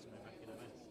gets me back in a mess.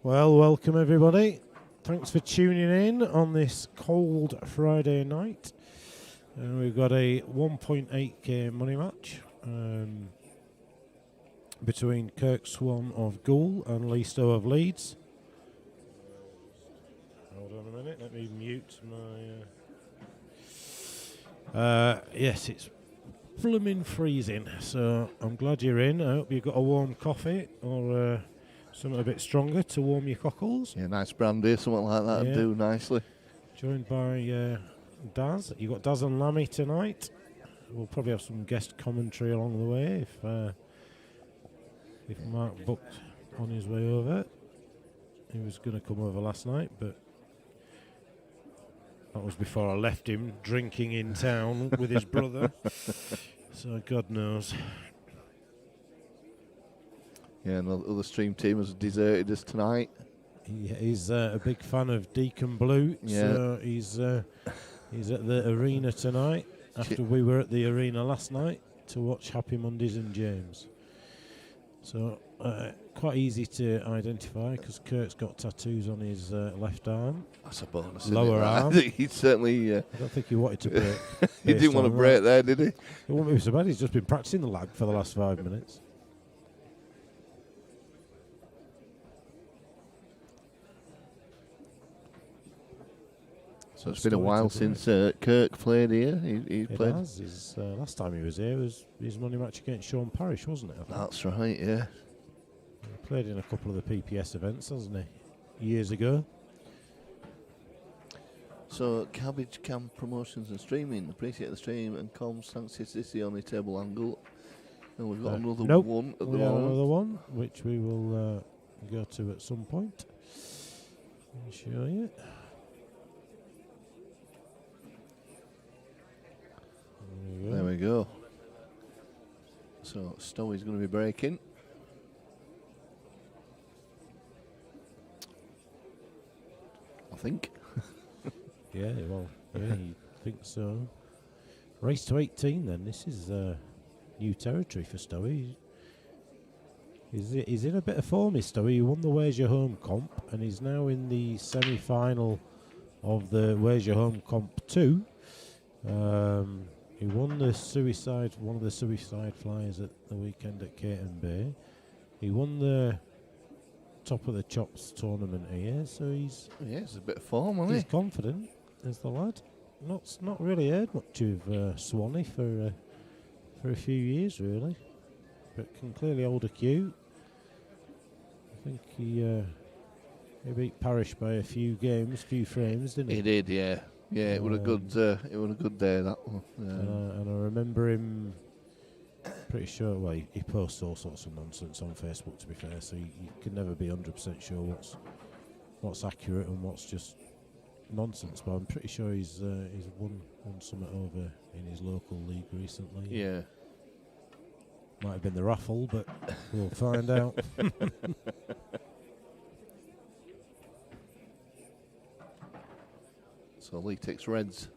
Well, welcome everybody. Thanks for tuning in on this cold Friday night. We've got a 1.8k money match between Kirk, Swan of Goole and Stowe of Leeds. Hold on a minute, let me mute my... yes, it's blooming freezing, so I'm glad you're in. I hope you've got a warm coffee or something a bit stronger to warm your cockles. Yeah, nice brandy, something like that would do nicely. Joined by Daz. You've got Daz and Lammy tonight. We'll probably have some guest commentary along the way if Mark booked on his way over. He was going to come over last night, but that was before I left him drinking in town with his brother. So God knows. Yeah, and the other stream team has deserted us tonight. He's a big fan of Deacon Blue, so he's at the arena tonight after we were at the arena last night to watch Happy Mondays and James. So quite easy to identify because Kirk's got tattoos on his left arm. That's a bonus. Lower arm. He'd certainly. I don't think he wanted to break. He didn't want to break there, did he? It wouldn't be so bad. He's just been practicing the lag for the last 5 minutes. So it's been a while since Kirk played here. He played. His, last time he was here was his money match against Sean Parrish, wasn't it? That's right, yeah. He played in a couple of the PPS events, hasn't he? Years ago. So Cabbage Camp Promotions and Streaming, appreciate the stream and comms. Thanks, this is the only table angle. And we've got another one at the moment. Another one, which we will go to at some point. I'll show you. There we go. So Stowe is going to be breaking. I think. Yeah, he thinks so. Race to 18 then. This is new territory for Stowe. He's in a bit of form, is Stowe. He won the Where's Your Home comp and he's now in the semi-final of the Where's Your Home comp 2. He won one of the suicide flyers at the weekend at Caton Bay. He won the top of the chops tournament here, so he's a bit of form, hasn't he? He's confident, is the lad. Not really heard much of Swanee for a few years really, but can clearly hold a cue. I think he beat Parrish by a few frames, didn't he? He did, yeah. Yeah, it was a good day, that one. And I remember him. Pretty sure. Well, he posts all sorts of nonsense on Facebook. To be fair, so you can never be 100% sure what's accurate and what's just nonsense. But I'm pretty sure he's won something over in his local league recently. Yeah. Might have been the raffle, but we'll find out. So Lee takes reds.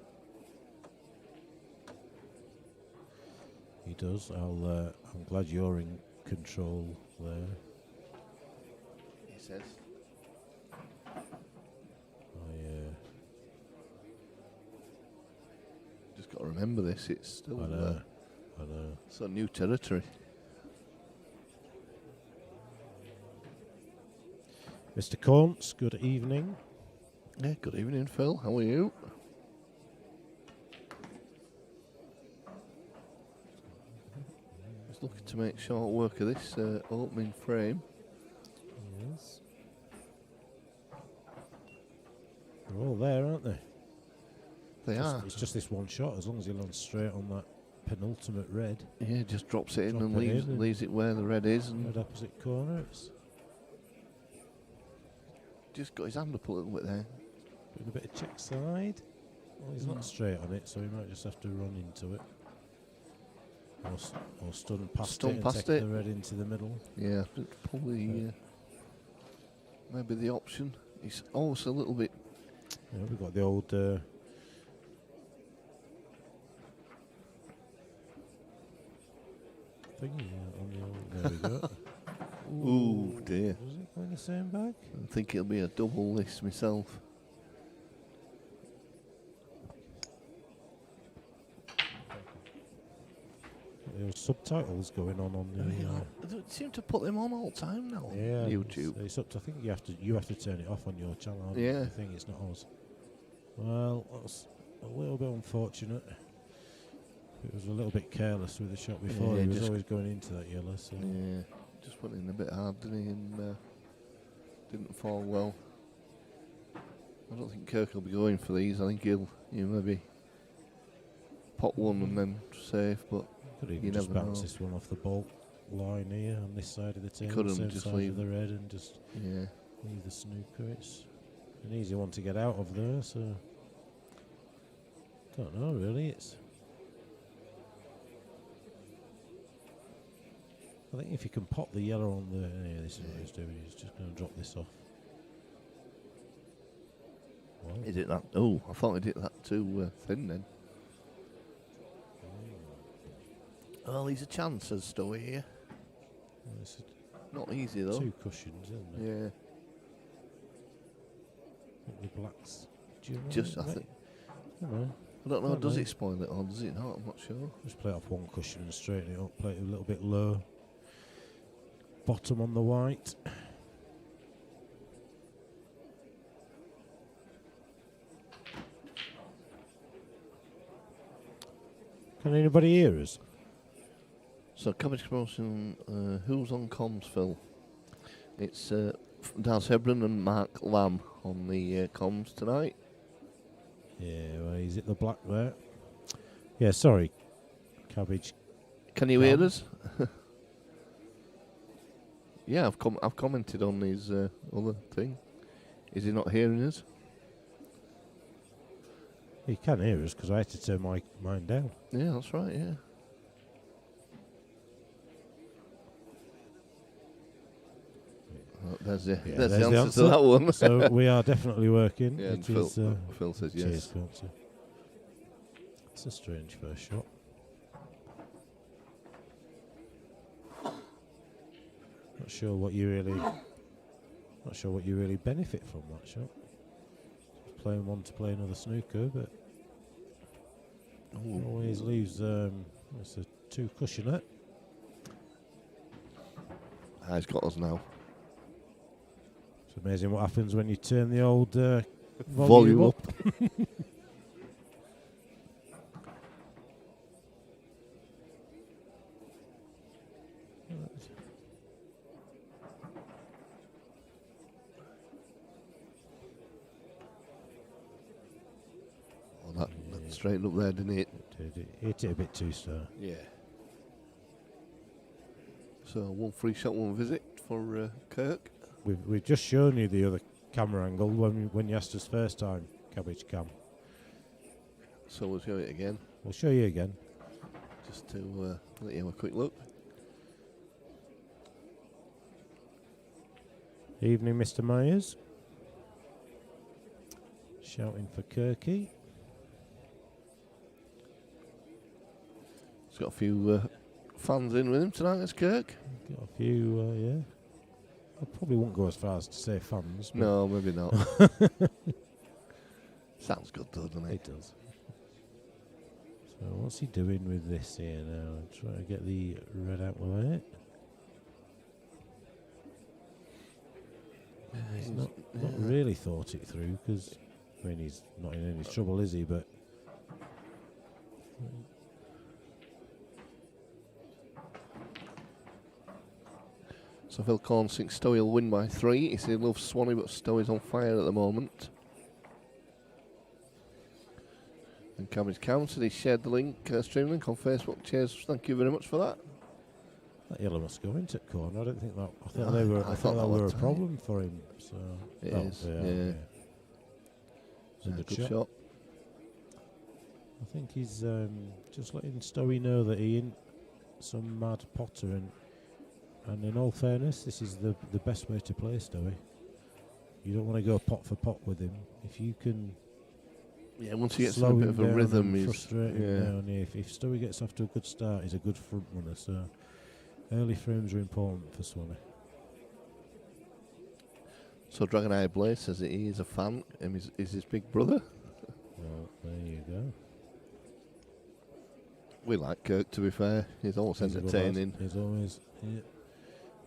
He does. I'm glad you're in control there. He says. Just got to remember this. It's still. I know. It's a new territory. Mr. Corns, good evening. Yeah, good evening, Phil. How are you? Just looking to make short work of this opening frame. Yes. They're all there, aren't they? They are. It's just this one shot, as long as he lands straight on that penultimate red. Yeah, just drops it in and leaves it where the red is. And red opposite corner. Just got his hand up a little bit there. Doing a bit of check side. Well, he's not straight on it, so he might just have to run into it. Or stun past it and take the red into the middle. Yeah, probably maybe the option. It's always a little bit... Yeah, we've got the old... thing on the old... There we go. Ooh, dear. Does it go in the same bag? I think it'll be a double this myself. There's subtitles going on the. They seem to put them on all the time now on Yeah, YouTube. It's up to, I think you have to turn it off on your channel. Yeah. I think it's not us. Well, that's a little bit unfortunate. It was a little bit careless with the shot before. Yeah, He was always going into that yellow. So. Yeah, just went in a bit hard, didn't he? And didn't fall well. I don't think Kirk will be going for these. I think he'll maybe pot one and then save, but could even you just never bounce know. this one off the ball line here on this side of the table, Couldn't same just side leave of the red, and just yeah. leave the snooker. It's an easy one to get out of there, so don't know really. I think if you can pop the yellow on the, yeah, this is what he's doing. He's just going to drop this off. Wow. Is it that? Oh, I thought he did that too thin then. Well, he's a chance as Stowe here. Well, it's Not easy though. 2 cushions, isn't it? Yeah. I think the blacks. Do you know Just, what I it think. might- I don't know. I don't know. Don't Does know. it spoil it or does it not? I'm not sure. Just play it off one cushion and straighten it up. Play it a little bit low. Bottom on the white. Can anybody hear us? So, coverage promotion. Who's on comms, Phil? It's Daz Hebron and Mark Lamb on the comms tonight. Yeah, well, is it the black there? Yeah, sorry. Cabbage. Can you hear us? Yeah, I've commented on his other thing. Is he not hearing us? He can hear us because I had to turn mine down. Yeah, that's right. Yeah. There's the answer to that one. So we are definitely working. Yeah, and It is, Phil says cheers, yes. Phil. It's a strange first shot. Not sure what you really benefit from that shot. Playing one to play another snooker, but always leaves it's a 2 cushioner. He's got us now. It's amazing what happens when you turn the old Volume up. That straightened up there, didn't it? It hit it a bit too slow. Yeah. So 1 free shot, 1 visit for Kirk. We've just shown you the other camera angle when you asked us first time, Cabbage Cam. So we'll show it again, We'll show you again. just to let you have a quick look. Evening, Mr. Myers. Shouting for Kirky. He's got a few fans in with him tonight, that's Kirk. Got a few, yeah. I probably won't go as far as to say fans. But No, maybe not. Sounds good though, doesn't it? it does. So what's he doing with this here now? Trying to get the red out of the way. He's not really thought it through because, I mean, he's not in any trouble, is he? But So Phil Corn thinks Stowe will win by 3. He said he loves Swanee, but Stowe is on fire at the moment. And Cabbage County, he shared the link, stream link on Facebook. Cheers, thank you very much for that. that yellow must go into corner. I don't think that. I thought I- they were. I I thought thought that that were a was tight. problem for him. So It that is, was- yeah. It's a Yeah, good good shot. shot. I think he's just letting Stowe know that he ain't some mad potter, and in all fairness, this is the best way to play Stowe. You don't want to go pot for pot with him. If you can Yeah, once he gets in slow a bit him of a down rhythm, and he's frustrate him down. If Stowe gets off to a good start, he's a good front runner. So early frames are important for Swanee. So Dragon Eye Blaze says that he is a fan and is his big brother. Well, there you go. We like Kirk, to be fair. He's always He's a good lad. entertaining. He's always him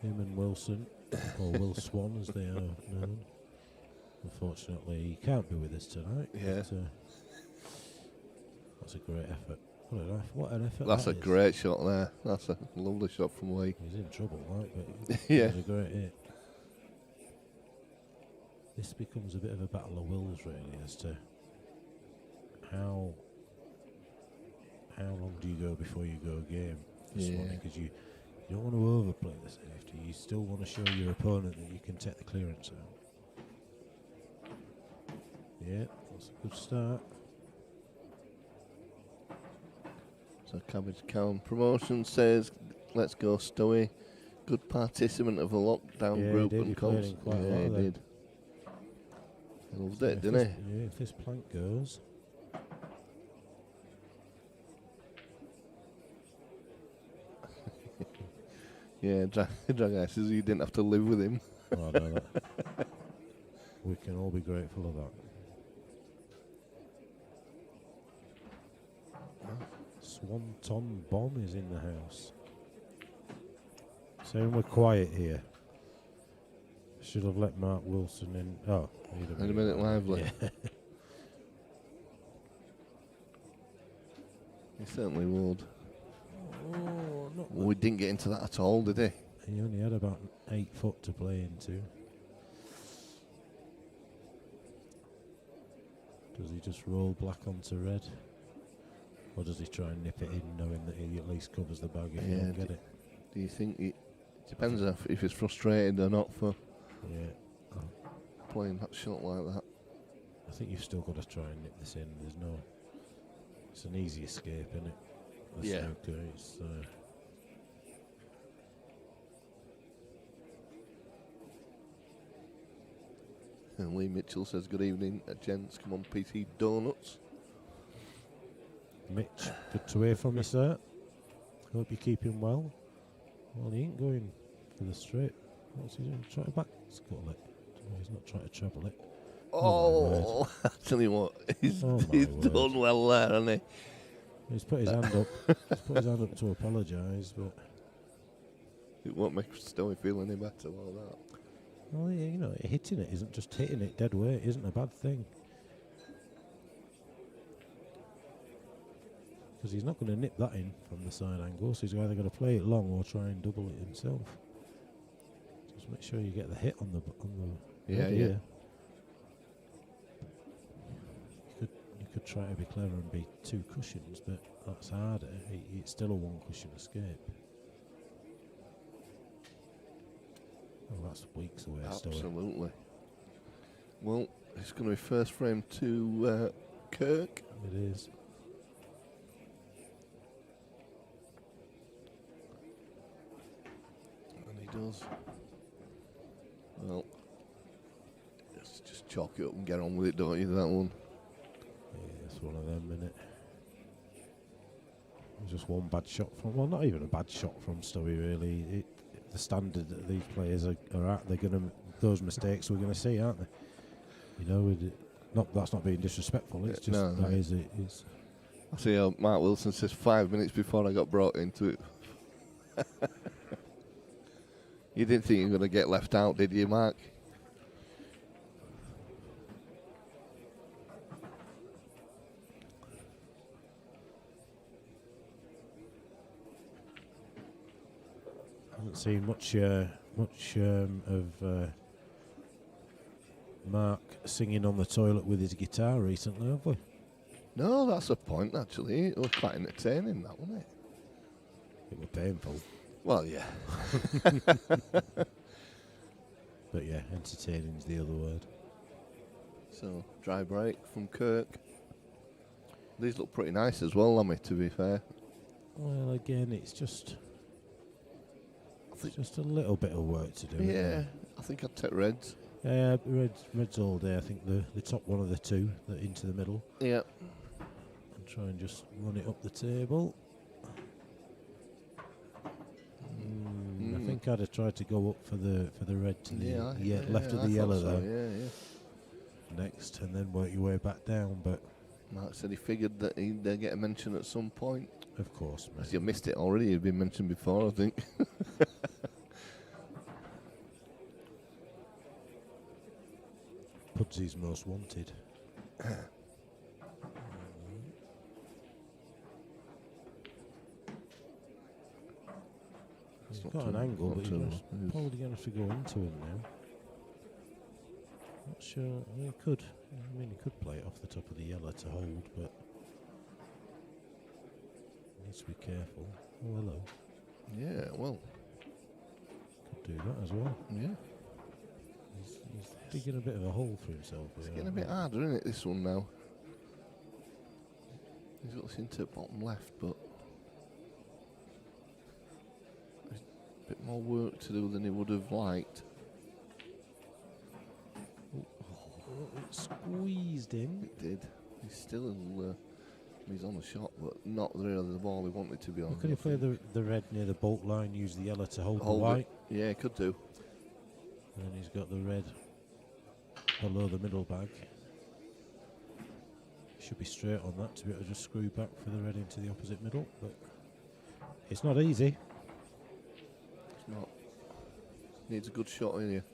and Wilson, or Will Swan as they are known. Unfortunately, he can't be with us tonight. Yeah. But, that's a great effort. What an effort! That's that a is. great shot there. That's a lovely shot from Lee. He's in trouble, right? But Yeah. it was a great hit. This becomes a bit of a battle of wills, really, as to how long do you go before you go game for Swan, because you don't want to overplay the safety. You still want to show your opponent that you can take the clearance out. Yeah, that's a good start. So Cabbage Cow Promotion says, let's go Stowe. Good participant of the lockdown group he and played comps. in quite a lot Yeah, he of them. did. He loved So it, didn't he? Yeah, if this plank goes. Yeah, Dragon says you didn't have to live with him. Oh, no, that. We can all be grateful of that. Swanton Bomb is in the house. Saying we're quiet here. Should have let Mark Wilson in. Oh, In a minute lively. Yeah. He certainly would. Oh, not We didn't get into that at all, did he? He only had about 8 foot to play into. Does he just roll black onto red? Or does he try and nip it in, knowing that he at least covers the bag if he don't get it? Do you think it depends if he's frustrated or not for Yeah. playing that shot like that? I think you've still got to try and nip this in. There's no... It's an easy escape, isn't it? The Yeah. snooker, it's... And Lee Mitchell says, good evening, gents. Come on, PC Donuts. Mitch, good to hear from you, sir. Hope you're keeping well. Well, he ain't going for the straight. What's he doing? Try to back scuttle it. No, he's not trying to treble it. Oh, I tell you what, he's done well there, hasn't he? He's put his hand up. He's put his hand up to apologise, but... It won't make Stowe feel any better like that. Well, yeah, you know, hitting it isn't just hitting it dead weight. It isn't a bad thing. Because he's not going to nip that in from the side angle, so he's either going to play it long or try and double it himself. Just make sure you get the hit on the Yeah, head yeah. here. You could try to be clever and be 2 cushions, but that's harder. It's still a 1 cushion escape. Oh, that's weeks away. Absolutely. Well, it's going to be first frame to Kirk. It is. And he does. Well, just chalk it up and get on with it, don't you, that one? Yeah, it's one of them, innit? Just one bad shot from... Well, not even a bad shot from Stowe, really. The standard that these players are at, they're going to... Those mistakes we're going to see, aren't they? You know, that's not being disrespectful. It's just that is it. It's I see how Mark Wilson says 5 minutes before I got brought into it. You didn't think you were going to get left out, did you, Mark? I haven't seen much of Mark singing on the toilet with his guitar recently, have we? No, that's the point, actually. It was quite entertaining, that, wasn't it? It was painful. Well, yeah. But yeah, entertaining is the other word. So, dry break from Kirk. These look pretty nice as well, Lammy, to be fair. Well, again, it's just a little bit of work to do. Yeah, I think I'd take reds. Yeah, reds all day. I think the top one of the 2 that into the middle. Yeah. And try and just run it up the table. I think kind of tried to go up for the red to the left of I the thought yellow so, there. Next, and then work your way back down. But Mark said he figured that he'd get a mention at some point. of course, mate. As you missed it already, he'd been mentioned before, I think. Pudsy's most wanted. He's not got an too- angle, not but too he's much. probably going to have to go into him now. Not sure. Well, he could. I mean, he could play it off the top of the yellow to hold, but needs to be careful. Oh, hello. Yeah, well, Could do that as well. yeah. He's digging a bit of a hole for himself. It's here. getting a bit harder, isn't it, this one now? He's got this into bottom left, but there's a bit more work to do than he would have liked. Oh, it squeezed in. It did. He's still he's on the shot, but not really the ball he wanted to be on. Could he play the red near the bolt line, use the yellow to hold the Hold white? it. Yeah, he could do. And then he's got the red below the middle bag. Should be straight on that to be able to just screw back for the red into the opposite middle, but it's not easy. It's not. Needs a good shot in here.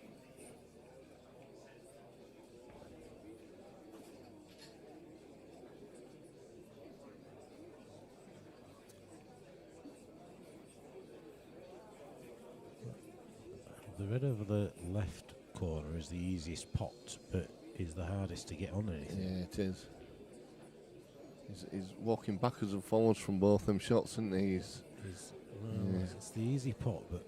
The red over the left corner is the easiest pot, but is the hardest to get on anything. Yeah, it is. He's walking backwards and forwards from both them shots, isn't he? Yeah. It's the easy pot, but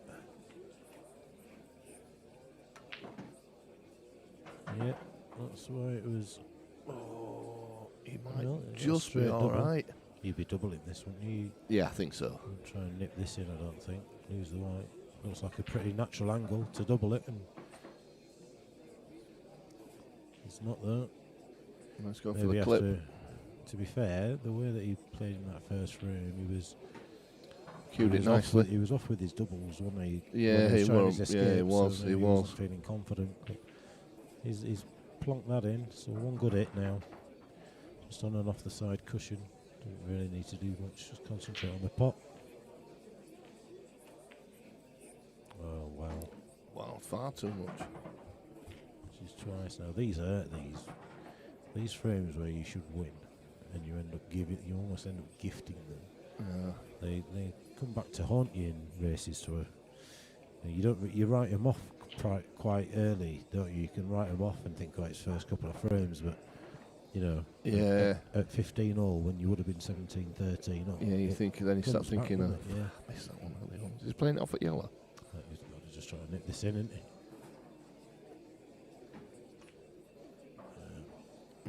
yeah, that's why it was. Oh, he might Well, it was just be straight all double. right. You'd be doubling this, wouldn't you? Yeah, I think so. I'll try and nip this in, I don't think. Lose the white. Looks like a pretty natural angle to double it, and it's not that. Let's go for Maybe the clip. to be fair, the way that he played in that first frame, he was Cued it off nicely. he was off with his doubles, wasn't he? Yeah, When he he was trying was. his Yeah, escape, he was. so He maybe was. wasn't feeling confident. But he's plonked that in, so one good hit now. Just on and off the side cushion. Don't really need to do much. Just concentrate on the pot. Oh wow! Wow, far too much. She's twice now. These hurt. These frames where you should win, and you end up you almost end up gifting them. They come back to haunt you in races. You write them off quite early, don't you? You can write them off and think, oh, it's first couple of frames, but you know, Yeah. at 15 all when you would have been 17, 13 all. Yeah, you think then you start comes back, thinking, doesn't it? Yeah. I missed that one early on. He's playing it off at yellow. He's got to just try to nip this in, isn't he?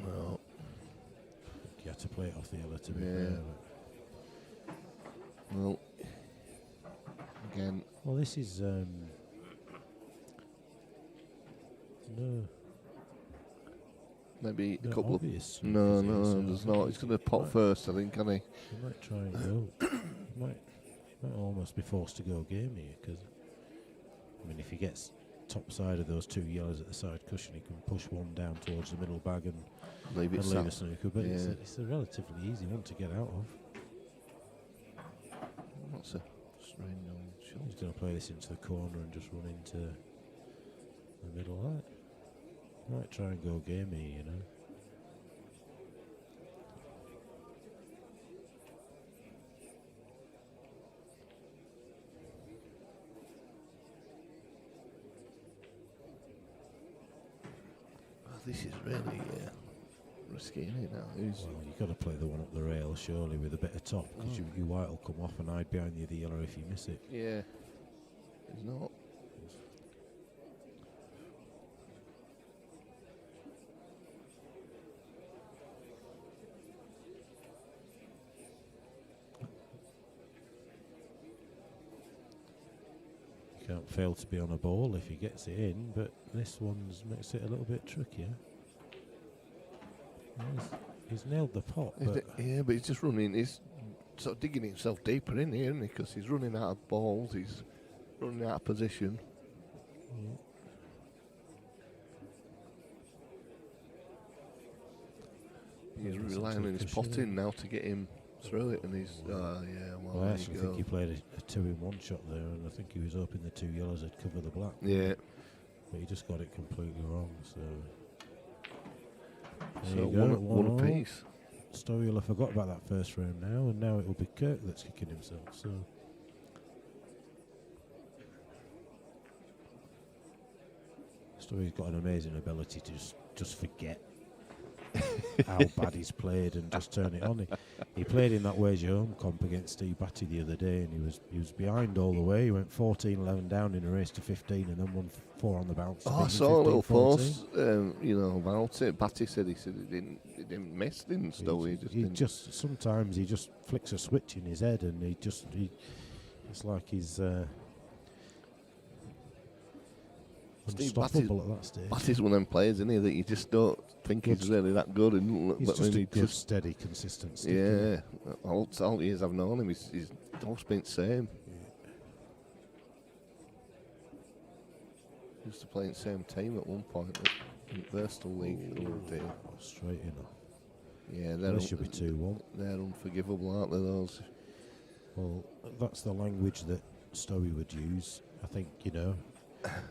No. You had to play it off the yellow to be Yeah. fair. Well, again, Well, this is no. maybe a No couple obvious of. No, is it? no, So there's I think not. He's going to pot might- first, I think, can he? He might try and go. he might almost be forced to go game here because, I mean, if he gets top side of those two yellows at the side cushion, he can push one down towards the middle bag and Leave it leave a sat. snooker. But Yeah. it's a relatively easy one to get out of. That's a strange old shot. He's going to play this into the corner and just run into the middle. Might try and go game here, you know. Well, this is really risky, isn't it now? He's, Well, you've got to play the one up the rail, surely, with a bit of top, because your white will come off and hide behind you the yellow if you miss it. yeah. He's not. You can't fail to be on a ball if he gets it in, but this one's makes it a little bit trickier. He's nailed the pot, but Yeah, but he's just running. He's sort of digging himself deeper in here, isn't he? Because he's running out of balls. He's running out of position. He's relying on his potting now to get him through it, and he's well, I actually think he played a 2-in-1 shot there, and I think he was hoping the 2 yellows would cover the black. Yeah. But he just got it completely wrong, so... So one apiece. Stowe will have forgot about that first frame now, and now it will be Kirk that's kicking himself, so... Stowe's got an amazing ability to just forget how bad he's played and just turn it on. He played in that Where's Your Home comp against Steve Batty the other day, and he was behind all the way. He went 14-11 down in a race to 15, and then won 4 on the bounce. I saw a little post, about it. Batty said he didn't miss, didn't Stowe? Sometimes he just flicks a switch in his head, and it's like he's unstoppable at that stage. Batty's one of them players, isn't he, that you just don't think he's really that good. And he's just a good, steady, consistent stick. Yeah, all the years I've known him, he's always been the same. Yeah. He used to play in the same team at one point in the Bristol League. Straight enough. Yeah, they should be 2-1. They're unforgivable, aren't they, those? Well, that's the language that Stowe would use. I think,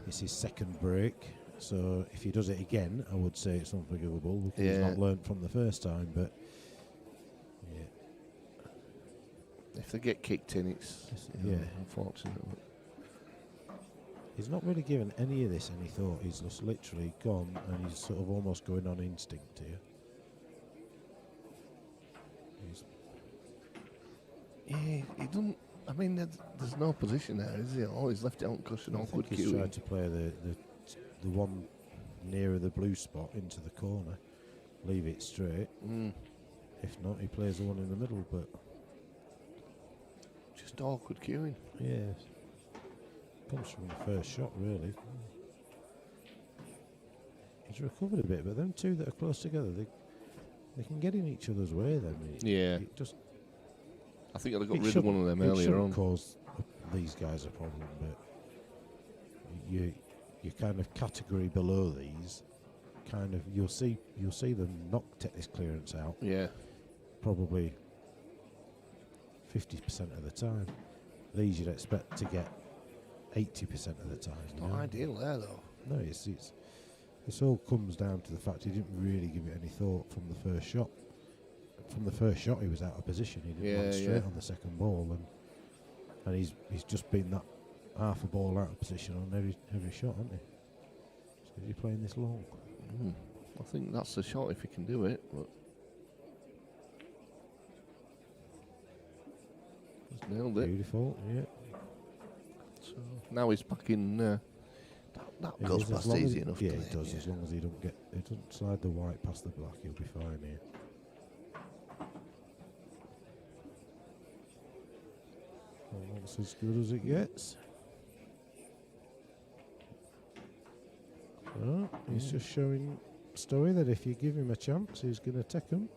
it's his second break, so if he does it again, I would say it's unforgivable because he's not learnt from the first time. But if they get kicked in, it's unfortunate. He's not really given any of this any thought. He's just literally gone, and he's sort of almost going on instinct here. He doesn't. I mean, there's no position there, is there? Oh, he's left it on cushion, awkward queuing. He's tried to play the one nearer the blue spot into the corner, leave it straight. If not, he plays the one in the middle, but... Just awkward queuing. Yeah. Comes from the first shot, really. He's recovered a bit, but them two that are close together, they can get in each other's way then. I think I'd have got rid of one of them earlier on. It shouldn't cause these guys a problem, but you kind of category below these, kind of you'll see them not take this clearance out. Yeah. Probably 50% of the time. These you'd expect to get 80% of the time. It's not ideal there though. No, this all comes down to the fact he didn't really give it any thought from the first shot. From the first shot, he was out of position. He didn't land straight on the second ball, and he's just been that half a ball out of position on every shot, hasn't he? So he's playing this long. I think that's the shot if he can do it. But he's nailed it. Beautiful, yeah. So now he's back in. That goes past easy enough. Yeah, it does. As long as he doesn't slide the white past the black, he'll be fine here. That's as good as it gets. So he's just showing Stowe that if you give him a chance, he's going to take him.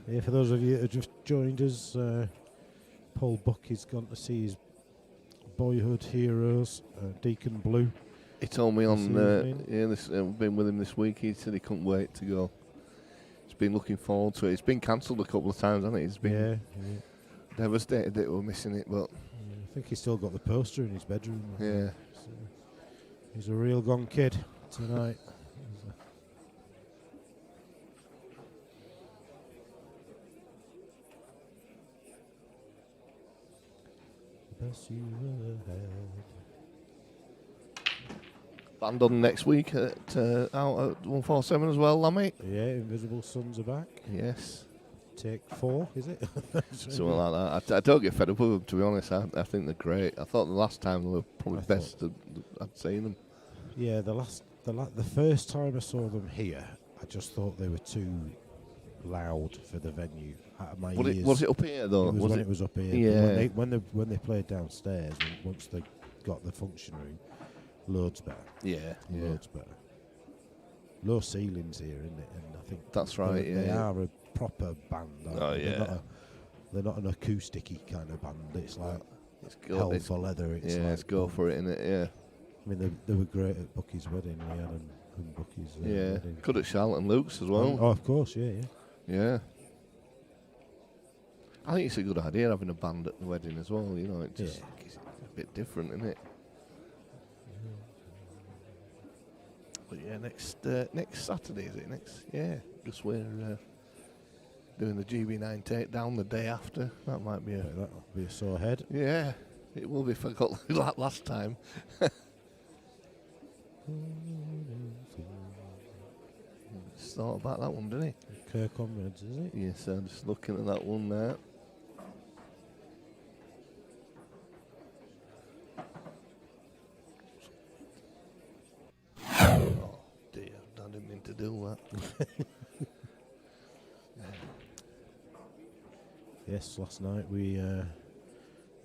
Yeah, for those of you that have just joined us, Paul Buck has gone to see his boyhood heroes, Deacon Blue. He told me on, I've been with him this week, he said he couldn't wait to go. He's been looking forward to it. It's been cancelled a couple of times, hasn't it? He's been devastated that we're missing it, but... I think he's still got the poster in his bedroom. Yeah. So he's a real gone kid tonight. Best you ever had. Band on next week out at 147 as well, Lammy. Yeah, Invisible Sons are back. Yes. Take 4, is it? Something like that. I don't get fed up with them, to be honest. I think they're great. I thought the last time they were probably best I'd seen them. Yeah, the first time I saw them here, I just thought they were too loud for the venue. out of my Was ears. it up here though? It was when it was up here. Yeah. But when they played downstairs, once they got the function room, loads better. Yeah. Loads better. Low ceilings here, isn't it? And I think That's right. they are a proper band. Oh they? yeah. They're not an acoustic-y kind of band. It's like It's hell for leather. It's like, let's go for it, innit? Yeah. I mean, they were great at Bucky's wedding. We had them at Bucky's wedding. Good at Charlotte and Luke's as well. Oh, of course, yeah. Yeah. I think it's a good idea having a band at the wedding as well. You know, it just it's a bit different, isn't it? But yeah, next Saturday is it? Because we're doing the GB9 takedown the day after. That might be That'll be a sore head. Yeah, it will be if I got like last time. Just thought about that one, didn't he? Kirk onwards, is it? Yes, I'm just looking at that one there. Oh dear, I didn't mean to do that. Yes, last night we, a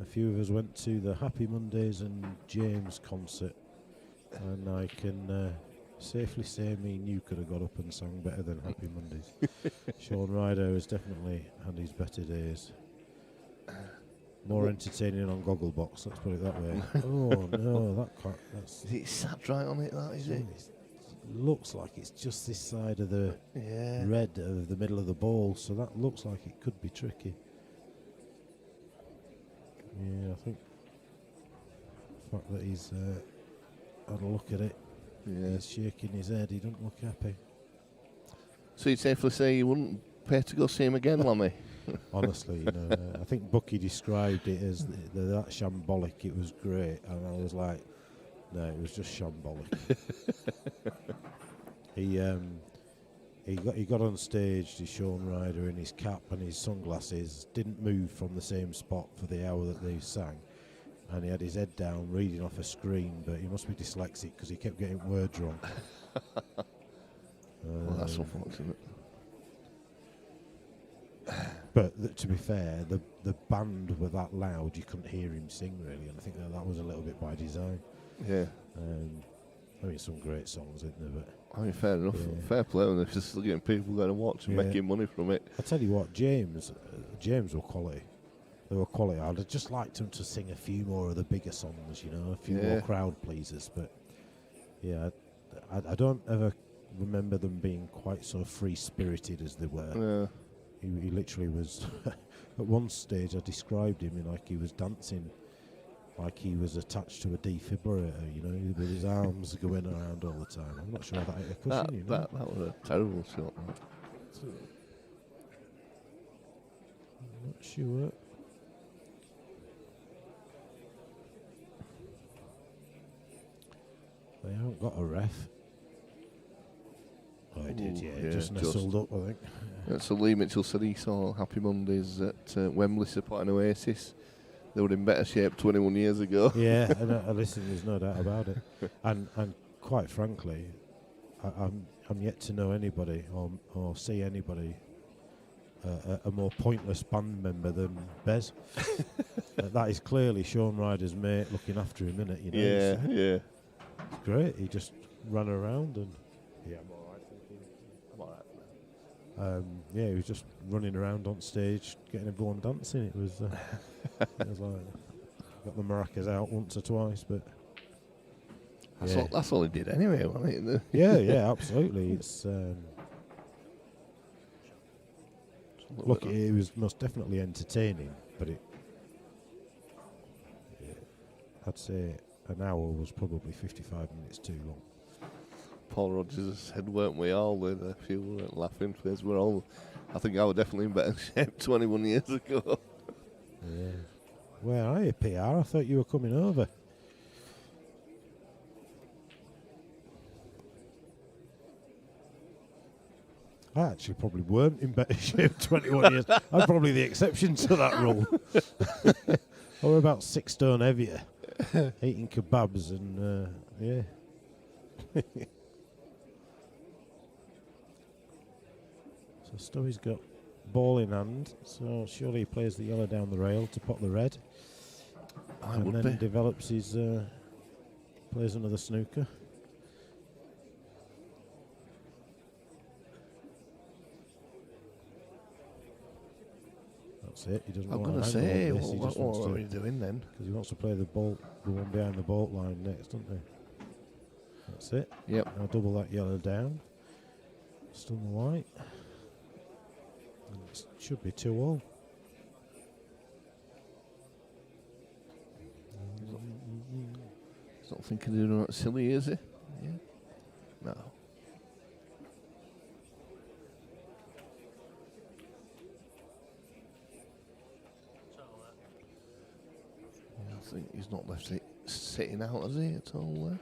few of us went to the Happy Mondays and James concert, and I can safely say me and you could have got up and sung better than Happy Mondays. Sean Ryder has definitely had his better days. More entertaining on Gogglebox, let's put it that way. Oh no, that's... Is it sat right on it, that, is it? Looks like it's just this side of the red of the middle of the ball, so that looks like it could be tricky. Yeah, I think the fact that he's had a look at it, he's shaking his head, he doesn't look happy. So you'd safely say you wouldn't pay to go see him again, Lammy? Honestly, you know, I think Bucky described it as that shambolic, it was great, and I was like, no, it was just shambolic. He got on stage, the Sean Ryder in his cap and his sunglasses, didn't move from the same spot for the hour that they sang, and he had his head down reading off a screen, but he must be dyslexic because he kept getting words wrong. Well, that's unfortunate. But to be fair, the band were that loud you couldn't hear him sing really, and I think that was a little bit by design. Yeah. I mean, some great songs, isn't there? But I mean, fair enough. Yeah. Fair play when they're just getting people going to watch and making money from it. I tell you what, James were quality. They were quality. I'd have just liked them to sing a few more of the bigger songs, you know, a few more crowd pleasers. But yeah, I don't ever remember them being quite so free spirited as they were. He literally was. At one stage, I described him in like he was dancing, like he was attached to a defibrillator, you know, with his arms going around all the time. I'm not sure how that hit a cushion, you know. That was a terrible shot. I'm not sure. They haven't got a ref. Oh, he did, yeah. Just nestled up, I think. So Lee Mitchell said he saw Happy Mondays at Wembley supporting Oasis. They were in better shape 21 years ago. Yeah, and listen, there's no doubt about it. And quite frankly, I'm yet to know anybody or see anybody a more pointless band member than Bez. That is clearly Sean Ryder's mate looking after him, isn't it? You know, Yeah. It's great. He just ran around and I'm all right. I'm all right. Yeah, he was just running around on stage, getting everyone dancing. It was like got the maracas out once or twice, but that's all he did anyway, wasn't it? yeah, absolutely. It's look, it was most definitely entertaining, but I'd say an hour was probably 55 minutes too long. Paul Rogers said, weren't we all? With a few were laughing because we're all. I think I was definitely in better shape 21 years ago. Yeah. Where are you, PR? I thought you were coming over. I actually probably weren't in better shape 21 years. I'm probably the exception to that rule. I were about 6 stone heavier, eating kebabs and, yeah. So Stowe's got ball in hand, so surely he plays the yellow down the rail to pot the red. I And would then be. develops his, plays another snooker. That's it, he doesn't I'm want going to to angle say, on this, he just wants what are to, you doing then? because he wants to play the one behind the bolt line next, doesn't he? That's it. Yep. Now double that yellow down. Stun the white. And it should be 2-all. He's not thinking of doing that silly, is he? Yeah. No. I think he's not left it sitting out, has he, at all there?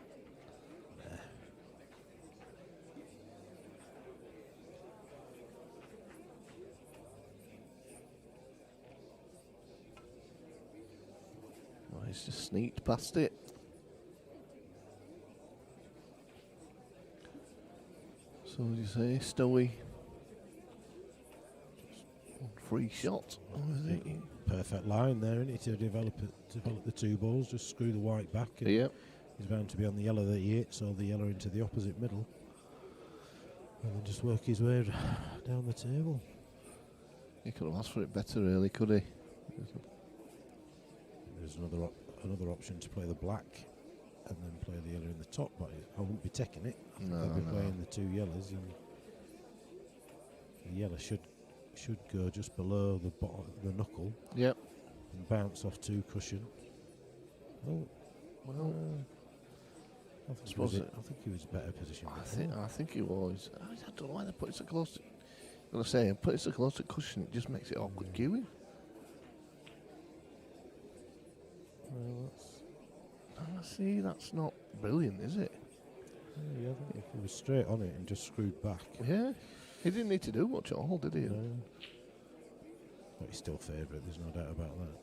Well, he's just sneaked past it. So what do you say, Stowe? One free shot. Oh, is it? Perfect line there, isn't it, to develop the two balls, just screw the white back. And Yep. he's bound to be on the yellow that he hits, or the yellow into the opposite middle. And then just work his way down the table. He could have asked for it better, really, could he? There's another option to play the black and then play the yellow in the top, but I wouldn't be taking it. I think No, I'd be no. playing the two yellows, and the yellow should go just below the bottom, the knuckle, Yep. and bounce off two cushion. Oh, Well, I think, suppose I think he was better position. I think he was. I don't know why they put it so close. I'm gonna say, put it so close to cushion, it just makes it awkward queuing. Well, See, that's not brilliant, is it? yeah, I think if he was straight on it and just screwed back. Yeah. He didn't need to do much at all, did he? No. But he's still favourite, there's no doubt about that.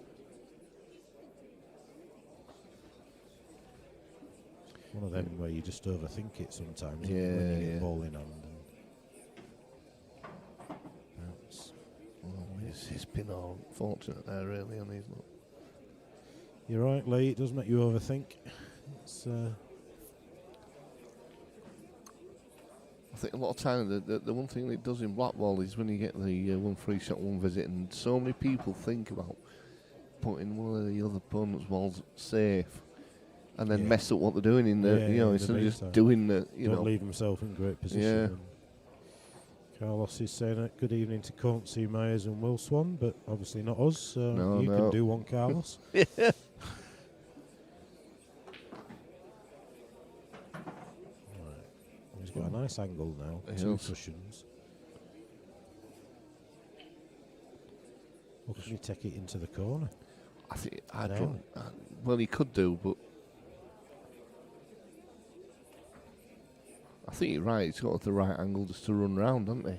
One of them where you just overthink it sometimes. Yeah, when you yeah. get ball in hand. And bounce. Well, he's been unfortunate there, really, and he's not. You're right, Lee. It does make you overthink. It's, I think a lot of time the one thing that it does in blackball is when you get the one free shot, one visit, and so many people think about putting one of the other opponent's balls safe, and then Yeah. mess up what they're doing in the Yeah, you know in the instead of just meantime. doing the don't leave himself in great position. Yeah. And Carlos is saying good evening to Country Myers and Will Swan, but obviously not us. So No, you no. can do one, Carlos. Yeah. Right. He's got a nice angle now. He Two does. cushions. Or can he take it into the corner? I think No. well, he could do, but I think you're right. He's got the right angle just to run round, hasn't he?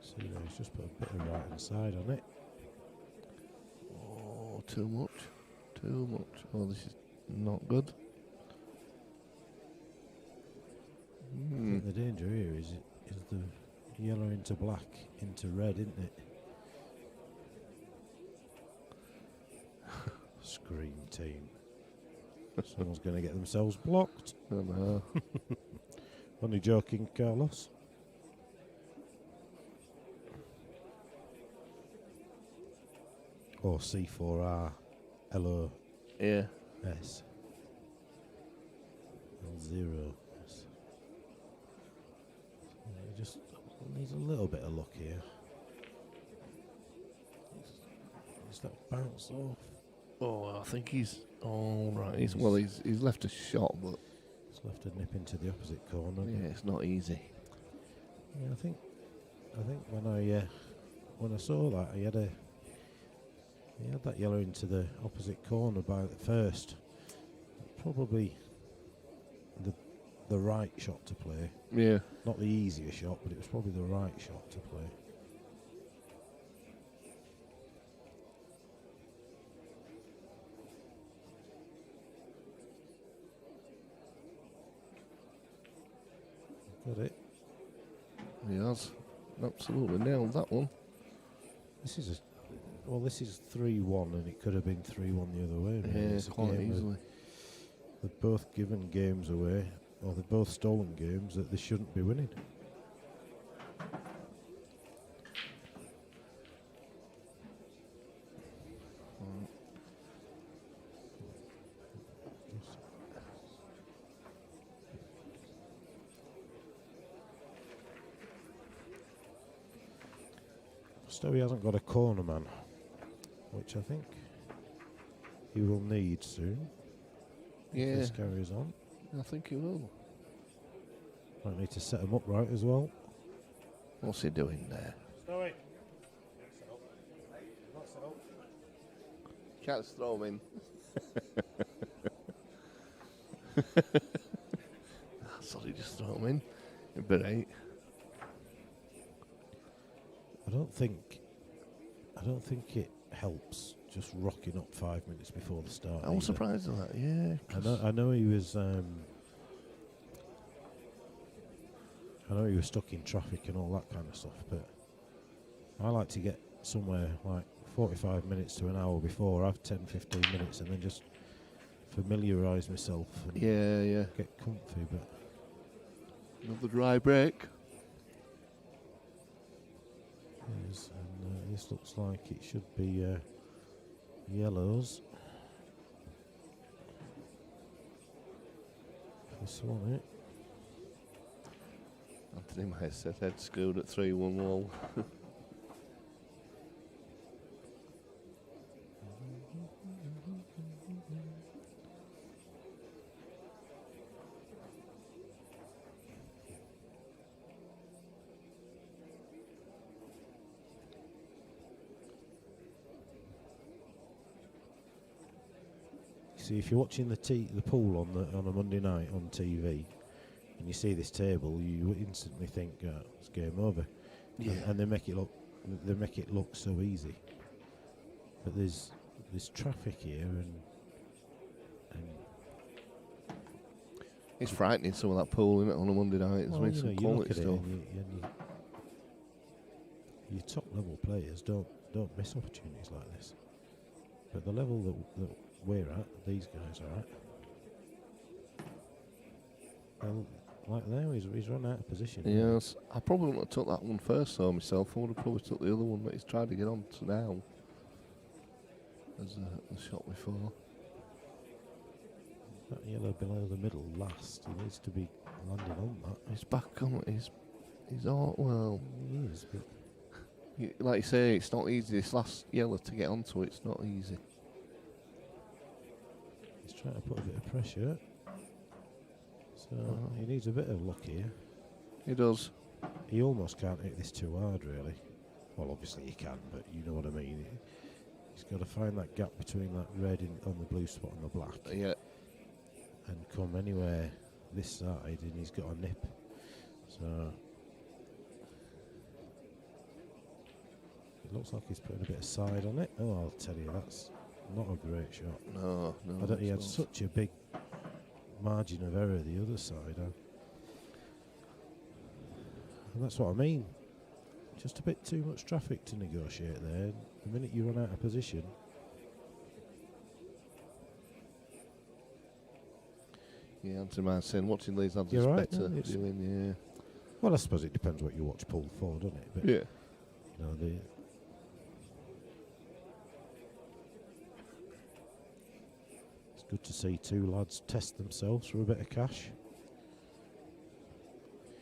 See, he's just put a bit of right hand side on it. Oh, too much. Too much. Oh, this is not good. I think the danger here is the yellow into black into red, isn't it? Scream team. Someone's going to get themselves blocked. I know. Only joking, Carlos. Or C4R LOS. Yeah. L0. He just needs a little bit of luck here. Is that bounce off? Oh, I think he's. Oh, right. He's left a shot, but It's left a nip into the opposite corner. yeah, it's not easy. Yeah, I think when I saw that, he had that yellow into the opposite corner by the first. Probably the right shot to play. Yeah. Not the easier shot, but it was probably the right shot to play. Got it. He has absolutely nailed that one. This is 3-1, and it could have been 3-1 the other way. Really. Yeah, It's a quite game easily. they've both given games away, or they've both stolen games that they shouldn't be winning. Stowe hasn't got a corner man, which I think he will need soon. Yeah, If this carries on. I think he will. Might need to set him up right as well. What's he doing there? Stowe. Can't just throw him in. Sorry, just throw him in. A bit 8. I don't think it helps just rocking up 5 minutes before the start. I was surprised at that. Yeah, I know he was. I know he was stuck in traffic and all that kind of stuff, but I like to get somewhere like 45 minutes to an hour before, have 10-15 minutes, and then just familiarise myself and yeah. get comfy. But Another dry break. yes, and this looks like it should be yellows. For Swan, it. Anthony Myers said head screwed at 3-1 wall. See, if you're watching the pool on a Monday night on TV, and you see this table, you instantly think, it's game over. Yeah. And they make it look so easy. But there's traffic here, and It's frightening, some of that pool, isn't it, on a Monday night? It's well, some you look quality at it, stuff. and your top level players don't miss opportunities like this. But the level that we're at, these guys are at. Well, like now, he's run out of position. Yes, I probably wouldn't have took that one first though myself. I would have probably took the other one that he's tried to get on to now. As a shot before. That yellow below the middle last. He needs to be landing on that. He's back on. He's all well. He is, but Like you say, it's not easy. This last yellow to get onto it's not easy. he's trying to put a bit of pressure. So he needs a bit of luck here. He does. He almost can't hit this too hard, really. Well, obviously he can, but you know what I mean. He's got to find that gap between that red on the blue spot and the black. Yeah. And come anywhere this side, and he's got a nip. So it looks like he's putting a bit of side on it. Oh, I'll tell you, that's not a great shot. No. He had it's such a big margin of error the other side. And that's what I mean. Just a bit too much traffic to negotiate there. The minute you run out of position. Yeah, Anthony Myers saying watching these lads You're is right, better no, it's- doing, Well, I suppose it depends what you watch pull for, doesn't it? But yeah. you know, it's good to see two lads test themselves for a bit of cash.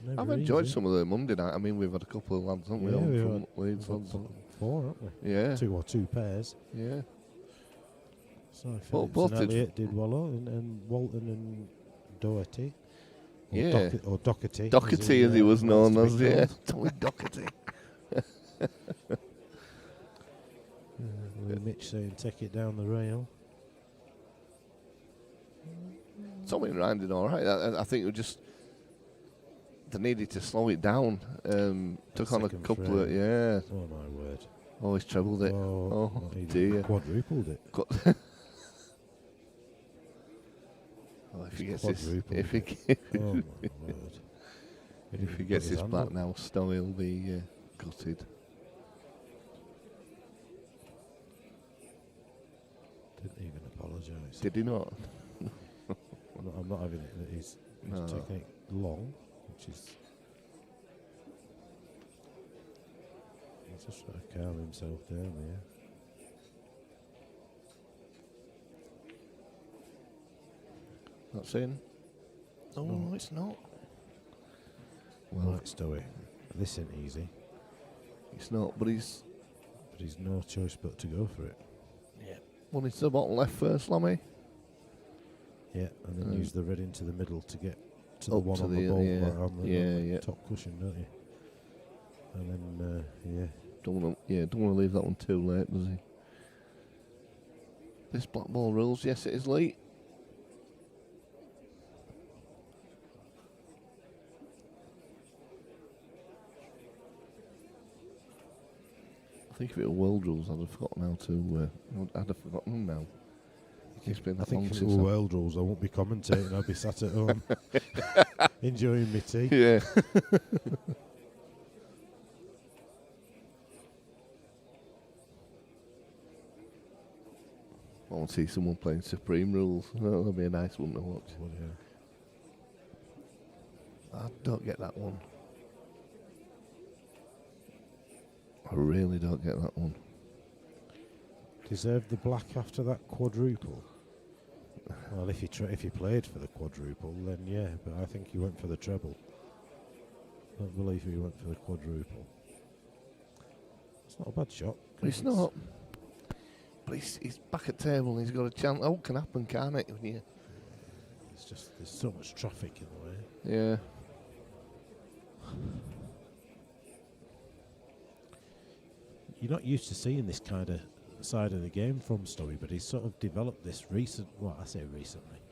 Never I've enjoyed easy. some of the Monday night. I mean, we've had a couple of lads, haven't we? Yeah, on we've from had- Leeds We've lads. had 4, haven't we? Yeah. Two pairs. Yeah. So Well, Phillips both and did- Elliott did well, and Walton and Doherty. Or Yeah. Or Doherty. Doherty, as he was wants known to as, be yeah. called. Tommy Doherty. With Mitch saying take it down the rail. Tommy rounded all right. I think it was just they needed to slow it down. Took on a second couple of frame. Oh my word. Always trebled it. Oh, Oh, he dear. quadrupled it. Well, if he He's gets this, quadrupled if he it. Oh my word. If he gets his back now, Stowe will be gutted. Didn't even apologise. Did he not? I'm not having it that he's taking it long, which is. He's just trying to calm himself down there. That's in. Oh, no, it's not. Well, right, Stowe. This ain't easy. It's not, but he's no choice but to go for it. Yeah. One into the bottom left first, Lammy. Yeah, and then use the red into the middle to get to the one to on the ball, on the top cushion, don't you? And then, don't want to leave that one too late, does he? This black ball rules. Yes, it is late. I think if it were world rules, I'd have forgotten how to. I'd have forgotten them now. It's been that long if it since were world rules, I won't be commentating. I'll be sat at home enjoying my tea. Yeah. I want to see someone playing Supreme Rules. That'll be a nice one to watch. Well, yeah. I don't get that one. I really don't get that one. Deserved the black after that quadruple? Well, if he played for the quadruple, then yeah, but I think he went for the treble. I don't believe he went for the quadruple. It's not a bad shot. It's not. But he's back at table and he's got a chance. Oh, can happen, can't it? Yeah. It's just, there's so much traffic in the way. Yeah. You're not used to seeing this kind of side of the game from Stowe, but he's sort of developed this I say recently.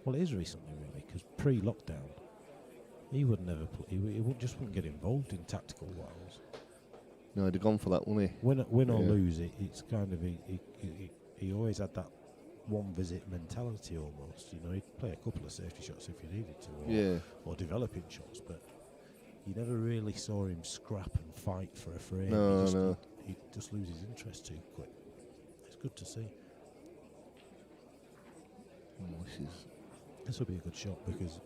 Well, it is recently, really, because pre-lockdown, he would never play. He wouldn't get involved in tactical battles. No, he'd have gone for that, wouldn't he? Win or lose, it's kind of he always had that one visit mentality almost. You know, he'd play a couple of safety shots if you needed to, or developing shots, but you never really saw him scrap and fight for a frame. He'd just lose his interest too quick. It's good to see. This will be a good shot because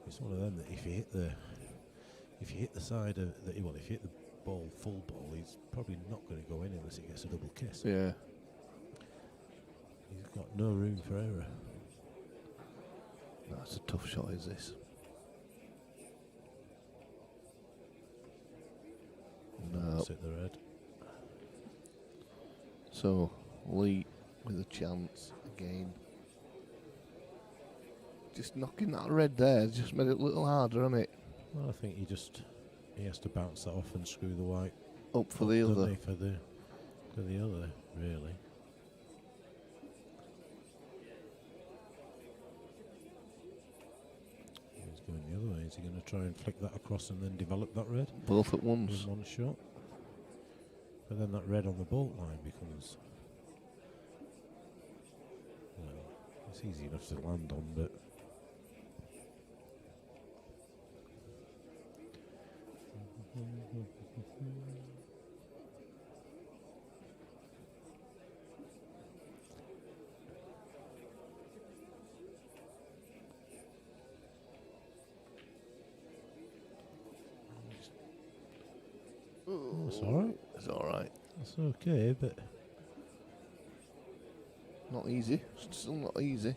it's one of them that if you hit the side of if you hit the ball full ball, he's probably not going to go in unless he gets a double kiss. Yeah. He's got no room for error. That's a tough shot, is this? No. That's it, the red. So, Lee with a chance again. Just knocking that red there just made it a little harder, hasn't it? Well, I think he has to bounce that off and screw the white up for the other. For the other, really. He's going the other way. Is he going to try and flick that across and then develop that red? Both at once. In one shot. But then that red on the bolt line becomes. Well, it's easy enough to land on, but. That's alright. It's alright. That's okay, but. Not easy. Still not easy.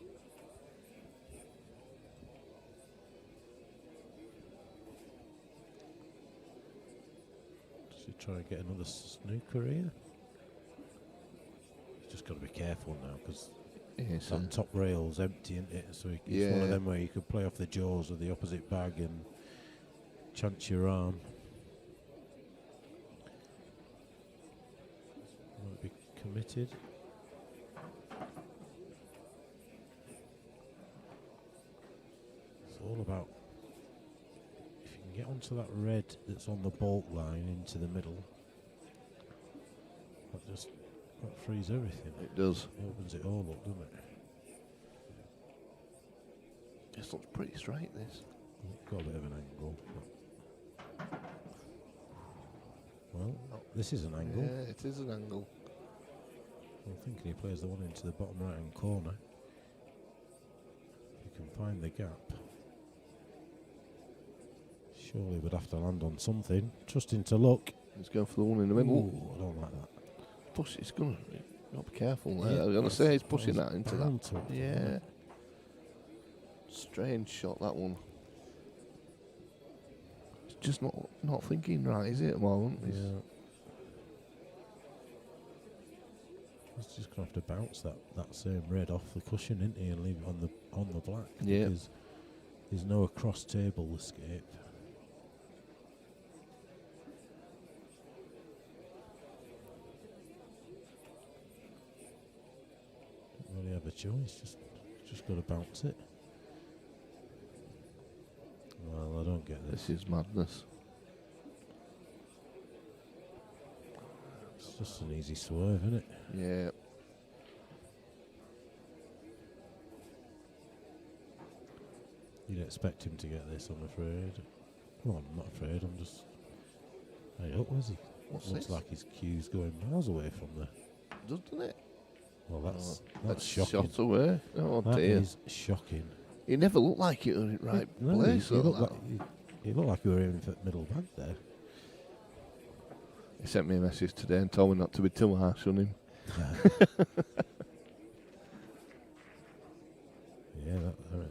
Does he try and get another snooker here? He's just got to be careful now because that top rail's empty, isn't it? So it's one of them where you could play off the jaws of the opposite bag and chance your arm. Might be committed. It's all about if you can get onto that red that's on the bolt line into the middle. That frees everything. It does. It opens it all up, doesn't it? This looks pretty straight, this. It got a bit of an angle. Well, this is an angle. Yeah, it is an angle. I'm thinking he plays the one into the bottom right hand corner. If he can find the gap. Surely would have to land on something. Trusting to luck. He's going for the one in the middle. Ooh, I don't like that. Push, he's going to... Got to be careful there. Yeah, I was going to say he's pushing that into that. bound to it, Yeah. Strange shot, that one. It's just not thinking right, is it, at the moment? Yeah. He's just going to have to bounce that same red off the cushion, isn't he, and leave it on the black. Yeah. Because there's no across table escape. Don't really have a choice. Just got to bounce it. Well, I don't get this. This is madness. It's just an easy swerve, isn't it? Yeah. You'd expect him to get this, I'm afraid. Well, I'm not afraid, I'm just... Hey, up, where's he? What's Looks this? like his cue's going miles away from there. Doesn't it? Well, that's shocking. Shot away. Oh, That dear. is shocking. He never looked like it was in the right No, place. he though, looked that. like he looked like he were aiming for the middle bag there. He sent me a message today and told me not to be too harsh on him. Yeah,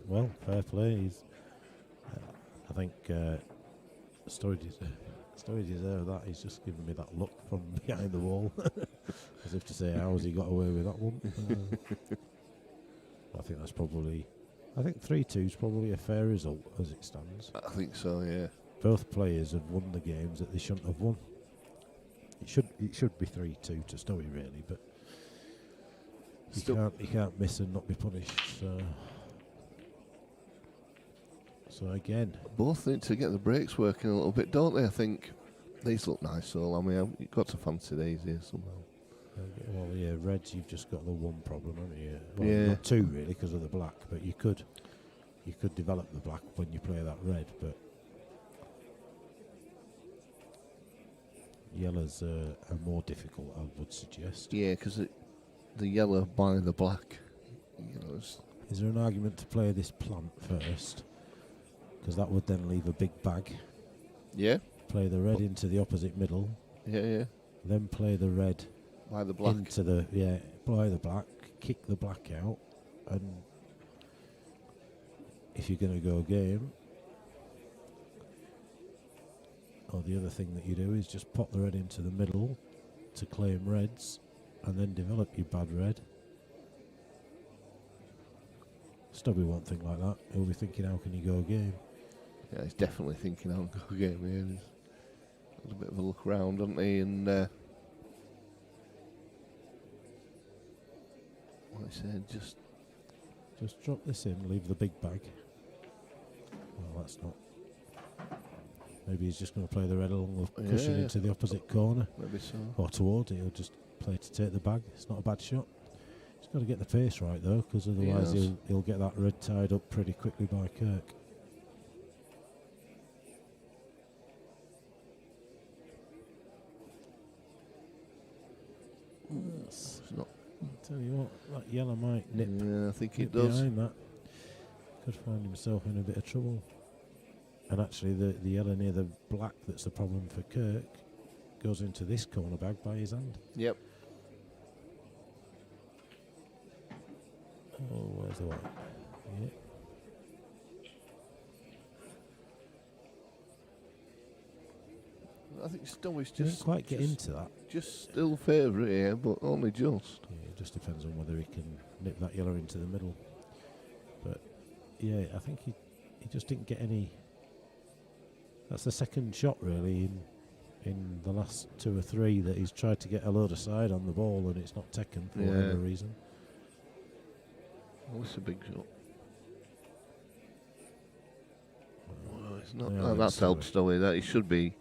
well, fair play. He's, I think Stowe deserved that. He's just giving me that look from behind the wall, as if to say, "How has he got away with that one?" I think that's probably. I think 3-2 is probably a fair result as it stands. I think so, yeah. Both players have won the games that they shouldn't have won. It should be 3-2 to Stowe really, but you can't miss and not be punished. So again, Both need to get the brakes working a little bit, don't they? I think these look nice, so I mean, you've got to fancy these here somehow. well, yeah, reds. You've just got the one problem, haven't you? Well, Yeah. not two really, because of the black. But you could develop the black when you play that red. But yellows are more difficult, I would suggest. Yeah, because the yellow by the black, you know. Is there an argument to play this plant first? Because that would then leave a big bag. Yeah, Play the red into the opposite middle. yeah. Then play the red By the black. into play the black, kick the black out, and if you're going to go game, or the other thing that you do is just pop the red into the middle to claim reds, and then develop your bad red. Stubby won't think like that. He'll be thinking, how can you go game? Yeah, he's definitely thinking I'll go game here. He's had a bit of a look around, hasn't he? And like I said, just drop this in, leave the big bag. Well, that's not. Maybe he's just going to play the red along the cushion Yeah. into the opposite corner. maybe so. Or towards it, he'll just play to take the bag. It's not a bad shot. He's got to get the pace right though, because otherwise Yes. he'll get that red tied up pretty quickly by Kirk. It's not. Tell you what, that yellow might nip, Yeah, I think nip it does. behind that. Could find himself in a bit of trouble. And actually, the yellow near the black that's the problem for Kirk goes into this corner bag by his hand. Yep. Oh, where's the white? Yeah. I think Stowe's Didn't just quite get into that. just still favourite here, but only just. Yeah, it just depends on whether he can nip that yellow into the middle. But yeah, I think he just didn't get any. That's the second shot really in the last two or three that he's tried to get a load of side on the ball and it's not taken for whatever reason. Oh, it's a big shot. Oh, it's not. Yeah, Oh, that's Stowe. helped Stowe. That he should be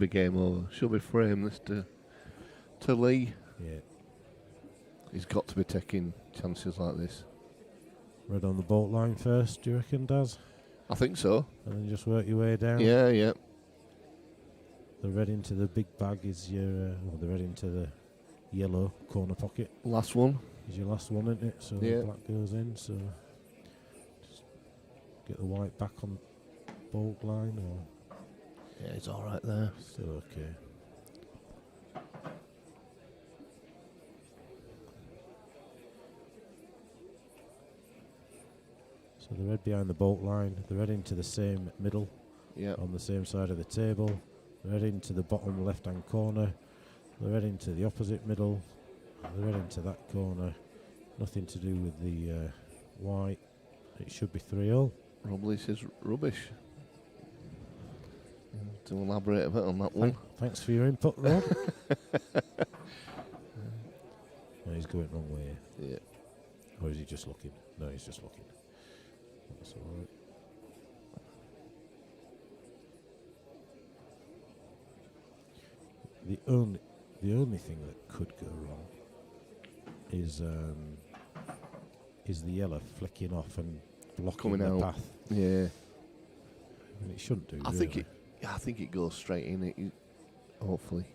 game over. Should be frame this to Lee. Yeah, He's got to be taking chances like this. red on the bolt line first. Do you reckon, Daz? I think so. And then just work your way down. Yeah, yeah. The red into the big bag is your, the red into the yellow corner pocket Last one. is your last one, isn't it? So Yeah. the black goes in, so just get the white back on bolt line, or Yeah, it's all right there. still okay. So the red behind the bolt line, the red into the same middle, Yeah. on the same side of the table, the red into the bottom left hand corner, the red into the opposite middle, the red into that corner. Nothing to do with the white. It should be 3-0. Robley says rubbish. To elaborate a bit on that one. Thanks for your input, Rob. No, he's going wrong way. Yeah. Or is he just looking? No, he's just looking. That's all right. The only thing that could go wrong is the yellow flicking off and blocking Coming the out. path. Yeah. And it shouldn't do. I really. think it goes straight in it. Hopefully.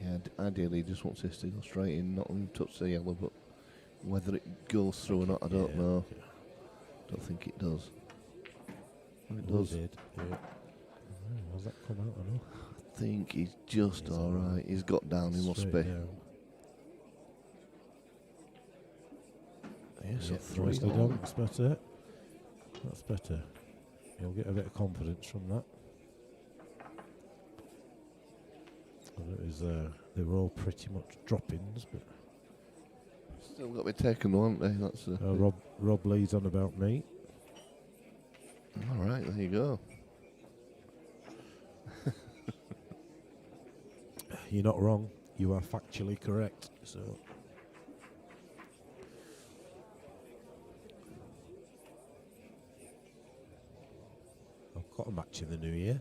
Yeah, ideally he just wants this to go straight in, not even touch the yellow, but whether it goes through or not, I don't know. Okay. Don't think it does. Well, it Oh, does. did. Yeah. Oh, has that come out? I know. I think he's just He's all right. He's got down. He must Straight be. down. Yeah, so Yeah, three nicely all. done. That's better. That's better. You'll get a bit of confidence from that. And it was, they were all pretty much drop-ins, but Still got to be taken, though, haven't they? That's Rob leads on about me. all right. There you go. You're not wrong. You are factually correct. So I've got a match in the new year.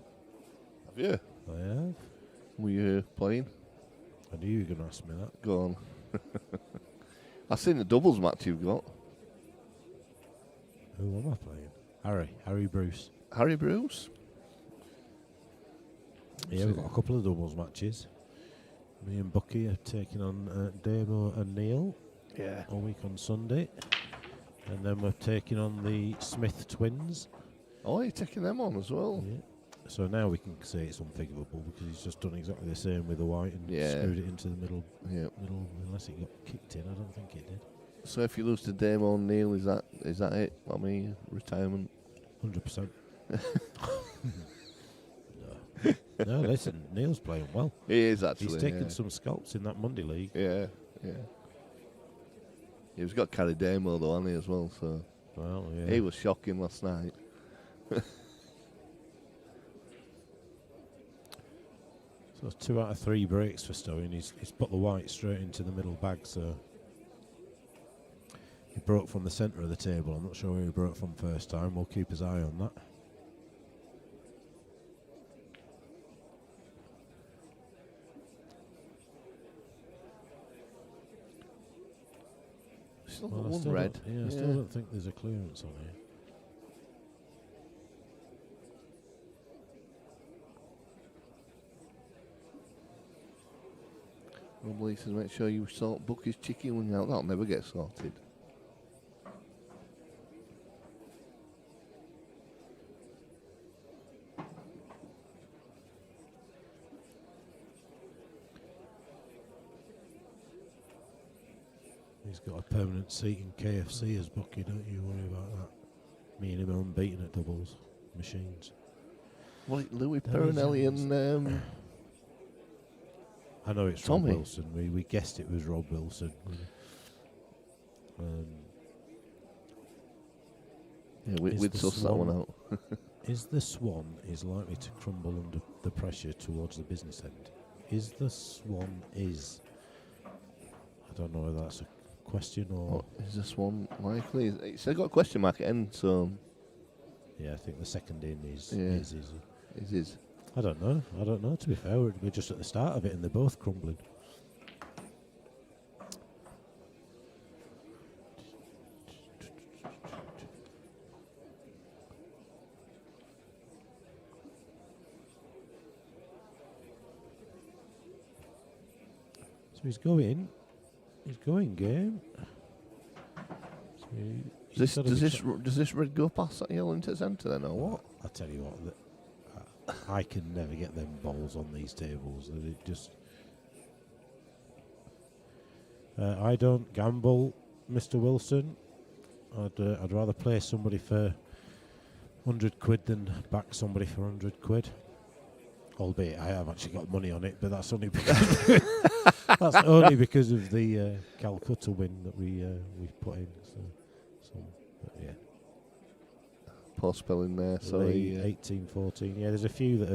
Have you? I have. Were you playing? I knew you were going to ask me that. Go on. I've seen the doubles match you've got. Who am I playing? Harry Bruce. Harry Bruce. Yeah, we've got a couple of doubles matches. Me and Bucky are taking on Damo and Neil Yeah. a week on Sunday. And then we're taking on the Smith twins. Oh, you're taking them on as well. Yeah. So now we can say it's unforgivable because he's just done exactly the same with the white and Yeah. screwed it into the middle, Yeah. unless it got kicked in. I don't think it did. So if you lose to Damo Neil, is that it? I mean, retirement. 100%. No, listen, Neil's playing well. He is actually. He's taken yeah. some scalps in that Monday league. Yeah, yeah. He's got carry Damo though, hasn't he, as well? So Well, yeah. he was shocking last night. So it's 2 out of 3 breaks for Stowe, and he's put the white straight into the middle bag. So he broke from the centre of the table. I'm not sure where he broke from first time. We'll keep his eye on that. Still Well, got I one still red. don't- I still don't think there's a clearance on here. Robley says make sure you sort Bucky's chicken when you're out. That'll never get sorted. He's got a permanent seat in KFC as Bucky, don't you worry about that. Me and him are unbeaten at doubles machines. Well, Louis There is Perinelli a- and I know it's Tommy. Rob Wilson. We guessed it was Rob Wilson. yeah, Is we'd the suss that one Swan- out. Is the Swan is likely to crumble under the pressure towards the business end? Is the Swan is? I don't know whether that's a question or... Oh, is this one likely? It's got a question mark at end, so Yeah, I think the second in is. Yeah. Is. it is. I don't know. To be fair, we're just at the start of it and they're both crumbling. So he's going game. So Does this red go past that yellow into centre then, or what? I tell you what, I can never get them balls on these tables. That it just. I don't gamble, Mr. Wilson. I'd rather play somebody for 100 quid than back somebody for 100 quid. Albeit I have actually got money on it, but that's only because of the Calcutta win that we put in. But yeah. Poor spelling there. So 18-14. Yeah, there's a few that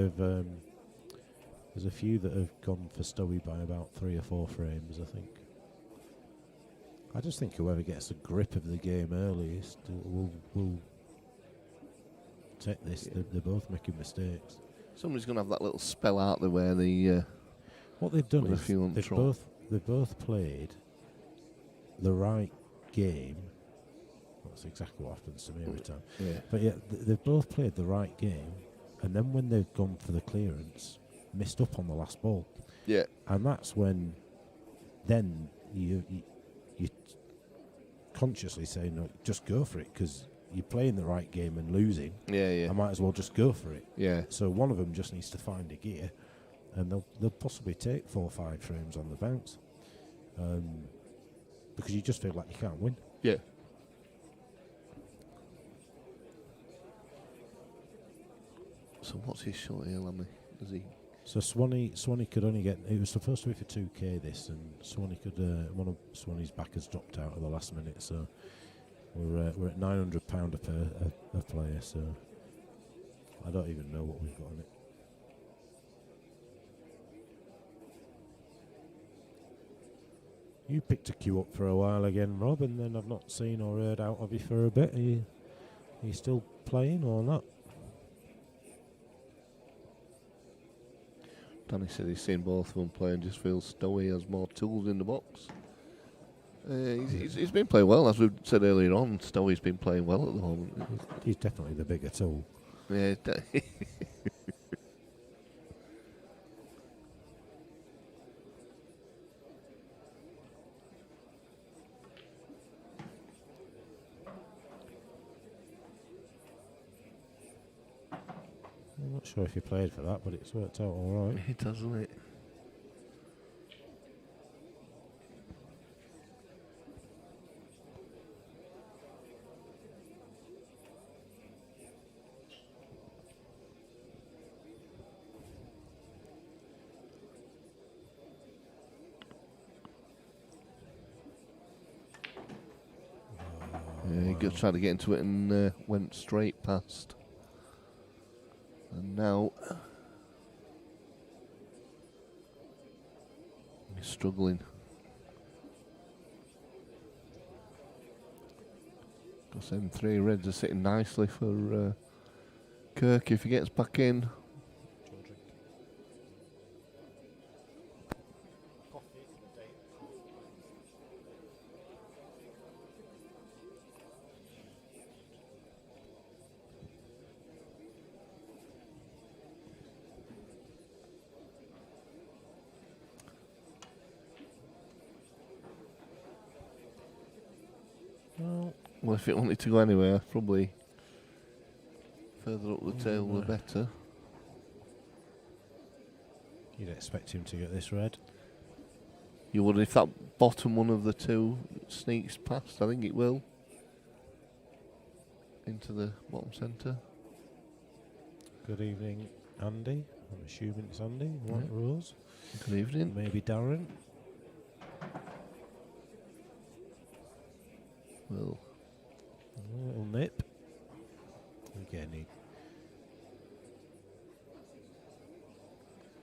have gone for Stowe by about 3 or 4 frames, I think. I just think whoever gets a grip of the game earliest will take this. Yeah. They're both making mistakes. Somebody's going to have that little spell out there where what they've done is they've both played the right game. That's exactly what happens to me every time. Yeah. But yeah, they've both played the right game, and then when they've gone for the clearance, missed up on the last ball. Yeah. And that's when then you consciously say, no, just go for it, because you're playing the right game and losing. Yeah. I might as well just go for it. Yeah. So one of them just needs to find a gear, and they'll possibly take 4 or 5 frames on the bounce, because you just feel like you can't win. Yeah. So what's his shot here, Lammy? Does he? So Swanee could only get. It was supposed to be for 2K this, and Swanee could. One of Swanee's backers dropped out at the last minute, so we're at £900 a player. So I don't even know what we've got on it. You picked a queue up for a while again, Rob, and then I've not seen or heard out of you for a bit. Are you still playing or not? Danny said he's seen both of them play and just feels Stowe has more tools in the box. He's been playing well, as we said earlier on. Stowe's been playing well at the moment. He's definitely the bigger tool. Yeah. I'm not sure if you played for that, but it's worked out all right. It does, doesn't it? Yeah, he tried to get into it and went straight past. And now he's struggling. Because them 3 reds are sitting nicely for Kirk if he gets back in. Well, if it wanted to go anywhere, probably further up the tail the better. You'd expect him to get this red. You would if that bottom one of the 2 sneaks past. I think it will. Into the bottom centre. Good evening, Andy. I'm assuming it's Andy. White Rose. Good evening. Maybe Darren. Well, a little nip. Again,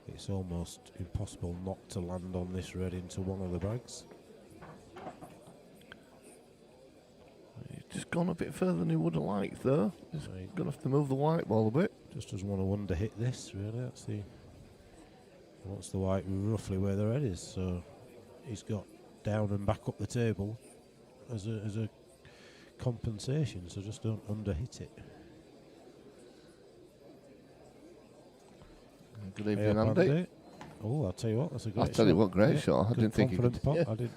it's almost impossible not to land on this red into one of the bags. He's just gone a bit further than he would have liked, though. He's going to have to move the white ball a bit. Just doesn't want to under-hit this, really. That's the. Wants the white roughly where the red is, so he's got down and back up the table as a compensation, so just don't under-hit it. Good evening, Andy. Oh, I'll tell you what, that's a great I'll shot. tell you what, great Yeah, shot. I good didn't think he confident could. pot. Yeah.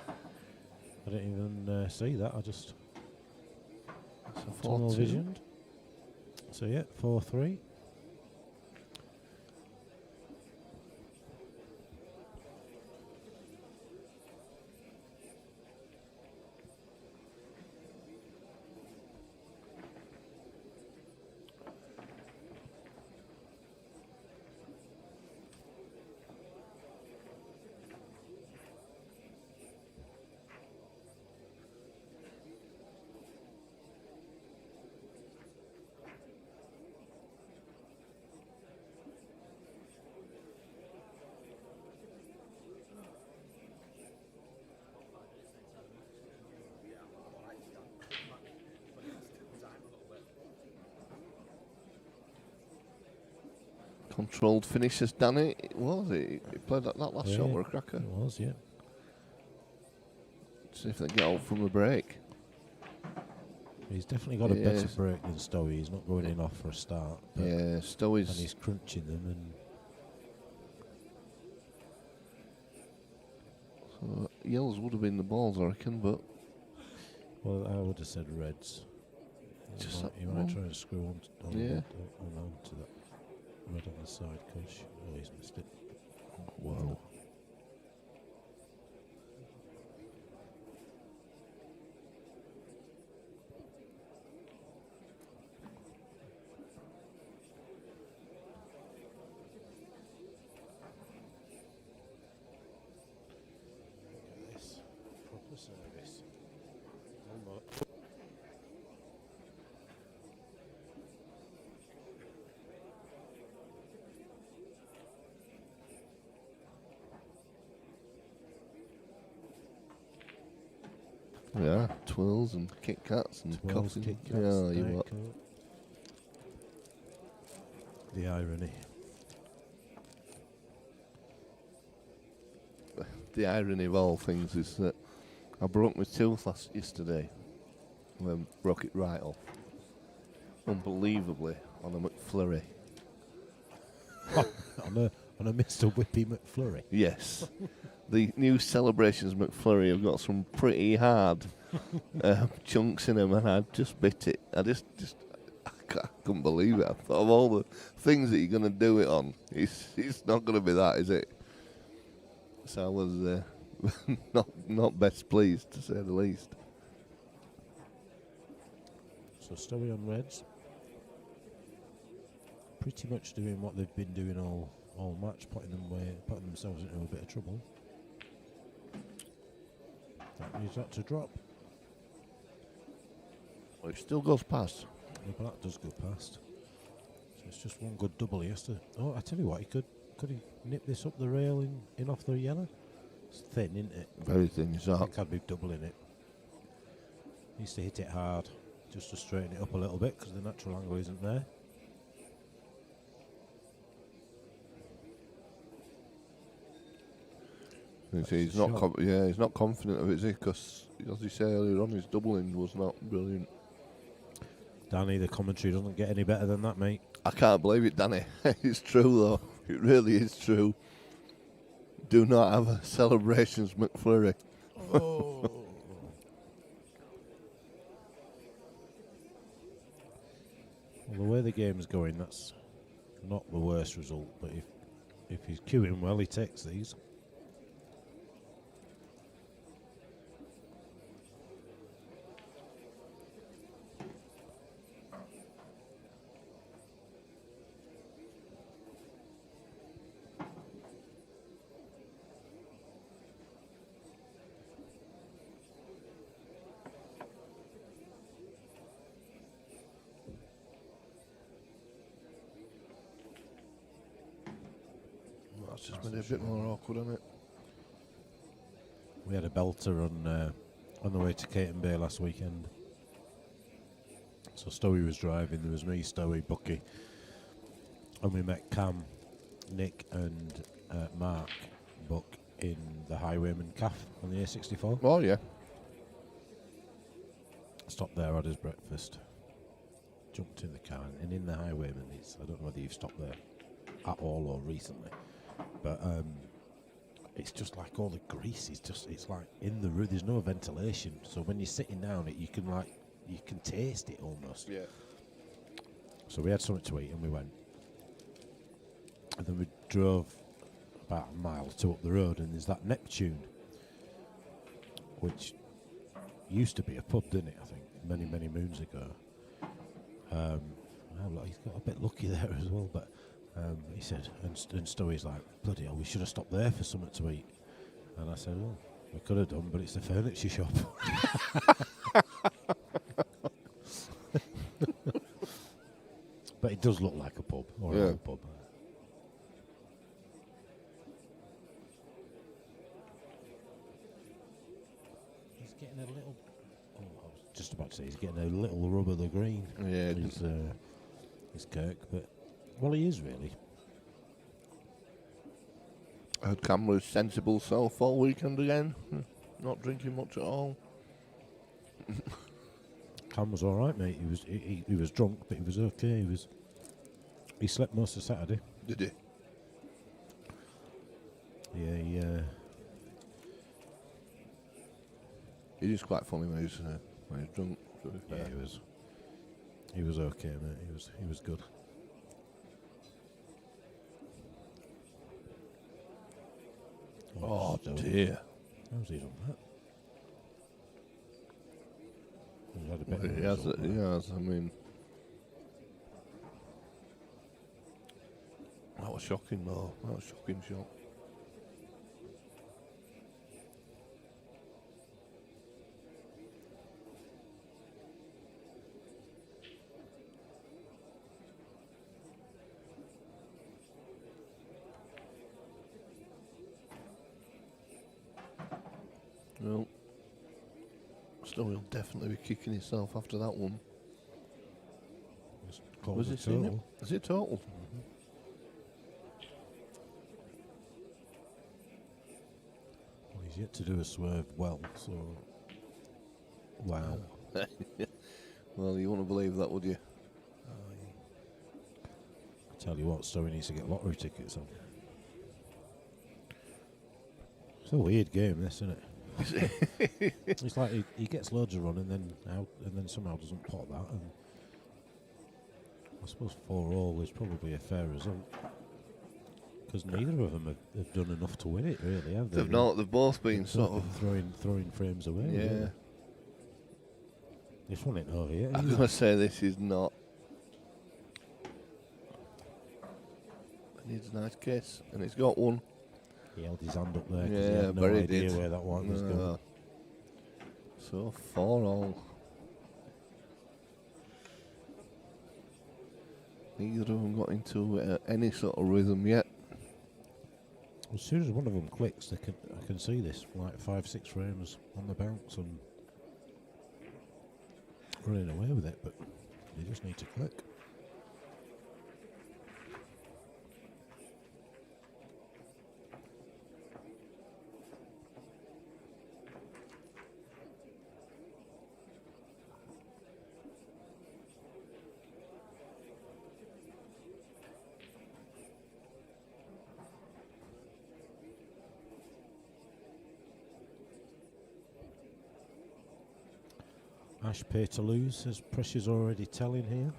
I didn't even see that. I just So tunnel 4-2. visioned. So yeah, 4-3. Controlled finishes, Danny. It was. He played that last shot were a cracker. It was, yeah. See if they get out from the break. He's definitely got a better break than Stowe. He's not going in off for a start. Yeah, Stowe is. And he's crunching them. And so yellows would have been the balls, I reckon, but. well, I would have said reds. He might try and screw on to that red on the side, Kush. Oh, he's missed it. Whoa. Proper service. Yeah, twirls and Kit Kats and coffee. Kit Kats, Yeah, you what? The irony. The irony of all things is that I broke my tooth yesterday. Broke it right off. Unbelievably, on a McFlurry. on a Mr. Whippy McFlurry. Yes. The new Celebrations McFlurry have got some pretty hard chunks in them, and I just bit it. I couldn't believe it. I thought of all the things that you're going to do it on, it's not going to be that, is it? So I was not best pleased, to say the least. So Stowe on reds. Pretty much doing what they've been doing all match, putting themselves into a bit of trouble. That needs that to drop. Well, it still goes past. The black does go past. So it's just one good double he has to. Oh, I tell you what, could he nip this up the rail in off the yellow? It's thin, isn't it? Very thin, is I that? think I'd be doubling it. Needs to hit it hard, just to straighten it up a little bit, because the natural angle isn't there. He's not he's not confident of it, is he? Because, as you say earlier on, his doubling was not brilliant. Danny, the commentary doesn't get any better than that, mate. I can't believe it, Danny. It's true, though. It really is true. Do not have a Celebrations McFlurry. Oh. Well, the way the game's going, that's not the worst result, but if he's queuing well, he takes these. That's just made it a bit more awkward, hasn't it? We had a belter on the way to Caton Bay last weekend. So Stowe was driving, there was me, Stowe, Bucky, and we met Cam, Nick and Mark Buck in the Highwayman Cafe on the A64. Oh, yeah. Stopped there, had his breakfast, jumped in the car, and in the Highwayman, I don't know whether you've stopped there at all or recently, but it's just like all the grease is just, it's like in the room. There's no ventilation, so when you're sitting down, you can taste it almost. Yeah. So we had something to eat and we went, and then we drove about a mile or two up the road, and there's that Neptune, which used to be a pub, didn't it? I think many moons ago. Well, he's got a bit lucky there as well, but he said, and Stowey's like, bloody hell, we should have stopped there for something to eat. And I said, well, we could have done, but it's a furniture shop. But it does look like a pub, or an old pub. He's getting a little, I was just about to say, he's getting a little rub of the green. Yeah. He's Kirk, but, well, he is really. I heard Cameron's sensible self all weekend again. Not drinking much at all. Cam was all right, mate. He was drunk, but he was okay. He slept most of Saturday. Did he? Yeah, He is quite funny when he's drunk. To be fair. yeah, he was okay, mate. He was good. Oh Stowe. dear. How's he done that? He's had a bit Well, of he a has. result He there. has. I mean, that was shocking, though. That was a shocking shot. Well, Stowe will definitely be kicking himself after that one. Just called Was the it seen it? total. Is it total? Well, he's yet to do a swerve well, so wow. Well, you wouldn't believe that, would you? I tell you what, Stowe needs to get lottery tickets on. It's a weird game, this, isn't it? It's like he gets loads of run and then somehow doesn't pot that. And I suppose 4-all is probably a fair result because neither of them have done enough to win it, really, have they? They've not. They've both been They've sort both of. been throwing frames away. Yeah. Really. This one ain't over yet. I'm is it? going to say this is not. It needs a nice kiss, and it's got one. He held his hand up there because Yeah, he had no but he idea did. where that one was going. No. So 4-all. Neither of them got into any sort of rhythm yet. As soon as one of them clicks, I can see this, like 5-6 frames on the bounce and running away with it, but they just need to click. Ash pay to lose, says pressure's already telling here.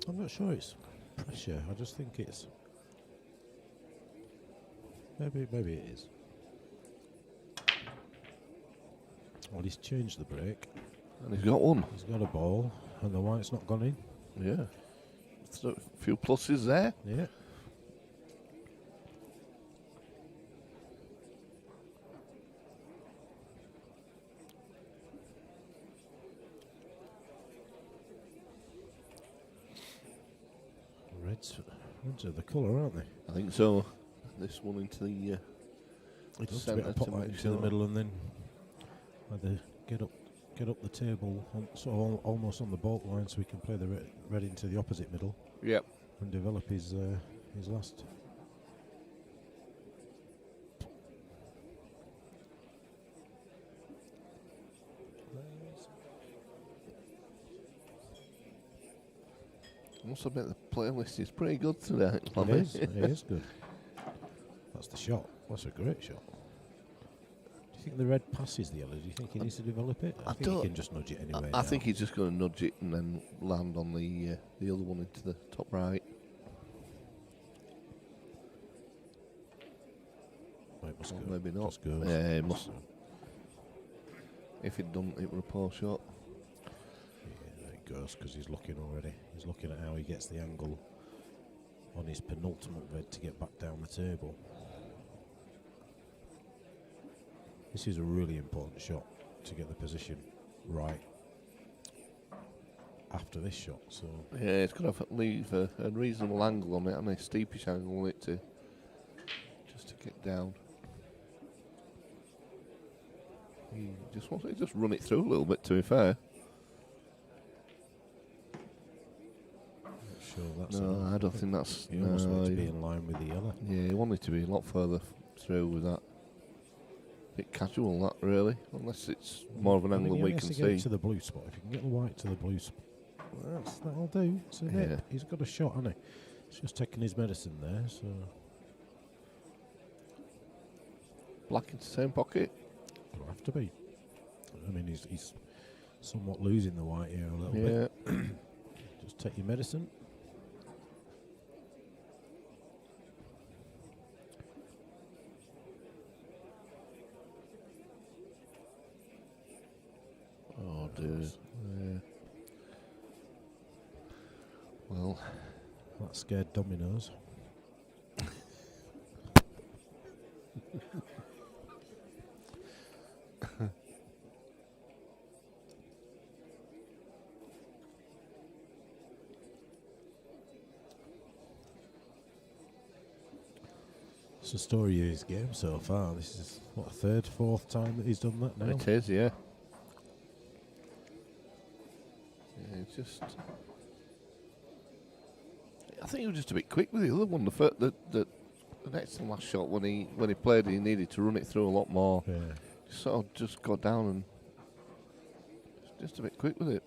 I'm not sure it's pressure, I just think it's... Maybe it is. Well, he's changed the break. And he's got one. He's got a ball, and the white's not gone in. Yeah. So a few pluses there. Yeah. Reds are the colour, aren't they? I think so. This one into the It's a bit centre of to pop that make into sure. the middle and then either get up the table almost on the baulk line so we can play the red into the opposite middle Yep. and develop his last. I must admit the playlist is pretty good today. It is good. That's the shot. That's a great shot. Do you think the red passes the yellow? Do you think he needs to develop it? I think he can just nudge it anyway. I think he's just going to nudge it and then land on the other one into the top right. Well, it must go. Maybe not. Just goes. Yeah, it must. If he'd done it, would a poor shot. Yeah, there it goes because he's looking already. He's looking at how he gets the angle on his penultimate red to get back down the table. This is a really important shot to get the position right after this shot. So yeah, it's got to leave a reasonable angle on it and a steepish angle on it to get down. He just wants to just run it through a little bit. To be fair, sure that's no, I don't think that's. He almost wants to be in line with the yellow. Yeah, he wanted to be a lot further through with that. Bit casual, that really, unless it's more of an angle than we can see. To the blue spot. If you can get the white to the blue spot, that'll do. It's a nip. He's got a shot, hasn't he? He's just taking his medicine there. So black into the same pocket. It'll have to be. I mean, he's somewhat losing the white here a little bit. Just take your medicine. Oh, dude. Yeah. Well, that scared Dominoes. It's the story of his game so far. This is, what, third, fourth time that he's done that now? It is, yeah. Yeah, it's just... I think he was just a bit quick with the other one. The next to last shot, when he played it, he needed to run it through a lot more. Yeah. Sort of just got down and just a bit quick with it.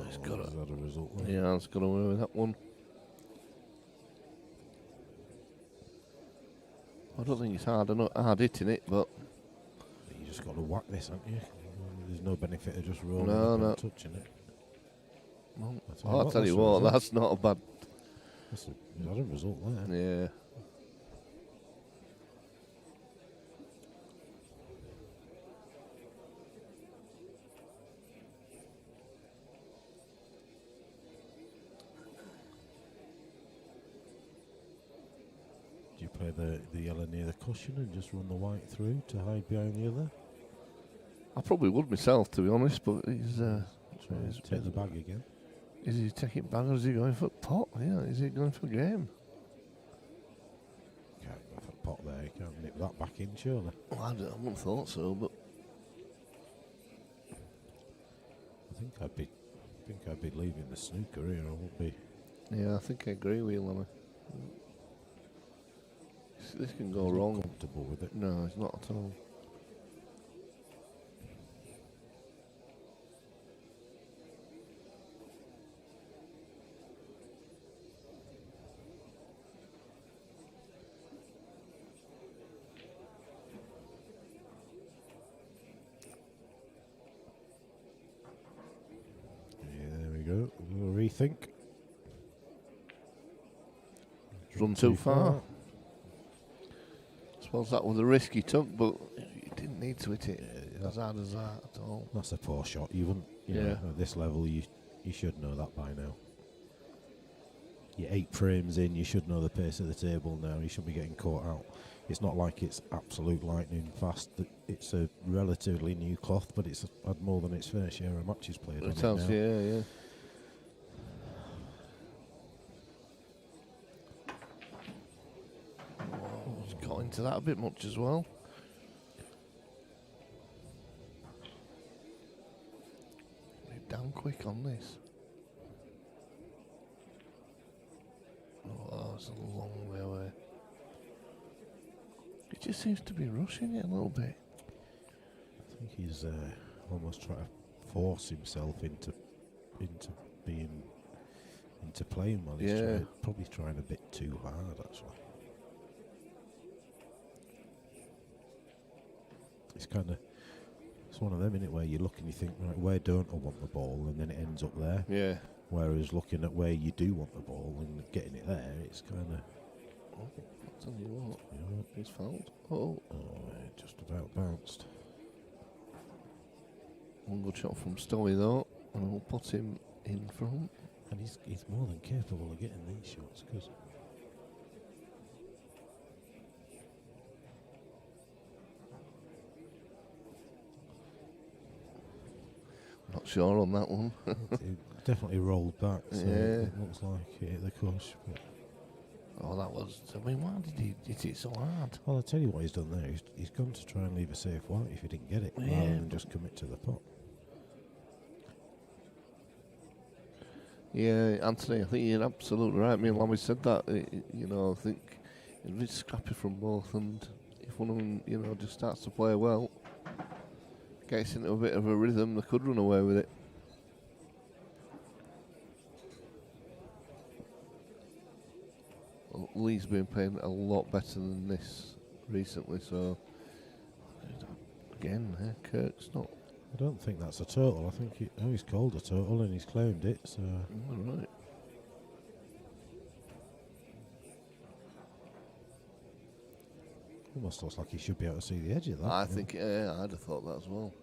He's got a result there. Yeah, he's got away with that one. I don't think it's hard hitting it, but you just got to whack this, haven't you? There's no benefit of just rolling and touching it. Well, I'll tell you what, that's not a bad. That's a result there. Yeah. Do you play the yellow near the cushion and just run the white through to hide behind the other? I probably would myself, to be honest, but he's take the bag again. Is he taking bag or is he going for pot? Yeah, is he going for game? Can't go for pot there. You can't nip that back in, surely. Well, I wouldn't have thought so, but I think I'd be leaving the snooker here. I won't be. Yeah, I think I agree with you, Lemmy. This can go wrong. Not comfortable with it. No, it's not at all. Go. We'll rethink. Run too far. I suppose that was a risk he took, but you didn't need to hit it as hard as that at all. That's a poor shot. You wouldn't. You know, at this level, you should know that by now. You're 8 frames in. You should know the pace of the table now. You shouldn't be getting caught out. It's not like it's absolute lightning fast. It's a relatively new cloth, but it's had more than its fair share of matches played. It sounds, yeah. Got into that a bit much as well. Damn quick on this. Oh, that's a long way away. It just seems to be rushing it a little bit. I think he's almost trying to force himself into being into playing well. He's Yeah. probably trying a bit too hard actually. It's one of them, innit, where you look and you think, right, where don't I want the ball, and then it ends up there. Yeah. Whereas looking at where you do want the ball and getting it there, it's kind of. Oh, I'll tell you what. You know, He's fouled. Oh. it just about bounced. One good shot from Stowe though, and we'll put him in front. And he's more than capable of getting these shots, because. Not sure on that one. It definitely rolled back, so Yeah. it looks like it hit the cush. But Oh, that was. I mean, why did he hit it so hard? well, I'll tell you what he's done there. He's gone to try and leave a safe white if he didn't get it, Yeah, rather than just commit to the pot. Yeah, Anthony, I think you're absolutely right. Me and Lammy said that. You know, I think it'd be scrappy from both, and if one of them, you know, just starts to play well, gets into a bit of a rhythm, they could run away with it. Well, Lee's been playing a lot better than this recently, so again, Kirk's not. I don't think that's a total. I think he's called a total and he's claimed it. So All right. almost looks like he should be able to see the edge of that. I think, yeah, I'd have thought that as well.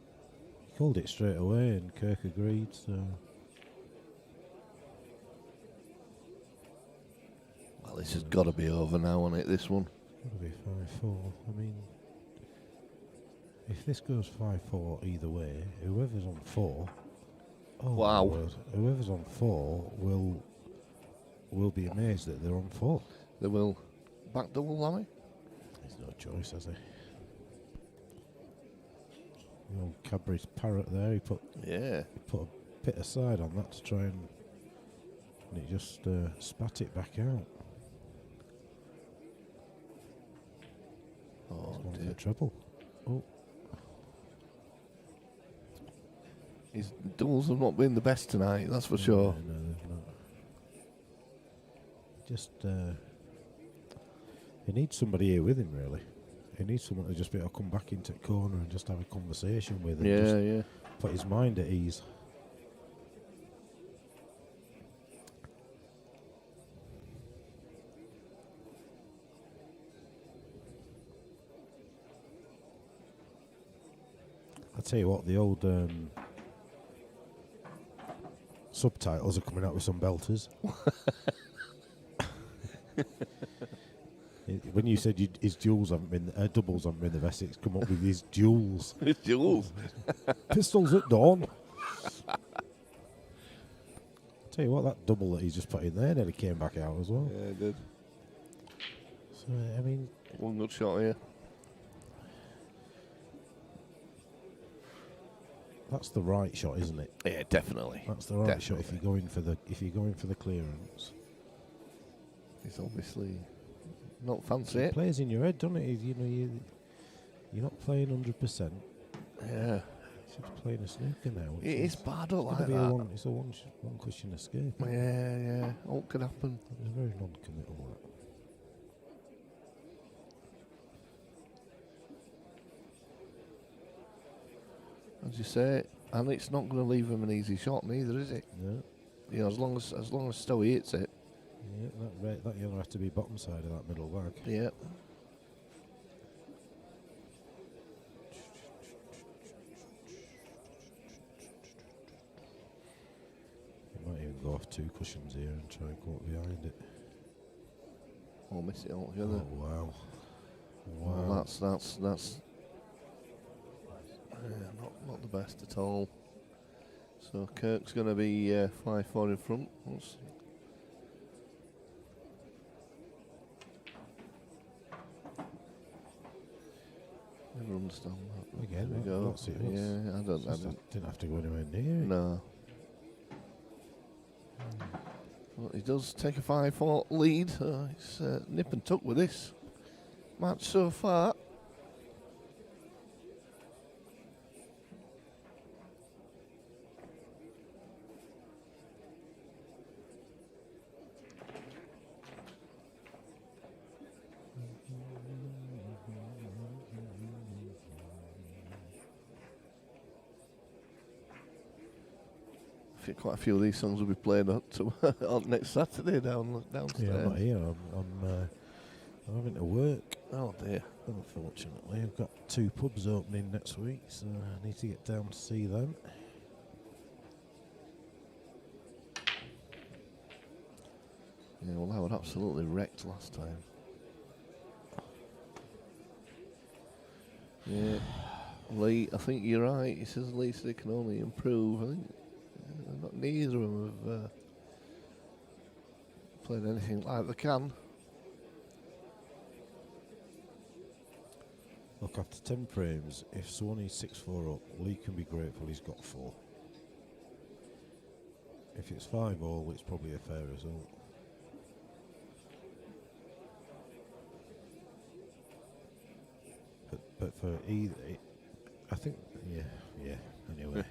He called it straight away, and Kirk agreed. So Well, this has got to be over now, hasn't it? This one. it'll be 5-4. I mean, if this goes 5-4 either way, whoever's on 4. Oh Wow. my word, whoever's on 4 will be amazed that they're on 4. They will back double, Lammy. There's no choice, has he? The old Cadbury's parrot there. He put Yeah. a bit aside on that to try and he just spat it back out. Oh, He's gone for dear. trouble. Oh, His doubles have not been the best tonight, that's for sure. No, they've not. Just he needs somebody here with him, really. He needs someone to just be able to come back into the corner and just have a conversation with him. Yeah, Just yeah. put his mind at ease. I tell you what, the old subtitles are coming out with some belters. When you said his doubles haven't been the best, it's come up with his duels. His duels. Pistols at dawn. Tell you what, that double that he's just put in there nearly came back out as well. Yeah, it did. So I mean, One good shot here. that's the right shot, isn't it? Yeah, definitely. That's the right shot if you're going for the clearance. He's obviously not fancy It it. plays in your head, doesn't it? You know, you're not playing 100%. Yeah. He's just playing a snooker now. It is bad, I don't It's like gonna be that. it's a one cushion escape. Yeah, yeah. All could happen. It's very non-committal. As you say, and it's not going to leave him an easy shot neither, is it? No. You know, as long as Stowe hits it. Yeah, that yellow has to be bottom side of that middle bag. Yeah. You might even go off 2 cushions here and try and come up behind it. Or miss it altogether. Oh wow! Well, Wow! that's not the best at all. So Kirk's going to be 5-4 in front. Never understand that. Again, There we go. what's it? Yeah, I Didn't have to go anywhere near it. No. Well, he does take a 5-4 lead. It's nip and tuck with this match so far. quite a few of these songs will be played on next Saturday downstairs. Yeah, I'm not here. I'm having to work. Oh dear. Unfortunately, I've got 2 pubs opening next week, so I need to get down to see them. Yeah, well, I was absolutely wrecked last time. Yeah, Lee, I think you're right. He says Lee said they can only improve. I think neither of them have played anything like they can. Look, after 10 frames, if Swan is 6-4 up, Lee can be grateful he's got 4. If it's 5-all, it's probably a fair result. But for either, I think, yeah, anyway.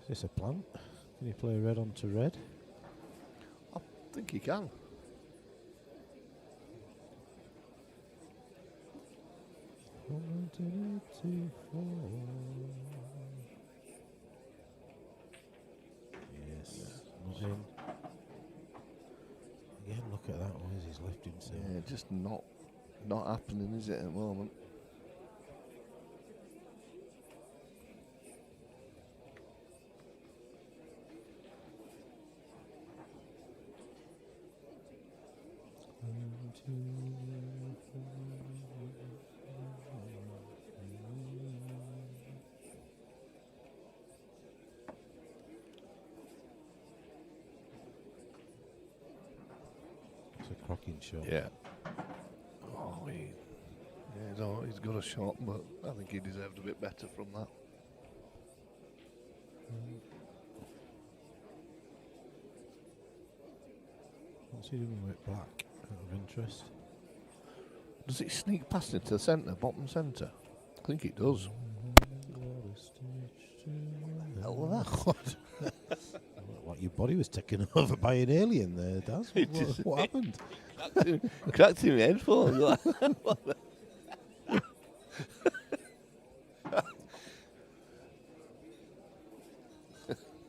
Is this a plant? Can you play red onto red? I think he can. Yes, not in. Again, look at that. Where's his left inside? Yeah, just not happening, is it, at the moment? It's a cracking shot. Yeah. Oh, he's got a shot, but I think he deserved a bit better from that. What's he doing with black? Out of interest. Does it sneak past into the centre, bottom centre? I think it does. Hell with that. Like your body was taken over by an alien there, Daz. What happened? Cracked in my headphones.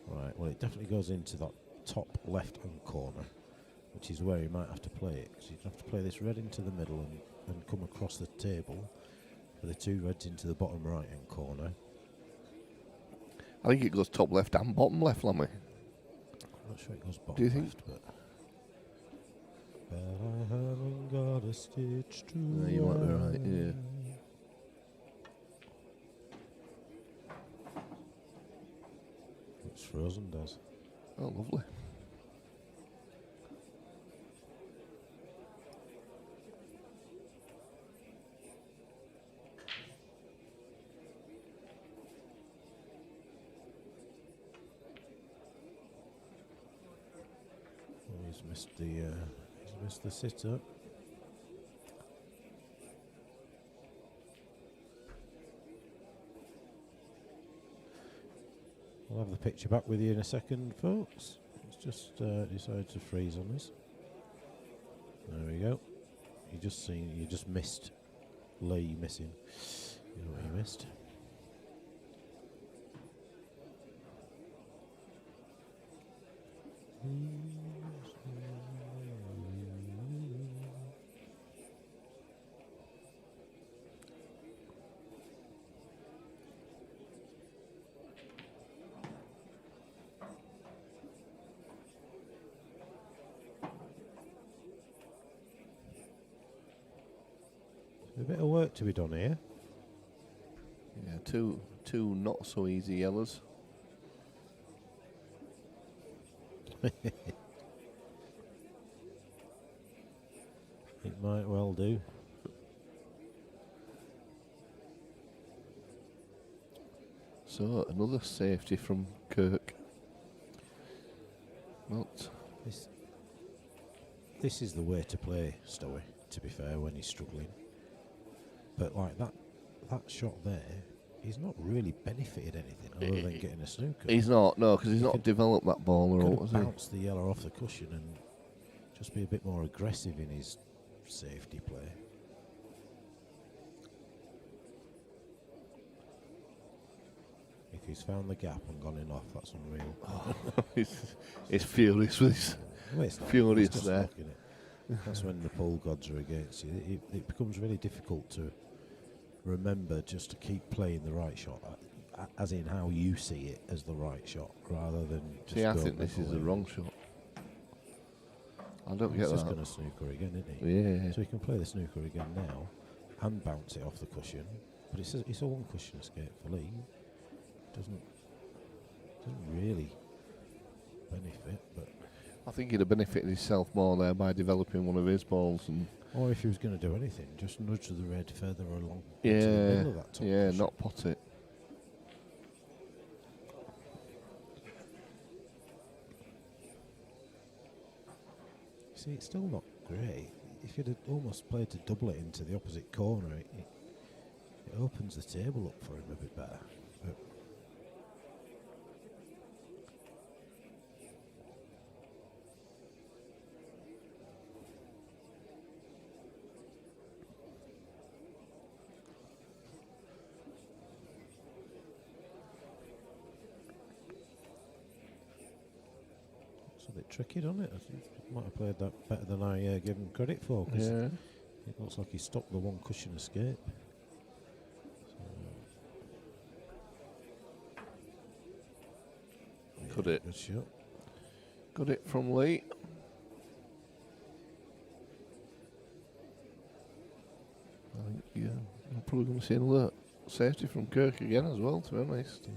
Right, well, it definitely goes into that top left-hand corner, which is where he might have to play it. Because he'd have to play this red into the middle and come across the table for the 2 reds into the bottom right-hand corner. I think it goes top left and bottom left, Lammy. I'm not sure it goes bottom Do you think? left, but I haven't got a stitch to No, you might be right, yeah. It's frozen, Daz. Oh, lovely. Oh, he's missed the sit-up. I'll have the picture back with you in a second, folks. It's just decided to freeze on us. There we go. You just missed Lee missing. You know what he missed? A bit of work to be done here. Yeah, two not so easy yellows. It might well do. So another safety from Kirk. Not. This is the way to play Stowe, to be fair, when he's struggling. But like that shot there, he's not really benefited anything other than getting a snooker. He's not, no, because he's not developed that ball or Could what, have has he? bounced the yellow off the cushion and just be a bit more aggressive in his safety play. If he's found the gap and gone in off, that's unreal. He's furious with his. Well, it's not, Furious it's just there. knocking it. That's when the pole gods are against you. It becomes really difficult to remember just to keep playing the right shot, as in how you see it as the right shot, rather than just See, I go think this is the away. wrong shot. I don't He's get just that. going to snooker again, isn't he? Yeah. So he can play the snooker again now and bounce it off the cushion. But it's a one cushion escape for Lee. Doesn't really benefit, but I think he'd have benefited himself more there by developing one of his balls and or if he was going to do anything, just nudge the red further along into the middle of that top cushion. not pot it. See, it's still not great. If you'd have almost played to double it into the opposite corner, it opens the table up for him a bit better. But it's a bit tricky, doesn't it? I think he might have played that better than I give him credit for, 'cause Yeah. it looks like he stopped the one cushion escape. Could it? Good shot. Got it from Lee. I think I'm probably going to see another safety from Kirk again as well, to be honest.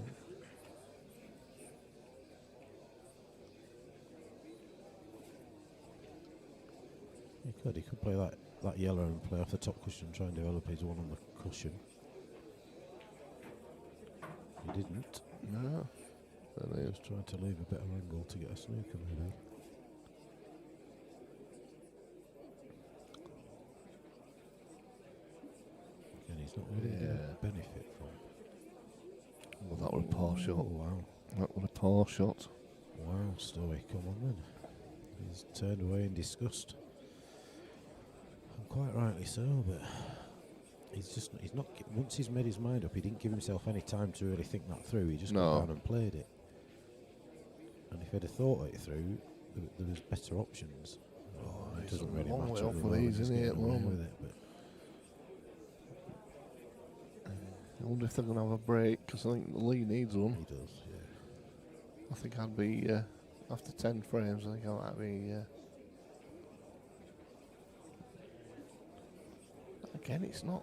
He could play that yellow and play off the top cushion and try and develop his one on the cushion. He didn't. No. He was trying to leave a better angle to get a snooker, maybe. Again, he's not really getting benefit from. Well, that was a poor shot. Oh, wow. That was a poor shot. Wow, Stowe, come on then. He's turned away in disgust. And quite rightly so, but he's not. Once he's made his mind up, he didn't give himself any time to really think that through. He just got down and played it. And if he'd have thought it through, there was better options. It doesn't really long way matter. off at the with moment, these, he's isn't he, getting at the away moment? with it, but I wonder if they're going to have a break, because I think Lee needs one. he does, yeah. I think I'd be, after 10 frames, I think I might be... Again, it's not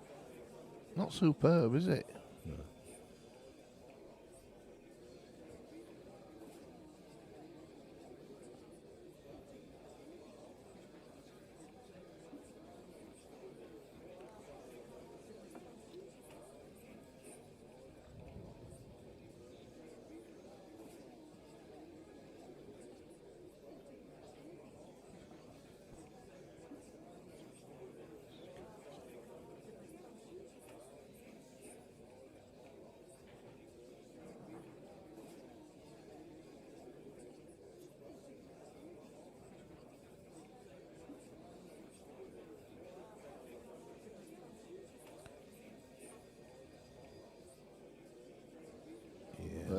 superb, is it? No.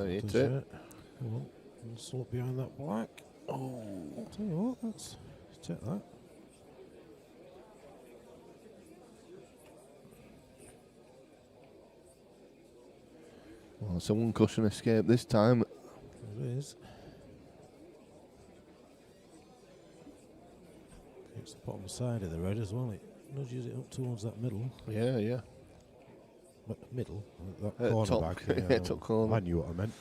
Hit does it. it. Come on, slip behind that black. Oh, I'll tell you what, let's take that. Well, it's a one cushion escape this time. It is. It's the bottom side of the red as well. It nudges it up towards that middle. Yeah. Middle? That corner top. back. Yeah, top corner. I knew what I meant.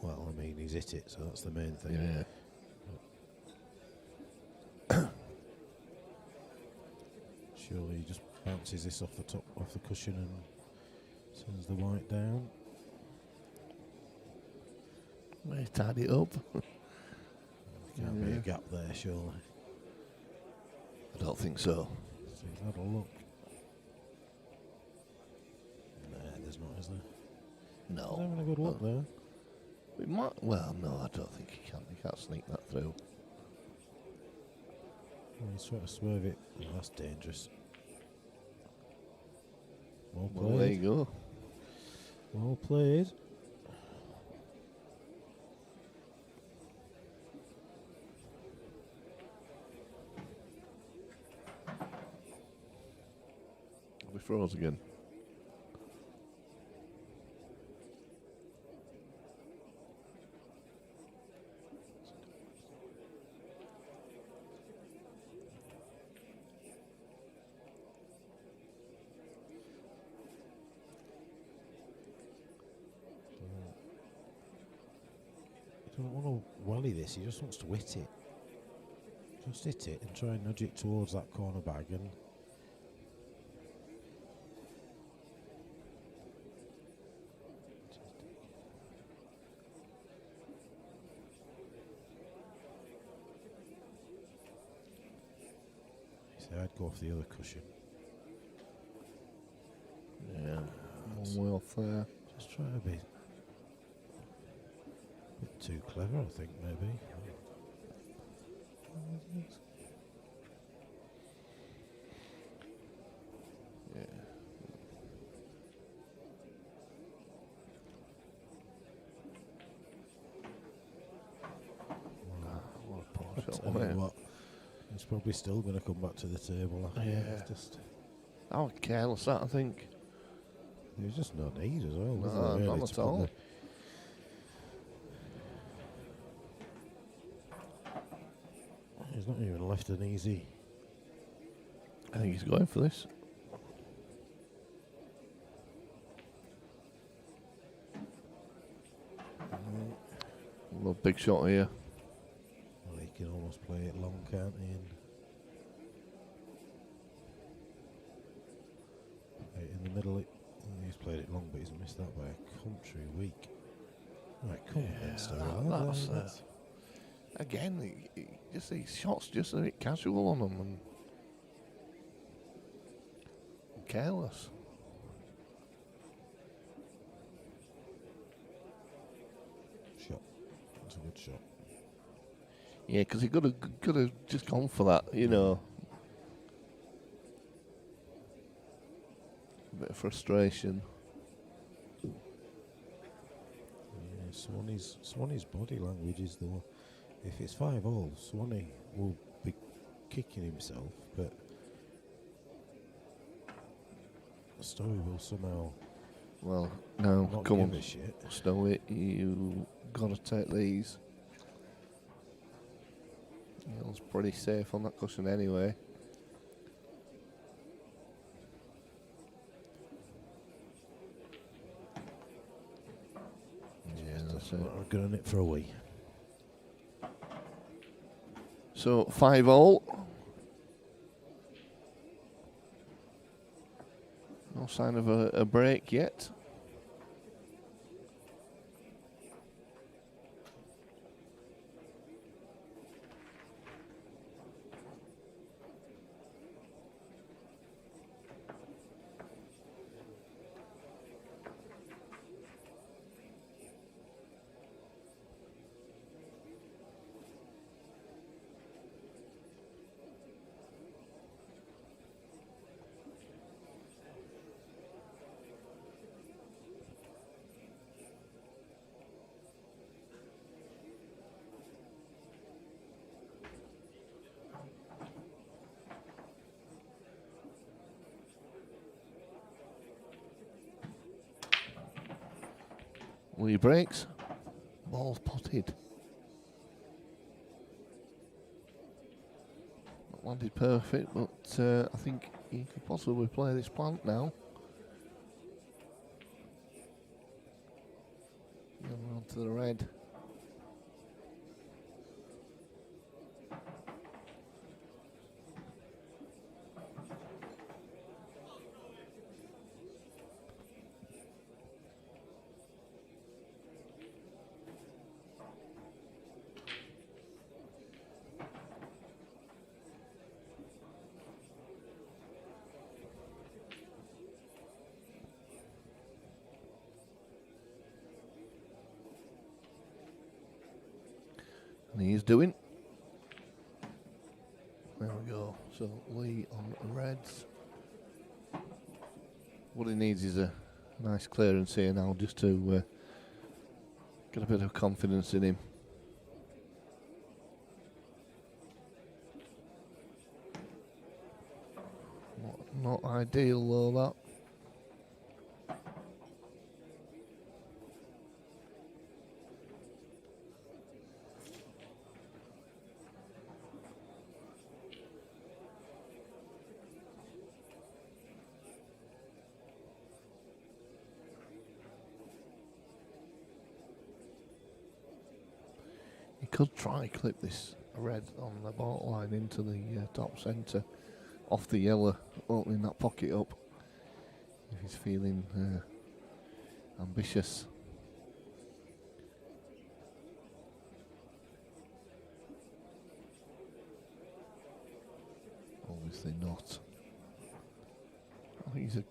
Well, I mean, he's hit it, so that's the main thing. Yeah. Surely he just bounces this off the cushion and sends the white down. May tidy it up. Can't be a gap there, surely. I don't think so. So he's had a look. No. He's having a good look there. It might, well, no, I don't think he can. He can't sneak that through. Oh, he's trying to swerve it. Oh, that's dangerous. Well played. Well, there you go. Well played. We froze again. He doesn't want to welly this, he just wants to hit it. Just hit it and try and nudge it towards that corner bag and I'd go off the other cushion. Yeah, one way off there. Just try to be a bit too clever, I think, maybe. Yeah. What a poor shot, Tell wasn't you it? what, he's probably still going to come back to the table. I think. Yeah. It's just, That was careless, that, I think. there was just no need as well, was No, there, really, not to at put all. He's not even left an easy. I think he's going for this. A little big shot here. Well, he can almost play it long, can't he? And right in the middle, he's played it long, but he's missed that by a country week. Right, come on, then, Stowe. That's again, just these shots just a bit casual on them and careless. Shot. That's a good shot. Yeah, because he could have just gone for that, you know. A bit of frustration. Yeah, Swanee's body language is though. If it's 5-all, Swanee will be kicking himself, but Stowe will somehow Well, now, not come give on, a shit. Stowe, you got to take these. It was pretty safe on that cushion anyway. Yeah, that's it. We're going it for a wee. So 5-all. No sign of a break yet. Wee breaks. Ball's potted. Not landed perfect, but I think he could possibly play this plant now. And we're on to the red. he is doing. There we go. So Lee on reds. What he needs is a nice clearance here now, just to get a bit of confidence in him. Not ideal though, that. He could try clip this red on the ball line into the top centre, off the yellow, opening that pocket up if he's feeling ambitious. Obviously not. I think he's a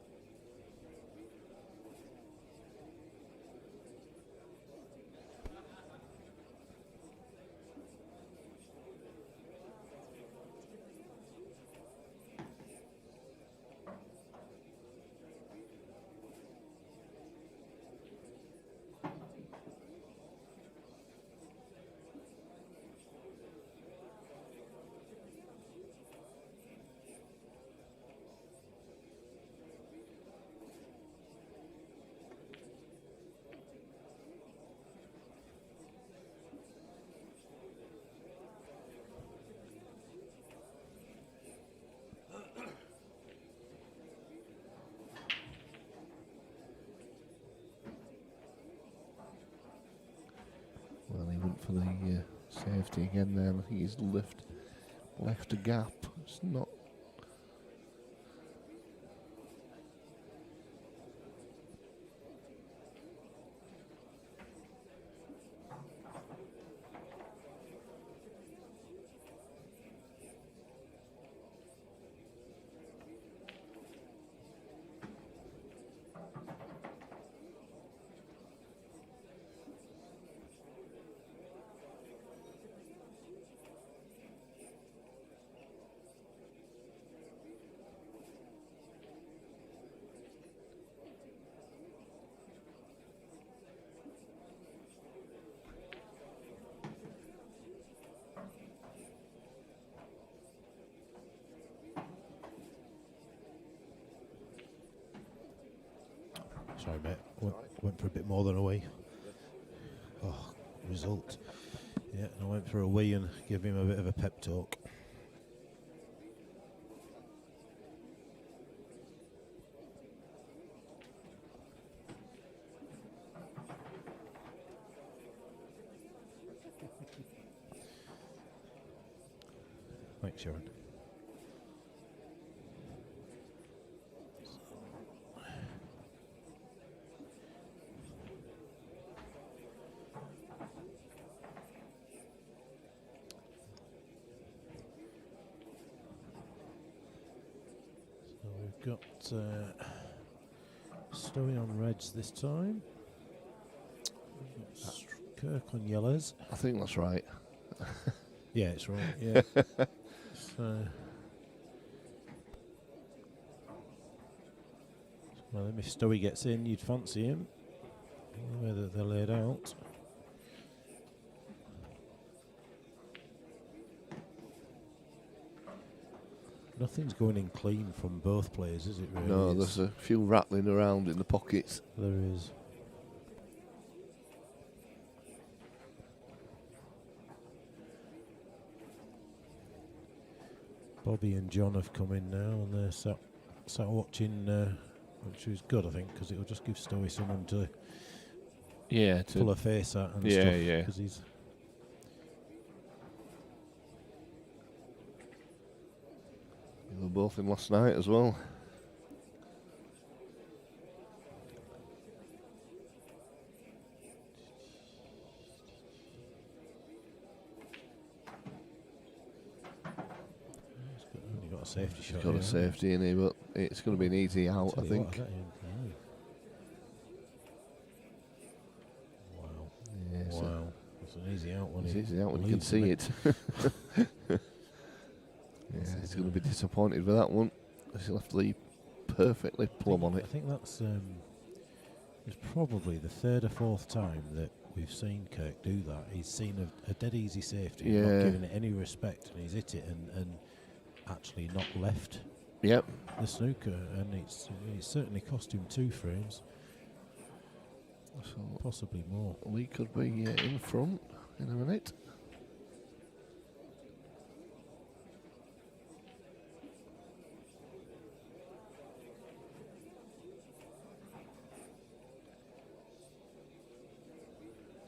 well, he went for the safety again there. I think he's left a gap. It's not. Sorry, mate. Went for a bit more than a wee. Oh, result. Yeah, and I went for a wee and gave him a bit of a pep talk. Thanks, Sharon. Got Stowe on reds this time. Kirk on yellows. I think that's right. Yeah, it's right. Yeah. So, well, if Stowe gets in, you'd fancy him. The way that they're laid out. Nothing's going in clean from both players, is it really? No, there's a few rattling around in the pockets. There is. Bobby and John have come in now, and they're sat watching, which is good, I think, because it'll just give Stowe someone to pull a face at and stuff. Yeah. Because he's. They were both in last night as well. Only got a safety shot. He's got a safety in here, but it's going to be an easy out, I think. Wow. Yeah, Wow. That's an easy out when It's he easy out when you can leaves see a it. Yeah, he's going to be disappointed with that one. He'll have to leave perfectly plumb on I it. think that's it's probably the third or fourth time that we've seen Kirk do that. He's seen a dead easy safety, not Yeah. giving it any respect, and he's hit it and actually not left Yep. the snooker, and it's certainly cost him 2 frames, So possibly more. Lee could be in front in a minute.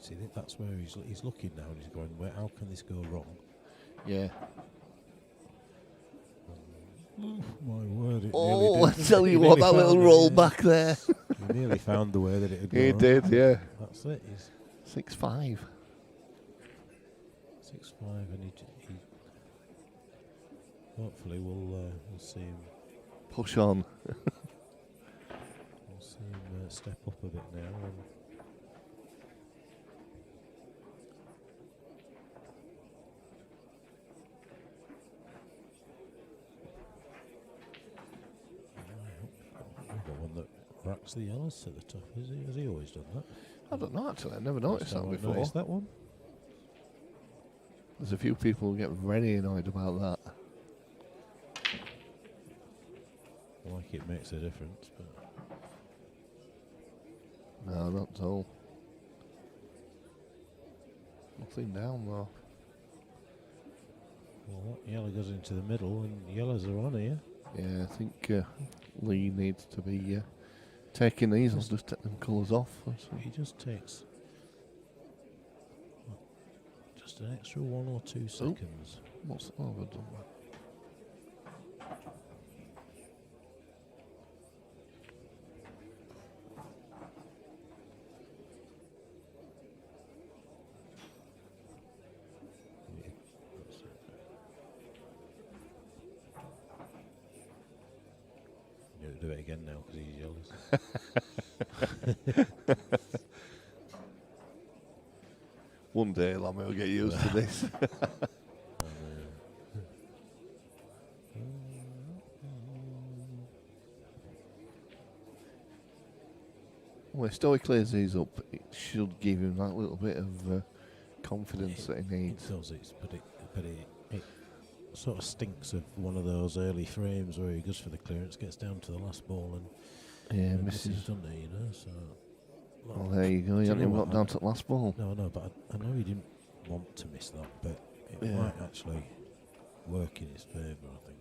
See, that's where he's looking now, and he's going, "Where? How can this go wrong?" Yeah. My word! It Oh, nearly I did, tell didn't it? you He what, nearly that little found it, roll yeah. back there. He nearly found the way that it had gone. He did, yeah. That's it. He's 6-5. 6-5, and he hopefully we'll see him. Push on. We'll see him step up a bit now. And the one that racks the yellows to the top, is he? Has he always done that? I don't know, actually. I've never noticed that before. Noticed that one? There's a few people who get very annoyed about that. Like it makes a difference, but No, not at all. Nothing down though. well, that yellow goes into the middle, and yellows are on here. Yeah, I think Lee needs to be taking these. I'll just take them colours off. He just takes just an extra 1 or 2 seconds. What's I've done that. Yeah, that's it. You gotta do it again now because he's jealous. One day, Lammy will get used to this. Well, if Stowe clears these up, it should give him that little bit of confidence that he needs. It does, but it sort of stinks of one of those early frames where he goes for the clearance, gets down to the last ball, and Misses. doesn't he? You know, so. Well, there you go. He hasn't even got down to the last ball. No, but I know he didn't want to miss that, but it Yeah. might actually work in his favour, I think.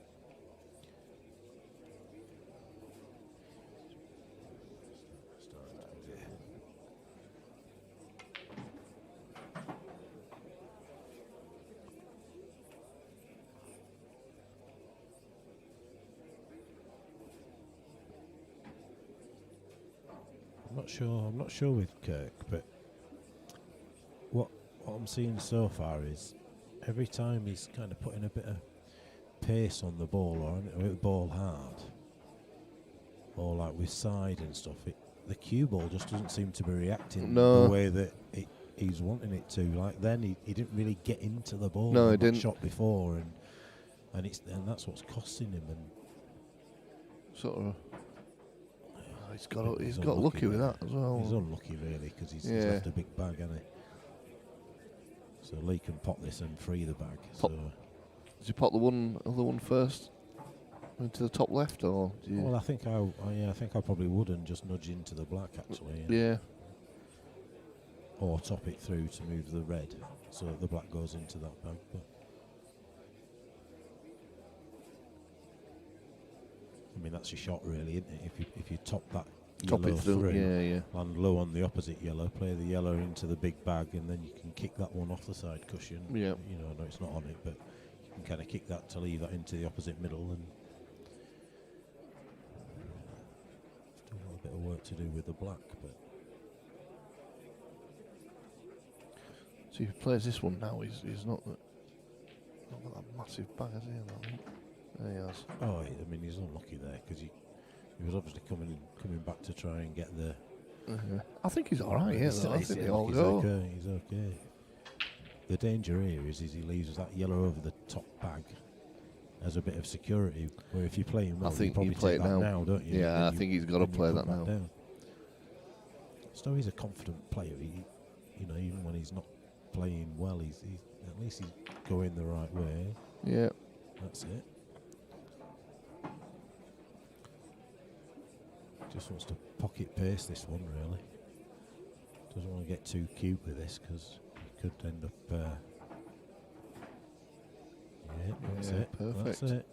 I'm not sure with Kirk, but what I'm seeing so far is every time he's kind of putting a bit of pace on the ball or hit the ball hard, or like with side and stuff, the cue ball just doesn't seem to be reacting the way that he's wanting it to. Like then he didn't really get into the ball. No, he on that didn't. shot before, and that's what's costing him. And Sort of. He's got lucky with that as well. He's unlucky really because he's Yeah. left a big bag, hasn't he? So Lee can pop this and free the bag. Pop. So Did you pop the other one first into the top left, or do you? well, I think I probably would and just nudge into the black actually, Yeah. or top it through to move the red so that the black goes into that bag. But I mean that's your shot really, isn't it? If you top that Top yellow it through. Yeah. land low on the opposite yellow, play the yellow into the big bag, and then you can kick that one off the side cushion. Yeah. You know, I know it's not on it, but you can kind of kick that to leave that into the opposite middle, and still got a bit of work to do with the black, but So if he plays this one now, he's not got that massive bag, has he? I think. There he has. oh, I mean he's unlucky there because he was obviously coming back to try and get the. I think he's all right. Yeah, He's- though. I he's- think they look, all he's go. okay. He's okay. the danger here is he leaves that yellow over the top bag as a bit of security. Where if you're playing well, I think you probably you play take it that now. now, don't you? Yeah, I think he's got to play that now. Down. Stowe's a confident player. You know, even when he's not playing well, he's at least he's going the right way. Yeah. That's it. Just wants to pocket pace this one, really. Doesn't want to get too cute with this because he could end up. Yeah, that's it. Perfect. That's it.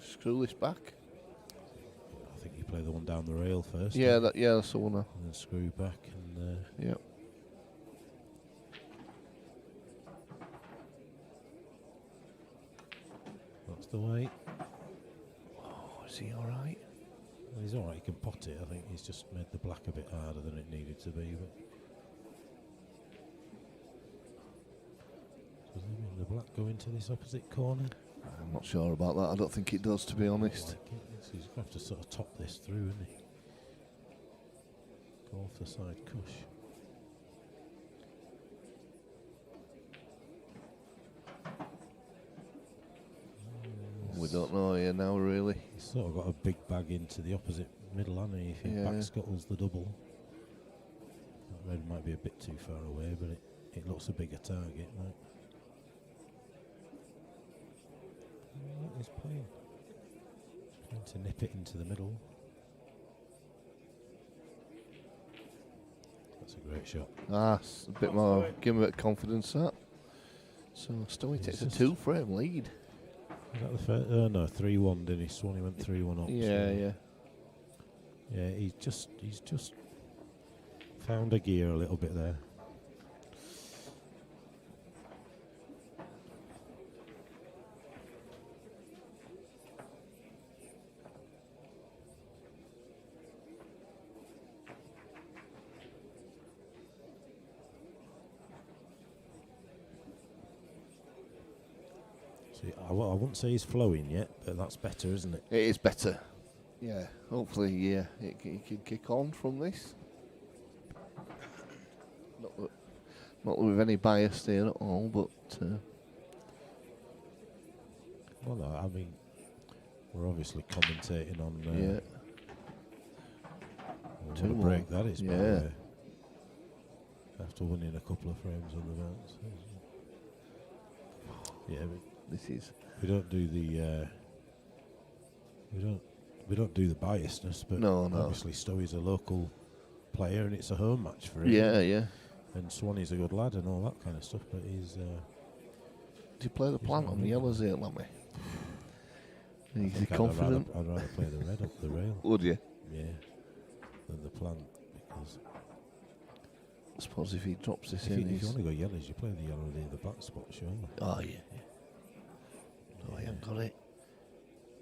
Screw this back. I think you play the one down the rail first. Yeah, that's the one. And then screw back and. Yeah. That's the way. Oh, is he all right? Well, he's all right. He can pot it. I think he's just made the black a bit harder than it needed to be. But does the black go into this opposite corner? I'm not sure about that. I don't think it does, to be honest. Like it. So he's going to have to sort of top this through, isn't he? Go off the side cush. We don't know here now, really. He's sort of got a big bag into the opposite middle, hasn't he? If he back scuttles the double. That red might be a bit too far away, but it looks a bigger target, right? He's playing. Trying to nip it into the middle. That's a great shot. It's a bit more, give him a bit of confidence, that. So Stowe takes a 2-frame lead. Is that the first? No, 3-1, didn't he? Swan, he went 3-1 up. Yeah. Yeah, he's just found a gear a little bit there. I wouldn't say he's flowing yet, but that's better, isn't it? It is better. Yeah, hopefully, it can kick on from this. Not with any bias there at all, but... Well, no, I mean, we're obviously commentating on... What a break that is, by the way. After winning a couple of frames on the bounce. Yeah, this is... We don't do the we don't do the biasness, but obviously Stowe's a local player and it's a home match for him. Yeah. And Swanee's a good lad and all that kind of stuff, but he's. Do you play the plant on the yellows here, Lammy? Is he confident? I'd rather play the red up the rail. Would you? Yeah. Than the plant, because I suppose if he drops this if in, you want to go yellows, you play the yellow near the black spot, surely. Oh yeah. Oh, I haven't got it.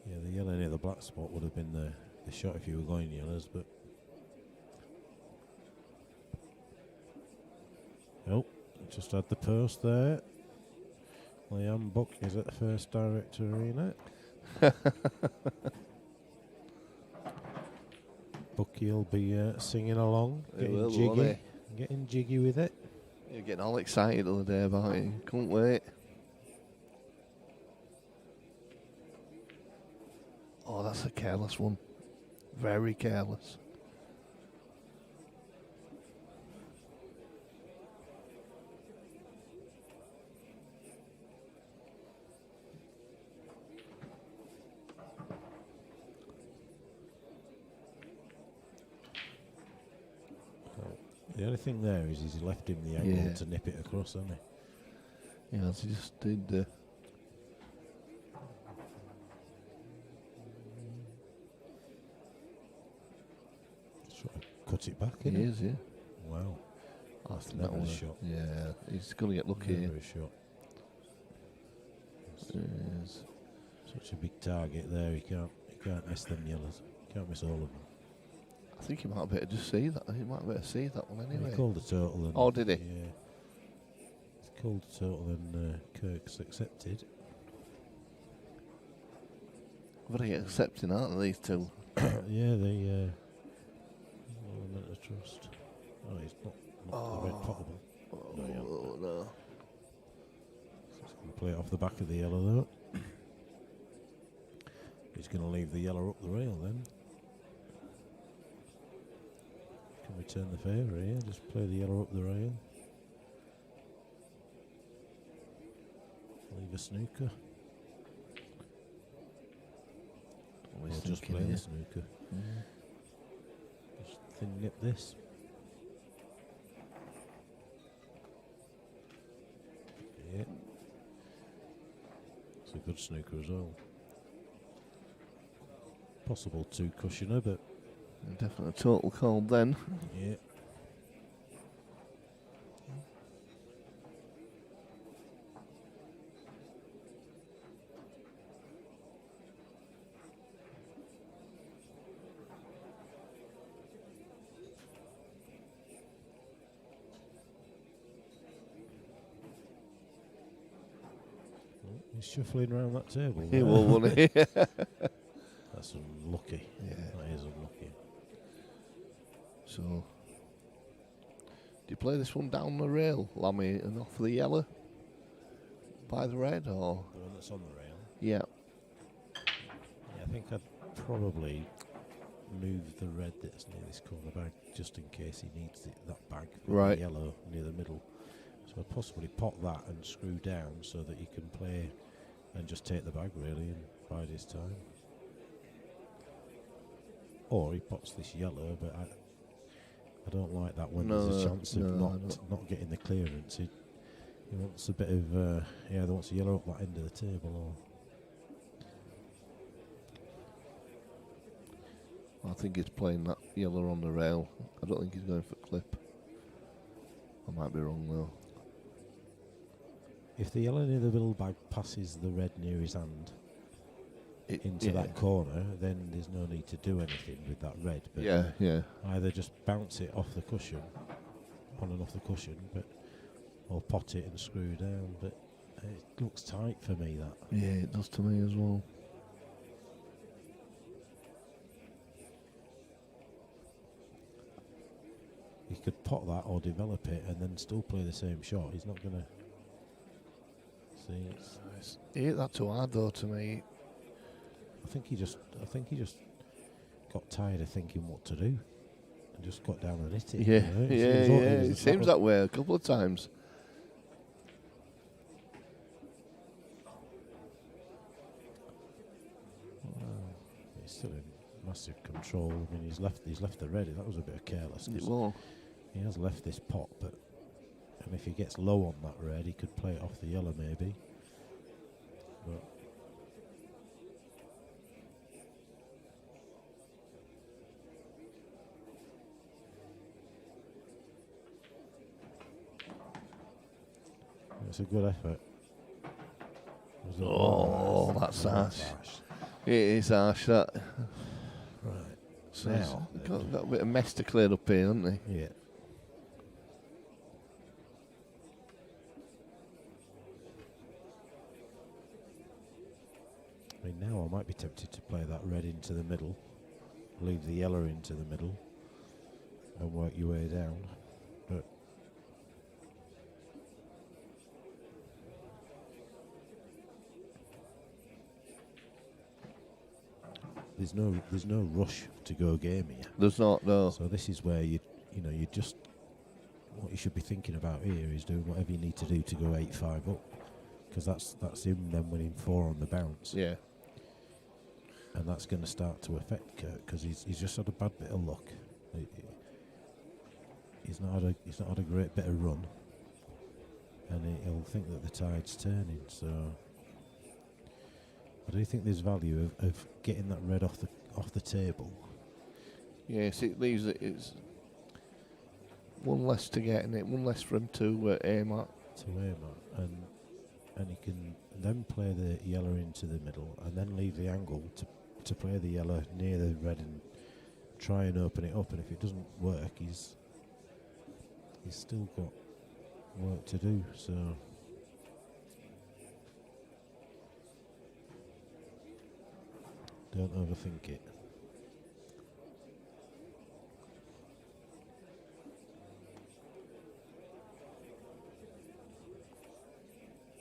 Yeah, the yellow near the black spot would have been the shot if you were going yellows, but just had the post there. Liam Buck is at the first direct arena. Bucky will be singing along, getting jiggy with it. You're getting all excited the other day about it. Couldn't wait. Oh, that's a careless one. Very careless. The only thing there is he's left him the angle to nip it across, hasn't he? Yeah, he just did. Cut it back, He is, yeah. Wow. That's never a shot. Yeah, he's going to get lucky Never here. a shot. Yes. Such a big target there, he can't miss them yellows. Can't miss all of them. I think he might better just see that. He might better see that one anyway. He called a total. And oh, did he? Yeah. He's called a total and Kirk's accepted. Very accepting, aren't they, these two? Yeah, they element of trust. Oh, he's not not the red potable. No, yeah. No. He's going to play it off the back of the yellow though. He's going to leave the yellow up the rail then. Can return the favour here, just play the yellow up the rail. Leave a snooker. Or just play the snooker. Just thin nip this. Yeah. It's a good snooker as well. Possible two cushioner, but Definitely a total cold then. yeah. He's shuffling around that table. He will, won't he? That's unlucky. Yeah. That is unlucky. So, do you play this one down the rail, Lammy, and off the yellow? By the red, or? The one that's on the rail. Yeah. Yeah, I think I'd probably move the red that's near this corner bag just in case he needs that bag. Right. The yellow near the middle. So I'd possibly pot that and screw down so that he can play and just take the bag really and bide his time. Or he pots this yellow, but I don't like that when there's a chance of not getting the clearance. He wants a bit of he either wants a yellow up that end of the table or I think he's playing that yellow on the rail. I don't think he's going for clip. I might be wrong though. if the yellow near the middle bag passes the red near his hand into that corner, then there's no need to do anything with that red. But either just bounce it off the cushion, on and off the cushion, or pot it and screw down. But it looks tight for me, that. Yeah, it does to me as well. He could pot that or develop it and then still play the same shot. He's not going to. See, He hit that too hard though to me. I think he just got tired of thinking what to do and just got down and hit it. Yeah, you know? It seems that way a couple of times. He's still in massive control. I mean, he's left the red. That was a bit of careless. He has left this pot, and if he gets low on that red, he could play it off the yellow maybe. But it's a good effort. That's harsh. It is harsh, that. Right. So Now, got a bit of mess to clear up here, haven't they? Yeah. I mean, now I might be tempted to play that red into the middle, leave the yellow into the middle, and work your way down. But there's no rush to go game here. There's not, no. So this is where you just what you should be thinking about here is doing whatever you need to do to go 8-5 up, because that's him then winning 4 on the bounce. Yeah. And that's going to start to affect Kirk because he's just had a bad bit of luck. He's not had a great bit of run, and he'll think that the tide's turning. So I do think there's value of getting that red off the table. Yes, it leaves it. It's one less to get in it, one less for him to aim at. And he can then play the yellow into the middle, and then leave the angle to play the yellow near the red and try and open it up. And if it doesn't work, he's still got work to do. So don't overthink it.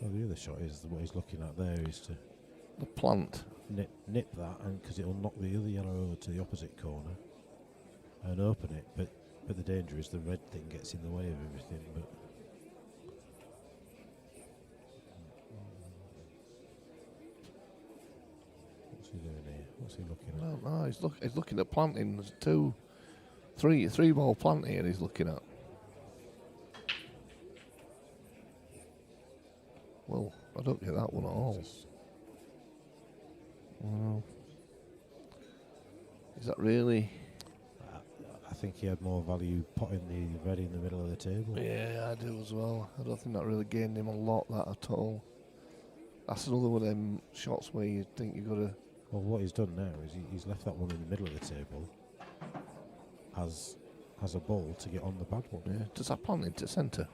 Well, the other shot is what he's looking at there is to The plant. nip that, and because it'll knock the other yellow over to the opposite corner and open it. But the danger is the red thing gets in the way of everything. But what's he doing here? What's he looking at? No, he's looking at planting. There's three ball plant here he's looking at. Well, I don't get that one at all. Well, is that really? I think he had more value potting the red in the middle of the table. Yeah, I do as well. I don't think that really gained him a lot, that at all. That's another one of them shots where you think you've got to... Well, what he's done now is he's left that one in the middle of the table as a ball to get on the bad one. Yeah. Does that plant into centre?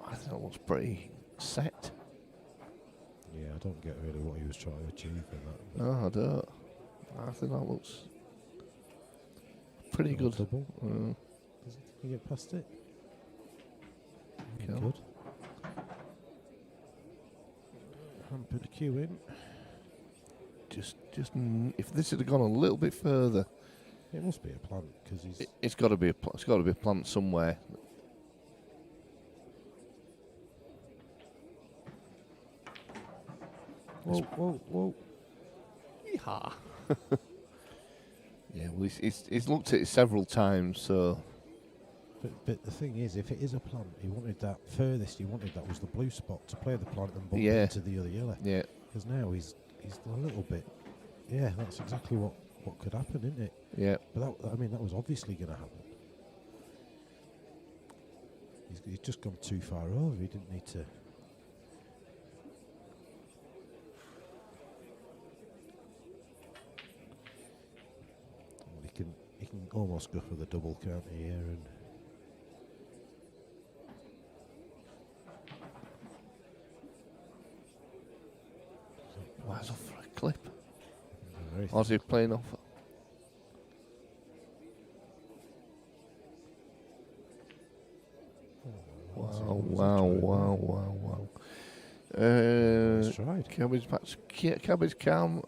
I think that looks pretty set. Yeah, I don't get really what he was trying to achieve in that. No, I don't. I think that looks pretty good. Double. Does he get past it? He Can. could. And put the cue in. Just if this had gone a little bit further, It must be a plant because he's. it's got to be it's got to be a plant somewhere. Whoa. Yeehaw. Yeah, well, he's looked at it several times, so. But the thing is, if it is a plant, he wanted that furthest. He wanted that was the blue spot to play the plant and bump Yeah. into the other yellow. Yeah. Because now he's a little bit. Yeah, that's exactly what could happen, isn't it? Yeah. But that was obviously going to happen. He's just gone too far over. He didn't need to. Well, he can almost go for the double, can't he? Here and. Why's off for a clip? Very How's he playing off? Wow. Nice tried. Cabbage calm.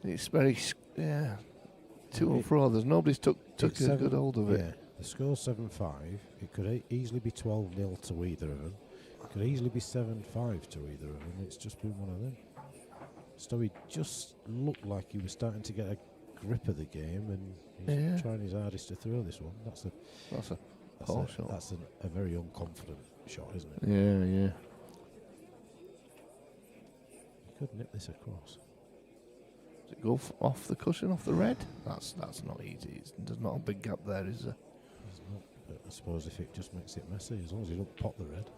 It's very, 2 and 4. There's nobody's took a good hold of it. Yeah, the score's 7-5. It could easily be 12-0 to either of them. It could easily be 7-5 to either of them. It's just been one of them. Stowe just looked like he was starting to get a grip of the game, and he's trying his hardest to throw this one. That's a poor shot. That's a very unconfident shot, isn't it? Yeah. He could nip this across. Does it go off the cushion, off the red? That's not easy. There's not a big gap there, is there? There's not, but I suppose if it just makes it messy, as long as you don't pot the red.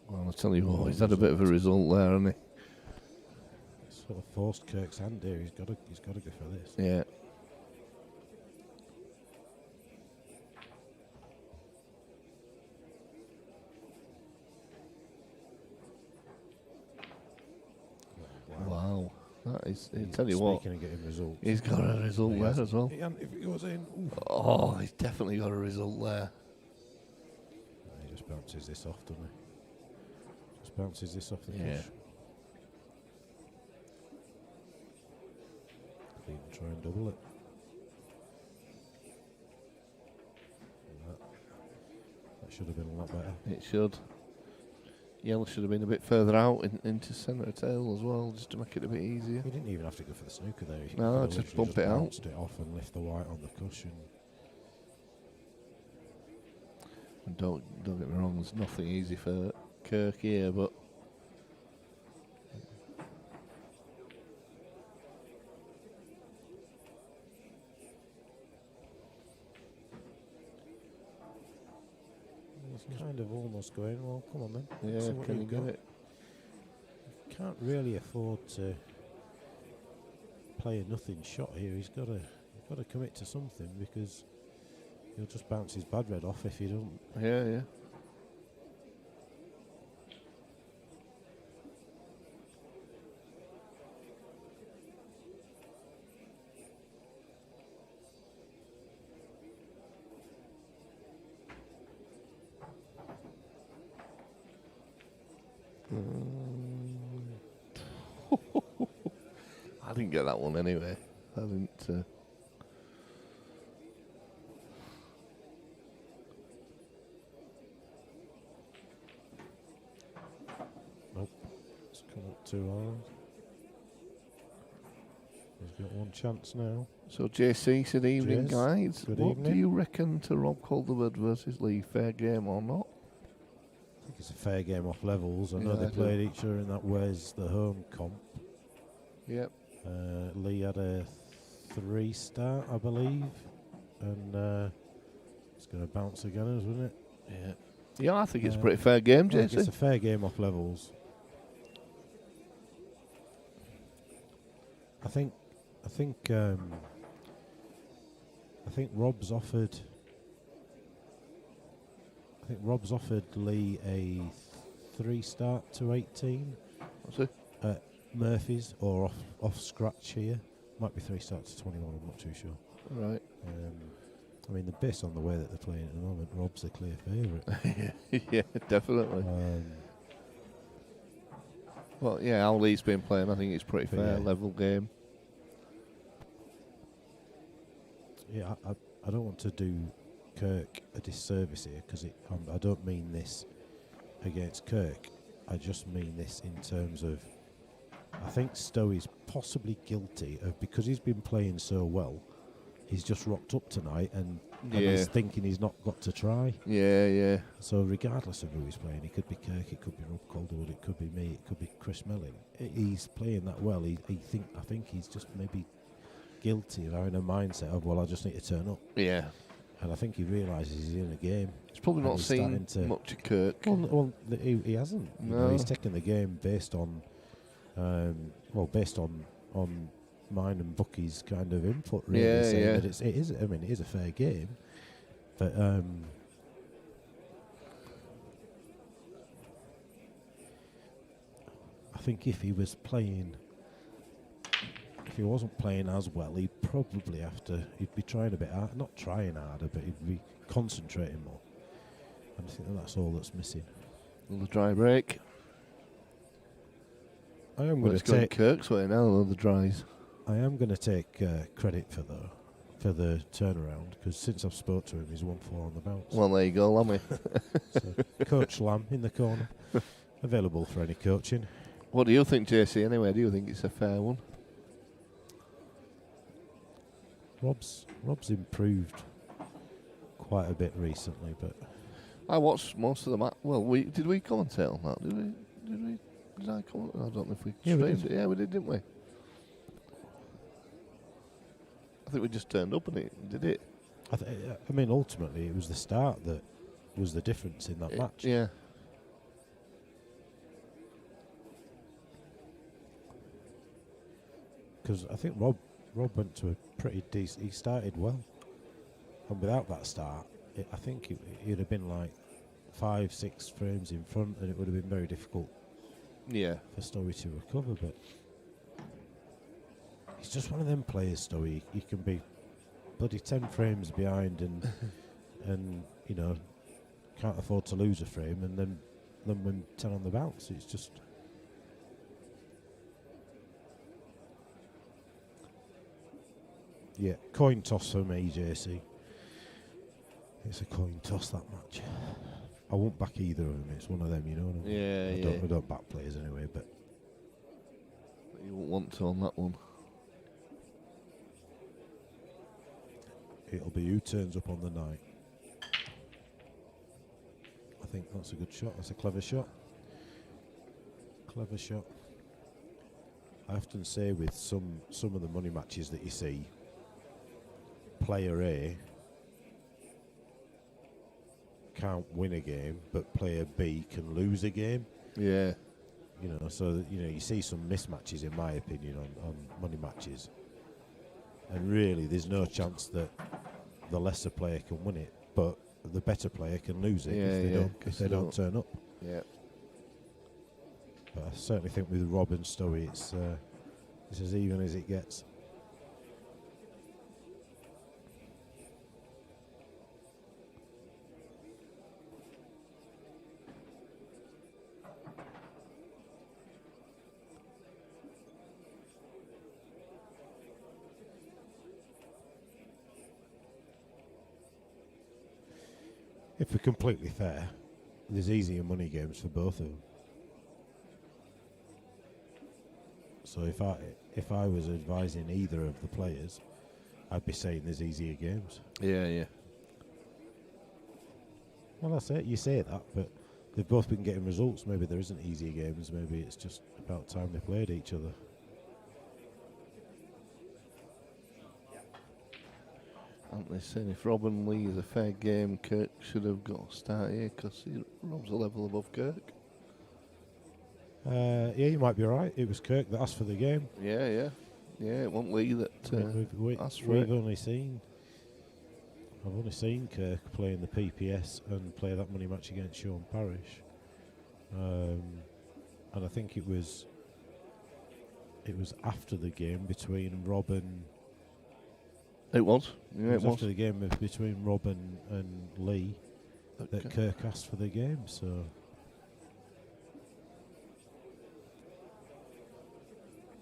Well, I'll tell you what, he's had a bit of a result there, hasn't he? Sort of forced Kirk's hand here. He's got to go for this. Yeah. Wow. That is, I tell you what, Speaking of getting results, he's got a result there as well. If it goes in, Oh, he's definitely got a result there. he just bounces this off, doesn't he? Just bounces this off the Yeah. cush. Could even try and double it. And that should have been a lot better. It should. Yellow should have been a bit further out into centre tail as well, just to make it a bit easier. He didn't even have to go for the snooker there. He No, could have just literally bump it out. bounced it off and lift the white on the cushion. And don't get me wrong, there's nothing easy for Kirk here, but He's kind of almost going, well, come on then. yeah, See what can you you've get got. it? Can't really afford to play a nothing shot here. He's got to commit to something, because he'll just bounce his bad red off if he don't. Yeah. didn't get that one anyway. I didn't. Nope. It's come up too hard. He's got one chance now. So JC said, evening Jez, guys. good What evening. do you reckon to Rob Calderwood versus Lee? Fair game or not? I think it's a fair game off levels. I know Yeah, they I do. played each other in that Where's the Home comp. Yep. Lee had a 3-star, I believe. And it's going to bounce again, isn't it? Yeah. Yeah, I think it's a pretty fair game, I think it's JC. a fair game off levels. I think Rob's offered. I think Rob's offered Lee a 3-star to 18 What's it? at Murphy's or off scratch here. Might be 3-star to 21. I'm not too sure. Right. I mean, based on the way that they're playing at the moment, Rob's a clear favourite. Yeah, definitely. Well, yeah, how Lee's been playing, I think it's pretty But fair, yeah. level game. Yeah, I don't want to do Kirk a disservice here because I don't mean this against Kirk. I just mean this in terms of I think Stowe is possibly guilty of, because he's been playing so well, he's just rocked up tonight and he's thinking he's not got to try. Yeah, yeah. So regardless of who he's playing, it could be Kirk, it could be Rob Calderwood, it could be me, it could be Chris Mellin. He's playing that well. I think he's just maybe guilty of having a mindset of, well, I just need to turn up. Yeah. And I think he realises he's in a game. He's probably and not he's seen starting to much of Kirk. Well, he hasn't. You know, No. he's taken the game based on, based on mine and Bucky's kind of input, really, Yeah, saying yeah. that it is a fair game, but I think if he wasn't playing as well, he'd probably he'd be trying a bit harder, not trying harder, but he'd be concentrating more. And I think that's all that's missing. Another dry break. I am Well, going it's to going take. Kirk's way now, another dries. I am going to take credit for the turnaround, because since I've spoke to him, he's 1-4 on the bounce. Well, there you go, Lammy. So, Coach Lamb in the corner, available for any coaching. What do you think, JC, anyway? Do you think it's a fair one? Rob's improved quite a bit recently, but I watched most of the match. Well, did we commentate on that? Did I comment? I don't know if we Yeah, we streamed did. it. Yeah, we did, didn't we? I think we just turned up and it did it. I mean, ultimately, it was the start that was the difference in that match. Yeah. Because I think Rob went to a pretty decent. He started well, and without that start, I think it'd have been like 5-6 frames in front, and it would have been very difficult. Yeah. For Stowe to recover, but he's just one of them players, Stowe. He can be bloody 10 frames behind and you know, can't afford to lose a frame, and then when 10 on the bounce, it's just. Yeah, coin toss for me, JC. It's a coin toss, that match. I won't back either of them. It's one of them, you know. Yeah, I don't back players anyway, but you won't want to on that one. it'll be who turns up on the night. I think that's a good shot. That's a clever shot. Clever shot. I often say with some of the money matches that you see, player A can't win a game, but player B can lose a game. Yeah. You know, so that, you know, you see some mismatches, in my opinion, on money matches, and really there's no chance that the lesser player can win it, but the better player can lose it if they don't turn up. Yeah. But I certainly think with Rob and Stowe, it's as even as it gets. If we're completely fair, there's easier money games for both of them. So if I was advising either of the players, I'd be saying there's easier games. Yeah. Well, that's it. You say that, but they've both been getting results. Maybe there isn't easier games. Maybe it's just about time they played each other. Aren't they saying if Rob and Lee is a fair game, Kirk should have got a start here because Rob's a level above Kirk. Yeah, you might be right. It was Kirk that asked for the game. Yeah. It wasn't Lee that asked for it. I've only seen Kirk play in the PPS and play that money match against Sean Parrish, and I think it was after the game between Rob and. It was. Yeah, it was after the game between Rob and Lee that Kirk asked for the game. So.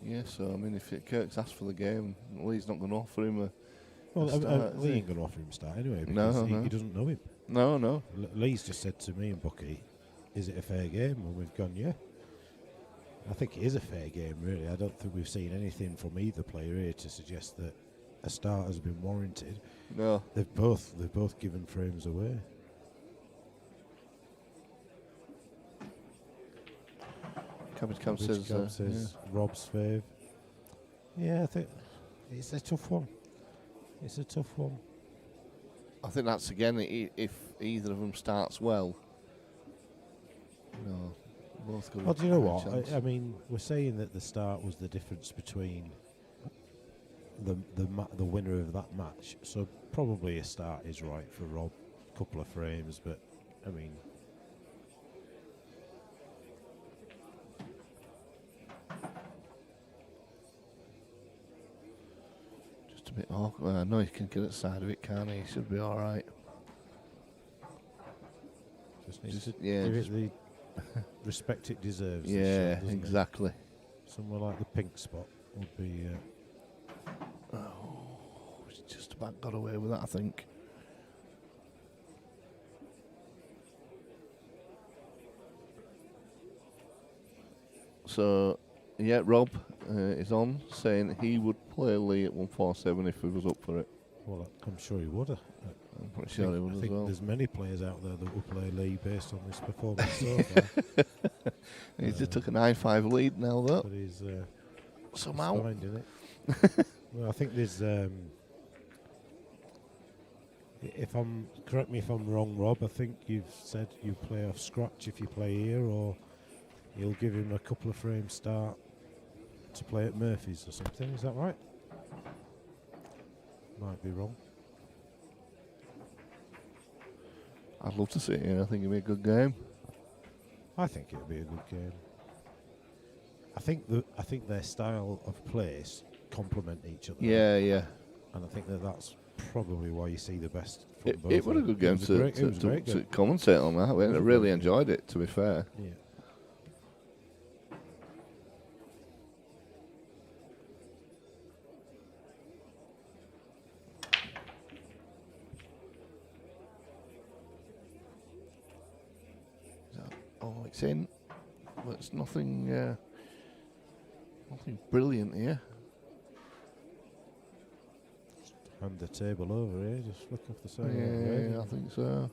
Yeah, so I mean, if Kirk's asked for the game, Lee's not going to offer him a. Lee ain't going to offer him a start anyway because he doesn't know him. No. Lee's just said to me and Bucky, "Is it a fair game?" And we've gone, "Yeah." I think it is a fair game, really. I don't think we've seen anything from either player here to suggest that a start has been warranted. No, they've both given frames away. Cabbage Cab says Rob's fave. Yeah, I think it's a tough one. It's a tough one. I think that's again if either of them starts well. No, both got. Well, do you know what? I mean, we're saying that the start was the difference between the winner of that match. So probably a start is right for Rob. A couple of frames, but I mean. A bit awkward. I know he can get at the side of it, can't he? He should be all right. Just needs to give it the respect it deserves. Yeah, exactly. Somewhere like the pink spot would be. He's just about got away with that, I think. So, yeah, Rob is on, saying he would play Lee at 147 if he was up for it. Well, I'm sure he would. I'm pretty sure he would as well. I think there's many players out there that would play Lee based on this performance so far. He's just took a 9-5 lead now, though. But he's somehow finding it. Well, I think there's. Correct me if I'm wrong, Rob. I think you've said you play off scratch if you play here, or you'll give him a couple of frames start to play at Murphy's or something. Is that right? Might be wrong. I'd love to see it here. I think it'd be a good game. I think it'd be a good game. I think their style of play complement each other. Yeah. And I think that's probably why you see the best from both. It was a good game to commentate on that. I really enjoyed it, to be fair. Yeah. Oh, it's in. But it's nothing brilliant here. Hand the table over here, just flick off the side. Yeah, I think so.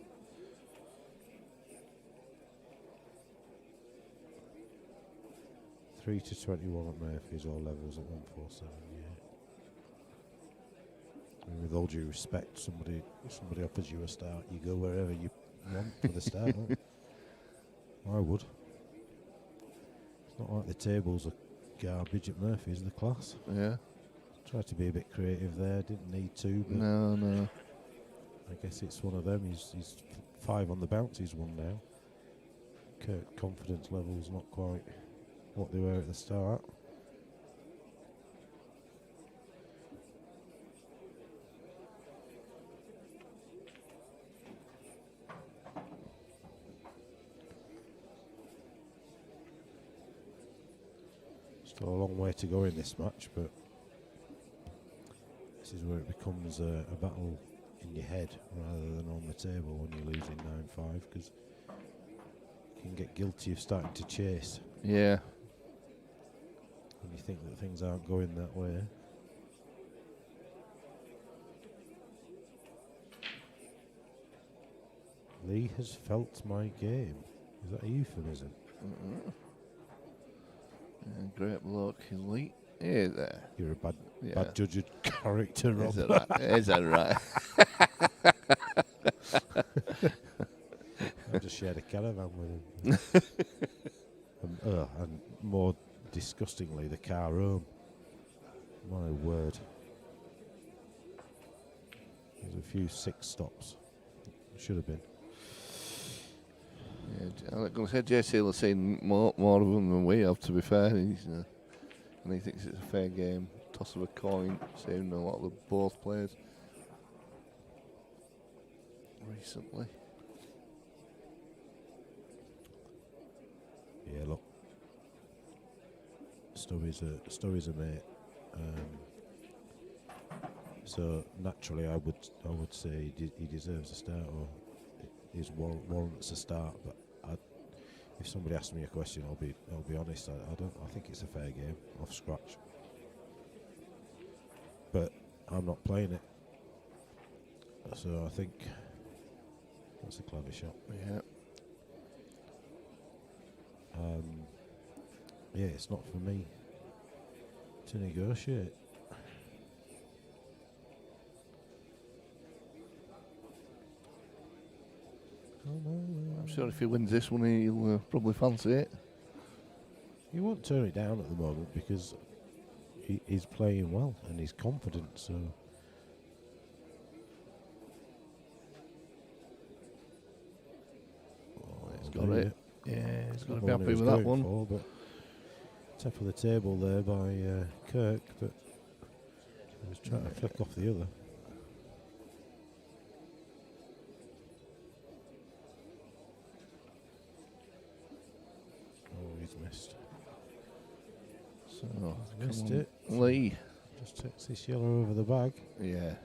Three to 21 at Murphy's, all levels at 147. Yeah. I mean, with all due respect, somebody offers you a start, you go wherever you want for the start. Don't you? I would. It's not like the tables are garbage at Murphy's, the class. Yeah. Tried to be a bit creative there, didn't need to. But no. I guess it's one of them. He's 5 on the bounce, he's won now. Kirk confidence level's not quite what they were at the start. Still a long way to go in this match, but this is where it becomes a battle in your head rather than on the table when you're losing 9-5, because you can get guilty of starting to chase Yeah. when you think that things aren't going that way. Lee has felt my game. Is that a euphemism? Great bloke, Lee. Hey there. You're a bad Yeah. judge of character, Rob. Is that right? Is that right? I just shared a caravan with him. And more disgustingly, the car home. My word. There's a few 6 stops. Should have been. Yeah, I'm going to say JC will have seen more of them than we have, to be fair. And he thinks it's a fair game. Toss of a coin, seen a lot of both players recently. Yeah, look. Stowe's a mate. So naturally, I would say he deserves a start, or his warrants a start. But if somebody asks me a question, I'll be honest. I think it's a fair game off scratch. But I'm not playing it, so I think that's a clever shot. Yeah. Yeah, it's not for me to negotiate. I'm sure if he wins this one, he'll probably fancy it. He won't turn it down at the moment because he's playing well and he's confident. So He's got it. Yeah, he's got to be happy with that one. For, but top of the table there by Kirk, but he was trying to flick off the other. Oh, he's missed. So Missed it. Lee. Just takes this yellow over the bag. Yeah.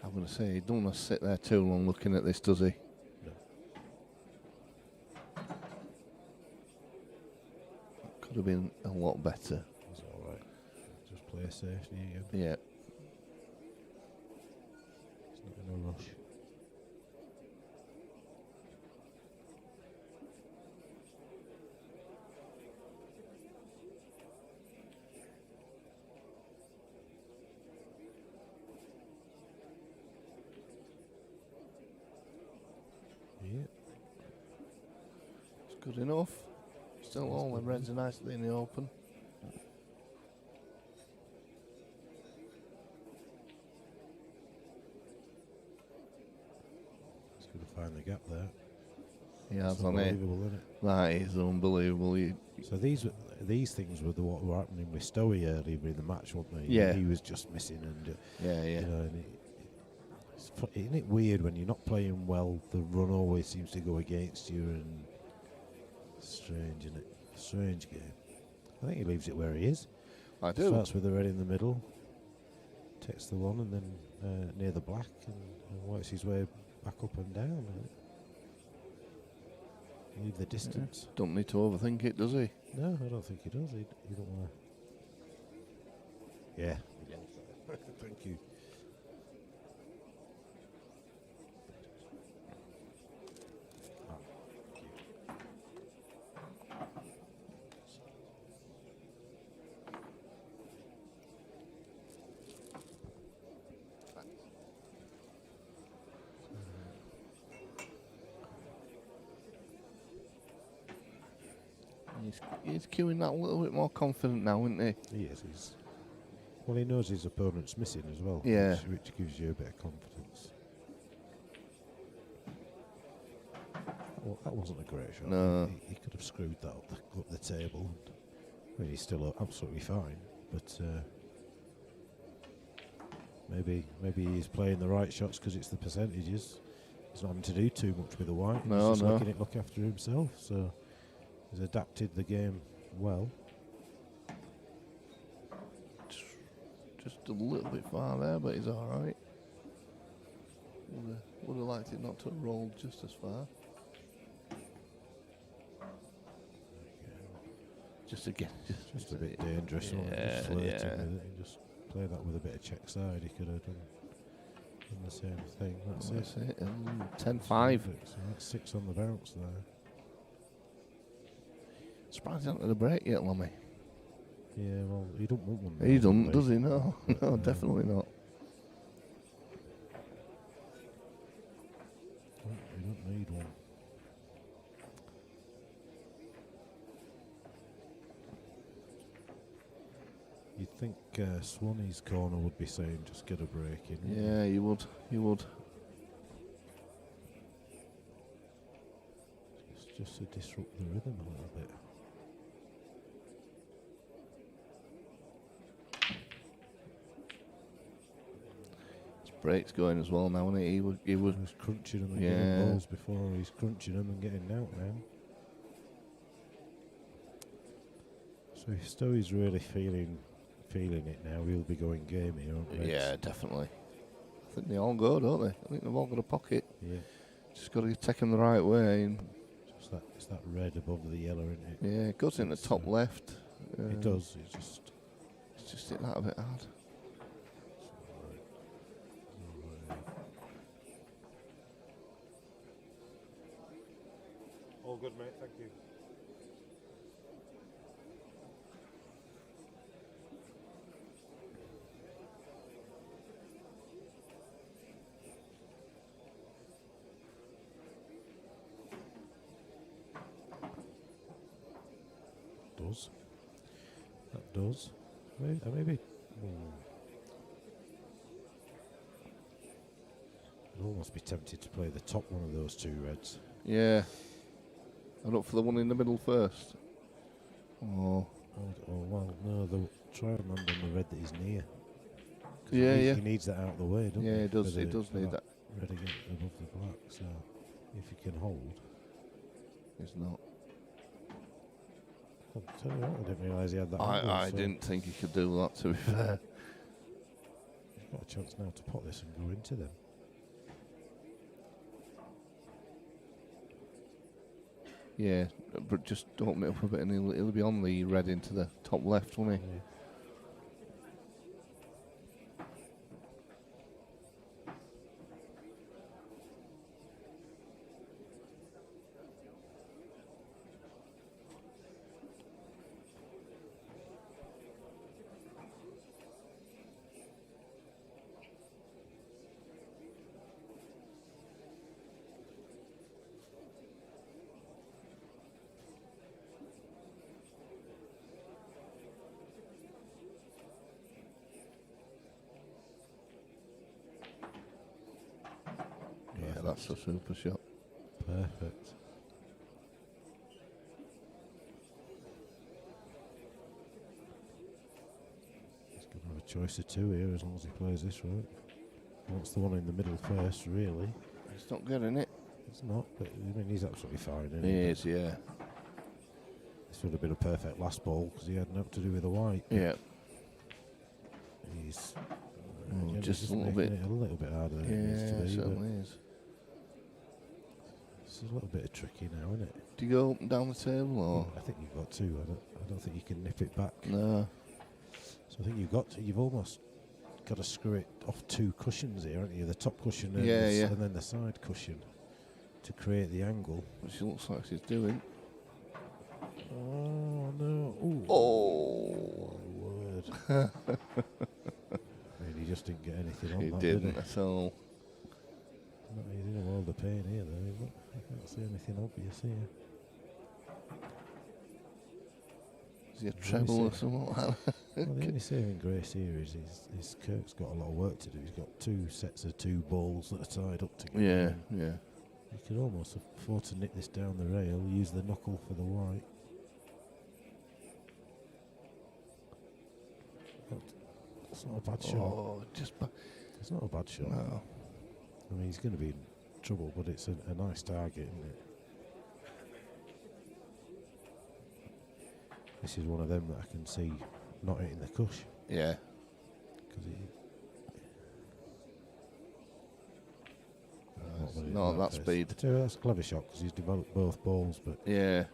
I'm going to say, he don't want to sit there too long looking at this, does he? No. Could have been a lot better. It's all right. Just play safe, again. Yeah. He's not in a rush. Yeah. It's good enough. Still all the reds are nicely in the open. He's going to find the gap there. He has It's on it. unbelievable, isn't it? That is unbelievable. So these things were what were happening with Stowe earlier in the match, weren't they? Yeah. He was just missing, and Yeah. you know, and isn't it weird when you're not playing well? The run always seems to go against you, and strange, isn't it? Strange game. I think he leaves it where he is. I do. Starts with the red in the middle, takes the one, and then near the black, and works his way back up and down. Leave the distance. Don't need to overthink it, does he? No, I don't think he does. He don't want to. Yeah. Thank you. He's queuing that a little bit more confident now, isn't he? He is. Well, he knows his opponent's missing as well. Yeah. Which gives you a bit of confidence. Well, that wasn't a great shot. No. He could have screwed that up the table. I mean, he's still absolutely fine, but maybe he's playing the right shots because it's the percentages. he's not having to do too much with the white. No, he's just no. letting it look after himself. So he's adapted the game well. Just a little bit far there, but he's all right. Would have liked it not to have rolled just as far. Just again, Just a bit dangerous. Yeah, Just flirting yeah. with it. He just play that with a bit of check side. He could have done the same thing. That's it. 10-5. So that's 6 on the bounce there. Surprised he hasn't had a break yet, Lummy. Yeah, well, he don't want one. He now, doesn't, do does he? No, no, definitely not. You don't need one. You'd think Swanee's corner would be saying just get a break in. wouldn't Yeah, you would. You would. Just to disrupt the rhythm a little bit. His break's going as well now, isn't it? He was. He was crunching them and Yeah. getting balls before. He's crunching them and getting out now. So if Stowe's really feeling it now, he'll be going game here, won't he? Yeah, definitely. I think they all go, don't they? I think they've all got a pocket. Yeah. Just got to take them the right way. And It's that red above the yellow, isn't it? yeah, it goes in the It's, top left. It does. It's just hit that a bit hard. All good, mate. Thank you. That does. Maybe. I'd almost be tempted to play the top one of those two reds. Yeah. I'm up for the one in the middle first. Oh. Well, no, try and land on the red that he's near. Yeah. He needs that out of the way, doesn't he? Yeah, he does. For He does need that. Red again above the black, so if he can hold. He's not. I'll tell you what, I didn't realise he had that. I didn't think he could do that, to be fair. He's got a chance now to pot this and go into them. Yeah, but just open it up a bit and he'll be on the red into the top left, won't he? Yeah. Yeah, that's a super shot. Perfect. He's going to have a choice of two here as long as he plays this right. He wants the one in the middle first, really. It's not good, isn't it? It's not, but I mean, he's absolutely fine. Isn't He he? is, yeah. This would have been a perfect last ball because he had nothing to do with the white. Yeah. He's just a little making bit. it a little bit harder than it Yeah, needs to it be. certainly is. This is a little bit of tricky now, isn't it? Do you go up and down the table, or? I think you've got to. I don't think you can nip it back. No. So I think you've almost got to screw it off two cushions here, haven't you? The top cushion and, Yeah, and then the side cushion to create the angle. Which looks like she's doing. Oh no! Ooh. Oh! My word! I mean, he just didn't get anything on He that, didn't did he? at all. He's in a world of pain here, though. I can't see anything obvious here. Is he a treble or something like that? Well, the only saving grace here is Kirk's got a lot of work to do. He's got two sets of two balls that are tied up together. Yeah, yeah. He could almost afford to nip this down the rail, use the knuckle for the white. It's not a bad shot. Oh, just. It's not a bad shot. No. I mean, he's going to be trouble, but it's a nice target, isn't it? This is one of them that I can see not hitting the cush. Yeah. Not at that speed. That's a clever shot because he's developed both balls, but Yeah.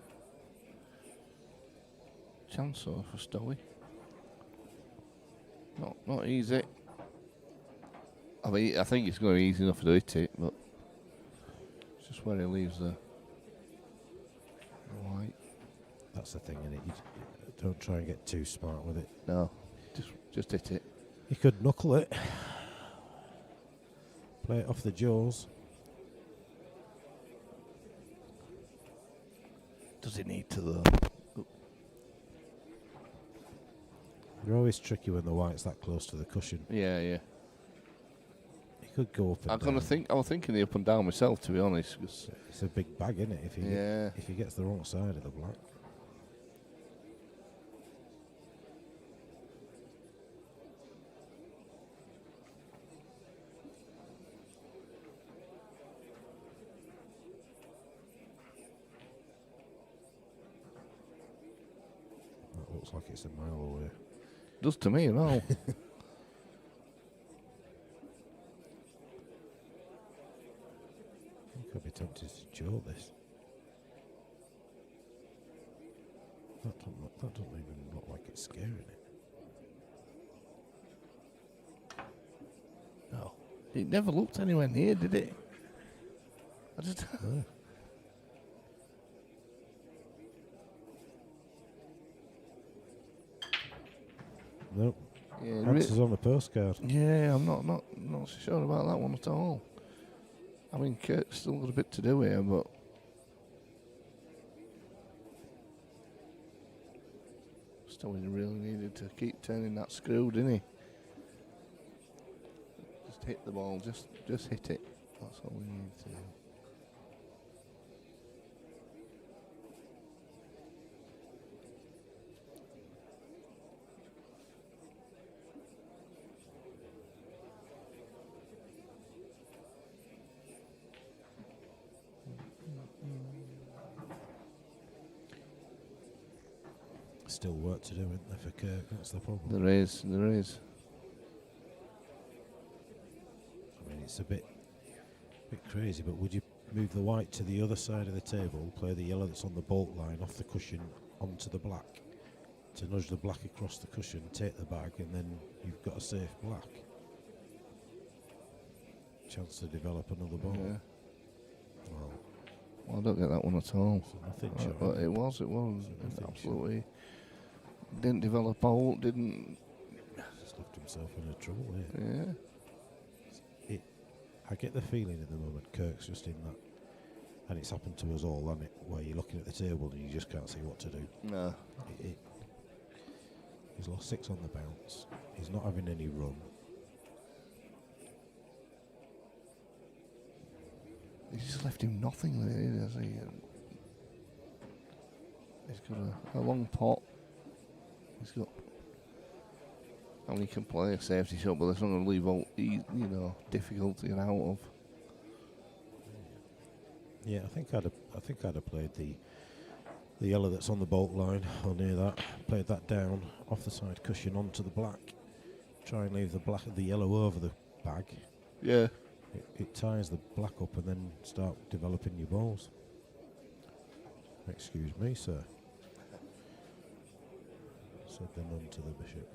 Chance though for Stowe. Not easy. I mean, I think it's going to be easy enough to hit it, but it's just where he leaves the white. that's the thing, innit? You don't try and get too smart with it. No, just hit it. You could knuckle it, play it off the jaws. Does it need to though? You're always tricky when the white's that close to the cushion. Yeah. It could go up and down. I was thinking the up and down myself, to be honest. 'Cause It's a big bag, isn't it? If he gets the wrong side of the black. That looks like it's a mile away. does to me and all. I could be tempted to jaw this. That doesn't even look like it's scaring it. No. It never looked anywhere near, did it? I just... No. Nope. Yeah, Answers on the postcard. yeah, I'm not so sure about that one at all. I mean, Kirk's still got a bit to do here, but... Still, he really needed to keep turning that screw, didn't he? Just hit the ball, just hit it. That's all we need to do. Still work to do, isn't there, for Kirk? That's the problem. There is. I mean, it's a bit crazy, but would you move the white to the other side of the table, play the yellow that's on the bolt line off the cushion onto the black, to nudge the black across the cushion, take the bag, and then you've got a safe black? Chance to develop another ball. Yeah. Well, I don't get that one at all. so nothing short. But it was. Nothing Absolutely. Didn't develop out, didn't... Just left himself in a trouble here. Yeah. I get the feeling at the moment Kirk's just in that, and it's happened to us all, hasn't it, where you're looking at the table and you just can't see what to do. No. He's lost 6 on the bounce. He's not having any run. He's just left him nothing there, has he? He's got a long pot. He's got... And he can play a safety shot, but that's not going to leave out, difficult to get out of. Yeah, I think I'd have played the yellow that's on the bolt line or near that. Played that down off the side cushion onto the black. Try and leave the yellow over the bag. Yeah. It ties the black up and then start developing your balls. Excuse me, sir. Said the nun to the bishop.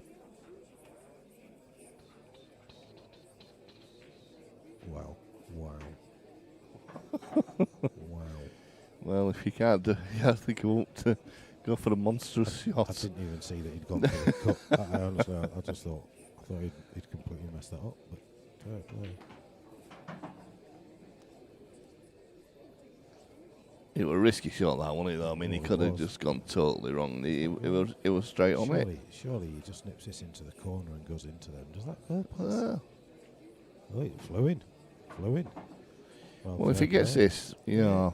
Wow. Wow. Well, if you can't do it, I think he won't go for a monstrous shot. I didn't even see that he'd gone for the cut. I honestly, I just thought he'd completely messed that up, but fair play. It was a risky shot, that, wasn't it, though? I mean, he could have just gone totally wrong. It was straight on it. Surely he just nips this into the corner and goes into them. Does that go past? Yeah. Oh, it flew in. Well, if he gets this, Yeah,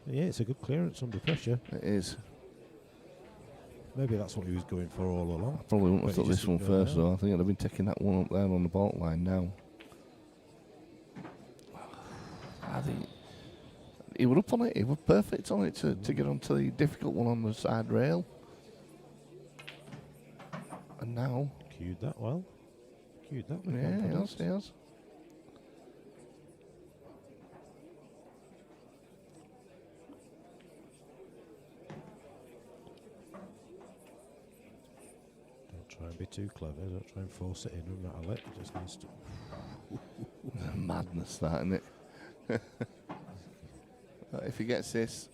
it's a good clearance under pressure. it is. Maybe that's what he was going for all along. I probably wouldn't But have he thought this just one didn't go first, down. though. I think I'd have been taking that one up there on the bolt line now. He was up on it. He was perfect on it to get onto the difficult one on the side rail. And now... Cued that well. Cued that with Yeah, confidence. he has. Don't try and be too clever. Don't try and force it in and rattle it. It just needs to... Madness, that, isn't it? If he gets this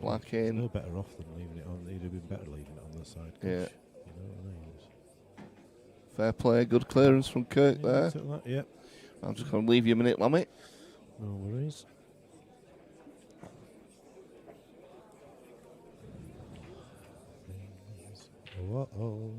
black in... No better off than leaving it on. He'd have been better leaving it on the side. Yeah. You know what I mean? Fair play, good clearance from Kirk Yeah, there. took that, yep. I'm just going to leave you a minute, Lammy. No worries. Uh-oh.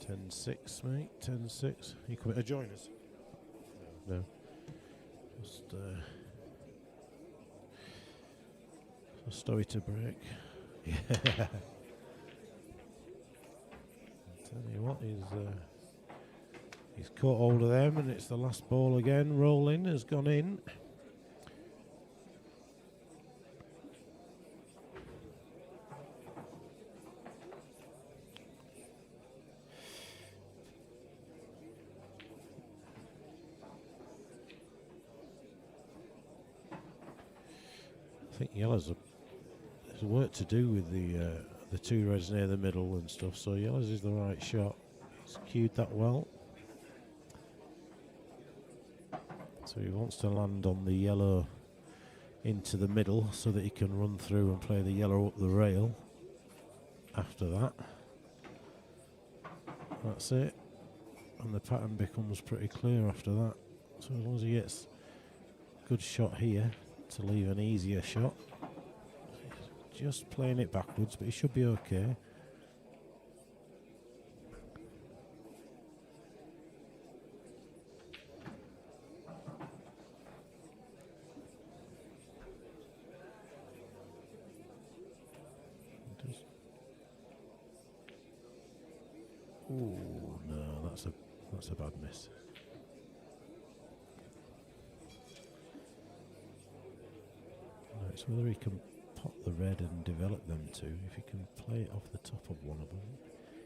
Ten-six, mate. 10-6. You coming to join us? No. Just Stowe to break. Yeah. I'll tell you what, he's caught hold of them, and it's the last ball again. Rolling has gone in. I think yellows there's work to do with the two reds near the middle and stuff, so yellows is the right shot. He's cued that well. So he wants to land on the yellow into the middle so that he can run through and play the yellow up the rail after that. That's it. And the pattern becomes pretty clear after that. So as long as he gets a good shot here to leave an easier shot. Just playing it backwards, but he should be okay. Oh no, that's a bad miss. No, it's whether he can pop the red and develop them two. If he can play it off the top of one of them,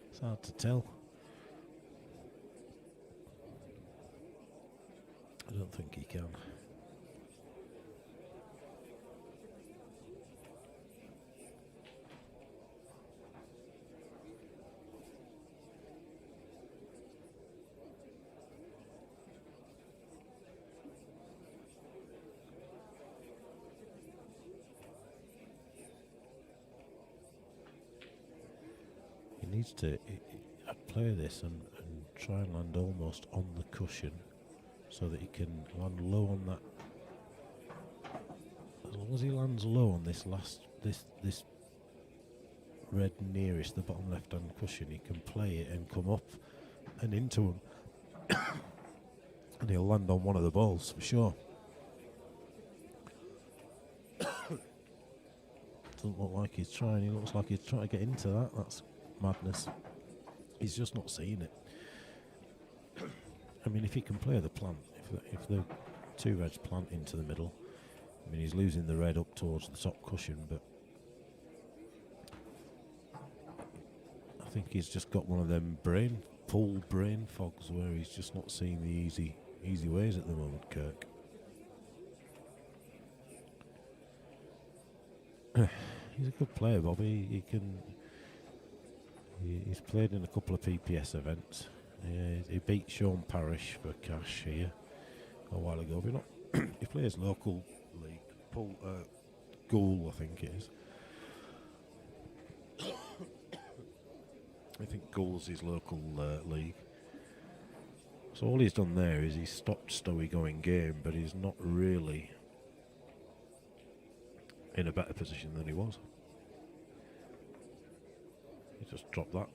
it's hard to tell. I don't think he can. Needs to play this and try and land almost on the cushion so that he can land low on that. As long as he lands low on this this red nearest the bottom left hand cushion, he can play it and come up and into him and he'll land on one of the balls for sure. Doesn't look like he's trying. He looks like he's trying to get into that. That's madness. He's just not seeing it. I mean, if he can play the plant, if the two reds plant into the middle, I mean, he's losing the red up towards the top cushion, but I think he's just got one of them brain fogs where he's just not seeing the easy ways at the moment, Kirk. He's a good player, Bobby. He's played in a couple of PPS events. He beat Sean Parrish for cash here a while ago. He plays local league. Gould, I think it is. I think Gould's his local league. So all he's done there is he's stopped Stowe going game, but he's not really in a better position than he was. just dropped that.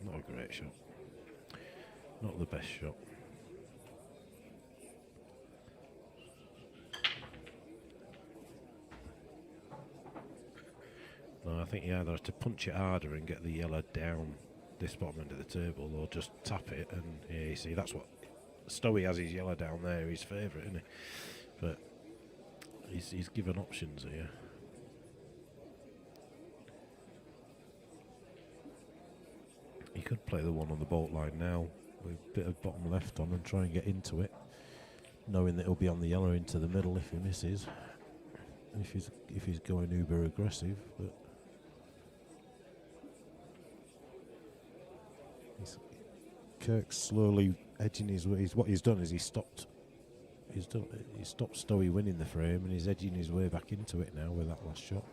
Not a great shot. Not the best shot. No, I think he either has to punch it harder and get the yellow down this bottom end of the table, or just tap it. And yeah, you see, that's what Stowe has his yellow down there, his favourite, isn't he? But he's given options here. He could play the one on the bolt line now with a bit of bottom left on and try and get into it, knowing that he'll be on the yellow into the middle if he misses. If he's going uber aggressive, but Kirk's slowly edging his way. What he's done is he stopped Stowe winning the frame, and he's edging his way back into it now with that last shot.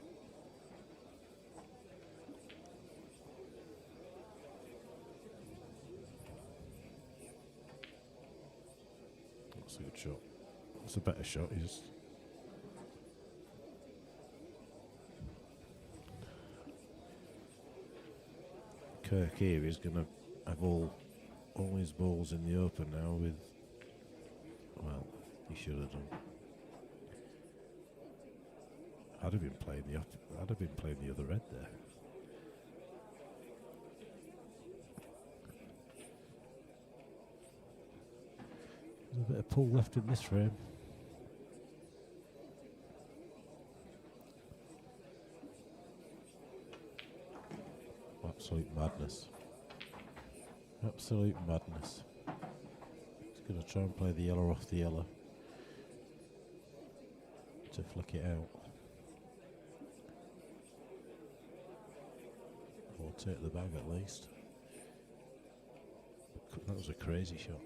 That's a good shot. It's a better shot. Kirk here is going to have all his balls in the open now with, well, he should have done. I'd have been playing the other red there. There's a bit of pull left in this frame. Absolute madness. Absolute madness. He's going to try and play the yellow off the yellow to flick it out. Or take the bag at least. That was a crazy shot.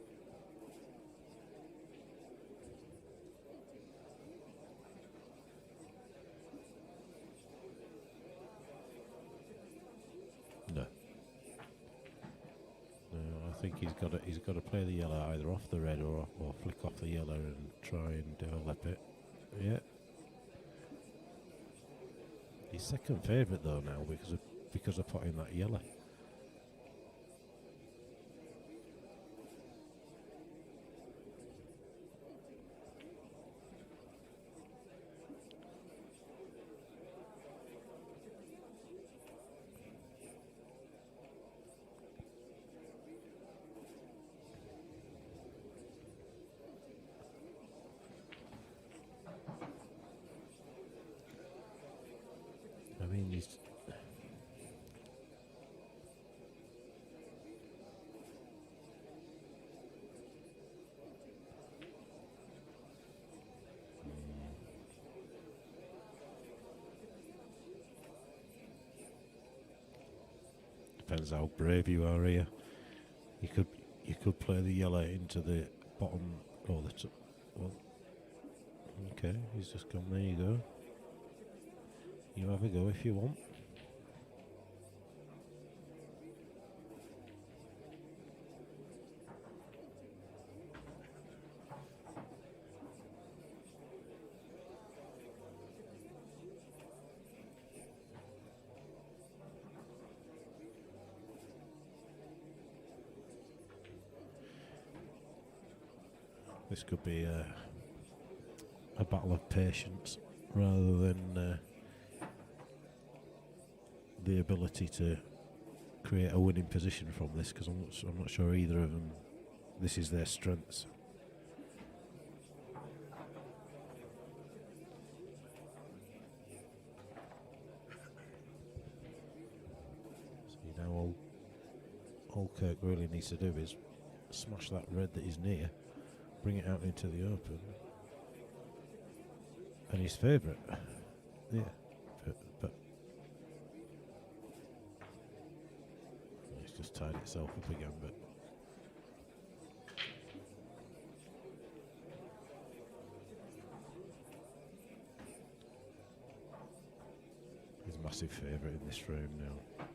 I think he's got to play the yellow either off the red or flick off the yellow and try and develop it. Yeah. His second favourite though now because of putting that yellow. I mean, he's depends how brave you are here. You could play the yellow into the bottom or the top. Well, okay, he's just gone. There you go. You have a go if you want. This could be a battle of patience rather than the ability to create a winning position from this, because I'm not sure either of them this is their strengths. See, now all Kirk really needs to do is smash that red that is near, bring it out into the open, and his favourite, yeah, but it's just tied itself up again. But his massive favourite in this frame now.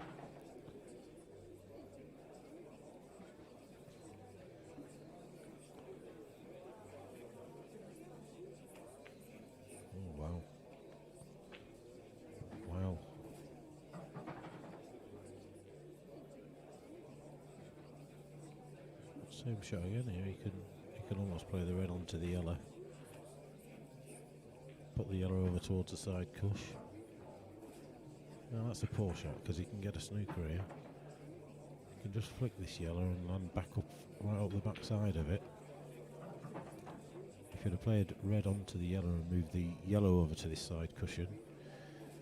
Same shot again here. He can almost play the red onto the yellow. Put the yellow over towards the side cush. Now that's a poor shot because he can get a snooker here. He can just flick this yellow and land back up, right up the back side of it. If you'd have played red onto the yellow and moved the yellow over to this side cushion,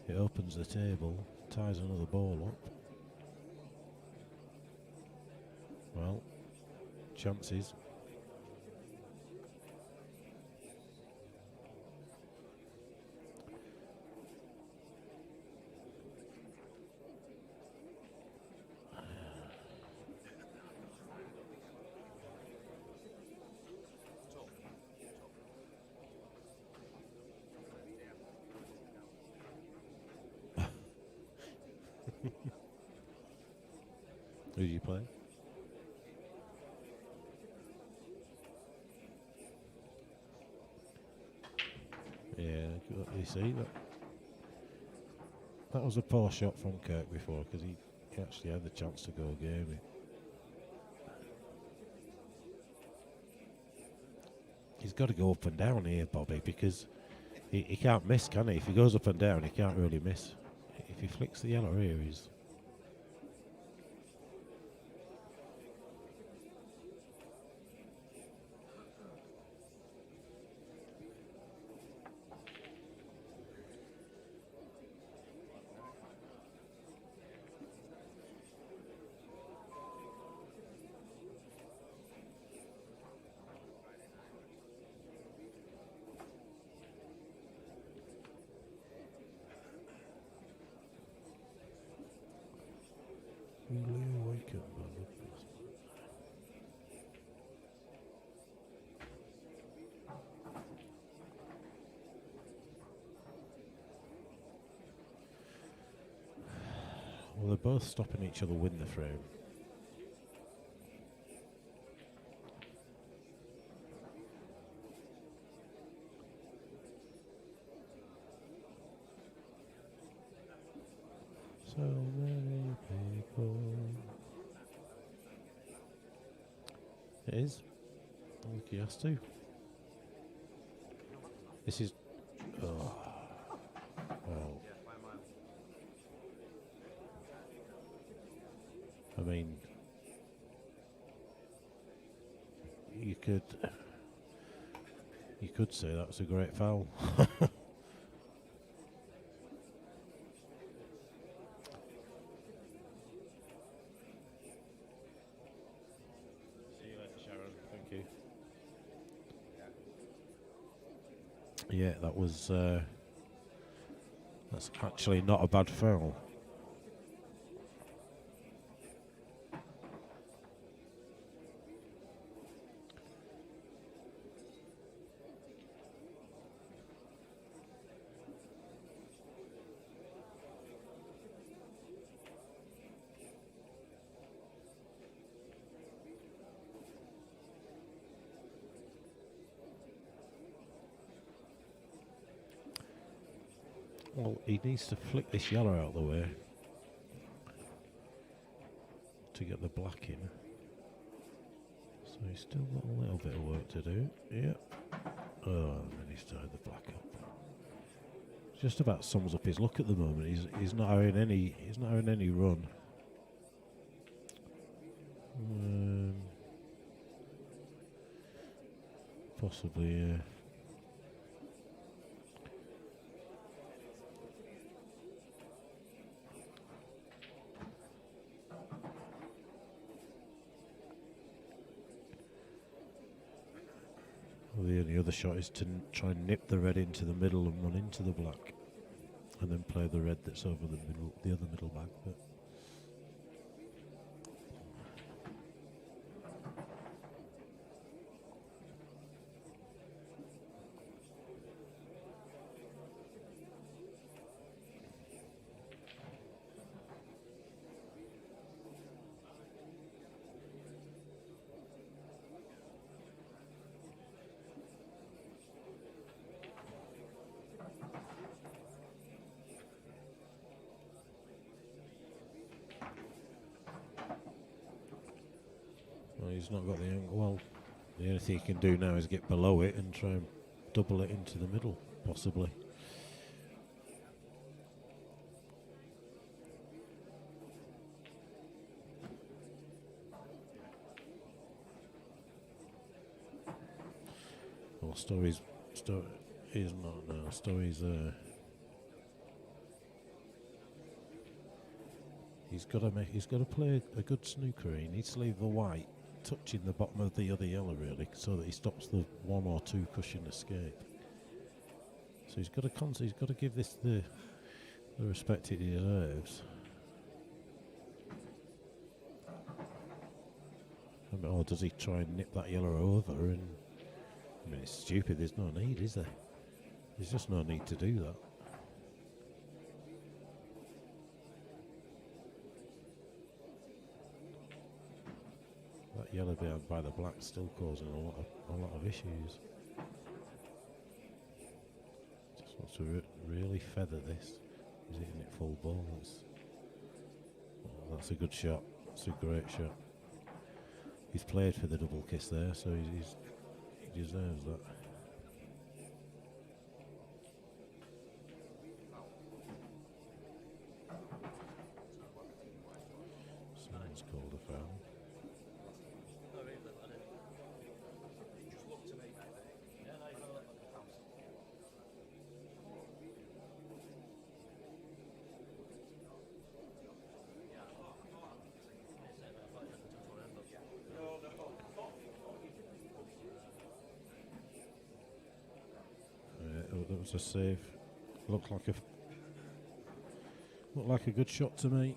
it opens the table, ties another ball up. Well, chances. Who do you play? Yeah, you see that was a poor shot from Kirk before because he actually had the chance to go game. He's got to go up and down here, Bobby, because he can't miss, can he? If he goes up and down, he can't really miss. If he flicks the yellow here, he's... Well, they're both stopping each other win the frame. So many people. It is. I think he has to. This is... Oh. Well. I mean... You could say that's a great foul. Yeah, that was... that's actually not a bad foul. Well, he needs to flick this yellow out of the way to get the black in. So he's still got a little bit of work to do. Yep. Oh, and then he's tied the black up. Just about sums up his luck at the moment. He's not having any run. Possibly. The only other shot is to try and nip the red into the middle and run into the black, and then play the red that's over the other middle bag. But he's not got the angle. Well, the only thing he can do now is get below it and try and double it into the middle, possibly. Well, Stowe's is not now. Stowe's he's got to play a good snooker. He needs to leave the white touching the bottom of the other yellow, really, so that he stops the 1 or 2 cushion escape. So he's got to give this the respect it deserves. Or does he try and nip that yellow over? And I mean, it's stupid. There's no need, is there? There's just no need to do that. That yellow behind by the black still causing a lot of issues. Just wants to really feather this. He's hitting it full ball. That's a good shot. That's a great shot. He's played for the double kiss there, so he deserves that. Someone's called a foul. That was a save. Looked like a good shot to me.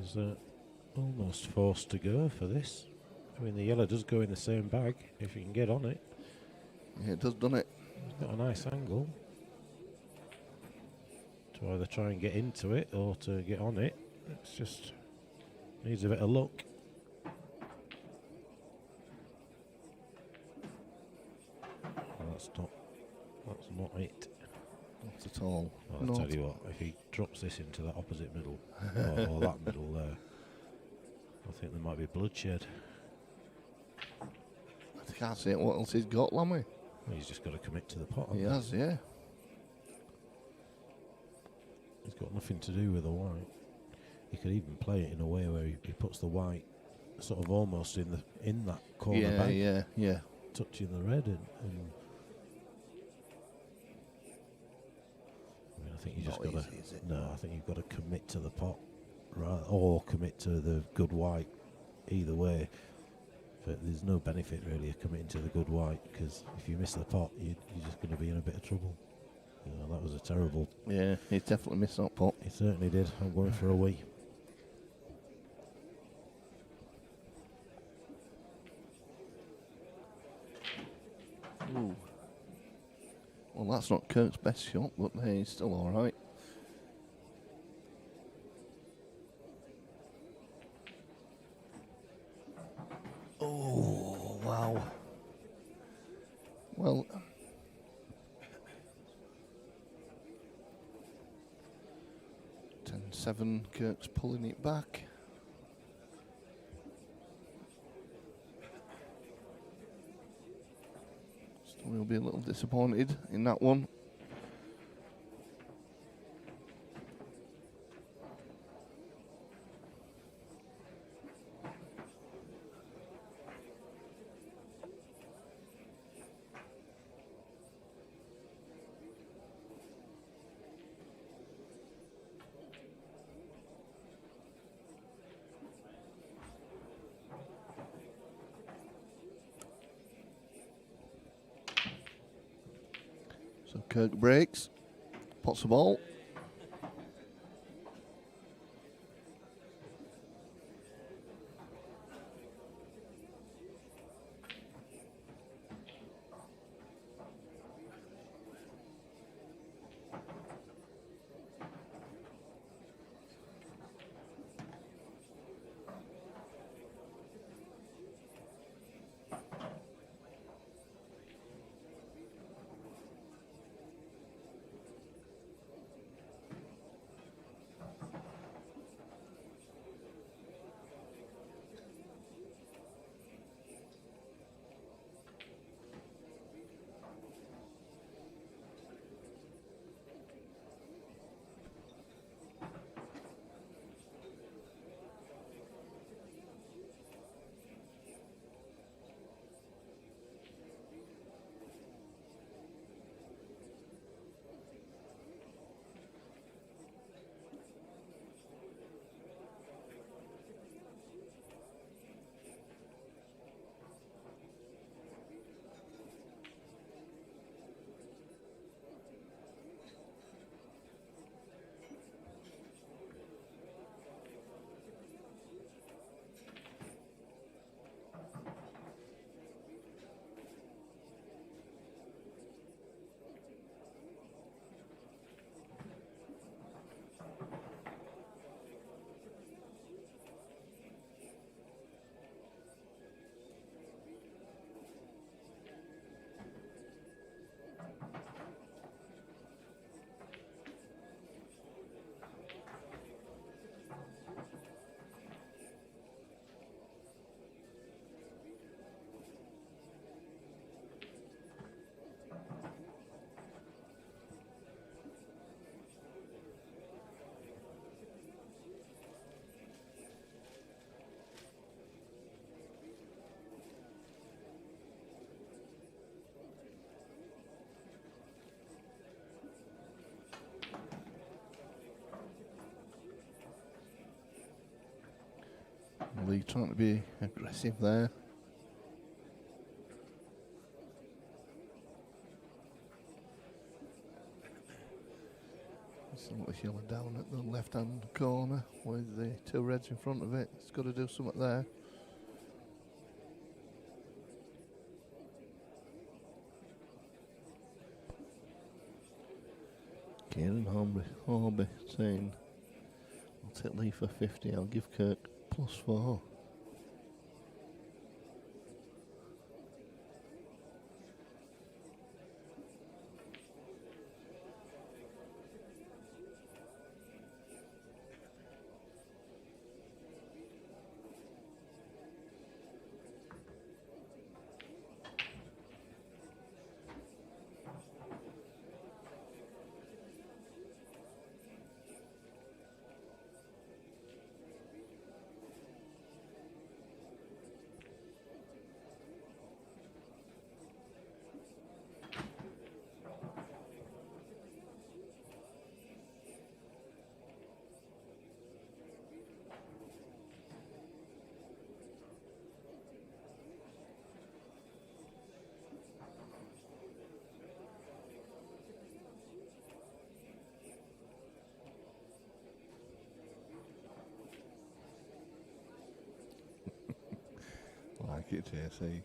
He's almost forced to go for this. I mean, the yellow does go in the same bag if you can get on it. Yeah, it does, doesn't it? It's got a nice angle to either try and get into it or to get on it. It's just needs a bit of luck. Well, that's not it. Not at all. Well, I'll tell you what, if he drops this into that opposite middle, or that middle there, I think there might be bloodshed. I can't see what else he's got, Lammy. Well, he's just got to commit to the pot. He has, yeah. He's got nothing to do with the white. He could even play it in a way where he puts the white sort of almost in that corner bag, yeah. touching the red, and I think you just got to. No, I think you've got to commit to the pot, or commit to the good white. Either way, but there's no benefit really of committing to the good white, because if you miss the pot, you're just going to be in a bit of trouble. You know, that was a terrible. Yeah, he's definitely missed that pot. He certainly did. I'm going for a wee. Ooh. Well, that's not Kirk's best shot, but hey, he's still all right. Oh, wow. Well, $10-7, Kirk's pulling it back. We'll be a little disappointed in that one. So Kirk breaks, pots the ball. Lee trying to be aggressive there. Somebody's yelling down at the left-hand corner with the two reds in front of it. It's got to do something there. Kieran Horby saying, I'll take Lee for 50, I'll give Kirk +4. Like it, JC.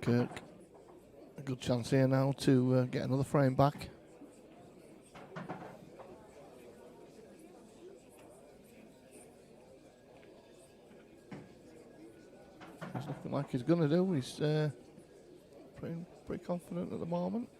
Kirk. A good chance here now to get another frame back. He's looking like he's going to do. He's pretty confident at the moment.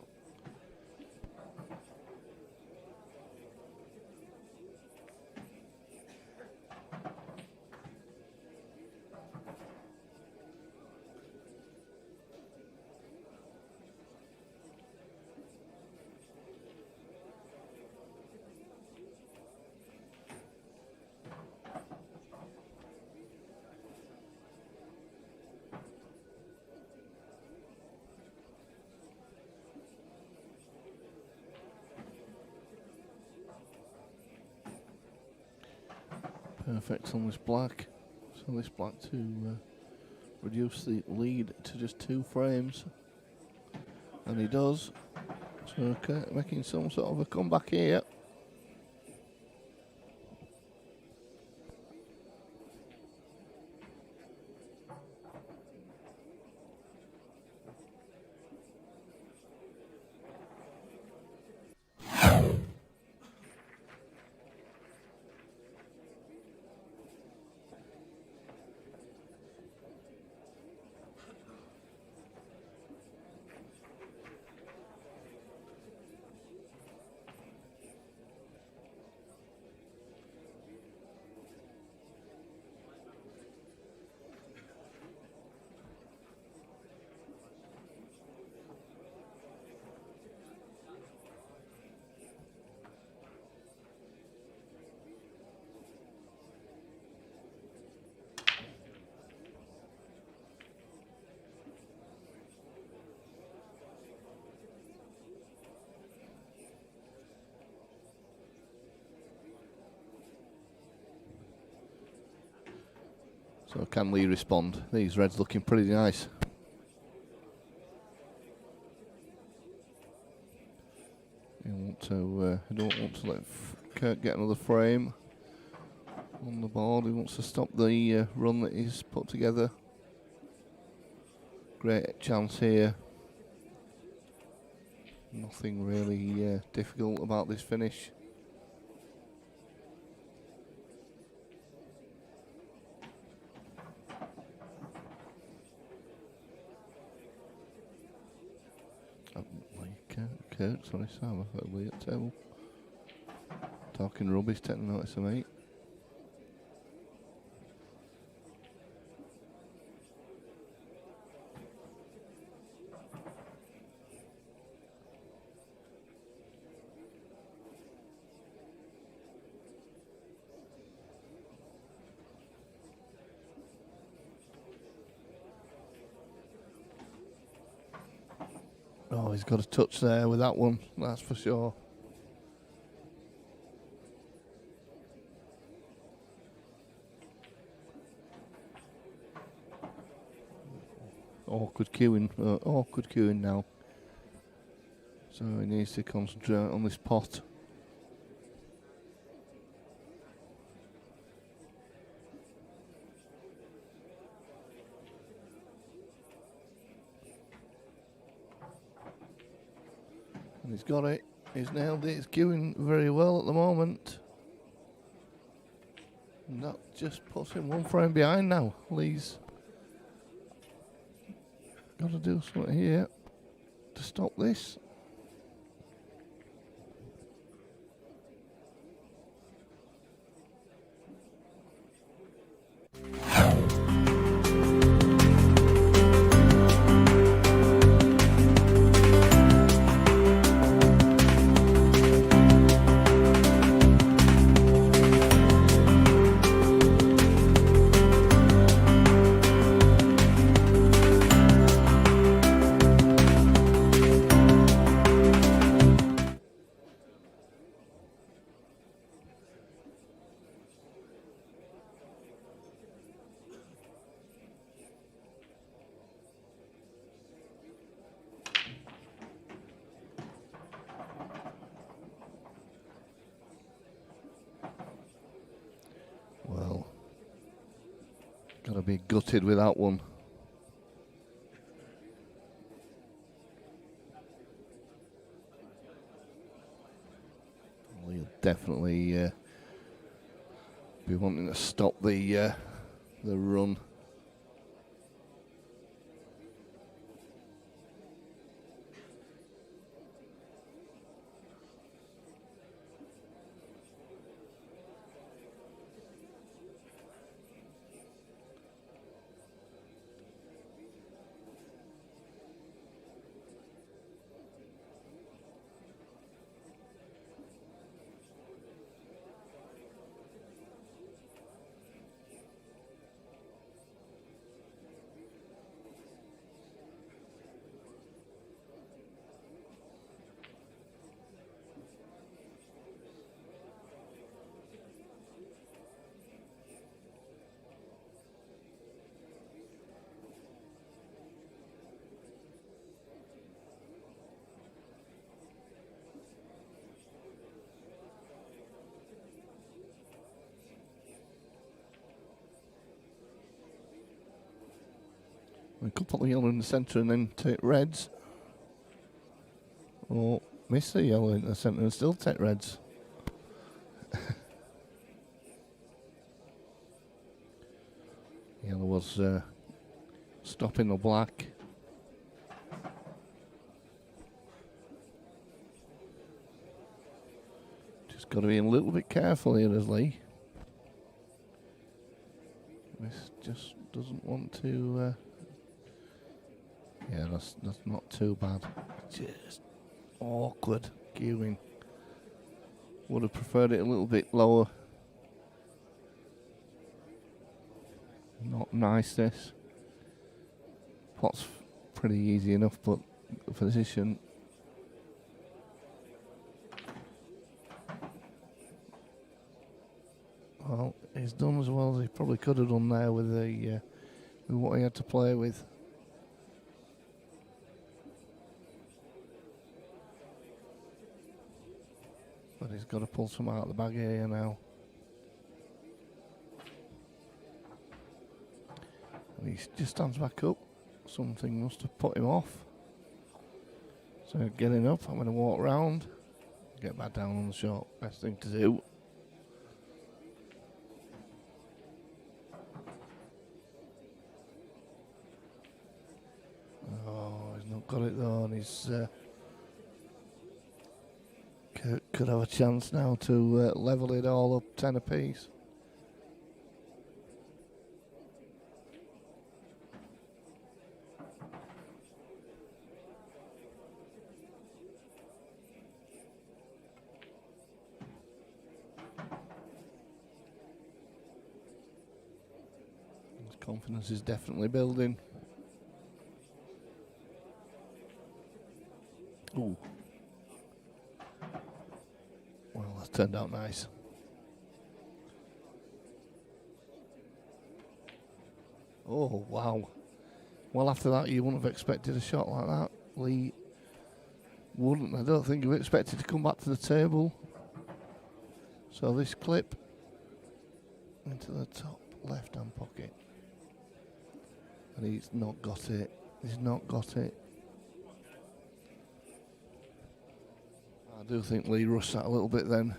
Perfect on this black. So this black to reduce the lead to just 2 frames. And he does. So Kirk making some sort of a comeback here. So can Lee respond? These reds looking pretty nice. I don't want to let Kirk get another frame on the board. He wants to stop the run that he's put together. Great chance here. Nothing really difficult about this finish. Kirk, sorry Sam, I thought we at table. Talking rubbish, taking notice of me. Oh, he's got a touch there with that one, that's for sure. Awkward queuing now. So he needs to concentrate on this pot. And he's got it. He's nailed it. He's queuing very well at the moment. And that just puts him 1 frame behind now. Lee's got to do something here to stop this. Well, gotta be gutted with that one. be wanting to stop the run. We could put the yellow in the centre and then take reds. Or miss the yellow in the centre and still take reds. Yellow was stopping the black. Just got to be a little bit careful here as Lee. This just doesn't want to... yeah, that's not too bad. Just awkward queuing. Would have preferred it a little bit lower. Not nice this. Pot's pretty easy enough, but the position. Well, he's done as well as he probably could have done there with the with what he had to play with. But he's got to pull some out of the bag here now. And he just stands back up. Something must have put him off. So getting up, I'm going to walk round. Get back down on the shot. Best thing to do. Oh, he's not got it though. And he's... Kirk could have a chance now to level it all up 10 apiece. His confidence is definitely building. Ooh. Well, that's turned out nice. Oh, wow. Well, after that, you wouldn't have expected a shot like that. Lee wouldn't. I don't think he was expected to come back to the table. So this clip into the top left-hand pocket. And he's not got it. He's not got it. I do think Lee rushed that a little bit then.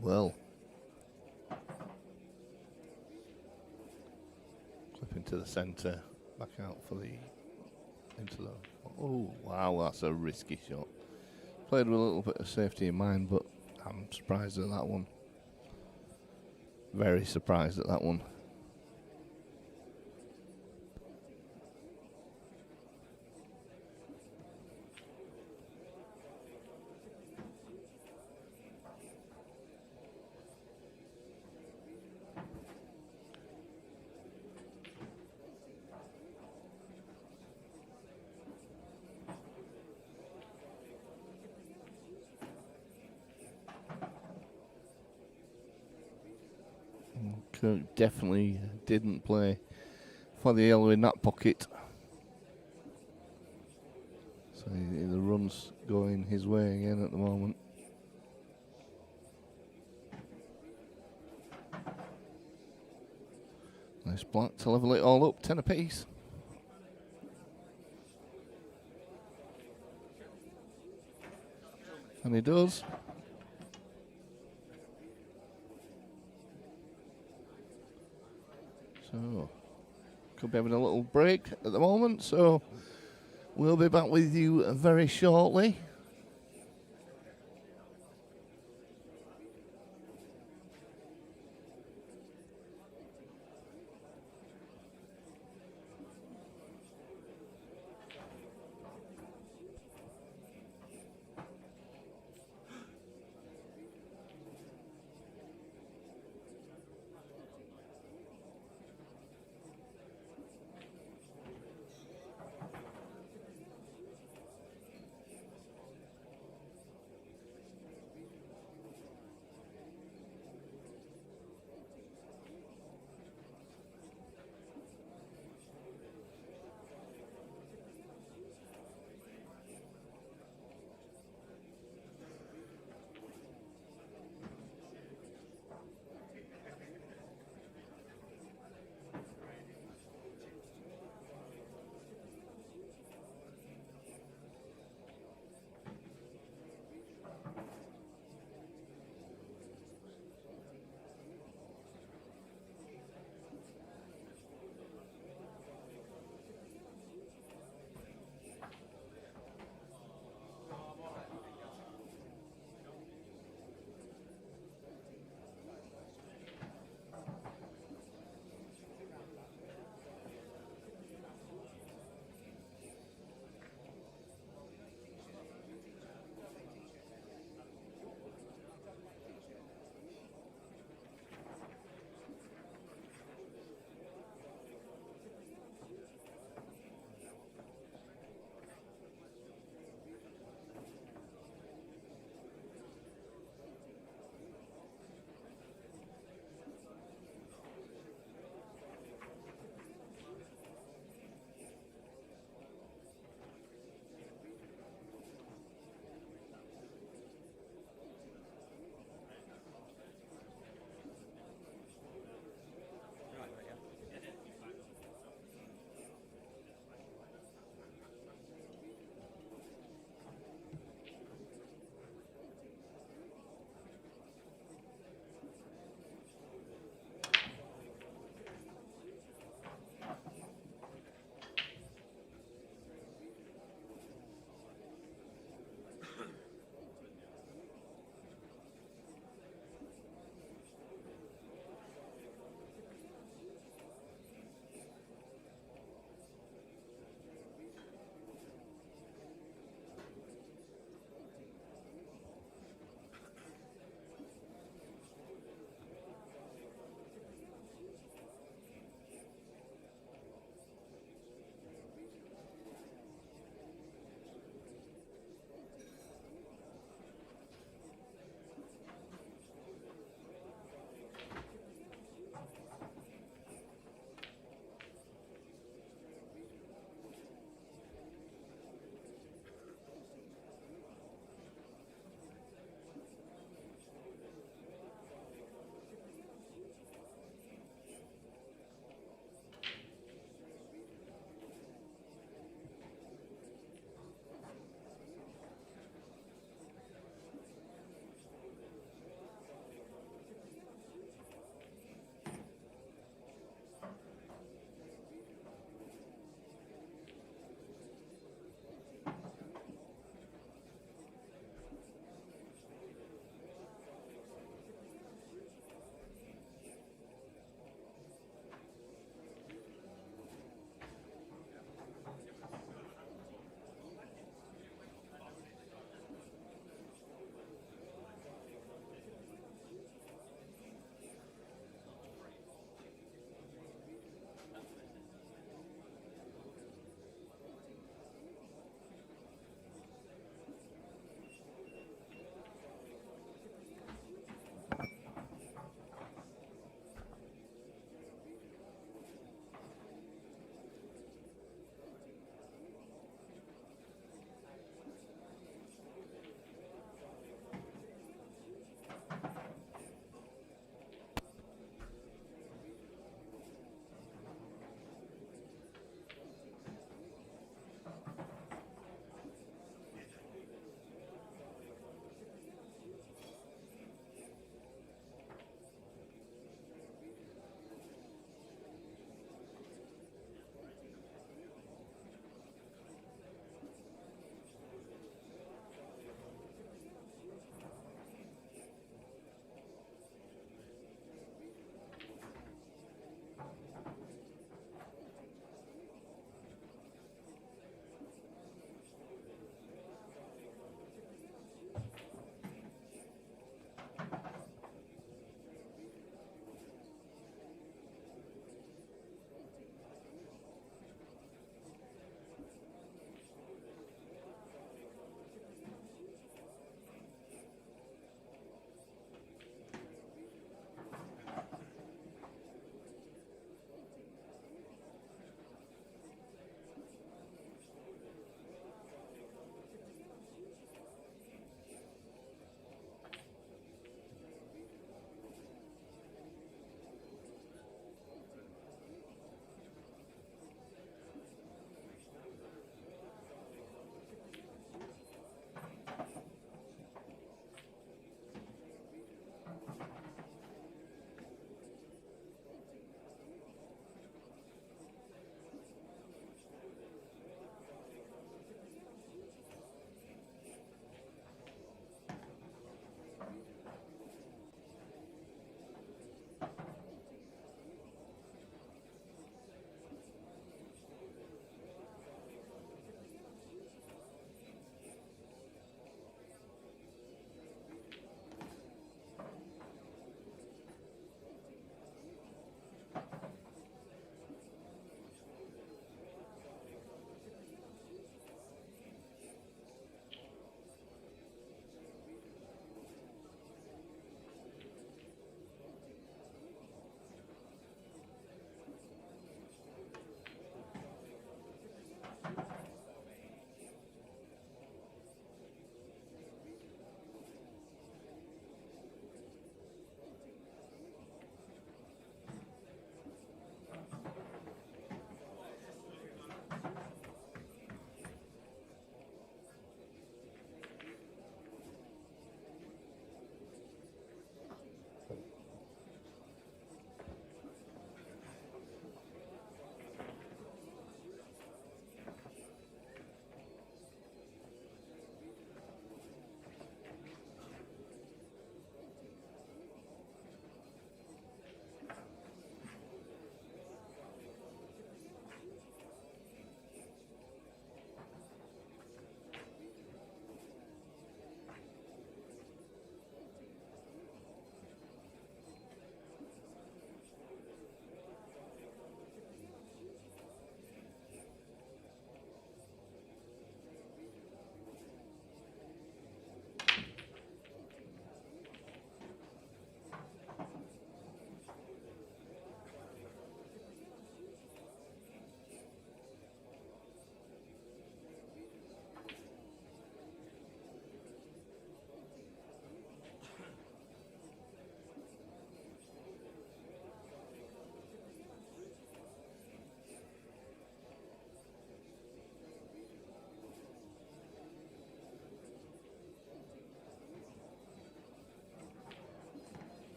Well, clip into the centre, back out for the into the. Oh wow, that's a risky shot. Played with a little bit of safety in mind, but I'm surprised at that one. Very surprised at that one. Kirk definitely didn't play for the yellow in that pocket. So the run's going his way again at the moment. Nice black to level it all up, 10 apiece. And he does. So, could be having a little break at the moment, so we'll be back with you very shortly.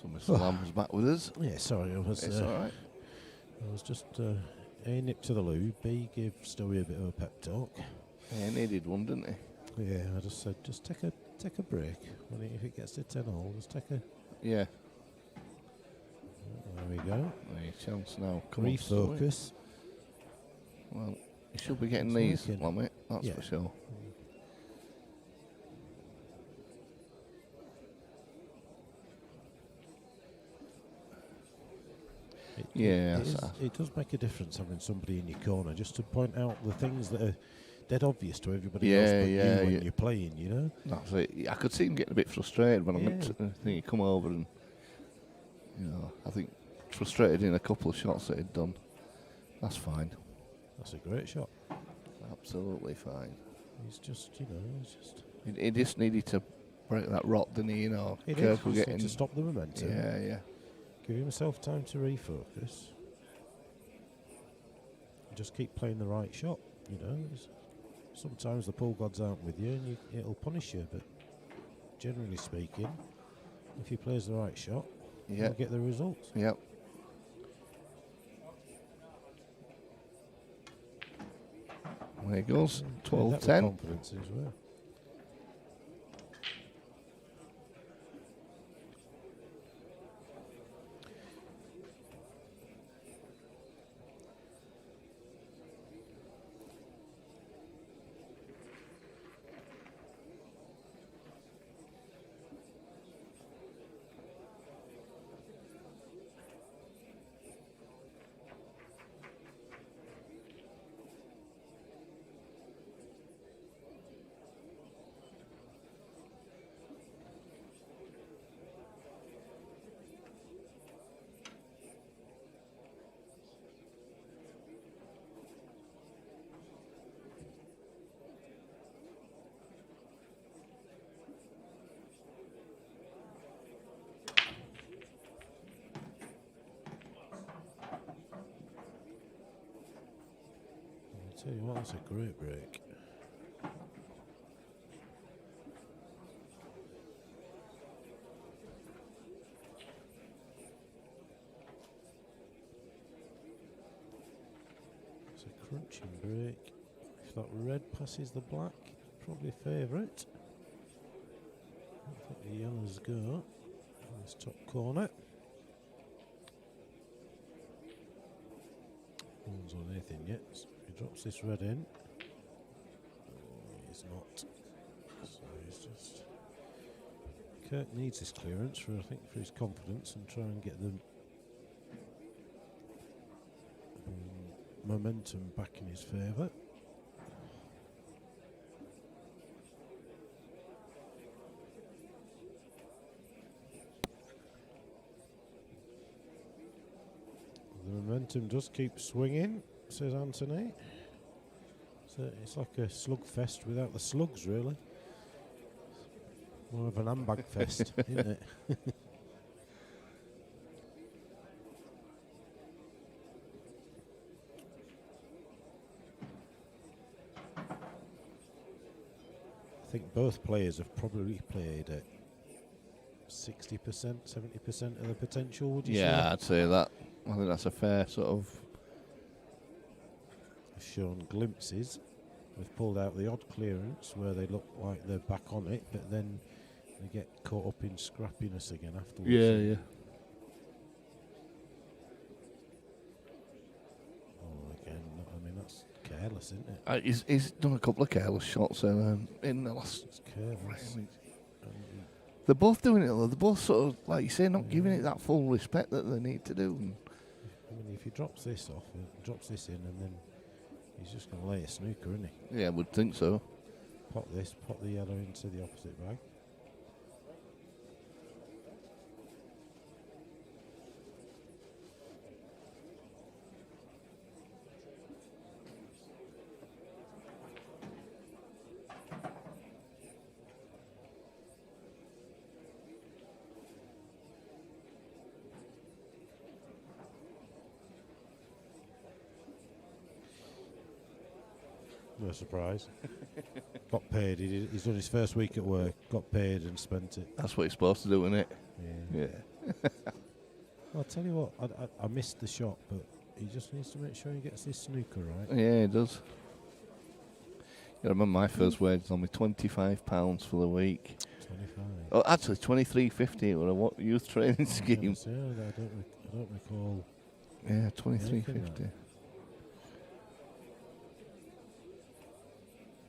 So Mr. Lamb's back with us. Yeah, sorry, It's all right. I was just A, nip to the loo, B, give Stowe a bit of a pep talk. Yeah, he needed one, didn't he? Yeah, I just said, just take a break. If it gets to 10-all, just take a... Yeah. There we go. Any chance now? Come on, Stowe. Refocus. Well, you should be getting It's these, working. Lammy, that's Yeah. for sure. It does make a difference having somebody in your corner just to point out the things that are dead obvious to everybody else but you when you're playing, you know? That's it. I could see him getting a bit frustrated when I went to think he'd come over and, you know, I think frustrated in a couple of shots that he'd done. That's fine. That's a great shot. Absolutely fine. He's just, you know, He just needed to break that rot, didn't he? You know, Kirk was getting to stop the momentum. Yeah. Give himself time to refocus. Just keep playing the right shot, you know. Sometimes the pool gods aren't with you and it'll punish you, but generally speaking, if he plays the right shot, he'll get the results. Yep. There he goes, 12-10. Confidence as well. Tell you what, that's a great break. It's a crunching break. If that red passes the black, probably favourite. I think the yellows go in this top corner. No one's on anything yet. He drops this red in. Oh, he's not. So he's just... Kirk needs this clearance for, I think, for his confidence and try and get the momentum back in his favour. The momentum does keep swinging, says Anthony. So it's like a slugfest without the slugs, really. More of an handbag fest, isn't it? I think both players have probably played at 60%, 70% of the potential, would you say? Yeah, I'd say that. I think that's a fair sort of... They've shown glimpses. They've pulled out the odd clearance where they look like they're back on it, but then they get caught up in scrappiness again afterwards. Yeah. Oh, again, I mean, that's careless, isn't it? He's done a couple of careless shots in the last... It's careless. They're both doing it, though. They're both sort of, like you say, not giving it that full respect that they need to do. I mean, if he drops this off, drops this in, and then he's just going to lay a snooker, isn't he? Yeah, I would think so. Pop the yellow into the opposite bag. No surprise. Got paid. He's done his first week at work, got paid and spent it. That's what he's supposed to do, isn't it? Yeah. Yeah. I'll tell you what, I missed the shot, but he just needs to make sure he gets his snooker right. Yeah, he does. I remember my first wage was only £25 for the week. 25. Oh, actually, 23.50. It was a youth training scheme. I don't recall. Yeah, 23.50.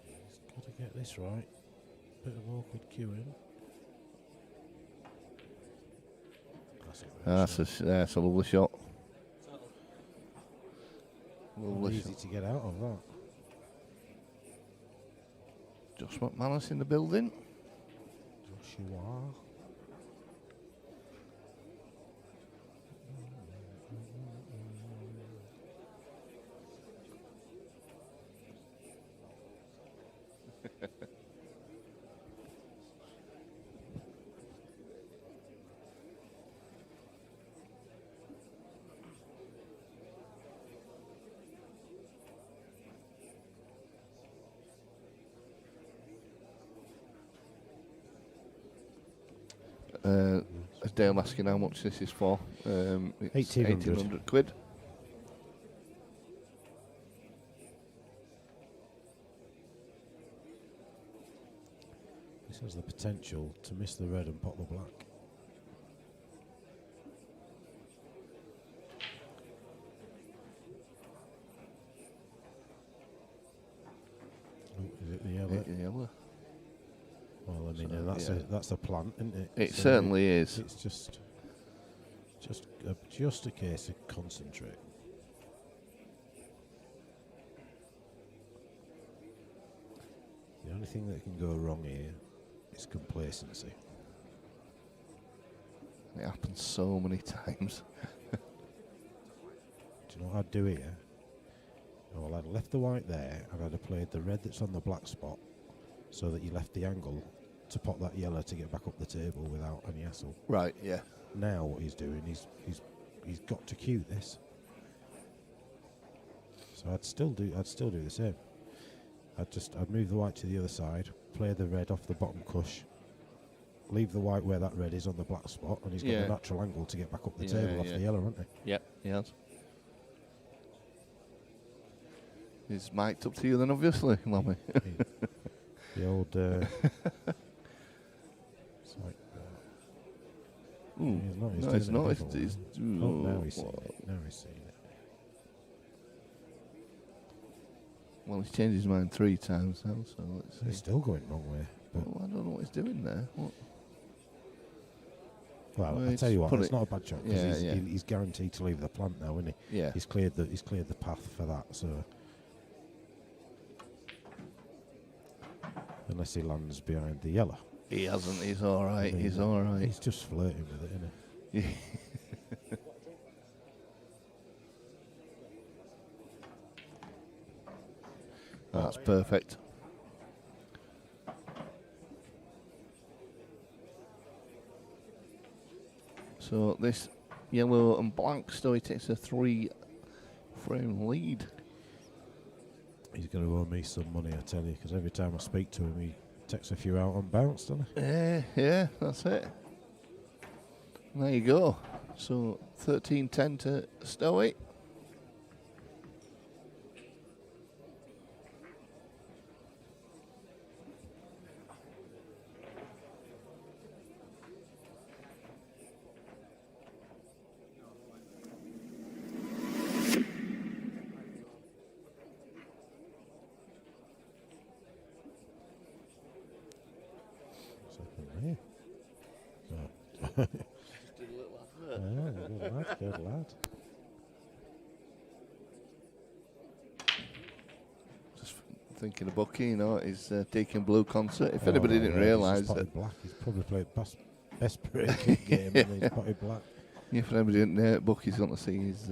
He's got to get this right. Bit of awkward queuing. That's a lovely shot. Lovely easy to get out of that. Josh McManus in the building. Joshua. As Dale asking how much this is for. It's 1,800 quid. This has the potential to miss the red and pot the black. Oh, is it the yellow? Yellow. Well, I mean, that's a plant, isn't it? It certainly is. It's just a case of concentrate. The only thing that can go wrong here is complacency. It happens so many times. Do you know what I'd do here? Well, I'd have left the white there, and I'd have played the red that's on the black spot, so that you left the angle to pot that yellow to get back up the table without any hassle. Right. Yeah. Now what he's doing, he's got to cue this. So I'd still do the same. I'd move the white to the other side, play the red off the bottom cush, leave the white where that red is on the black spot, and he's got a natural angle to get back up the table off the yellow, hasn't he? Yep, he has. He's mic'd up to you then, obviously, Lammy. The old... it's like... No, it's not. Now he's seen it. Now he's seen it. Well, he's changed his mind 3 times now, so let's see. He's still going wrong way. Well, I don't know what he's doing there. What? Well, I'll tell you what, it's not a bad shot because Yeah, he's guaranteed to leave the plant now, isn't he? Yeah. He's cleared the path for that, so unless he lands behind the yellow. He hasn't. He's all right. I mean, he's all right. He's just flirting with it, isn't he? Yeah. That's perfect. So this yellow and black Stowe takes a 3-frame lead. He's going to owe me some money, I tell you, because every time I speak to him, he takes a few out on bounce, doesn't he? Yeah, that's it. And there you go. So 13-10 to Stowe. Good lad. Just thinking of Bucky, his Deacon Blue concert. If anybody didn't realise that. Black. He's probably played best breaking game and he's potted black. Yeah, if anybody didn't know it, Bucky's going to see his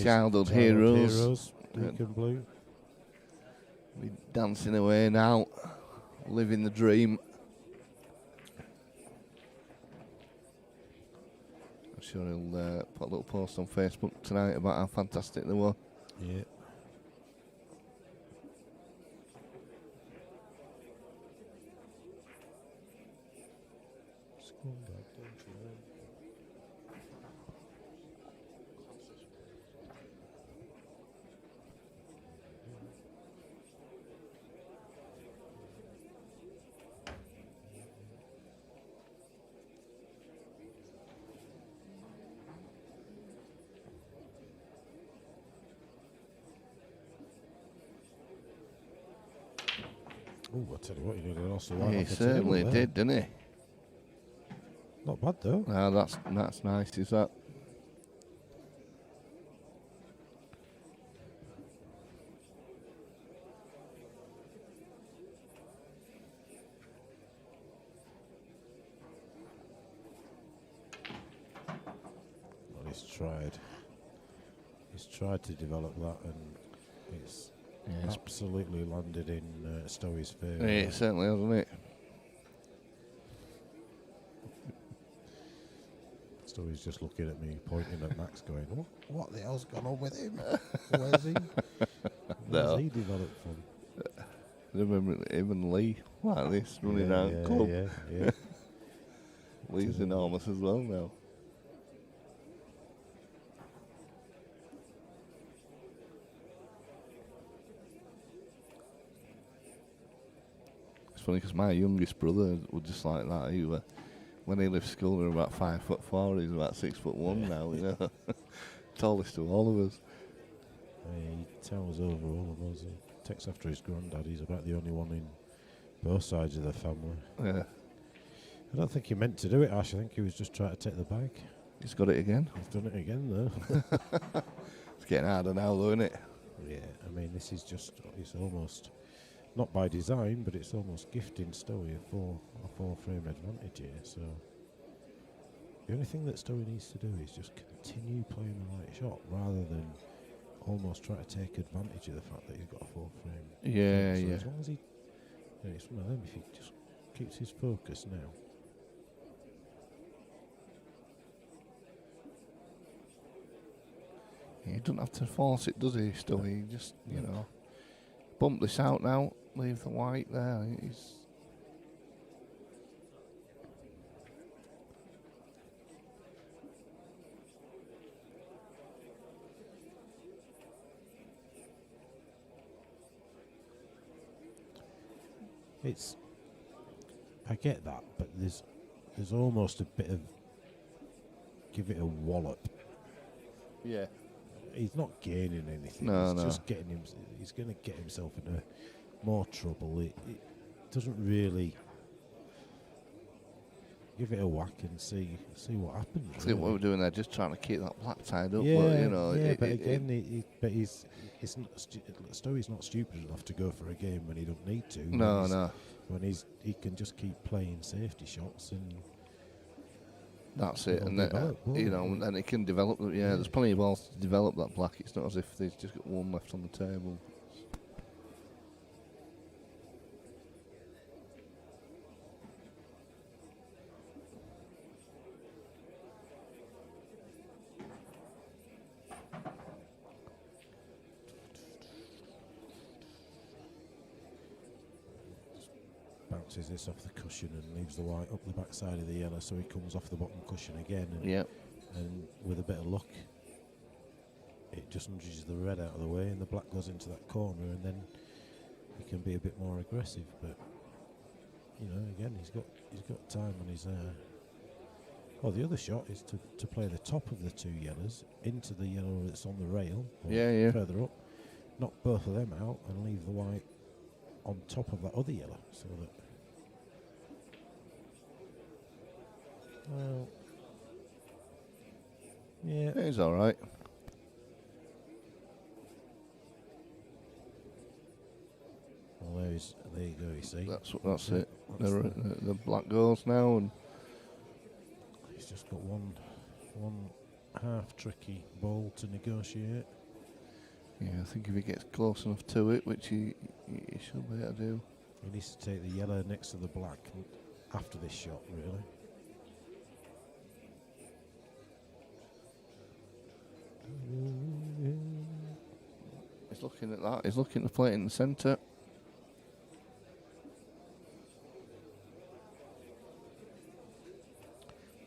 childhood heroes. Deacon Blue. Be dancing away now, living the dream. I'm sure he'll put a little post on Facebook tonight about how fantastic they were. Yeah. Oh, I tell you what, he nearly lost the line He off the certainly table there. did, didn't he? Not bad though. Ah, that's nice, is that? Well, he's tried to develop that, and it's absolutely landed in Stowe's favour. It certainly has, hasn't it? Stowe's just looking at me, pointing at Max, going, "What the hell's gone on with him? Where's he? Where's he developed from?" I remember him and Lee like this running around club. Yeah. Lee's enormous as well now. It's funny because my youngest brother was just like that. He were, when he left school, he was about 5'4". He's about 6'1" now. You know, tallest of all of us. He towers over all of us. He takes after his granddad. He's about the only one in both sides of the family. Yeah, I don't think he meant to do it, Ash. I think he was just trying to take the bag. he's got it again. He's done it again, though. It's getting harder now, though, isn't it? Yeah, I mean, this is just, it's almost, not by design, but it's almost gifting Stowe a four frame advantage here. So the only thing that Stowe needs to do is just continue playing the right shot rather than almost try to take advantage of the fact that he's got a four frame. Yeah, So yeah. as long as he, it's one of them, if he just keeps his focus now. He doesn't have to force it, does he, Stowe? He just, you know, bump this out now, leave the white there. He's It's, I get that, but there's almost a bit of give it a wallop. yeah. He's not gaining anything. No, he's no. just getting him. He's going to get himself into more trouble. It doesn't really give it a whack and see what happens. See what we're doing there, just trying to keep that black tied up. Yeah, but, you know, yeah. But again, it's not. Stowe's not stupid enough to go for a game when he don't need to. No. When he can just keep playing safety shots and. That's it, It'll and then, develop, won't you know, it? and it can develop. Yeah, there's plenty of balls to develop that black. It's not as if there's just got one left on the table. Bounces this off the cushion and leaves the white up the back side of the yellow, so he comes off the bottom cushion again. And, Yeah, and with a bit of luck, it just nudges the red out of the way, and the black goes into that corner, and then he can be a bit more aggressive. But you know, again, he's got time on his. Oh, the other shot is to play the top of the two yellows into the yellow that's on the rail. Or Yeah. Further up, knock both of them out, and leave the white on top of that other yellow, so that. Well, yeah. he's all right. Well, there you go. You see, That's it. That's The black goes now, and he's just got one half tricky ball to negotiate. yeah, I think if he gets close enough to it, which he should be able to do. He needs to take the yellow next to the black after this shot, really. He's looking at that. He's looking to play it in the centre.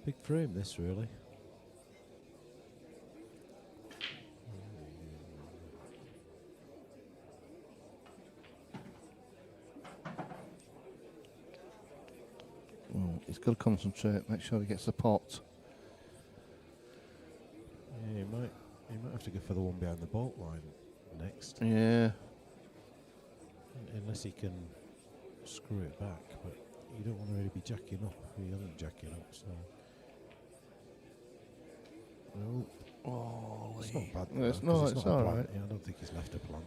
Big frame, this really. Well, he's got to concentrate. Make sure he gets the pot. Yeah, he might have to go for the one behind the bolt line next, Yeah. unless he can screw it back, but you don't want to really be jacking up. He isn't jacking up, so. Oh, it's not bad. No, it's though, 'cause it's not a all plant. right. Yeah, I don't think he's left a plant.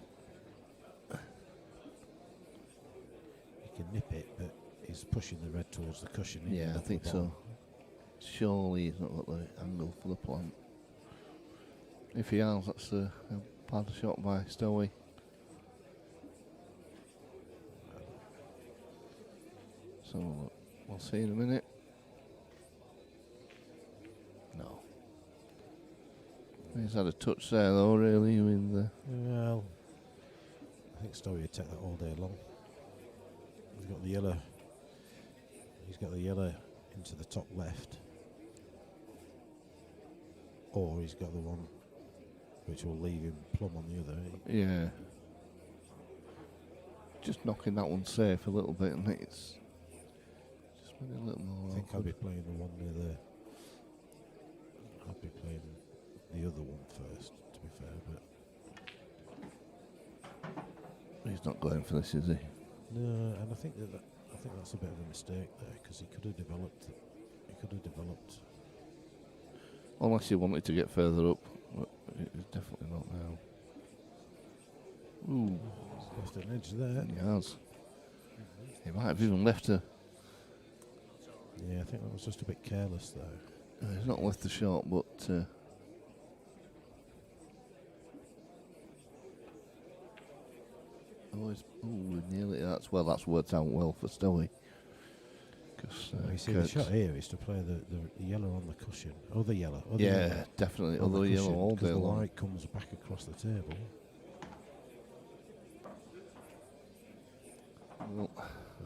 He can nip it, but he's pushing the red towards the cushion. Yeah, I not think the so. bottom. Surely he's not got the angle for the plant. If he has, that's a bad shot by Stowe. So we'll see in a minute. No. He's had a touch there though, really, with the... Well, I think Stowe would take that all day long. He's got the yellow. He's got the yellow into the top left, or he's got the one which will leave him plumb on the other. Yeah. Just knocking that one safe a little bit, and it's just made it a little more. I think I'll awkward. be playing the one near the. I'll be playing the other one first, to be fair, but He's not going for this, is he? no, and I think that's a bit of a mistake there because he could have developed. Unless he wanted to get further up, but it's definitely not now. Ooh, Left an edge there. he has. He might have even left her. Yeah, I think that was just a bit careless there. He's not left the shot, but nearly. That's worked out well for Stowe. You see, the shot here is to play the yellow on the cushion. Other yellow. Yeah, yellow definitely. on the Other yellow cushion, all 'cause day the long. white comes back across the table. Well,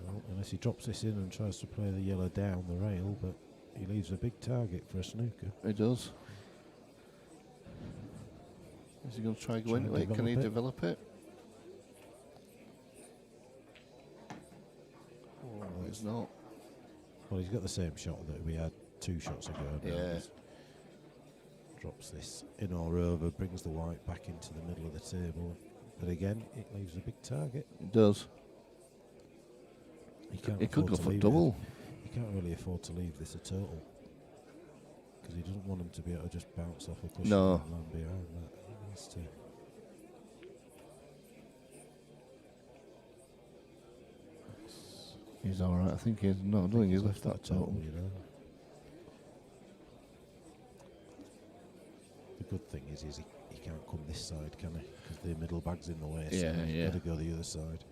Well, unless he drops this in and tries to play the yellow down the rail, but he leaves a big target for a snooker. he does. Is he going to try go Try and into it? Can he develop develop it? Oh, he's not. Well, he's got the same shot that we had 2 shots ago. now. Yeah. Just drops this in or over, brings the white back into the middle of the table. But again, it leaves a big target. He does. He can't He could afford go to for leave double. He can't really afford to leave this at all. Because he doesn't want him to be able to just bounce off a cushion No. and land behind that. He needs to. He's all right. I think he's no. I don't think he's left that total, total. you know. The good thing is he can't come this side, can he? Because the middle bag's in the way. Yeah, so he's yeah. got to go the other side.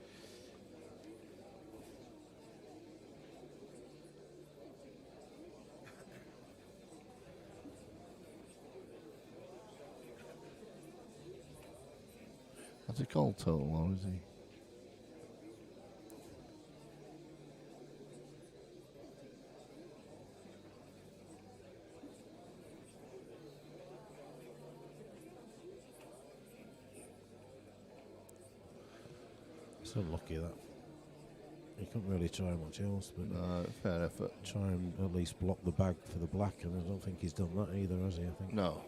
Has he called total or is he? It's unlucky that. He couldn't really try much else, but No, fair effort. try and at least block the bag for the black, and I don't think he's done that either, has he? I think No.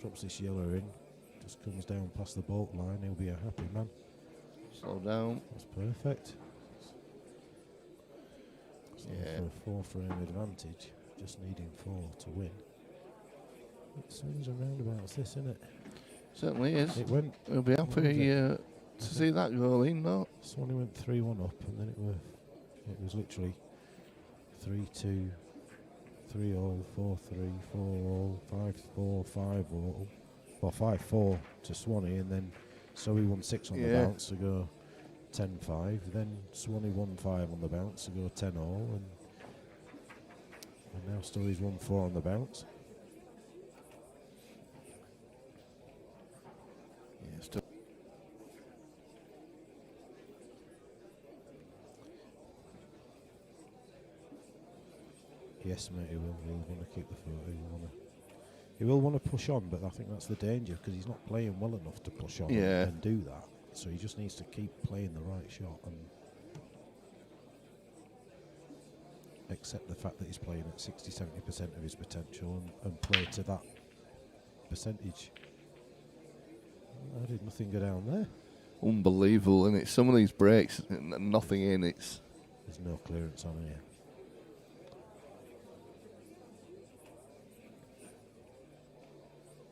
drops this yellow in, just comes down past the bolt line, he'll be a happy man. Slow down. That's perfect. So Yeah. for a 4-frame advantage, just needing 4 to win. It swings and roundabouts this, isn't it? Certainly is. It went, We'll be happy to see that goal in, no? Swan went 3-1 up, and then it was literally 3-2, 3-all, 4-3, 4-all, 5-4, 5-all, well 5-4 to Swanee, and then so he won 6 on the Yeah. bounce to go 10-5. Then Swanee won 5 on the bounce to go 10-all, and now Stowe's won 4 on the bounce. Yeah, still. Yes, mate, he will. He'll want to keep the foot. He will want to push on, but I think that's the danger because he's not playing well enough to push on Yeah. and do that. So he just needs to keep playing the right shot and accept the fact that he's playing at 60-70% of his potential and play to that percentage. I did nothing go down there. Unbelievable, and it's some of these breaks, nothing in. It's There's no clearance on here.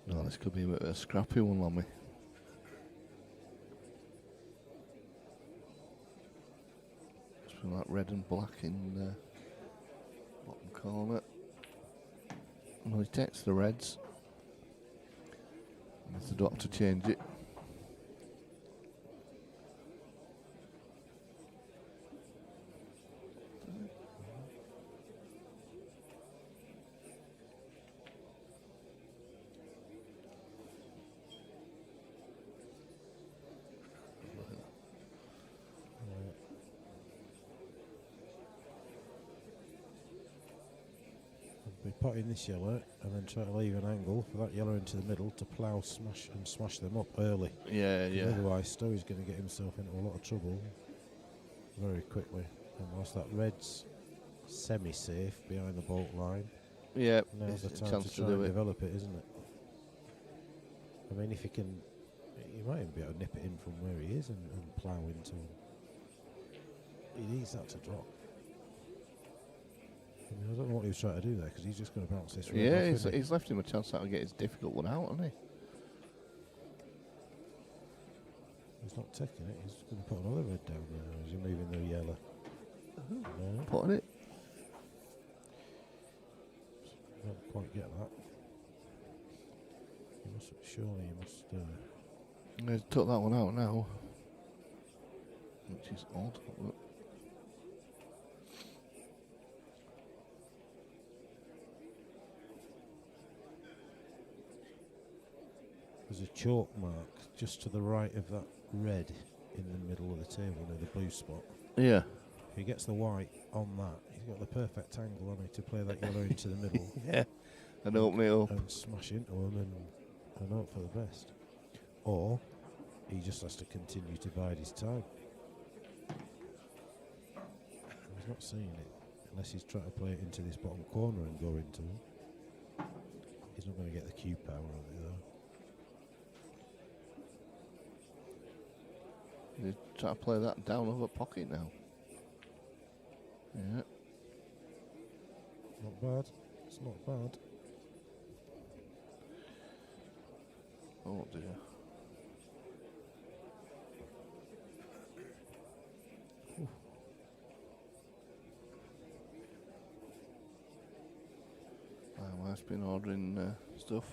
No, this could be a bit of a scrappy one, Lammy. Just from that red and black in the bottom corner. Well, he takes the reds. And they don't have to change it. Be potting this yellow and then try to leave an angle for that yellow into the middle to plough, smash them up early. Yeah, yeah. Otherwise, Stowe's going to get himself into a lot of trouble very quickly. And whilst that red's semi-safe behind the bolt line, Yeah, now's the it's a time chance to to try do and it. develop it, isn't it? I mean, if he can, he might even be able to nip it in from where he is and plough into him. He needs that to drop. I mean, I don't know what he was trying to do there because he's just going to bounce this red Yeah, off, isn't he? he's left him a chance to get his difficult one out, hasn't he? He's not taking it. He's going to put another red down there. Is he moving the yellow? No, Putting it. don't quite get that. He must, surely he must. He's took that one out now. Which is odd. Look. There's a chalk mark just to the right of that red in the middle of the table near the blue spot. Yeah. If he gets the white on that, he's got the perfect angle on it to play that yellow into the middle. Yeah. And open it up. And smash into him and hope for the best. Or he just has to continue to bide his time. He's not seeing it unless he's trying to play it into this bottom corner and go into him. He's not going to get the cue power of it though. He's trying to play that down over pocket now. Yeah. Not bad. It's not bad. Oh dear. My wife's been ordering stuff.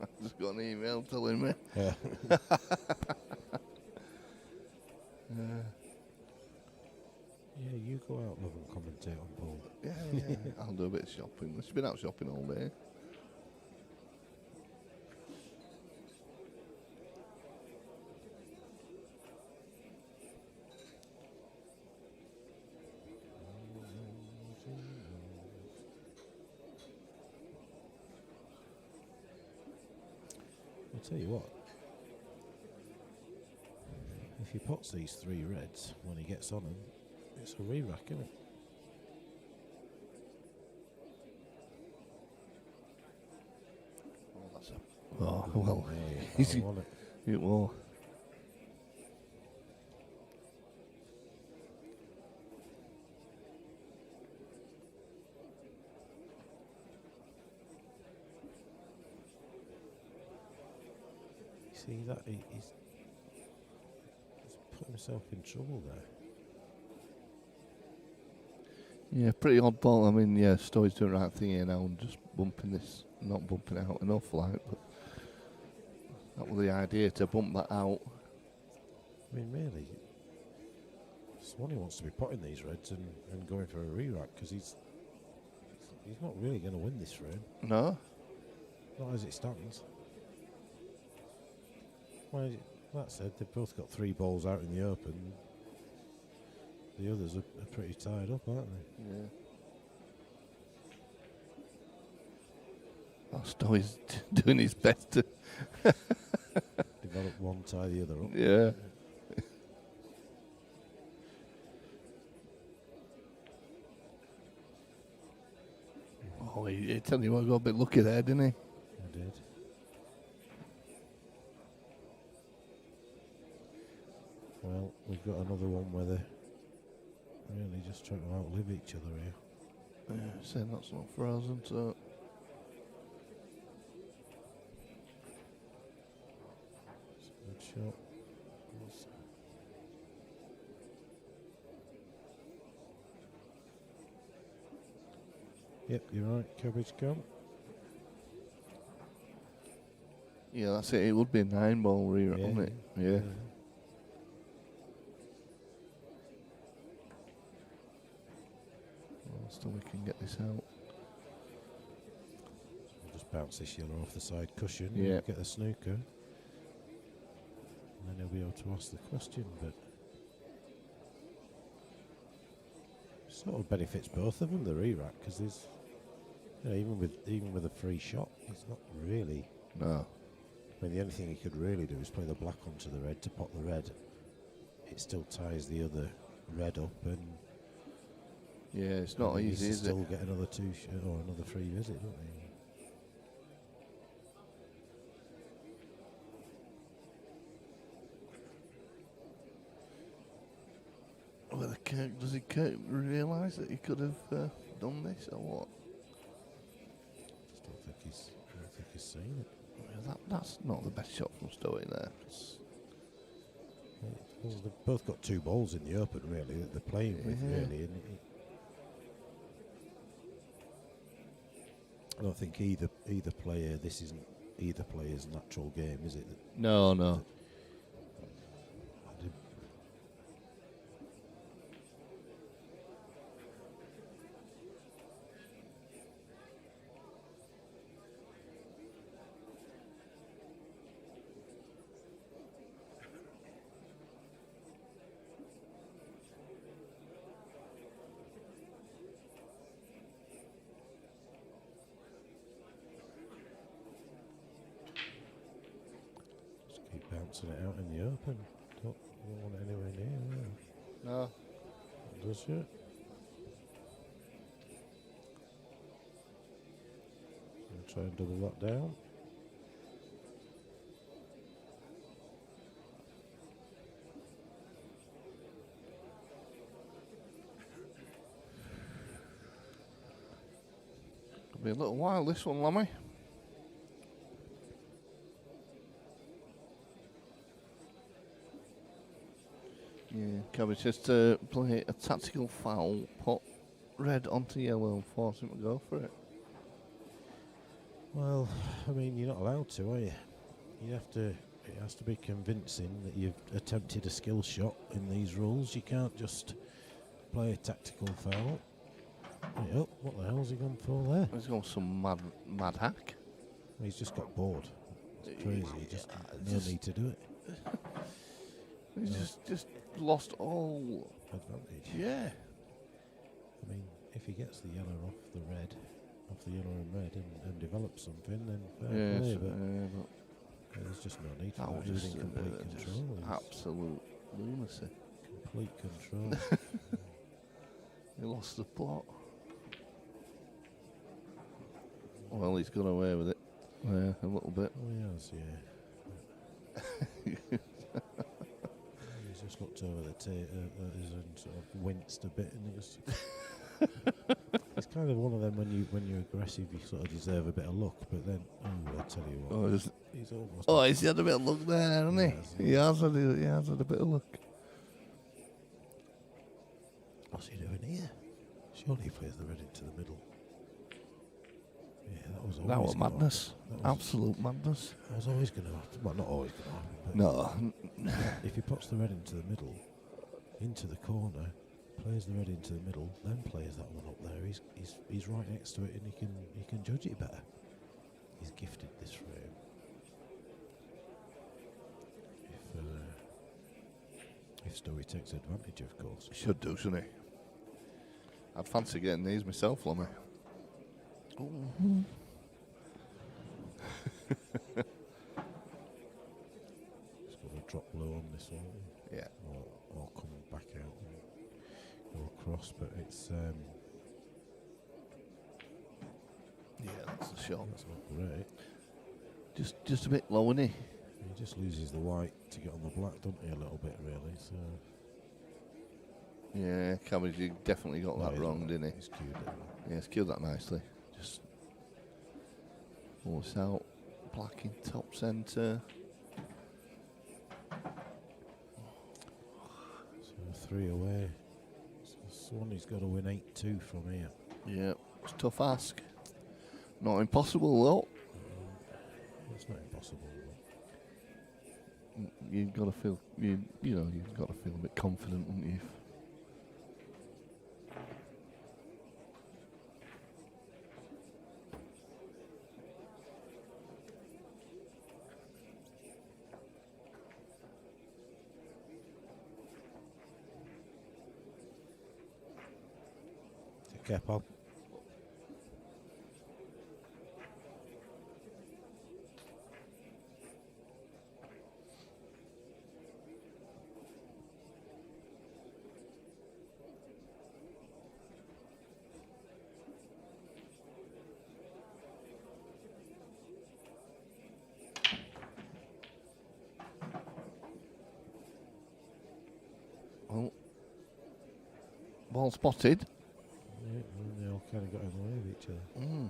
I just got an email telling me. Yeah. Yeah, you go out, love, and commentate on Paul. Yeah. I'll do a bit of shopping. She's been out shopping all day. I'll tell you what. If he pots these three reds when he gets on them, it's a re-rack, isn't it? Oh, that's a. Oh, well. Yeah, I want it. It will. You see that? He's put himself in trouble there. Yeah, pretty odd ball. I mean, yeah, Stowe's doing the right thing here now and just bumping this, not bumping it out enough, like, but that was the idea, to bump that out. I mean, really, Swanee wants to be potting these reds and going for a re-rack because he's not really going to win this round. No? Not as it stands. Well, that said, they've both got three balls out in the open. The others are pretty tied up, aren't they? Yeah. Oh, Stowe's doing his best to. Develop one, tie the other up. Yeah. Oh, he tell you what, got a bit lucky there, didn't he? I did. Well, we've got another one where they're really trying to outlive each other here. Yeah, saying that's not frozen, so. It's a good shot. Yep, you're right. Cabbage gone. Yeah, that's it. It would be a 9-ball re-rack, Yeah, wouldn't it? yeah. Yeah. Well, still we can get this out. We'll just bounce this yellow off the side cushion. Yeah. And get the snooker. And then he'll be able to ask the question, but sort of benefits both of them, the re-rack, because there's, you know, even with a free shot, it's not really. No. I mean, the only thing he could really do is play the black onto the red to pot the red. It still ties the other red up, and Yeah, it's not he needs easy, to is it? still get another or another free visit, don't he? Whether does Kirk realise that he could have done this or what? I don't think he's seen it. Yeah, that's not the best shot from Stowe there. Well, they've both got two balls in the open, really, that they're playing with, Yeah. really. And I don't think either player. This isn't either player's natural game, is it? No, no. Just keep bouncing it out in the open. Don't want it anywhere near there. No. Does it? I'll try and double that down. Could be a little while this one, Lammy. Yeah, Cabbage has to play a tactical foul, put red onto yellow and force him to go for it. Well, I mean, you're not allowed to, are you? You have to. It has to be convincing that you've attempted a skill shot in these rules. You can't just play a tactical foul. Wait, oh, what the hell's he gone for there? He's gone some mad hack. He's just got bored. It's crazy. No need to do it. He's just lost all Advantage. Yeah. I mean, if he gets the yellow off the yellow and red, and develops something, then fair play. But there's just no need for that that. was He was just in complete control. He's absolute lunacy. complete control. He lost the plot. Well, he's gone away with it. Yeah, a little bit. Oh, he has, yeah. He's just looked over the and sort of winced a bit, and it's kind of one of them when you're aggressive, you sort of deserve a bit of luck, but then I'll tell you what, he's almost. He's had a bit of luck there, hasn't he? He has had a bit of luck. What's he doing here? Surely he plays the red into the middle. Yeah, that was madness. Absolute madness. That was always going to happen. Well, not always going to happen. But No. if he puts the red into the middle, into the corner, plays the red into the middle, then plays that one up there, he's right next to it, and he can judge it better. He's gifted this frame. If Stowe takes advantage, of course. Should do, shouldn't he? I'd fancy getting these myself, Lammy. He's got a drop low on this one. Yeah. Or come back out and go across, but it's Yeah, that's the shot. that's not great. Just a bit low, isn't he? He just loses the white to get on the black, doesn't he, a little bit, really. So Yeah, Cabbage, he definitely got that he's wrong, not. didn't he? He's cued it. Yeah, he's killed that nicely. Just force out, black in top centre. So 3 away. So Swan, got to win 8-2 from here. Yeah, it's a tough ask. Not impossible though. It's not impossible. You've got to feel, you've got to feel a bit confident, haven't you? Take care, pal. Well, ball spotted. Yeah, and they all kind of got in the way of each other.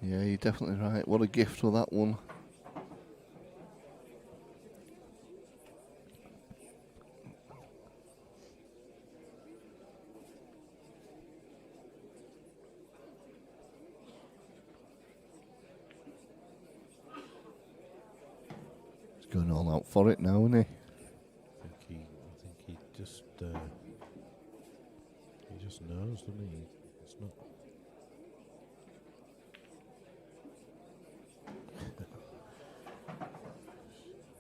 Yeah, you're definitely right. What a gift with that one. He's going all out for it now, isn't he? I think he just knows, doesn't he? It's not.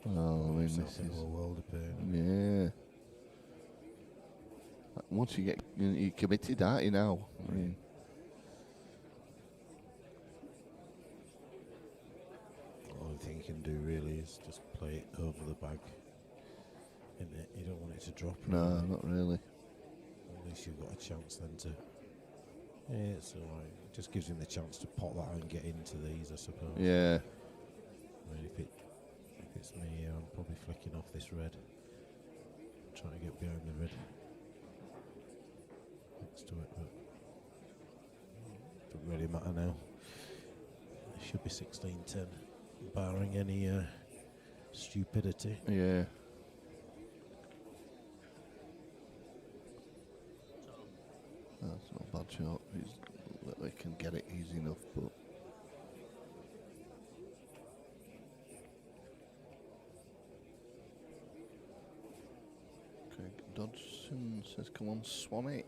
Oh, I mean, It's this a bit is. of a world of pain. Yeah. Once you get, you're committed, aren't you now? I mean, The only thing you can do really is just play it over the bag. Isn't it? You don't want it to drop. no, Really. not really. At least you've got a chance then to. Yeah, it's alright. It just gives him the chance to pot that and get into these, I suppose. Yeah. I mean, if it's me here, I'm probably flicking off this red. Trying to get behind the red next to it, but doesn't really matter now. It should be 16-10, barring any stupidity. Yeah. That's not a bad shot. They can get it easy enough, but. Craig Dodson says, come on, Swanee.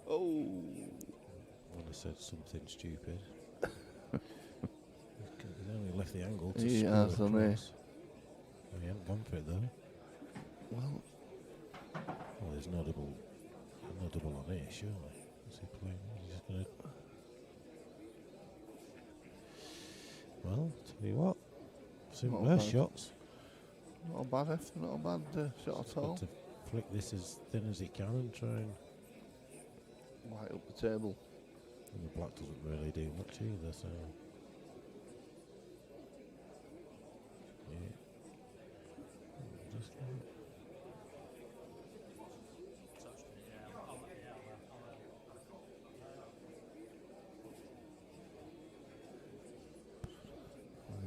Oh. I would have said something stupid. He's only left the angle to He score has, hasn't he? across. He hasn't gone for it though. Well, There's no double on here, surely. What's he playing? He's just gonna. Well, tell you what, some Not worse bad. shots. not a bad effort, not a bad shot at all. Got to flick this as thin as he can and try and. Light up the table. And the black doesn't really do much either, so. Yeah. Just like.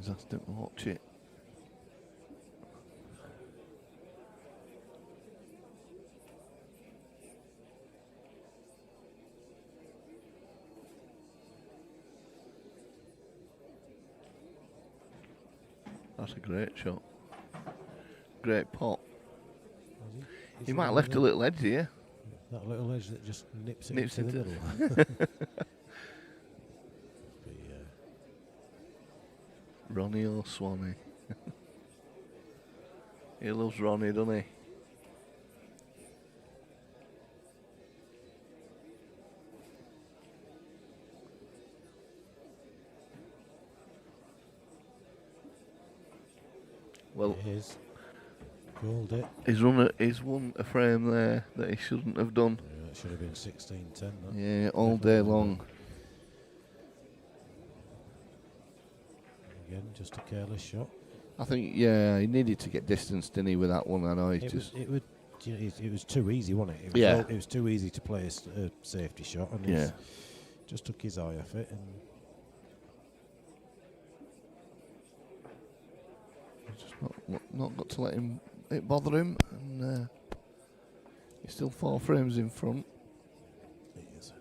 He's asked him to watch it. That's a great shot. Great pot. Is He might have left a little edge here. That little edge that just nips it Nips into the into- middle. But yeah, Ronnie or Swanee? He loves Ronnie, doesn't he? Well, it is. Called it. he's won a frame there that he shouldn't have done. Yeah, it should have been 16-10. That. Yeah, all day long. Again, just a careless shot. I think, yeah, he needed to get distance, didn't he, with that one? I know he's just... It was too easy, wasn't it? Yeah. It was too easy to play a safety shot, and Yeah. just took his eye off it. And Just not got to let it bother him, and he's still 4 frames in front. it is.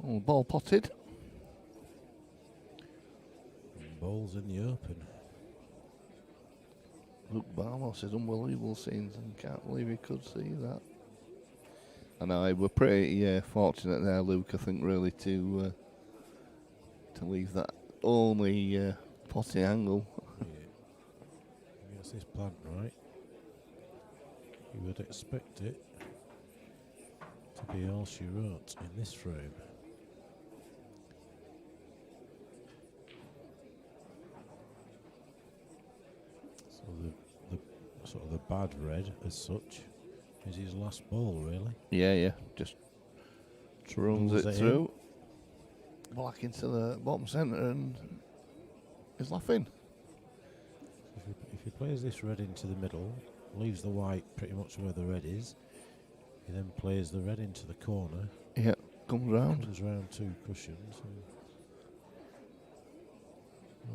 Oh, ball potted. And balls in the open. Luke Barlow says unbelievable scenes, and can't believe he could see that. I know, we're pretty fortunate there, Luke, I think, really, to leave that only potty angle. Yeah. He gets this plant right. You would expect it to be all she wrote in this frame. So the sort of the bad red as such is his last ball, really. Yeah, just runs Pulls it it through. Black into the bottom centre, and he's laughing. If he plays this red into the middle, leaves the white pretty much where the red is, he then plays the red into the corner, Yeah, comes round. comes round 2 cushions, and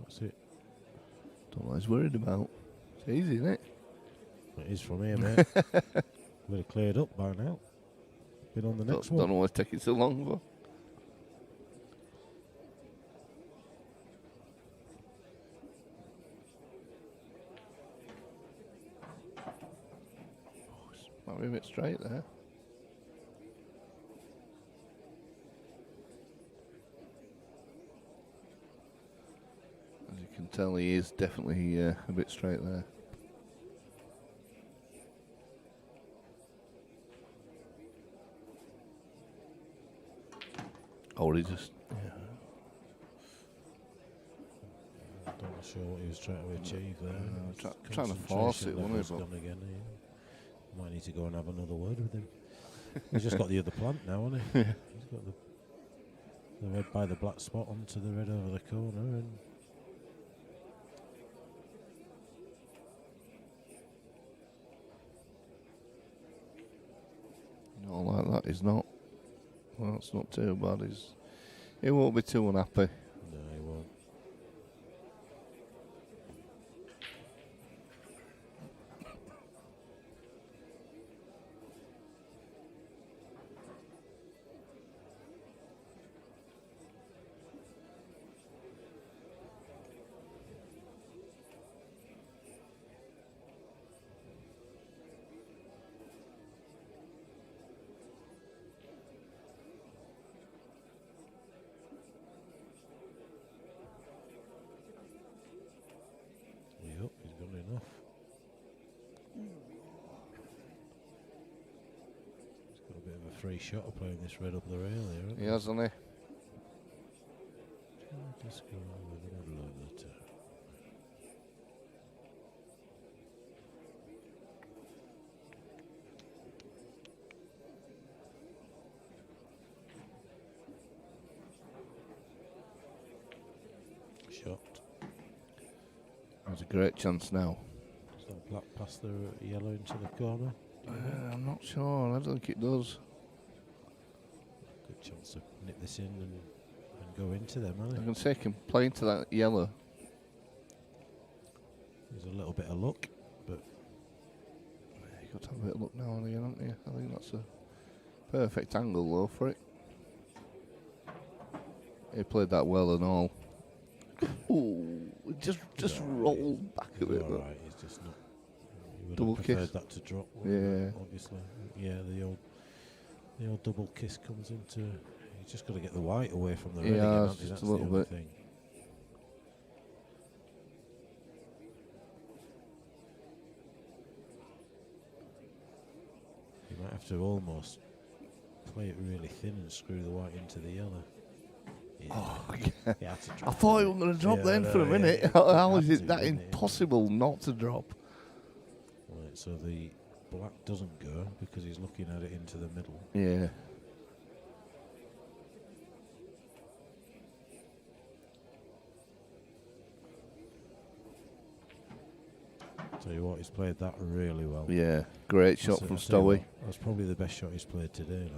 that's it. Don't know what he's worried about. It's easy, isn't it? It is from here, mate. Would have cleared up by now. Been on the next Don't one. know why it's taking so long for. Might be a bit straight there. As you can tell, he is definitely a bit straight there. Or he just, yeah. I'm not sure what he was trying to achieve there. Trying to force it, Concentration wasn't he? levels gone again, yeah. Might need to go and have another word with him. He's just got the other plant now, hasn't he? He's got the red by the black spot onto the red over the corner, and No, like that is not. Well, it's not too bad. He won't be too unhappy. no, he won't. Yep, he's got enough. He's got a bit of a free shot of playing this red up the rail here, hasn't He has, hasn't he? Just go over the middle of the turf. great chance now. Does that black pass the yellow into the corner? I'm not sure. I don't think it does. Good chance to nip this in and go into them, I hasn't can say he can play into that yellow. There's a little bit of luck, but You've got to have a bit of luck now and again, haven't you? I think that's a perfect angle though for it. He played that well and all. Ooh, it just rolled back a bit. Alright, he's just not. He would Double have preferred kiss. that to drop. Yeah. Obviously. Yeah, the old double kiss comes into. He's just got to get the white away from the red again, Yeah, hasn't he? just That's a little the only bit. thing. You might have to almost play it really thin and screw the white into the yellow. Yeah. Oh, yeah. He had to I drop thought it. he wasn't going to drop Yeah, then I for a know, yeah. minute. He How had is it to, that didn't he? impossible not to drop? Right, so the black doesn't go because he's looking at it into the middle. Yeah. Tell you what, he's played that really well. Yeah. Great shot That's from I tell you Stowe. what, that's probably the best shot he's played today.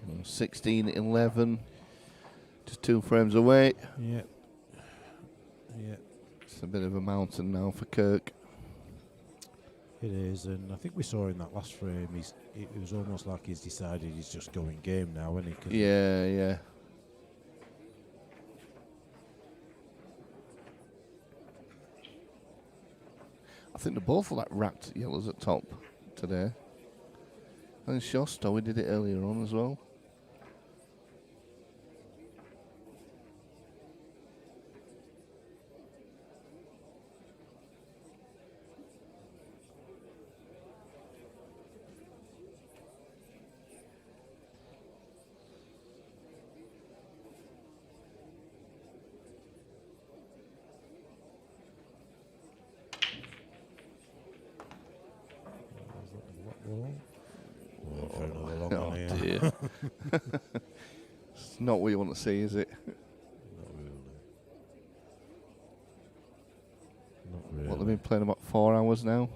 That. 16-11. Just 2 frames away. Yeah. Yeah, It's a bit of a mountain now for Kirk. it is, and I think we saw in that last frame, it was almost like he's decided he's just going game now, isn't he? 'Cause Yeah, yeah. I think they're both like wrapped yellows at top today. And sure Stowe did it earlier on as well. Wait for another long Oh one here. dear. It's not what you want to see, is it? Not really. Not really. What, they've been playing about 4 hours now?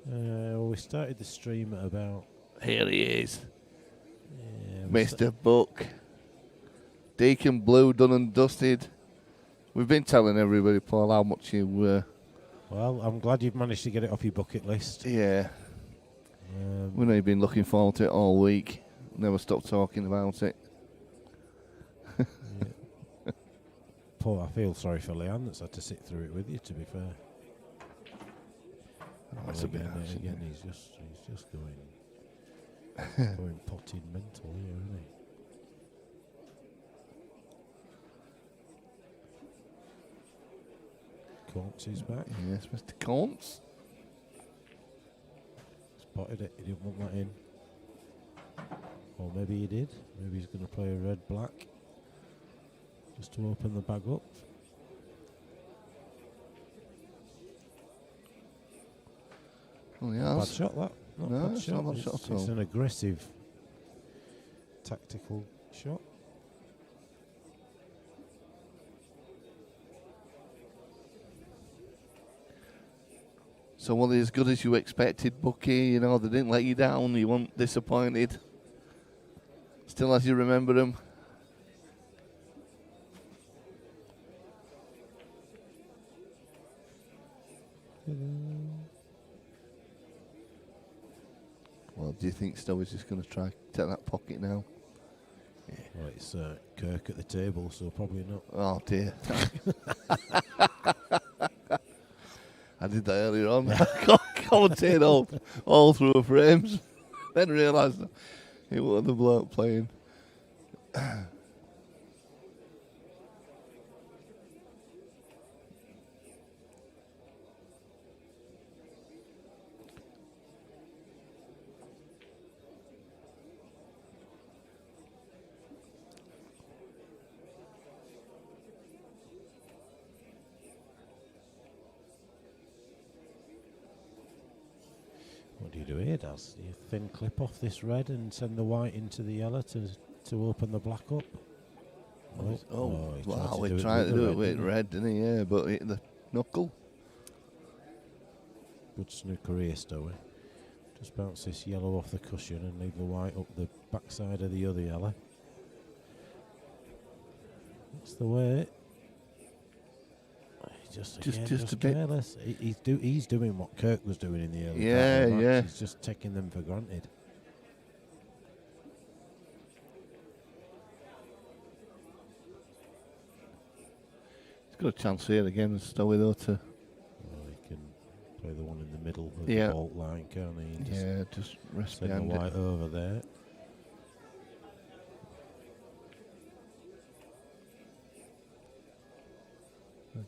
Well, we started the stream at about. Here he is. Yeah, Mr. Buck. Deacon Blue done and dusted. We've been telling everybody, Paul, how much you Well, I'm glad you've managed to get it off your bucket list. yeah. We know you've been looking forward to it all week. Never stopped talking about it. Yeah. Paul, I feel sorry for Leanne that's had to sit through it with you, to be fair. That's a bit again, harsh, isn't again, it? he's just going potted mental here, isn't he? Coates is back. Yes, Mr. Coates. Spotted it. He didn't want that in. Or maybe he did. Maybe he's going to play a red-black just to open the bag up. Oh, Bad yes. shot, that. Not No, bad it's shot. not a bad shot at It's all. an aggressive, tactical shot. So, were they as good as you expected, Bucky? You know, they didn't let you down. You weren't disappointed. Still as you remember them. Well, do you think Stowe is just going to try take that pocket now? Well, it's Kirk at the table, so probably not. Oh dear. I did that earlier on. Commentated all through the frames. Then realised it was the bloke playing. What do you do here, Daz? Do you thin clip off this red and send the white into the yellow to open the black up? Well, He tried wow, to he tried to do it with didn't he? red, didn't he? Yeah, but hit the knuckle. Good snooker here, Stowe. Just bounce this yellow off the cushion and leave the white up the backside of the other yellow. That's the way. Just a bit. careless. He's doing what Kirk was doing in the early part Yeah, of the match. yeah. He's just taking them for granted. He's got a chance here again, Stowe though to. He can play the one in the middle of Yeah. the vault line, can't he? And Just rest send the behind it. white over there.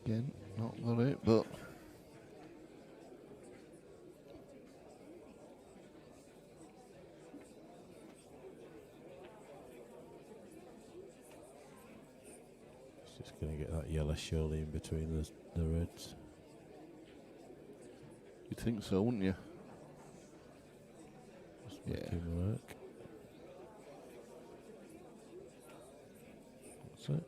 Again, not got it, but He's just going to get that yellow surely in between the reds. you'd think so, wouldn't you? Just make him work. That's it.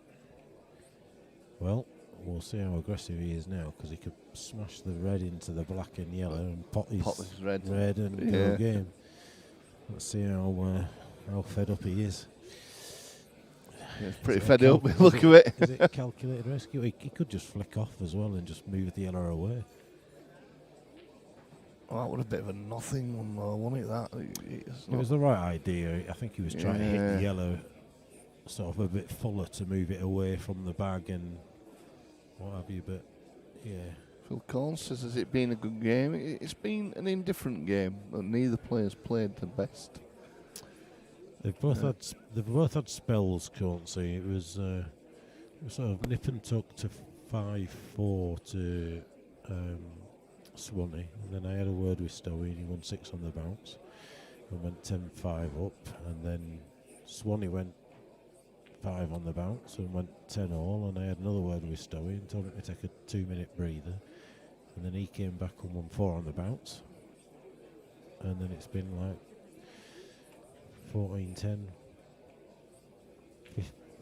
Well, we'll see how aggressive he is now, because he could smash the red into the black and yellow and pot his red. and go game. Let's see how fed up he is. Yeah, it's pretty fed up with look of it. Is it calculated rescue? He could just flick off as well and just move the yellow away. Oh, that would have been a bit of a nothing one though, wasn't it? It was the right idea. I think he was trying to hit the yellow sort of a bit fuller to move it away from the bag and what have you, but yeah. Phil Corn says, has it been a good game? It's been an indifferent game, but neither player's played the best. They've both had spells, can't see. It was sort of nip and tuck to 5-4 to Swanee, and then I had a word with Stowe and he won 6 on the bounce and went 10-5 up, and then Swanee went 5 on the bounce and went 10-all, and I had another word with Stowe and told him to take a 2-minute breather, and then he came back and won 4 on the bounce, and then it's been like 14-10,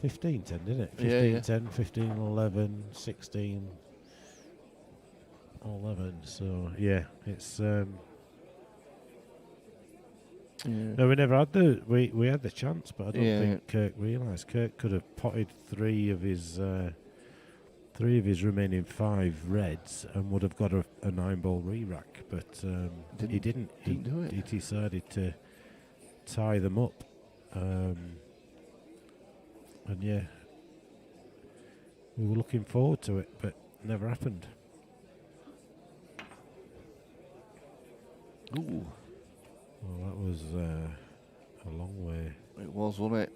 15-10, didn't it? 15-10, 15-11, 16-11. So yeah, it's no, we never had we had the chance, but I don't think Kirk realised. Kirk could have potted 3 of his remaining 5 reds and would have got a 9-ball re-rack, but he didn't. Didn't do it. He decided to tie them up, and yeah, we were looking forward to it, but never happened. Ooh. Well, that was a long way. It was, wasn't it?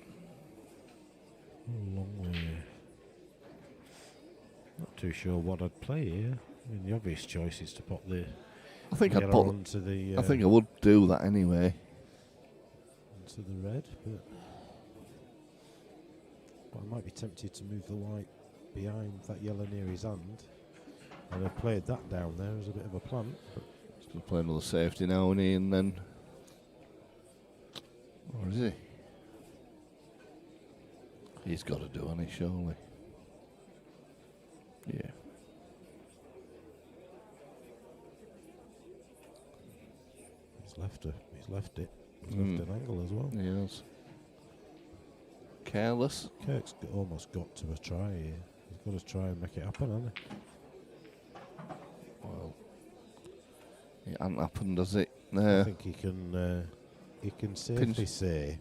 A long way. Not too sure what I'd play here. I mean, the obvious choice is to pop the I think I'd yellow put. onto the. I think I would do that anyway. Onto the red, but I might be tempted to move the white behind that yellow near his hand, and I played that down there as a bit of a plan. But He's going to play another safety now, isn't he? And then, or is he? He's got to do, hasn't he? Surely. Yeah. he's left it. He's left an angle as well. He has. Careless. Kirk's almost got to a try here. He's got to try and make it happen, hasn't he? Well, it hasn't happened, does it? I think he can safely say,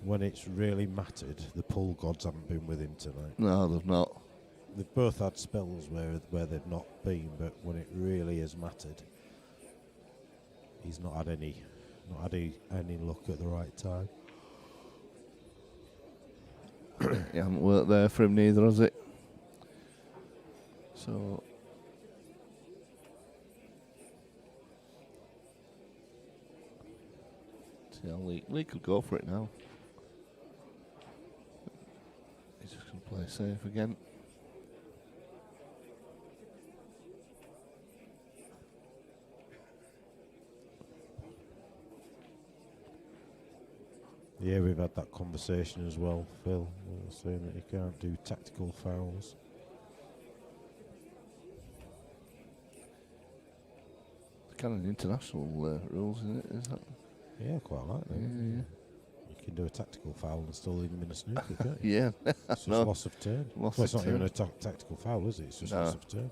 when it's really mattered, the pull gods haven't been with him tonight. No, they've not. They've both had spells where they've not been, but when it really has mattered, he's not had any luck at the right time. It hasn't worked there for him neither, has it? So see how Lee could go for it now. He's just going to play safe again. Yeah, we've had that conversation as well, Phil. saying that he can't do tactical fouls. Kind of international rules, isn't it? Is that? Yeah, quite like that. Yeah. You can do a tactical foul and still leave him in a snooker, can't you? Yeah. It's just No. loss of turn. Loss Well, it's of not even turn. a tactical foul, is it? It's just No. loss of turn.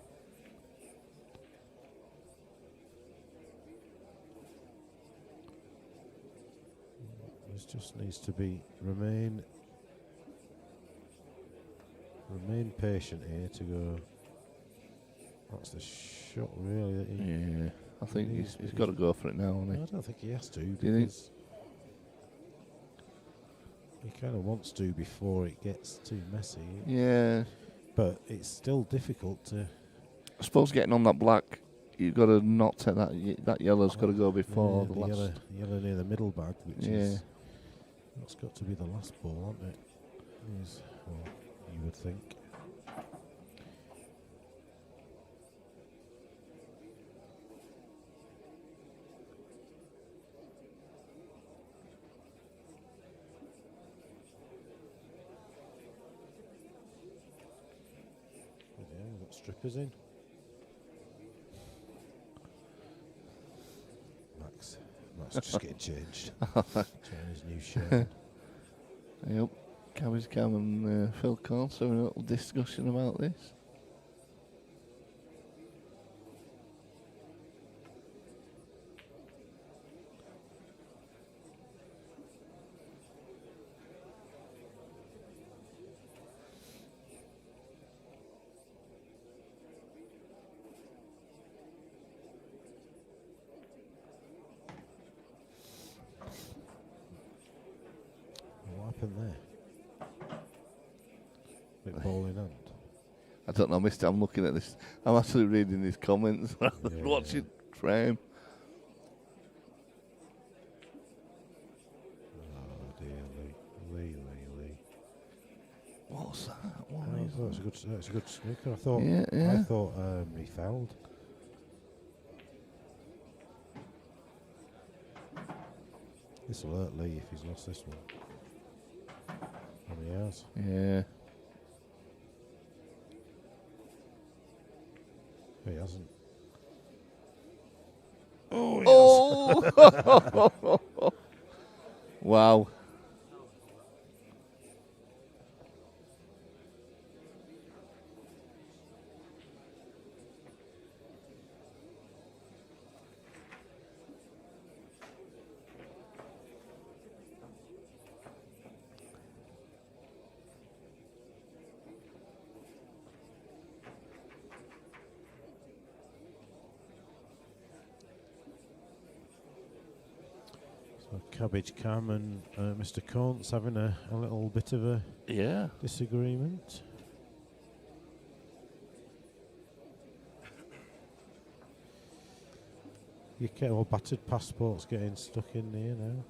This just needs to be remain patient here to go. That's the shot, really. That he, Yeah. I think He's- he's got to go for it now, hasn't I don't think he has to, you think? because he kind of wants to before it gets too messy. he? Yeah. But it's still difficult to. I suppose getting on that black, you've got to not take that. That yellow's got to go before Yeah, the last. yellow near the middle bag, which Yeah. is. That's got to be the last ball, hasn't it? Well, you would think. Yeah, we've got strippers in. Max just getting changed. Trying his new shirt. Yep. Cabby's Cam and Phil Corns having a little discussion about this. What happened there? Bit ball in hand. I don't know, Mister. I'm looking at this. I'm actually reading his comments rather than Yeah. watching frame. Oh dear, Lee. What's that? What Oh, is I thought it's a good snooker. I Yeah. thought he fouled. This will hurt Lee if he's lost this one. And he has. Yeah. He hasn't. Oh! Wow. So Cabbage Cam and Mr. Corns having a little bit of a Yeah. disagreement. Your kettle battered passport's getting stuck in here now.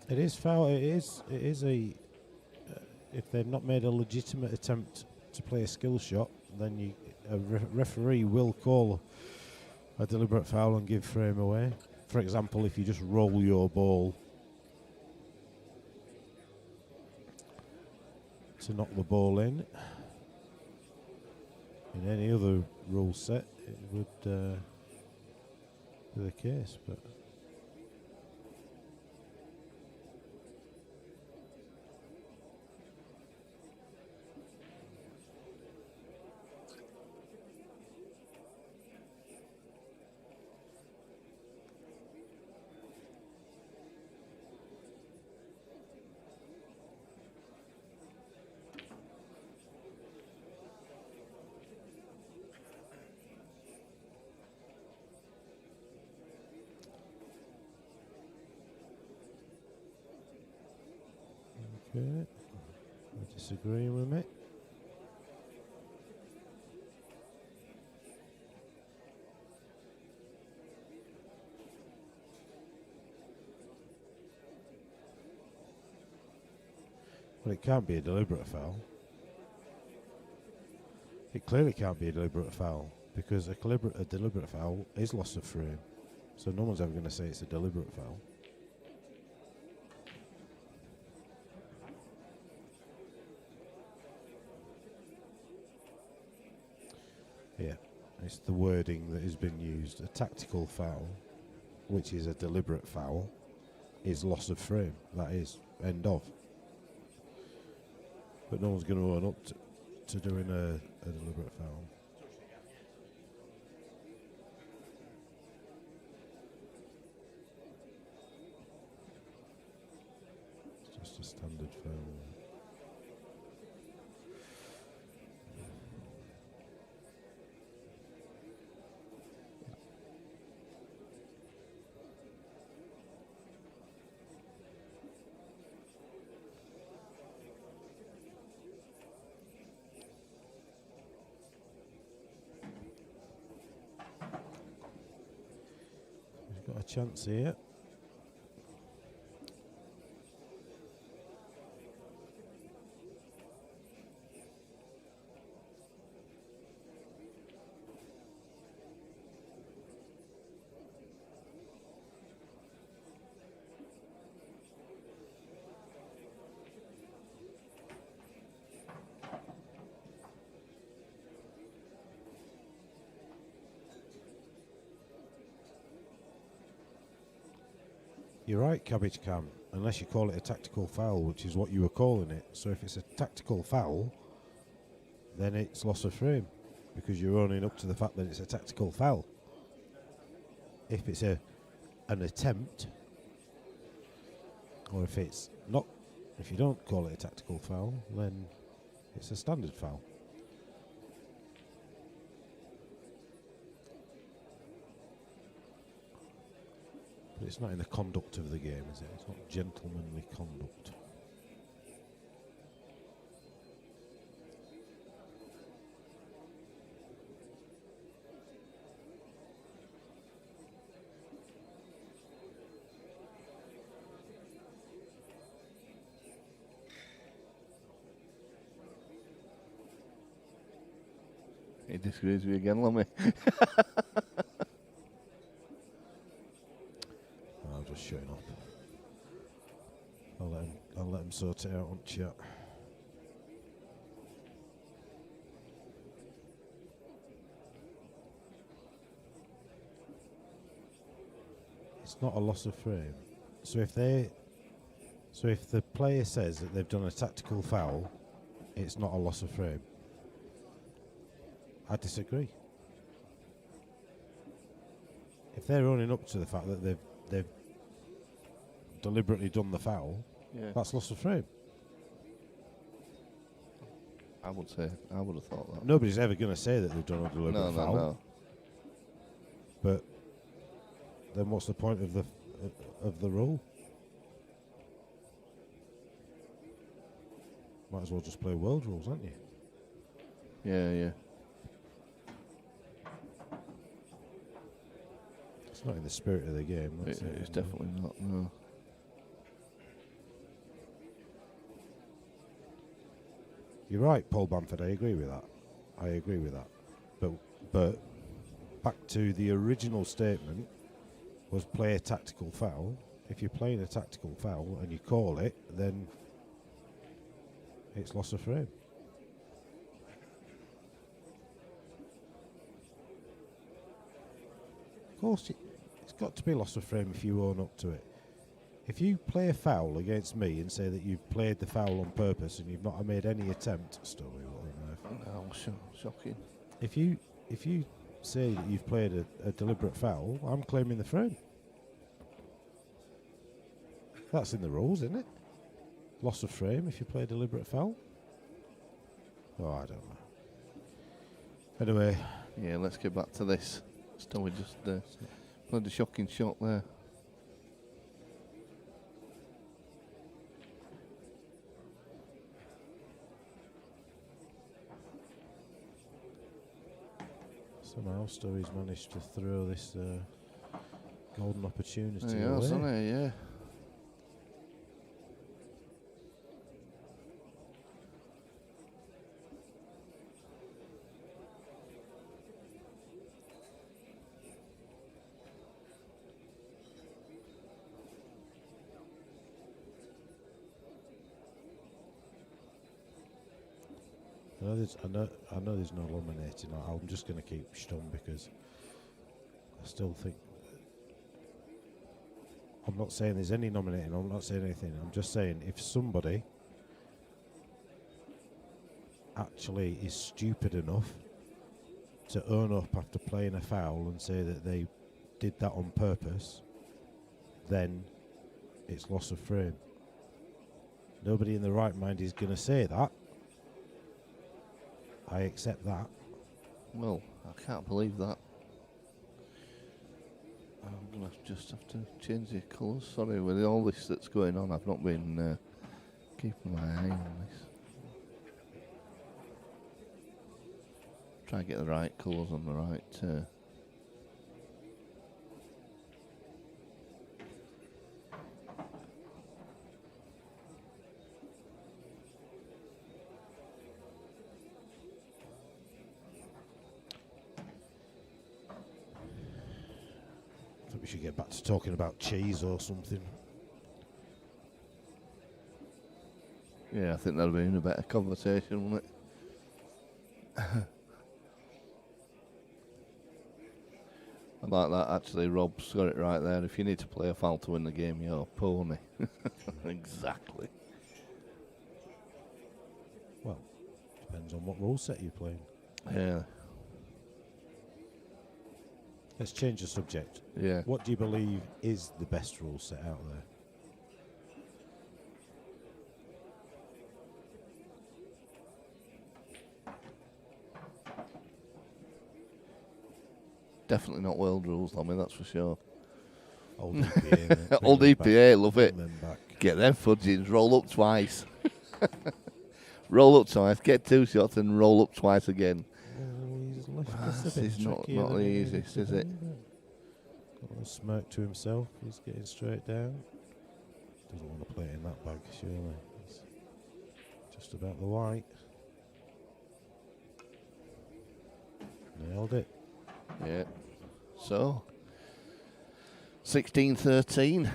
It is foul. It is a. If they've not made a legitimate attempt to play a skill shot, then a referee will call a deliberate foul and give frame away. For example, if you just roll your ball to knock the ball in any other rule set, it would be the case. But okay, you're disagreeing with me. Well, it can't be a deliberate foul. It clearly can't be a deliberate foul because a deliberate foul is loss of frame. So no one's ever going to say it's a deliberate foul. It's the wording that has been used. A tactical foul, which is a deliberate foul, is loss of frame. That is end of. But no one's going to own up to doing a deliberate foul. It's just a standard foul. Got a chance here. You're right, Cabbage Cam, unless you call it a tactical foul, which is what you were calling it. So if it's a tactical foul, then it's loss of frame, because you're owning up to the fact that it's a tactical foul. If it's an attempt, or if it's not, if you don't call it a tactical foul, then it's a standard foul. But it's not in the conduct of the game, is it? It's not gentlemanly conduct. He disagrees with you again, Lummy. I'm just shutting up. I'll let him sort it out on chat. It's not a loss of frame. So if the player says that they've done a tactical foul, it's not a loss of frame. I disagree. If they're owning up to the fact that they've deliberately done the foul, that's loss of frame. I would have thought that. Nobody's ever going to say that they've done a deliberate foul. No. But then what's the point of the rule? Might as well just play world rules, aren't you? Yeah. It's not in the spirit of the game. It's definitely not, no. You're right, Paul Bamford. I agree with that. But back to the original statement was play a tactical foul. If you're playing a tactical foul and you call it, then it's loss of frame. Of course, it's got to be loss of frame if you own up to it. If you play a foul against me and say that you've played the foul on purpose and you've not made any attempt, Stowe, No, shocking. If you say that you've played a deliberate foul, I'm claiming the frame. That's in the rules, isn't it? Loss of frame if you play a deliberate foul. Oh, I don't know. Anyway. Yeah, let's get back to this. Stowe just played a shocking shot there. Somehow Stowe's managed to throw this golden opportunity Yeah, away. hasn't he? Yeah. I know there's no nominating. I'm just going to keep stum because I still think. I'm not saying there's any nominating. I'm not saying anything. I'm just saying if somebody actually is stupid enough to own up after playing a foul and say that they did that on purpose, then it's loss of frame. Nobody in the right mind is going to say that. I accept that. Well, I can't believe that. I'm going to just have to change the colours. Sorry, with all this that's going on, I've not been keeping my eye on this. Try and get the right colours on the right... I think we should get back to talking about cheese or something. Yeah, I think that'll be a better conversation, wouldn't it? I like that, actually. Rob's got it right there. If you need to play a foul to win the game, you're a pony. Exactly. Well, depends on what rule set you're playing. Yeah. Let's change the subject. Yeah. What do you believe is the best rule set out there? Definitely not world rules, Lammy, that's for sure. Old EPA. mate. Bring Old them EPA, back. love Bring it. them back. Get them fudgings, roll up twice. Roll up twice, get 2 shots and roll up twice again. Oh, he's left us a This bit is not trickier the than he easiest, needed is to it? be, got a smirk to himself. He's getting straight down. Doesn't want to play it in that bag, surely. It's just about the white. Nailed it. Yeah. So, 16-13.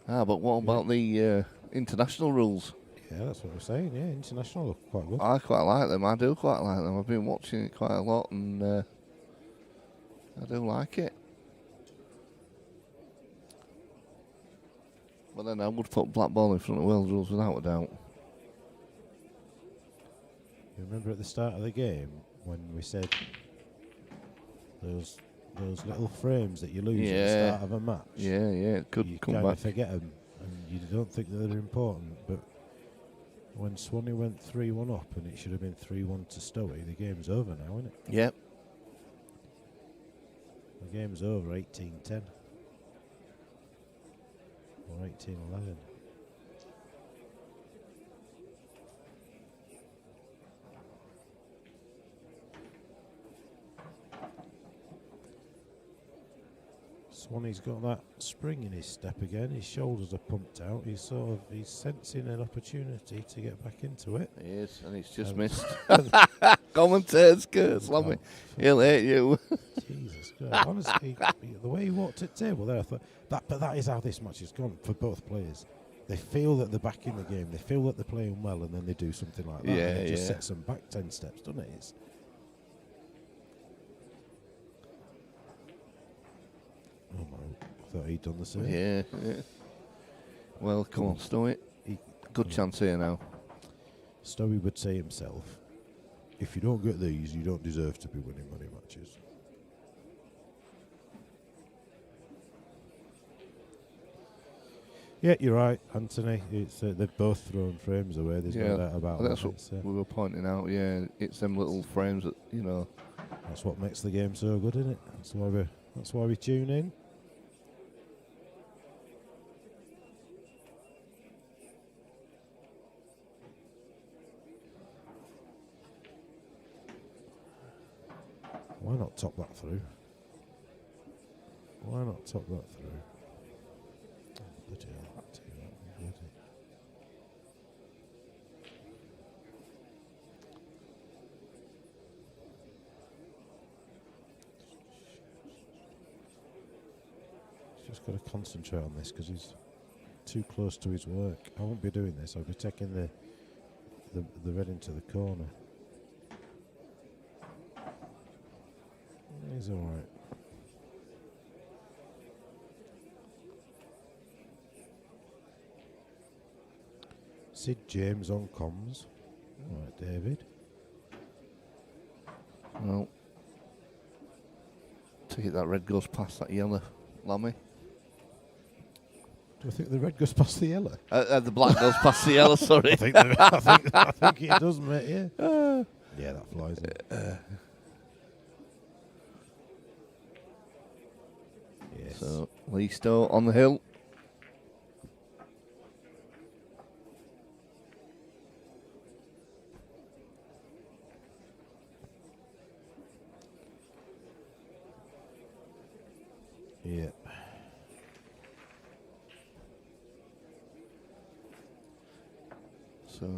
But what about the international rules? Yeah, that's what we're saying. Yeah, international look quite good. I quite like them. I do quite like them. I've been watching it quite a lot, and I do like it. But then I would put black ball in front of world rules without a doubt. You remember at the start of the game when we said those little frames that you lose at the start of a match? Yeah, it could you come kind back. of forget them, and you don't think that they're important. But when Swanee went 3-1 up, and it should have been 3-1 to Stowe, the game's over now, isn't it? Yep. The game's over, 18-10. Or 18-11. Swanee's got that spring in his step again. His shoulders are pumped out. He's sensing an opportunity to get back into it. He is, and he's just missed. Commentators curse, Lammy. He'll hate you. Jesus Christ. Honestly, the way he walked at the table there, I thought, but that is how this match has gone for both players. They feel that they're back in the game. They feel that they're playing well, and then they do something like that. Yeah, and it just sets them back 10 steps, doesn't it? Oh my, I thought he'd done the same. Yeah. Well, come on, Stowe. Good chance here now. Stowe would say himself, if you don't get these, you don't deserve to be winning money matches. Yeah, you're right, Anthony. It's they've both thrown frames away. There's no doubt about that. That's what we were pointing out. Yeah, it's them little frames that That's what makes the game so good, isn't it? That's why we tune in. Why not top that through? Why not top that through? Oh, bloody hell, bloody. just got to concentrate on this because he's too close to his work. I won't be doing this. I'll be taking the red into the corner. He's all right. Sid James on comms. All right, David. Well, take it that red goes past that yellow, Lammy. Do I think the red goes past the yellow? The black goes past the yellow, sorry. I think it does, mate, yeah. Yeah, that flies in. Yes. So, Lee Stowe on the hill. Yeah. So,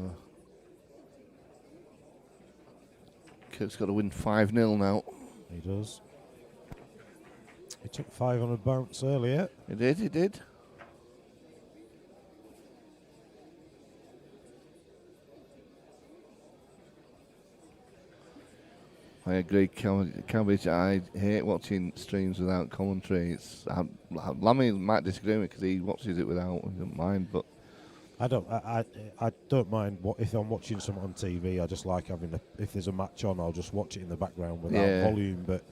Kirk's got to win 5-0 now. He does. He took 5 on a bounce earlier. He did. I agree, Cabbage. I hate watching streams without commentary. Lammy might disagree with me because he watches it without. He doesn't mind, but I don't mind if I'm watching something on TV. I just like having if there's a match on, I'll just watch it in the background without volume. But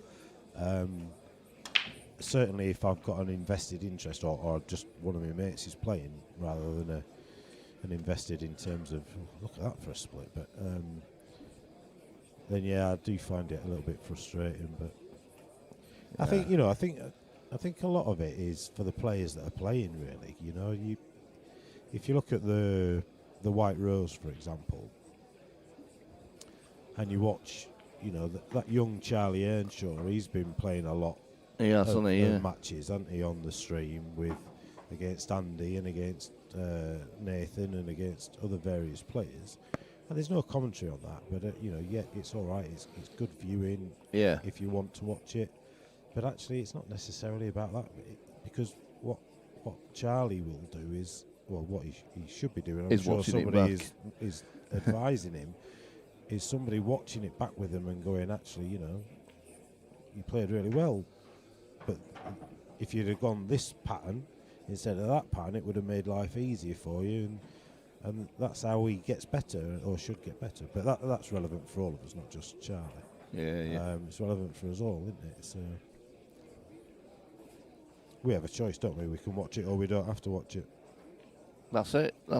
certainly, if I've got an invested interest or just one of my mates is playing, rather than an invested in terms of look at that for a split. But then I do find it a little bit frustrating. But I think I think a lot of it is for the players that are playing. Really, if you look at the White Rose, for example, and you watch, that young Charlie Earnshaw, he's been playing a lot of matches, hasn't he, on the stream against Andy and against Nathan and against other various players. And there's no commentary on that, but it's all right. It's good viewing if you want to watch it. But actually, it's not necessarily about that because what Charlie will do is. Well, what he should be doing, I'm sure somebody is advising him, is somebody watching it back with him and going, actually, you played really well. But if you'd have gone this pattern instead of that pattern, it would have made life easier for you. And that's how he gets better or should get better. But that's relevant for all of us, not just Charlie. Yeah. It's relevant for us all, isn't it? So we have a choice, don't we? We can watch it or we don't have to watch it. That's it. I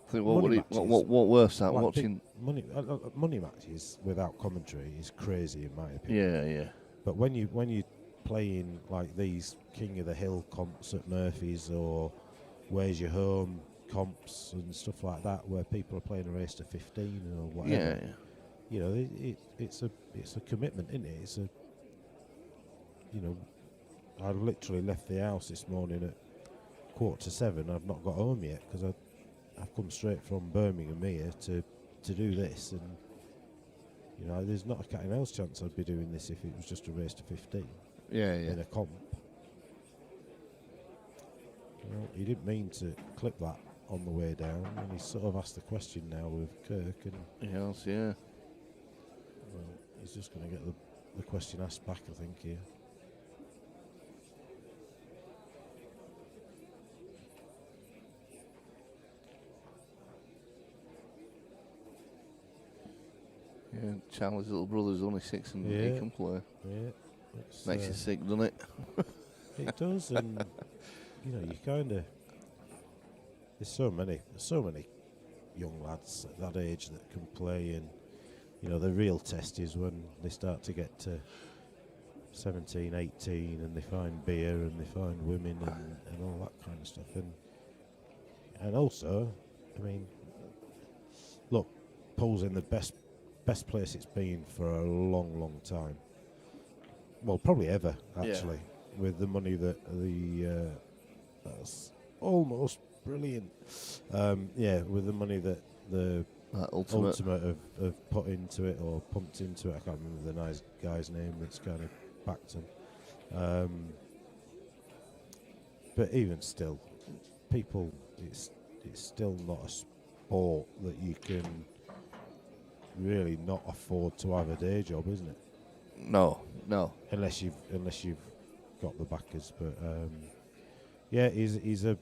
think what worse that watching money matches without commentary is crazy in my opinion. Yeah. But when you playing like these King of the Hill comps at Murphy's or Where's Your Home comps and stuff like that, where people are playing a race to 15 or whatever, it's a commitment, isn't it? It's a I literally left the house this morning at 6:45. I've not got home yet because I've come straight from Birmingham here to do this, and there's not a cat and else chance I'd be doing this if it was just a race to 15. In a comp. Well, he didn't mean to clip that on the way down, and he's sort of asked the question now with Kirk, and he has, yeah. Well, he's just going to get the question asked back, I think, here. Yeah, Charlie's little brother's only 6 and he can play. Yeah. Makes you sick, doesn't it? It does, and you kind of. There's so many young lads at that age that can play, and the real test is when they start to get to 17, 18, and they find beer and they find women and all that kind of stuff, and also, I mean, look, pool's in the best place it's been for a long time. Well, probably ever, actually, with the money that that's almost brilliant. With the money that the that ultimate. of put into it or pumped into it. I can't remember the nice guy's name that's kind of backed him. But even still, people, it's still not a sport that you can really not afford to have a day job, isn't it? No. Unless you've got the backers. But yeah, he's a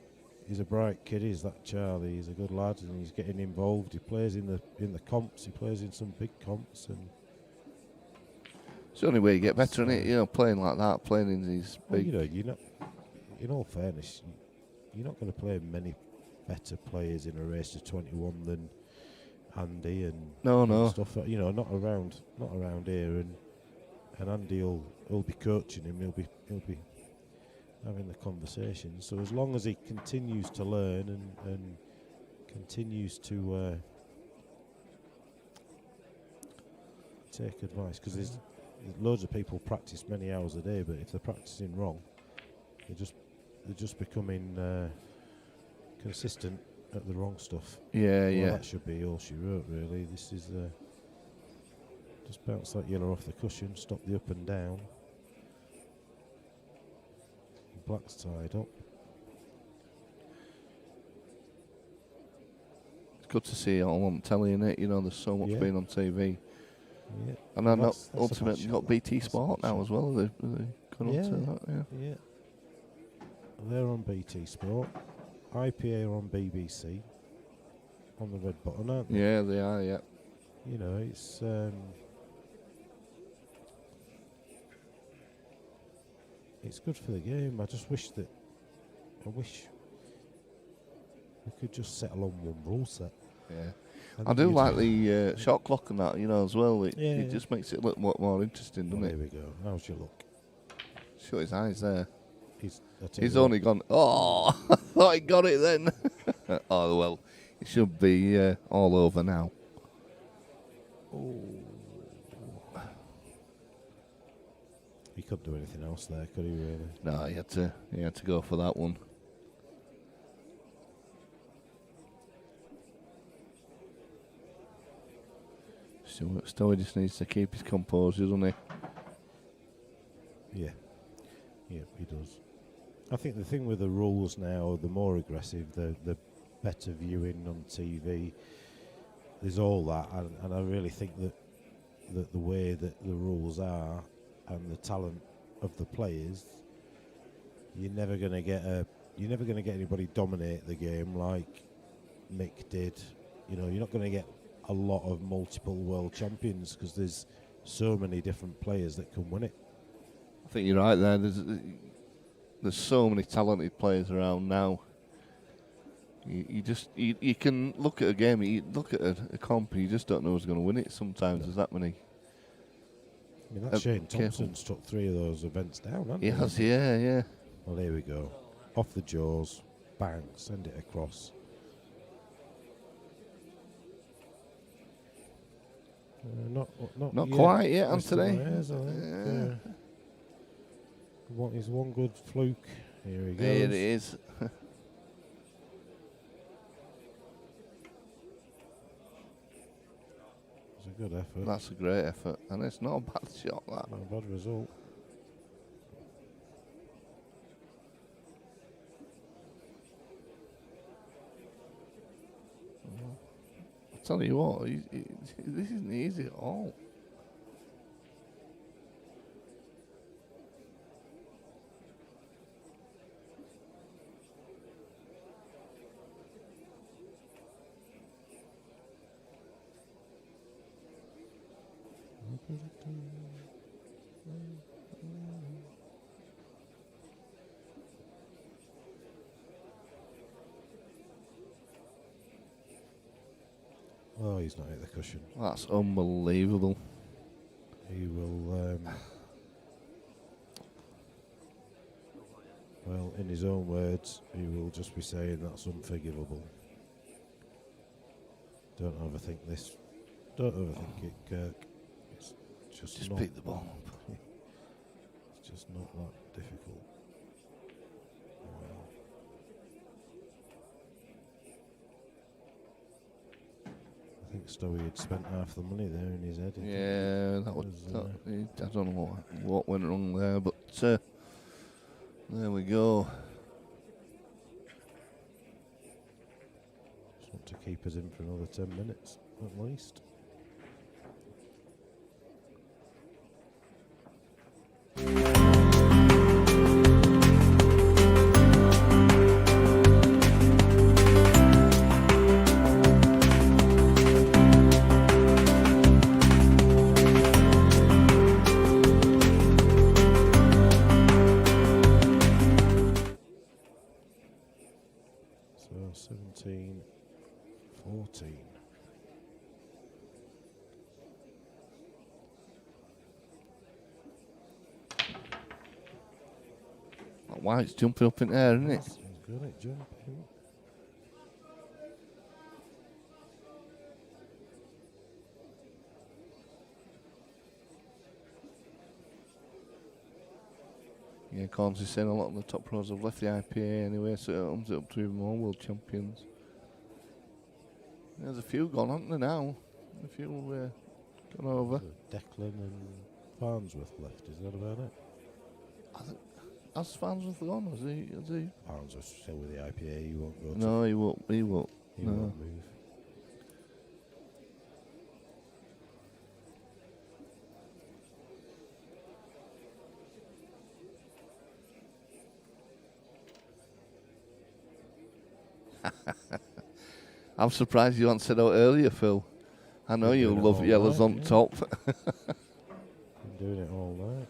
bright kid. Is that Charlie? He's a good lad, and he's getting involved. He plays in the comps. He plays in some big comps, and it's the only way you get better in it. Playing like that, playing in these big. You're not. In all fairness, you're not going to play many better players in a race to 21 than Andy and No. stuff. Not around here, and Andy will be coaching him. He'll be having the conversation. So as long as he continues to learn and continues to take advice, because there's loads of people practice many hours a day, but if they're practicing wrong, they're just becoming consistent at the wrong stuff. Yeah. That should be all she wrote, really. This is just bounce that yellow off the cushion, stop the up and down. Black's tied up. It's good to see it all on telly, innit? There's so much being on TV. Yeah. And then That's ultimately you've got BT Sport now as well. They're going on to that, yeah. They're on BT Sport. IPA are on BBC. On the red button, aren't they? Yeah, they are, yeah. It's it's good for the game. I wish we could just settle on one rule set. Yeah. I do like the shot clock and that, as well. It just makes it look more interesting, doesn't it? There we go. How's your look? Shut his eyes there. He's only gone, I thought he got it then. Oh, well, it should be all over now. Oh. He couldn't do anything else there, could he, really? No, he had to go for that one. Stowe just needs to keep his composure, doesn't he? Yeah, he does. I think the thing with the rules now, the more aggressive, the better viewing on TV. There's all that, and I really think that the way that the rules are and the talent of the players, you're never going to get anybody dominate the game like Mick did. You're not going to get a lot of multiple world champions because there's so many different players that can win it. I think you're right there. There's so many talented players around now. You can look at a game, you look at a comp, and you just don't know who's going to win it. Sometimes there's that many. I mean, that Shane Thompson's took 3 of those events down, hasn't he? He has, yeah. Well, here we go. Off the jaws, bang, send it across. Not quite yet, Anthony. What is one good fluke? Here he goes. There it is. It's a good effort. That's a great effort, and it's not a bad shot. That. Not a bad result. I tell you what, this isn't easy at all. Oh, he's not hit the cushion. That's unbelievable. He will, well, in his own words, he will just be saying that's unforgivable. Don't overthink this. Don't overthink it, Kirk. It's just not. Pick the ball up. It's just not that difficult. I think Stowe had spent half the money there in his head. Yeah, that was. I don't know what went wrong there, but there we go. Just want to keep us in for another 10 minutes at least. So 17-14. Wow, it's jumping up in the air, isn't it? He's good at jumping. Yeah, Corns is saying a lot of the top pros have left the IPA anyway, so it opens it up to even more world champions. There's a few gone, haven't there now? A few gone over. So Declan and Farnsworth left, is that about it? Has Farnsworth gone? Has he? Farnsworth's still with the IPA, he won't go No, he won't. He won't. he No. won't move. I'm surprised you hadn't said out earlier, Phil. I know Been you doing it love all yellows night, on yeah. top. Been doing it all night.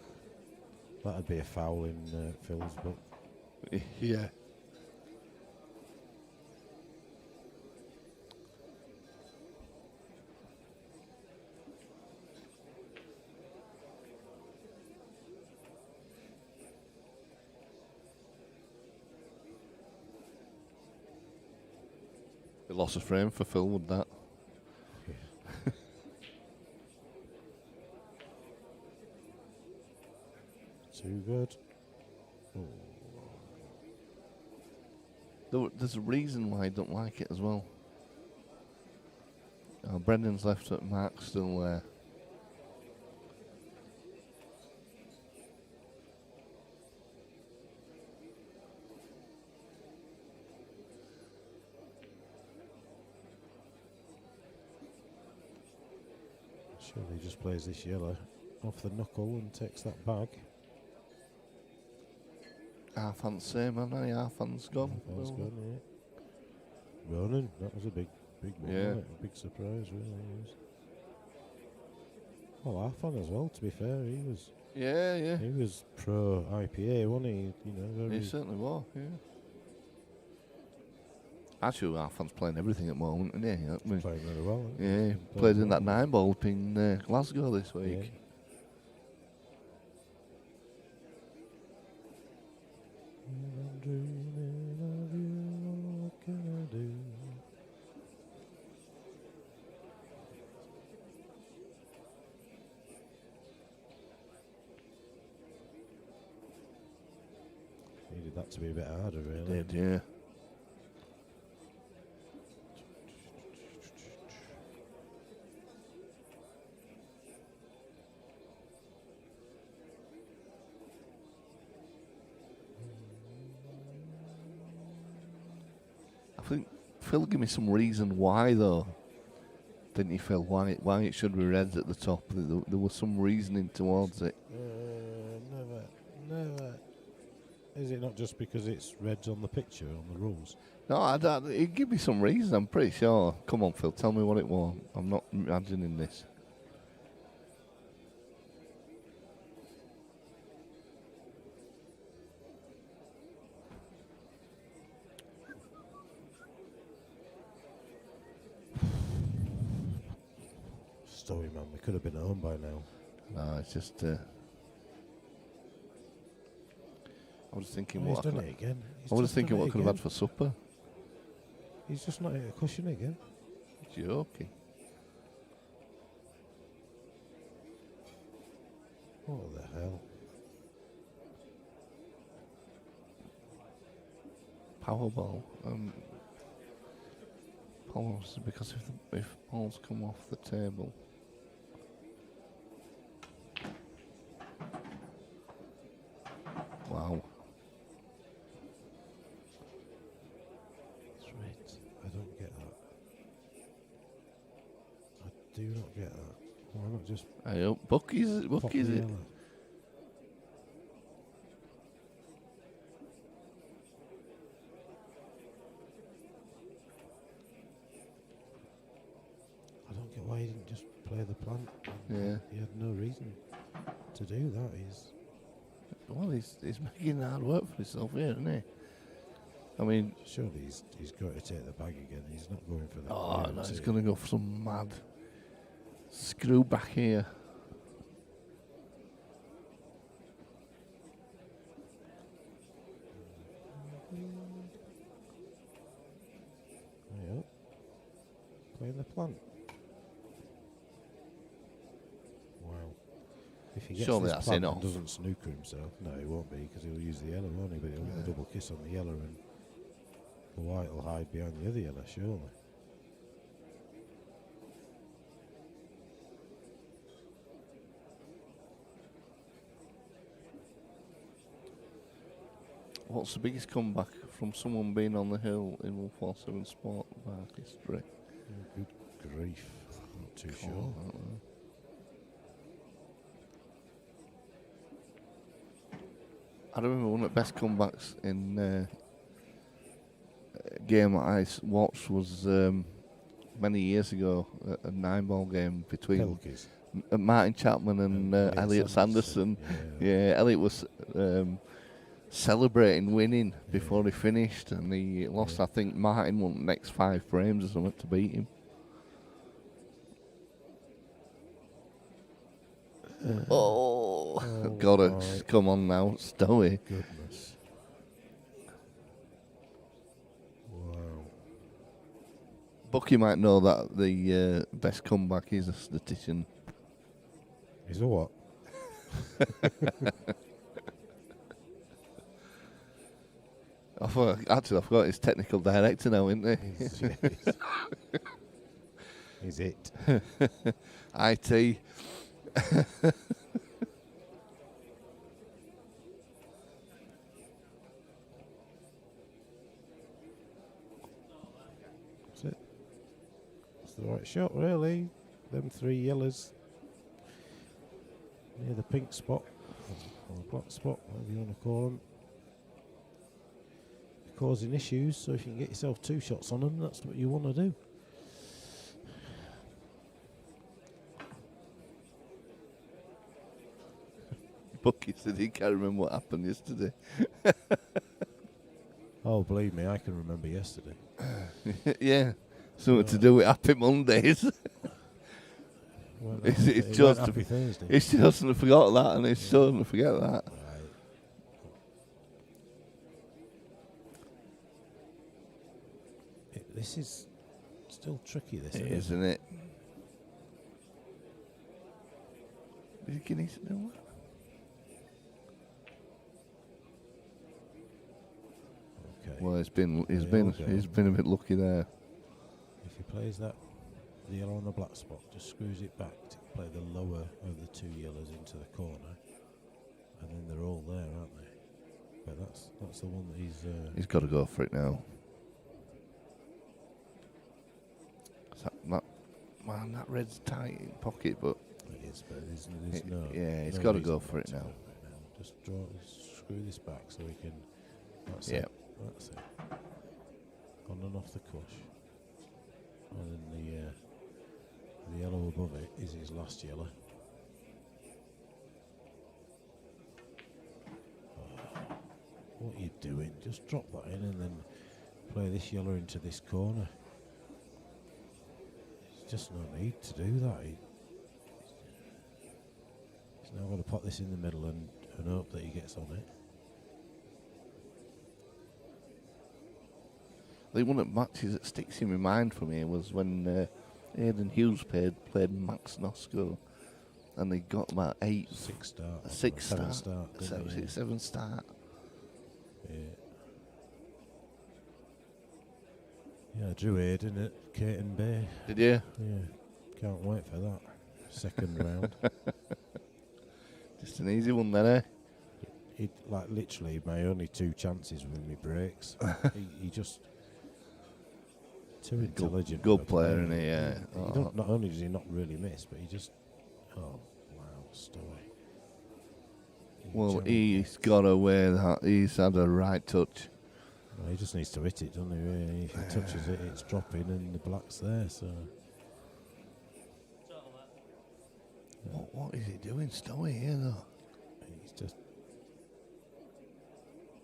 That'd be a foul in Phil's book. Yeah. They lost a frame for Phil with that. Too good. There's a reason why I don't like it as well. Brendan's left it, Mark's still there. Surely he just plays this yellow off the knuckle and takes that bag. Half hand's same, hasn't he? Half hand's gone. That's Well, good, yeah. Ronan, that was a big one, Yeah. wasn't it? A big surprise, really. Was. Well, Arfan as well, to be fair, Yeah. he was pro IPA, wasn't he? You know, very He certainly was, yeah. Actually, Arfan's playing everything at the moment, isn't he? I mean, playing really well. Isn't he? yeah, He's he been played playing in that well. 9-ball up in Glasgow this Yeah. week. I'm dreaming of you, what can I do? Needed that to be a bit harder, really. Did, yeah. I think Phil give me some reason why though. Didn't he, Phil? Why it should be red at the top? There was some reasoning towards it. Never. Is it not just because it's reds on the picture, on the rules? No, he'd give me some reason, I'm pretty sure. Come on, Phil, tell me what it was. I'm not imagining this. Story, man, we could have been home by now. No, it's just. I was thinking Oh, he's what done it again. I was thinking what I could have had for supper. He's just not hit a cushion again. Joking. What the hell? balls because if balls come off the table. Wow. Straight. I don't get that. I do not get that. Why not just I hope Bucky's pop the it. yellow? I don't get why he didn't just play the plant. Yeah. He had no reason to do that. Well, he's making hard work for himself here, isn't he? I mean, Surely he's got to take the bag again. He's not going for that. oh no, clearance he's here. going to go for some mad screw back here. Yep. Playing the plant. Wow. If he gets Surely this that's plant enough. and doesn't snooker himself, no, he won't be because he'll use the yellow, won't he? But he'll get a double kiss on the yellow and the white will hide behind the other yellow, surely. What's the biggest comeback from someone being on the hill in 147 Sport Park history? Good grief. Not too Oh, sure. I don't know. I remember one of the best comebacks in a game that I watched was many years ago, a 9-ball game between Pelkies. Martin Chapman and Elliot Sanderson. Yeah, Elliot was celebrating winning before he finished, and he lost. I think Martin won the next 5 frames or something to beat him. Got it. my Come on now, Stowe. Goodness. Wow. Bucky might know that the best comeback is a statistician. Is a what? I forgot his technical director now, isn't he? Is it? IT. That's it. That's the right shot, really. Them 3 yellows near the pink spot or the black spot, whatever you want to call them. Causing issues, so if you can get yourself 2 shots on them, that's what you want to do. Bucky said he can't remember what happened yesterday. Oh, believe me, I can remember yesterday. Yeah, something to do with Happy Mondays. It's just Happy Thursday. He doesn't forget that, and he doesn't forget that. Right. This is still tricky, this, Isn't it? Did he get his no? Okay. Well, he's been go. a bit lucky there. If he plays that, the yellow on the black spot, just screws it back to play the lower of the 2 yellows into the corner, and then they're all there, aren't they? But that's the one that He's got to go for it now. That red's tight in pocket, but it is. But there's no. yeah, he's no got to reason go for it to now. go for it now. Just screw this back so we can. That's Yeah. it. That's it. On and off the cush. And then the yellow above it is his last yellow. Oh, what are you doing? Just drop that in and then play this yellow into this corner. There's just no need to do that. He's now got to put this in the middle and hope that he gets on it. I think one of the matches that sticks in my mind for me was when Aidan Hughes played Max Nosko, and they got about 6 start. 7 start. didn't he? 7 start. Yeah. Yeah, Drew Hayden at Caton Bay. Did you? Yeah, can't wait for that. Second round. Just an easy one then, eh? It like literally my only 2 chances with my breaks. he just too intelligent. Good of a player, isn't he? Yeah. He don't, not only does he not really miss, but he just wow, Stowe. Well, he's got away that he's had a right touch. Well, he just needs to hit it, doesn't he? Really? If he touches it, it's dropping, and the black's there. So What is he doing, Stowe here though? he's just.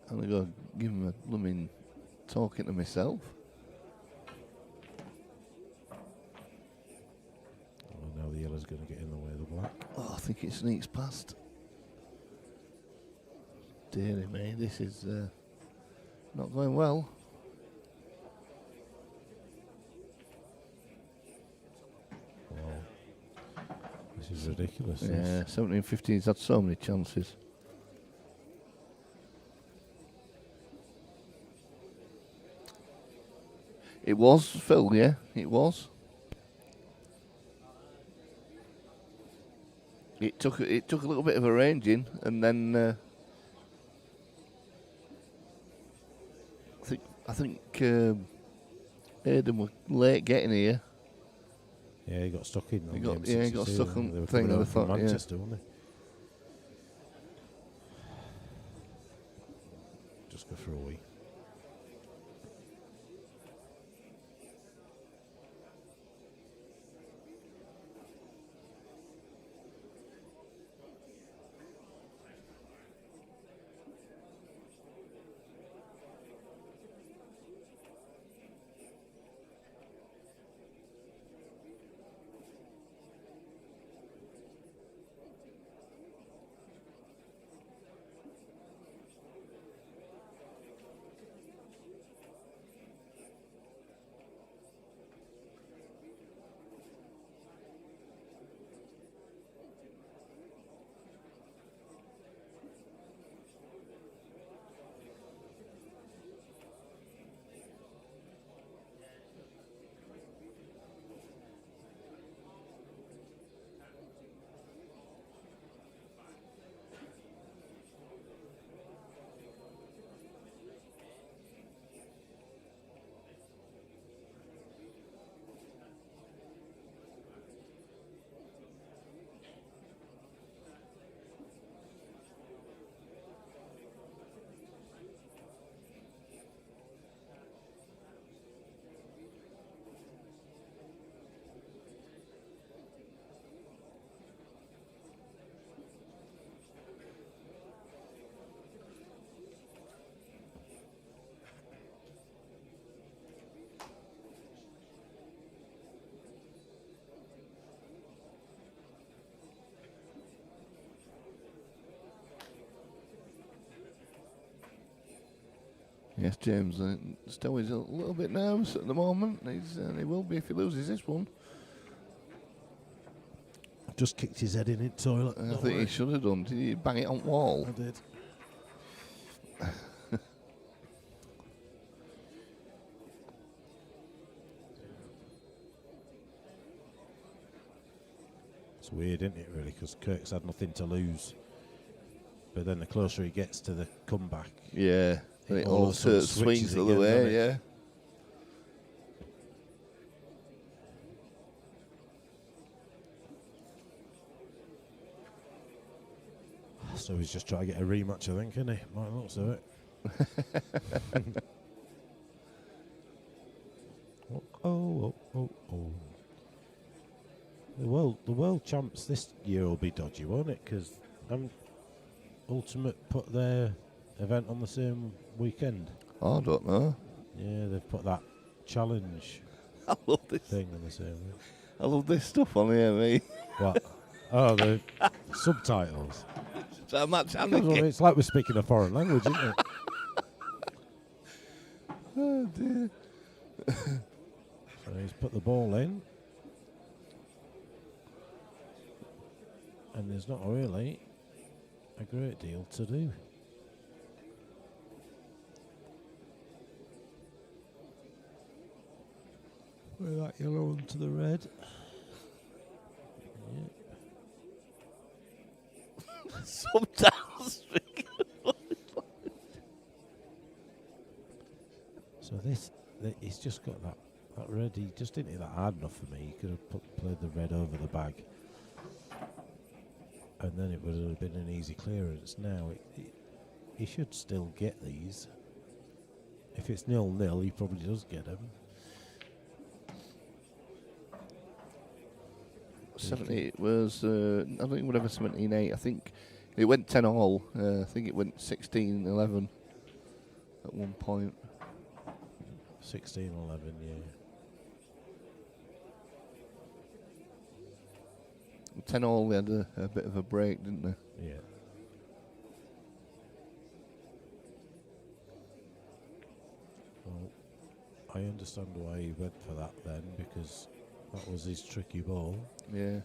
I'm gonna go give him a blooming talking to myself. Oh, now the yellow's going to get in the way of the black. Oh, I think it sneaks past. Dearie me, this is not going well. Wow. This is ridiculous. Yeah, 17-15's had so many chances. It was, Phil, yeah, it was. It took a little bit of arranging, and then I think Hayden was late getting here. Yeah, he got stuck in. He on got the M62, stuck on they were thing. coming I over from thought, yeah. Manchester, weren't they? Just go for a wee. Yes, James. Stowe is a little bit nervous at the moment. He will be if he loses this one. Just kicked his head in the toilet. I think he should have done. Did he bang it on wall? I did. It's weird, isn't it, really? Because Kirk's had nothing to lose. But then the closer he gets to the comeback, Yeah. It all all of a sudden swings the switches other again, way, doesn't it? yeah. so he's just trying to get a rematch, I think, isn't he? Might looks of it. Oh. The world champs this year will be dodgy, won't it? Because Ultimate put their event on the same weekend. I don't know. Yeah, they've put that challenge I love this. thing on the same week. I love this stuff on here, mate. What? Oh, the subtitles. So much It's like we're speaking a foreign language, isn't it? Oh dear. So he's put the ball in. And there's not really a great deal to do. With that yellow onto the red. Sometimes. So he's just got that red. He just didn't hit that hard enough for me. He could have played the red over the bag, and then it would have been an easy clearance. Now he should still get these. If it's 0-0, he probably does get them. 70 was, I don't think whatever 17-8. I think it went 10-all. I think it went 16-11 at one point. 16-11, yeah. 10-all, they had a bit of a break, didn't they? Yeah. Well, I understand why he went for that then, because that was his tricky ball. Yeah.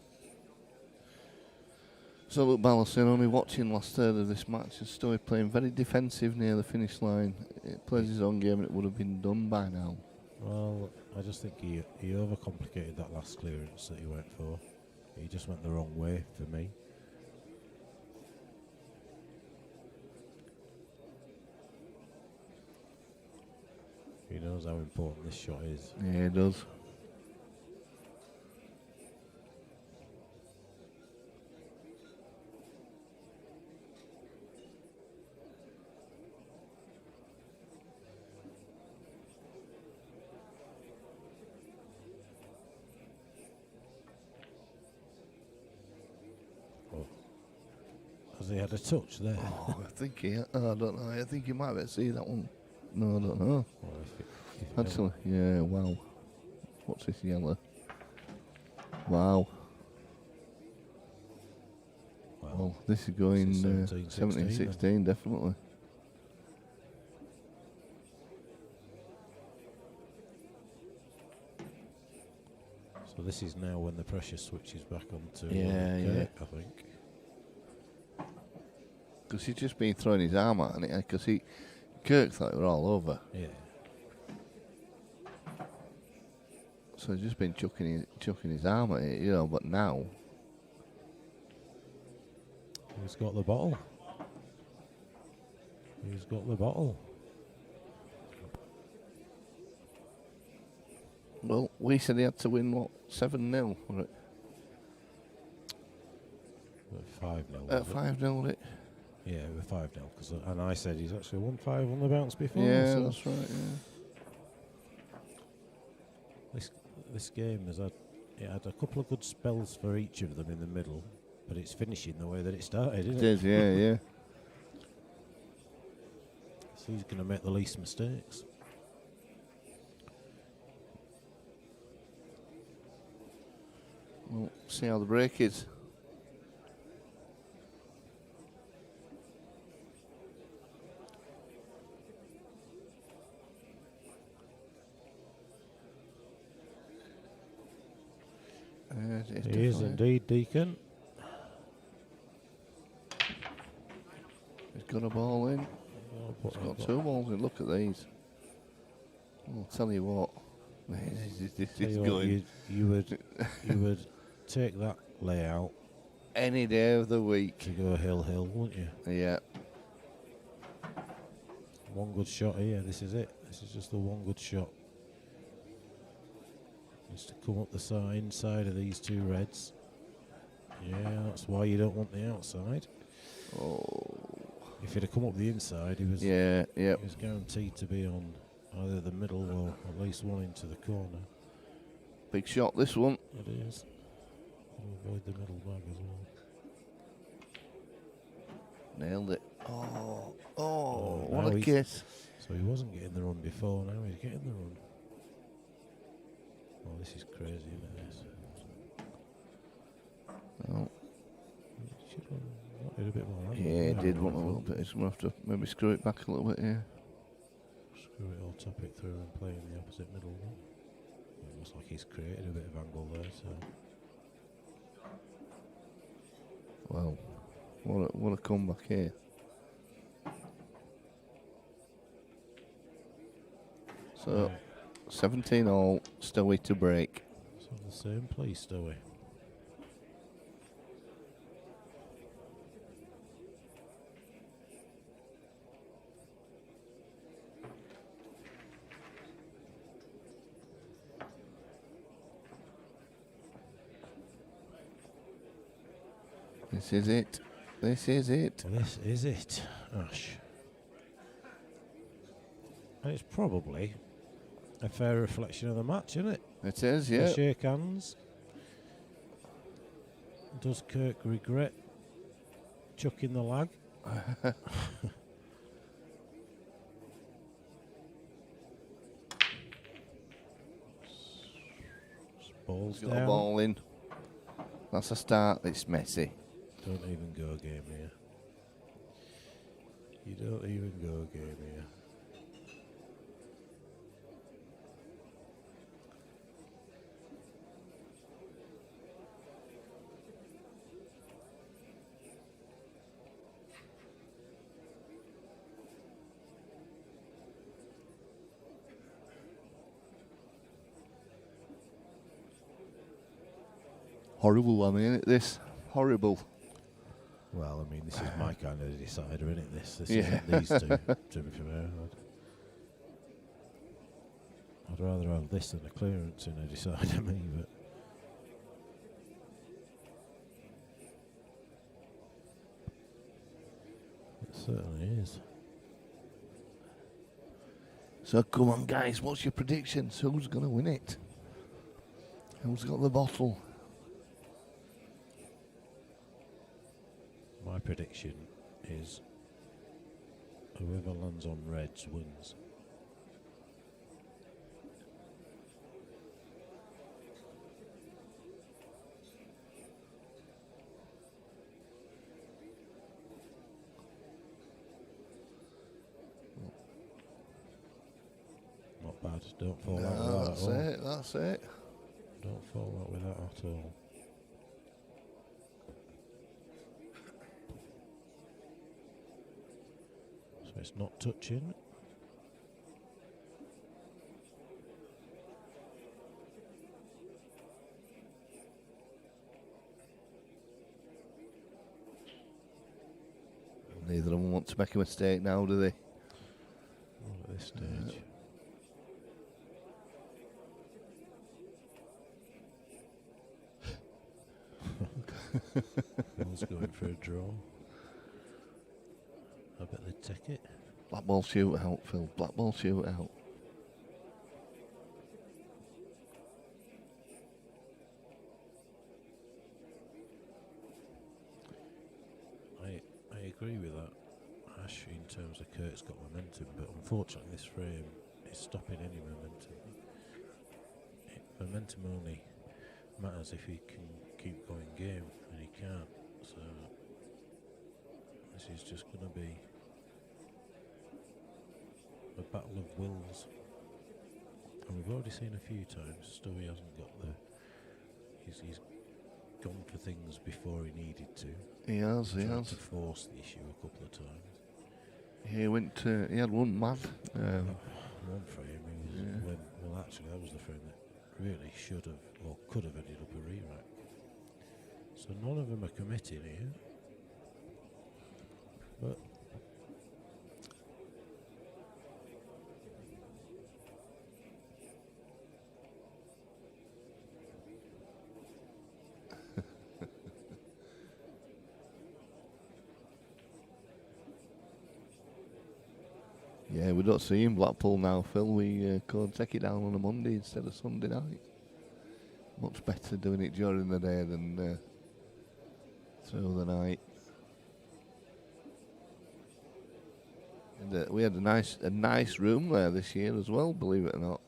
So look, Ballison only watching last third of this match, and Stowe playing very defensive near the finish line. It plays his own game and it would have been done by now. Well, I just think he overcomplicated that last clearance that he went for. He just went the wrong way for me. He knows how important this shot is. Yeah, he does. Has he had a touch there? Oh, I think he, I don't know. I think he might have see that one. No, I don't know. Well, Actually, yeah, wow. What's this yellow? Wow. Well, this is going 17-16, definitely. So this is now when the pressure switches back onto Kirk, I think. Because he's just been throwing his arm at it, because Kirk thought it were all over. Yeah. So he's just been chucking his arm at it, but now... He's got the bottle. He's got the bottle. Well, we said he had to win, 7-0? 5-0. 5-0, was it? Yeah, with 5-0. And I said he's actually won 5 on the bounce before. Yeah, so that's right, yeah. This game has had a couple of good spells for each of them in the middle, but it's finishing the way that it started, isn't it? It is, yeah. So he's going to make the least mistakes. Well, see how the break is. He is indeed, Deacon. He's got a ball in. He's got 2 balls in. Look at these. I'll tell you what. This is going. You would take that layout any day of the week to go hill, wouldn't you? Yeah. One good shot here. This is it. This is just the one good shot. Just to come up the inside of these 2 reds. Yeah, that's why you don't want the outside. Oh. If he'd have come up the inside, he was he was guaranteed to be on either the middle or at least one into the corner. Big shot, this one. It is. We'll avoid the middle bag as well. Nailed it. Oh, what a kiss. So he wasn't getting the run before, now he's getting the run. Oh, this is crazy, isn't it? This? Oh. Should have wanted a bit more. Yeah, it did want a little bit. He's going to have to maybe screw it back a little bit, yeah. Screw it or top it through and play in the opposite middle one. It looks like he's created a bit of angle there, so. Well, what a comeback here. So, 17 all, Stowe to break. It's on the same place, Stowe. This is it. This is it. This is it, Ash. And it's probably a fair reflection of the match, isn't it? It is, They yeah. shake hands. Does Kirk regret chucking the lag? Balls Got a down. ball in. That's a start. It's messy. Don't even go game here. You don't even go game here. Horrible, I mean, this. Horrible. Well, I mean, this is my kind of decider, isn't it? This Yeah. isn't these two, to be fair. I'd rather have this than a clearance in a decider, me, but it certainly is. So come on, guys. What's your predictions? Who's going to win it? Who's got the bottle? My prediction is whoever lands on reds wins. Not bad. Don't fall out with that That's at all. it. That's it. Don't fall out with that at all. So it's not touching. Neither of them want to make a mistake now, do they? Not at this stage. Phil's going for a draw. I bet they'd take it. Black ball shootout, Phil. Black ball shootout. I agree with that, Ash, in terms of Kirk's got momentum, but unfortunately this frame is stopping any momentum. Momentum only matters if he can keep going game, and he can't. So this is just going to be a battle of wills. And we've already seen a few times Stowe hasn't got the... He's gone for things before he needed to. He has, he Tried has. to force the issue a couple of times. He had one mad. One frame, he was Yeah. well actually that was the frame that really should have or could have ended up a re-rack. So none of them are committing here. But Yeah, we don't see him Blackpool now, Phil. We could take it down on a Monday instead of Sunday night. Much better doing it during the day than through the night. And, we had a nice room there this year as well, believe it or not.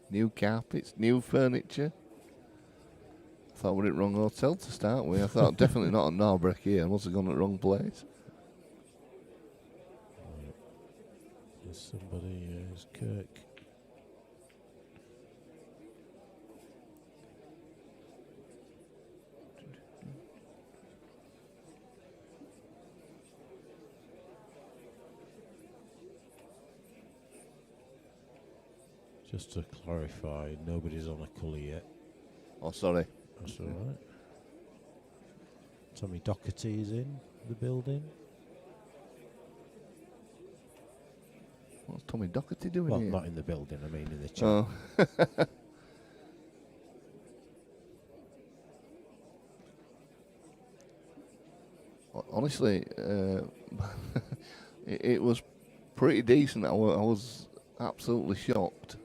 New carpets, new furniture. Thought we were at wrong hotel to start with. I thought definitely not at Norbreck here. I must have gone at the wrong place. there's somebody, it's Kirk. Just to clarify, nobody's on a colour yet. Oh, sorry. That's all right. Tommy Doherty's in the building. What's Tommy Doherty doing Well, here? not in the building, I mean in the chat. Oh. Honestly, it was pretty decent. I was absolutely shocked.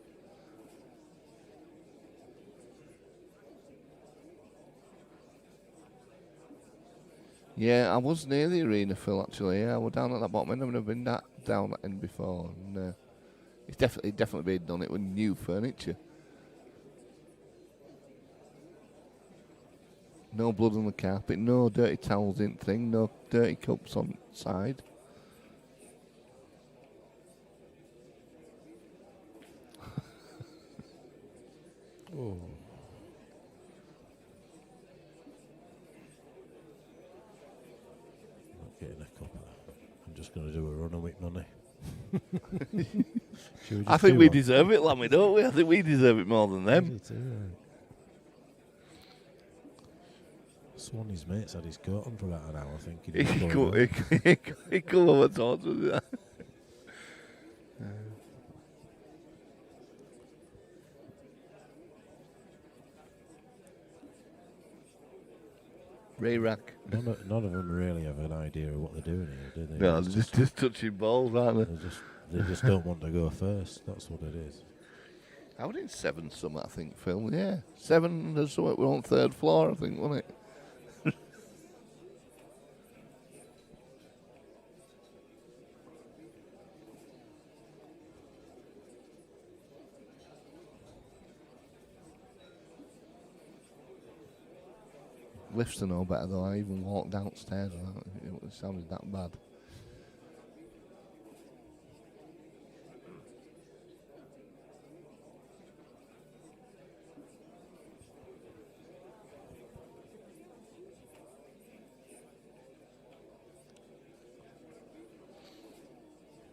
Yeah, I was near the arena, Phil, actually. Yeah, I was down at that bottom end. I've never been down that end before. And it's definitely been done. It with new furniture. No blood on the carpet, no dirty towels in thing, no dirty cups on side. Oh. Not getting a cuppa. I'm just going to do a run of it money. I think we deserve it, Lammy, don't we? I think we deserve it more than them. Swan, his mates had his coat on for about an hour, I think. He come over and talk to us. Ray Rack. None of them really have an idea of what they're doing here, do they? No, they're just touching balls, aren't they? They just don't want to go first. That's what it is. I was in 7 something, I think, Phil. Yeah, 7 or something. We're on 3rd floor, I think, wasn't it? Lifts are no better though. I even walked downstairs and it sounded that bad.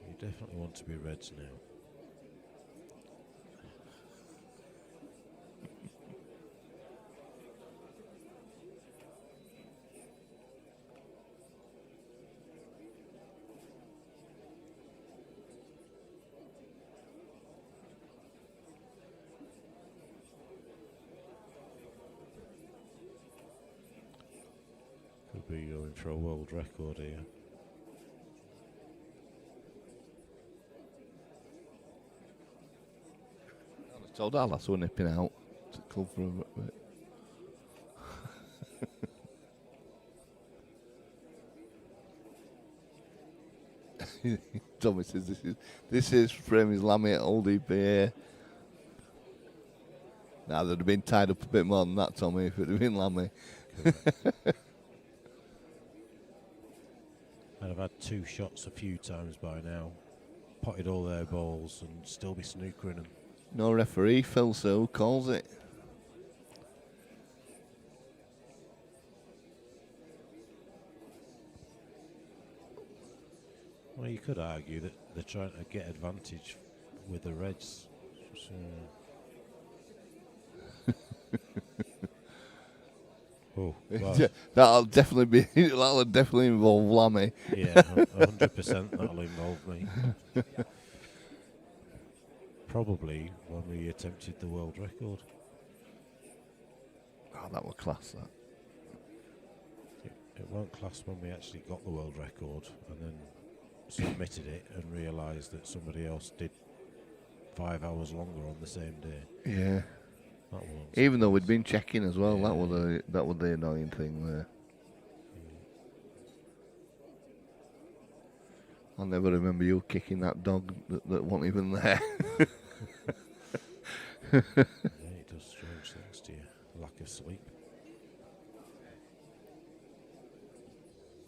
You definitely want to be Reds now. Could be going for a world record here. I told Alice we're nipping out to come for a bit. Tommy says this is Framey's Lammy at Old EPA. Now they'd have been tied up a bit more than that, Tommy, if it had been Lammy. And I've had 2 shots a few times by now. Potted all their balls and still be snookering them. No referee, Phil, so who calls it? Well, you could argue that they're trying to get advantage with the Reds. So oh, well, that'll definitely involve Lammy. yeah, 100% that'll involve me. Probably when we attempted the world record. Oh, that was class, that. It weren't class when we actually got the world record and then submitted it and realised that somebody else did 5 hours longer on the same day. Yeah. That Even though we'd been checking as well, Yeah. that was the annoying thing there. I'll never remember you kicking that dog that wasn't even there. Yeah, it does strange things to you. Lack of sleep.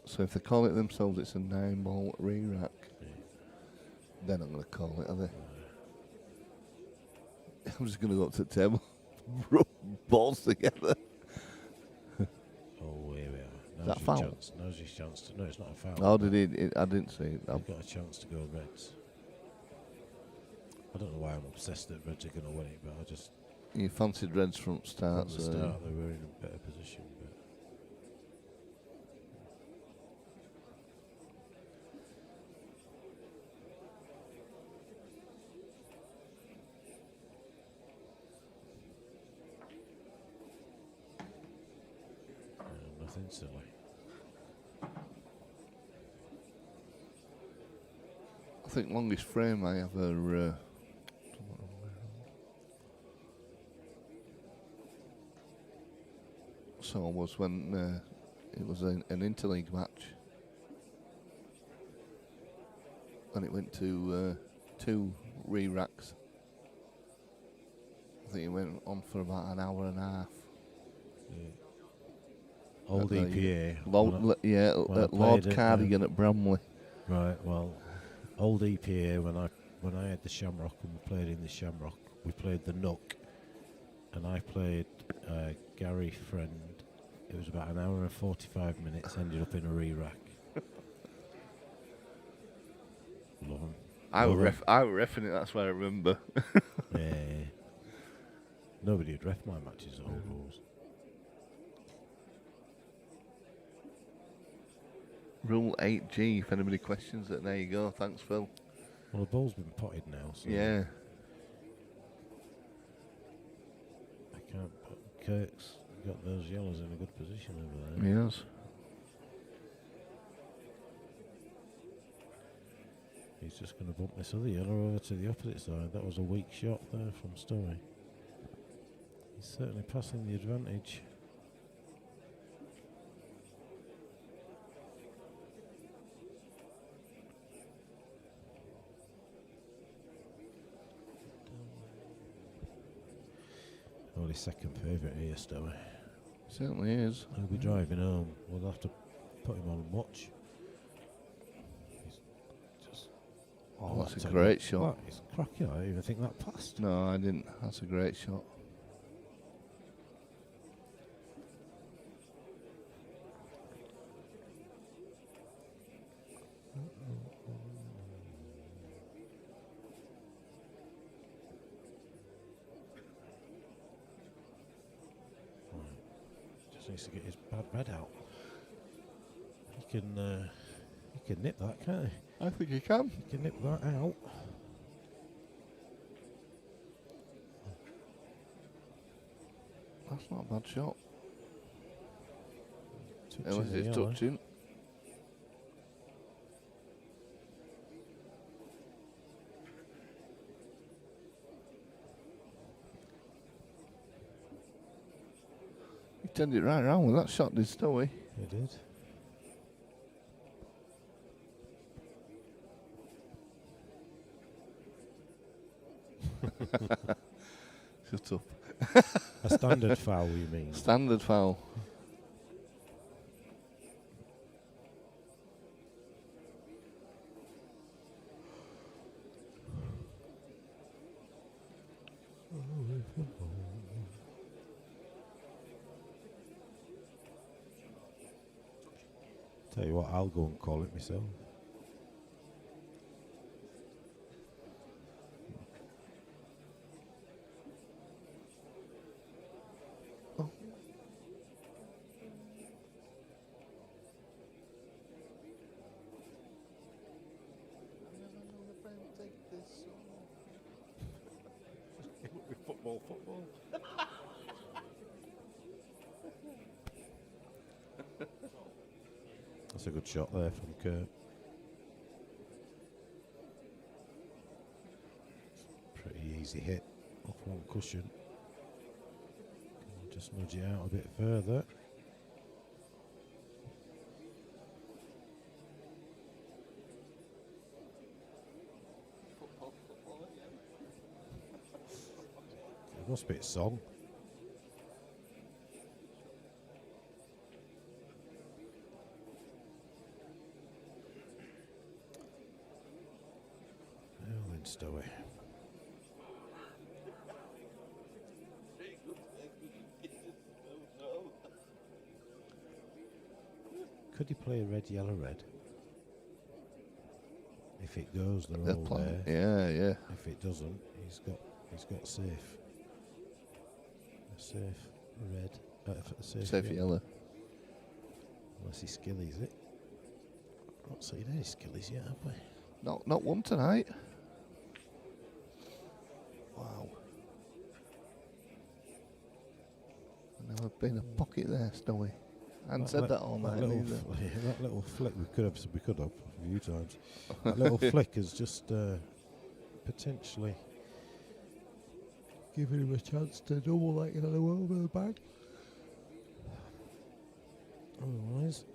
So if they call it themselves, it's a 9-ball re-rack. Yeah. They're not going to call it, are they? I'm just going to go up to the table, rub balls together. Oh, here we are. Is that foul? Now's your chance to. No, it's not a foul. Oh, did he? I didn't see it. You've got a chance to go Reds. I don't know why I'm obsessed that Reds are going to win it, but I just You fancied Reds from from start, the so start they were in a better position. But nothing silly. I think longest frame I ever saw was when it was an interleague match, and it went to 2 re-racks. I think it went on for about an hour and a half. Yeah. Old At the EPA. at Lord Cardigan at Bramley. Right. Well, old EPA when I had the Shamrock and we played in the Shamrock, we played the Nook, and I played Gary Friend. It was about an hour and 45 minutes. Ended up in a re-rack. Love 'em. I Love were 'em. reffing it. That's what I remember. Yeah. Nobody would ref my matches at Old Rules. Rule 8G. If anybody questions it, there you go. Thanks, Phil. Well, the ball's been potted now, so Yeah. I can't. But Kirk's got those yellows in a good position over there. Yes. He's just going to bump this other yellow over to the opposite side. That was a weak shot there from Stowe. He's certainly passing the advantage. Only second favourite here, Stowe. Certainly is. He'll be driving home. We'll have to put him on watch. He's just. Oh, that's a great shot. It's cracking. I didn't even think that passed. No, I didn't. That's a great shot. Just needs to get his bad red out. He can nip that, can't he? I think he can. He can nip that out. That's not a bad shot. Touching Unless the it's yellow. touching. He turned it right around with that shot, did Stowe? He did. Shut up. A standard foul, you mean? Standard foul. Tell you what, I'll go and call it myself. Football. That's a good shot there from Kirk. Pretty easy hit off one cushion. Just nudge it out a bit further. It must be a song. Well then, Stowe. Could he play red, yellow, red? If If it goes, they're They'll all play. there. Yeah. If it doesn't, he's got safe. A safe red. A Safe yellow. Unless he skillies it. Not seen any skillies yet, have we? Not one tonight. Wow. And there would have been a pocket there, Stowe. I hadn't said that all night either. That little flick we could have a few times. That little flick has just potentially given him a chance to double that yellow over the back. Otherwise,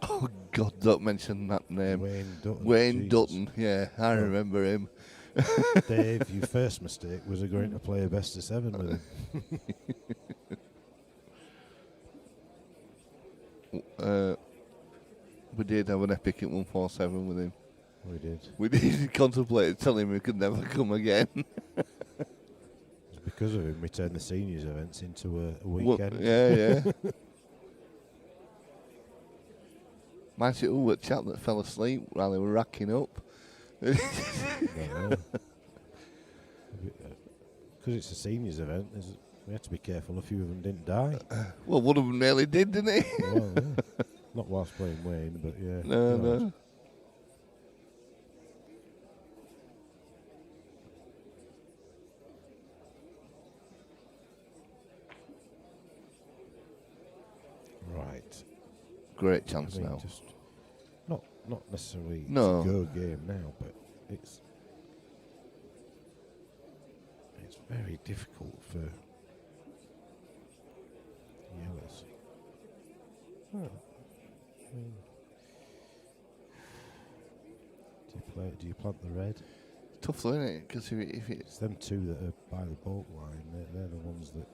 oh God, don't mention that name. Wayne Dutton. Wayne Jesus. Dutton, yeah, I remember him. Dave, your first mistake was agreeing to play a best of 7 with him. We did have an epic at 147 with him. We did. We did contemplate telling him he could never come again. It's because of him we turned the seniors events into a weekend. Yeah. Might it all a chap that fell asleep while they were racking up? Because it's a seniors event, we had to be careful a few of them didn't die. Well, one of them nearly did, didn't he? Well, yeah. Not whilst playing Wayne, but yeah. No. Right. Great chance now. Just not necessarily No. a go game now, but it's very difficult for yellows. Do you plant the red? Tough though, isn't it? Because if it's It's them two that are by the boat line. They're the ones that.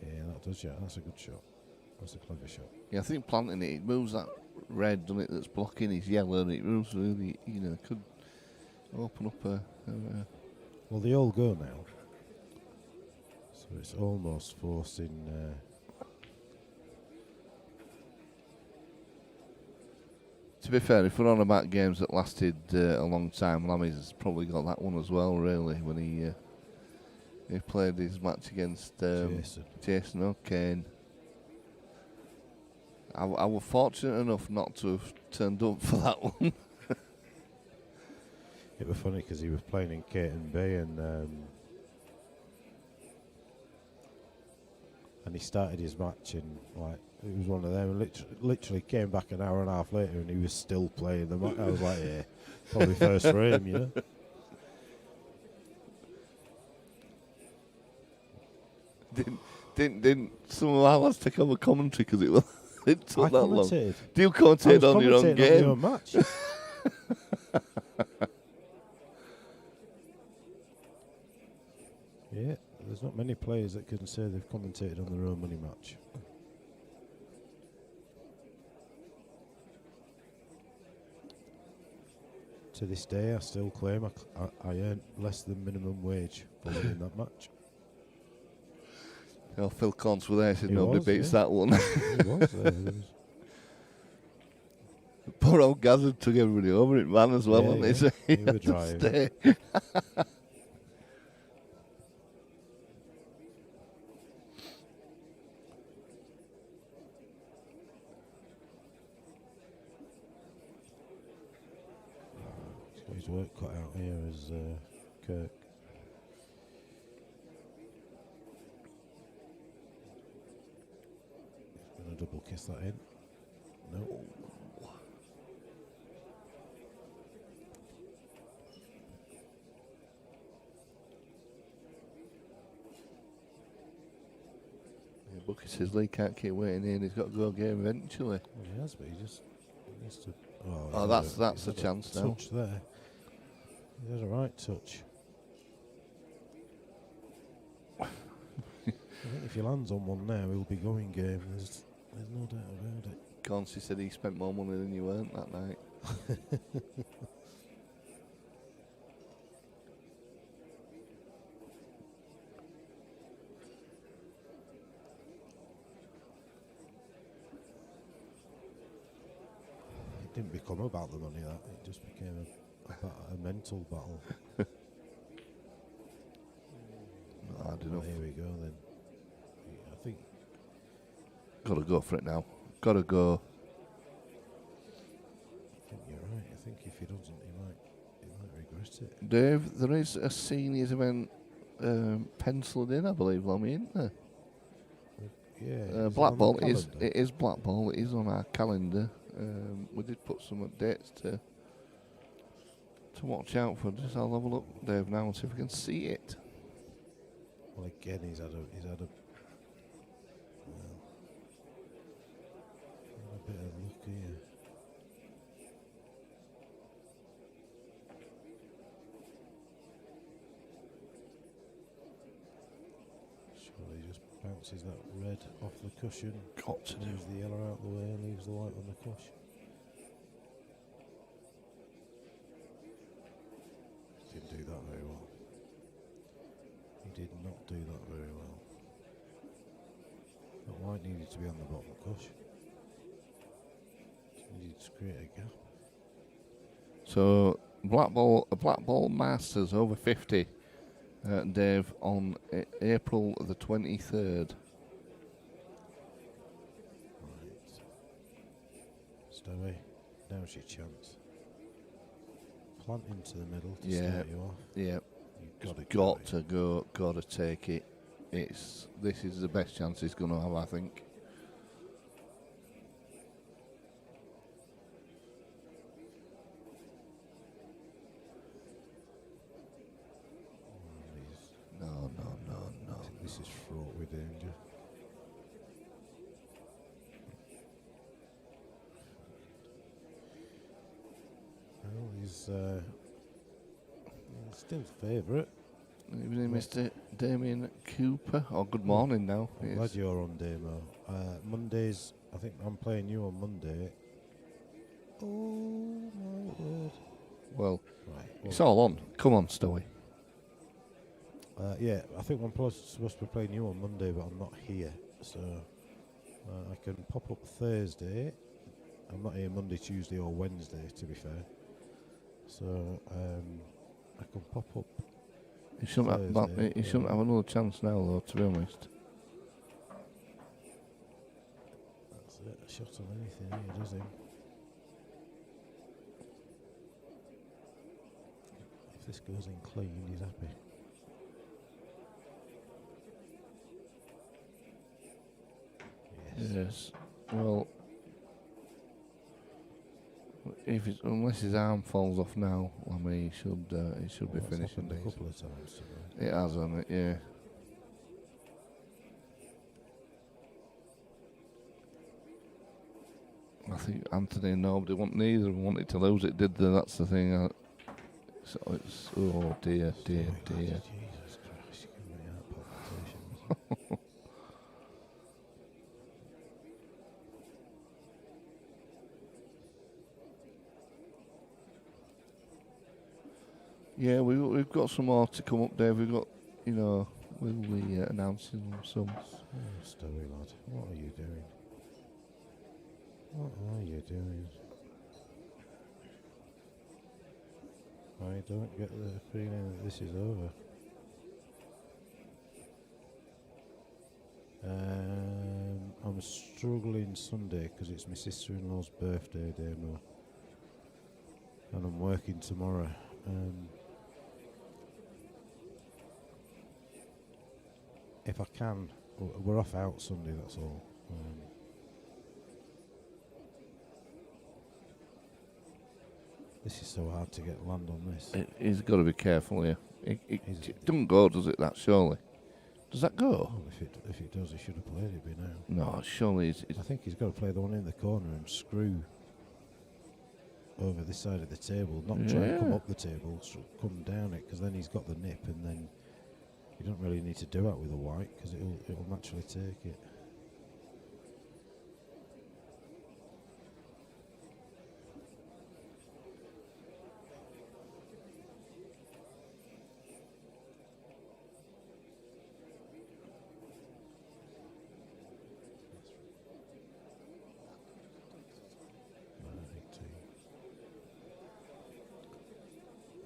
Yeah, that does. Yeah, that's a good shot. That's a clever shot. I think planting it moves that red, doesn't it? That's blocking his yellow, and it moves really, could open up a Well, they all go now, so it's almost forcing. To be fair, if we're on about games that lasted a long time, Lammy's probably got that one as well, really, when he played his match against Jason O'Kane. I was fortunate enough not to have turned up for that one. It was funny because he was playing in Caton Bay and he started his match and it was one of them. Literally came back an hour and a half later and he was still playing the match. I was like, yeah, probably first for him, you know. Didn't some of our lads take over commentary because it took that long? Do you commentate on your own game? On your own match. Yeah, there's not many players that can say they've commentated on their own money match. To this day, I still claim I earned less than minimum wage for winning that match. Well, Phil Cons were there, said He nobody was, beats yeah. that one. He was there. Poor old Gazard took everybody over it, man, as well, Yeah, didn't he? yeah. So He he were had to driving. stay. He's got his work cut out here as Kirk. He's going to double kiss that in. No. Bucky says Lee can't keep waiting in. He's got to go game eventually. Well, he has, but he needs to. Oh, that's a chance now. Touch there. He had a right touch. I think if he lands on one now, he'll be going game. There's no doubt about it. Consi said he spent more money than you earned that night. didn't become about the money. That it just became a mental battle. I don't Well, know. here we go then. I think Got to go for it now. Got to go. you're right. I think if he doesn't, he might regret it. Dave, there is a seniors event penciled in, I believe, Lummy, isn't there? Yeah. is it on the Blackball is calendar? it is Blackball. It is on our calendar. We did put some dates to watch out for. Just I'll have a look, Dave, now and see if we can see it. Well, again, he's had a bit of luck here. Surely just bounces that red off the cushion. Got to do. Moves the yellow out the way and leaves the white on the cushion. Didn't do that very well. He did not do that very well. That white needed to be on the bottom cushion. Needed to create a gap. So Blackball Masters over 50, Dave, on April the 23rd. Right. Stowe. Now's your chance. Plant into the middle to start you off. Yeah. You've Got to take it. This is the best chance he's going to have, I think. No. This is fraught with danger. Well, he's still favourite. Evening, Mr. Damien Cooper. Oh, good morning now. I'm glad you're on demo. Mondays, I think I'm playing you on Monday. Oh my word. Well, Right. it's all on. Come on, Stowe. Yeah, I think I'm supposed to be playing you on Monday, but I'm not here. So I can pop up Thursday. I'm not here Monday, Tuesday or Wednesday, to be fair. So I can pop up. You shouldn't have another chance now, though, to be honest. That's it. A shot on anything here, does he? If this goes in clean, he's happy. Yes. Well, unless his arm falls off now, I mean, he should be It's finishing happened a these. couple of times today. It has, hasn't it? Yeah. I think Anthony and nobody neither wanted to lose it, did they? That's the thing. So it's oh dear. Jesus Christ, you give me heart palpitations. Yeah, we've got some more to come up, Dave. We've got, we'll be announcing some. Oh, Stowe, lad, what are you doing? What are you doing? I don't get the feeling that this is over. I'm struggling Sunday because it's my sister-in-law's birthday demo, and I'm working tomorrow. If I can, we're off out Sunday. That's all. This is so hard to get land on this. He's got to be careful here. It doesn't go, does it? That surely. Does that go? Oh, if it does, he should have played it by now. No, surely. I think he's got to play the one in the corner and screw over this side of the table, not try and come up the table, come down it, because then he's got the nip, and then you don't really need to do that with a white because it'll naturally take it.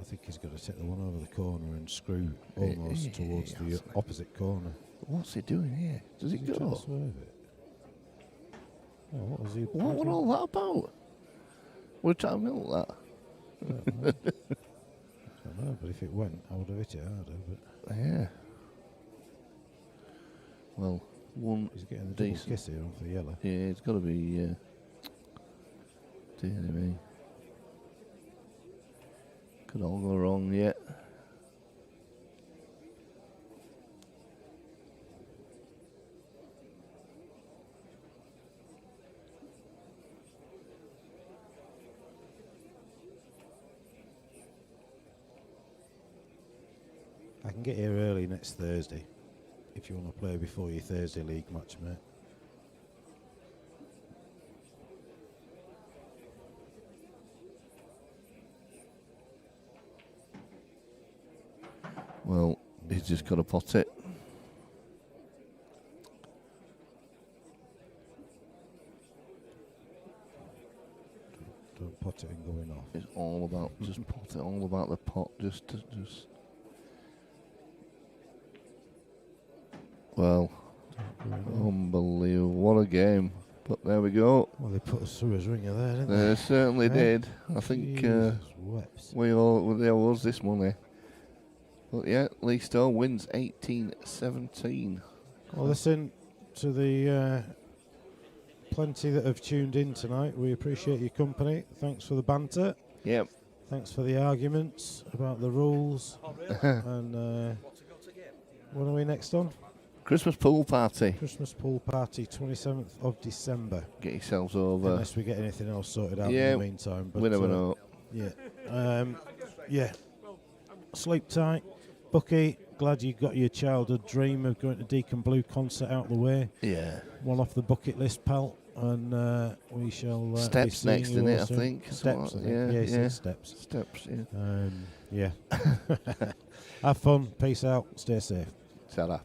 I think he's got to take the one over the corner and screw almost towards the opposite corner. What's he doing here? Does he Is he trying go? to swerve it? Oh, what was he? What all that about? We're trying to milk that. I don't know, but if it went, I would have hit it harder. But Yeah. Well, one he's getting the double decent kiss here off the yellow. Yeah, it's got to be. Dear me. Could all go wrong yet. I can get here early next Thursday if you want to play before your Thursday league match, mate. Well, he's just got to pot it. Don't pot it and going off. It's all about just pot it. All about the pot. Just. Well, unbelievable! What a game! But there we go. Well, they put us through his ringer there, didn't They they? certainly did. I think Jesus wept. we all there was this money. But yeah, Stowe wins 18-17. Well, listen to the plenty that have tuned in tonight. We appreciate your company. Thanks for the banter. Yep. Thanks for the arguments about the rules. And when are we next on? Christmas pool party. Christmas pool party, 27th of December. Get yourselves over. Unless we get anything else sorted out Yeah, in the meantime. But we never know. Yeah. Yeah. Sleep tight. Bucky, glad you got your childhood dream of going to Deacon Blue concert out the way. Yeah. One off the bucket list, pal. And we shall be Steps seeing next, you in all it, I soon. think. Steps, I think. Yeah, he said steps. Steps, yeah. Yeah. Have fun. Peace out. Stay safe. Ta-da.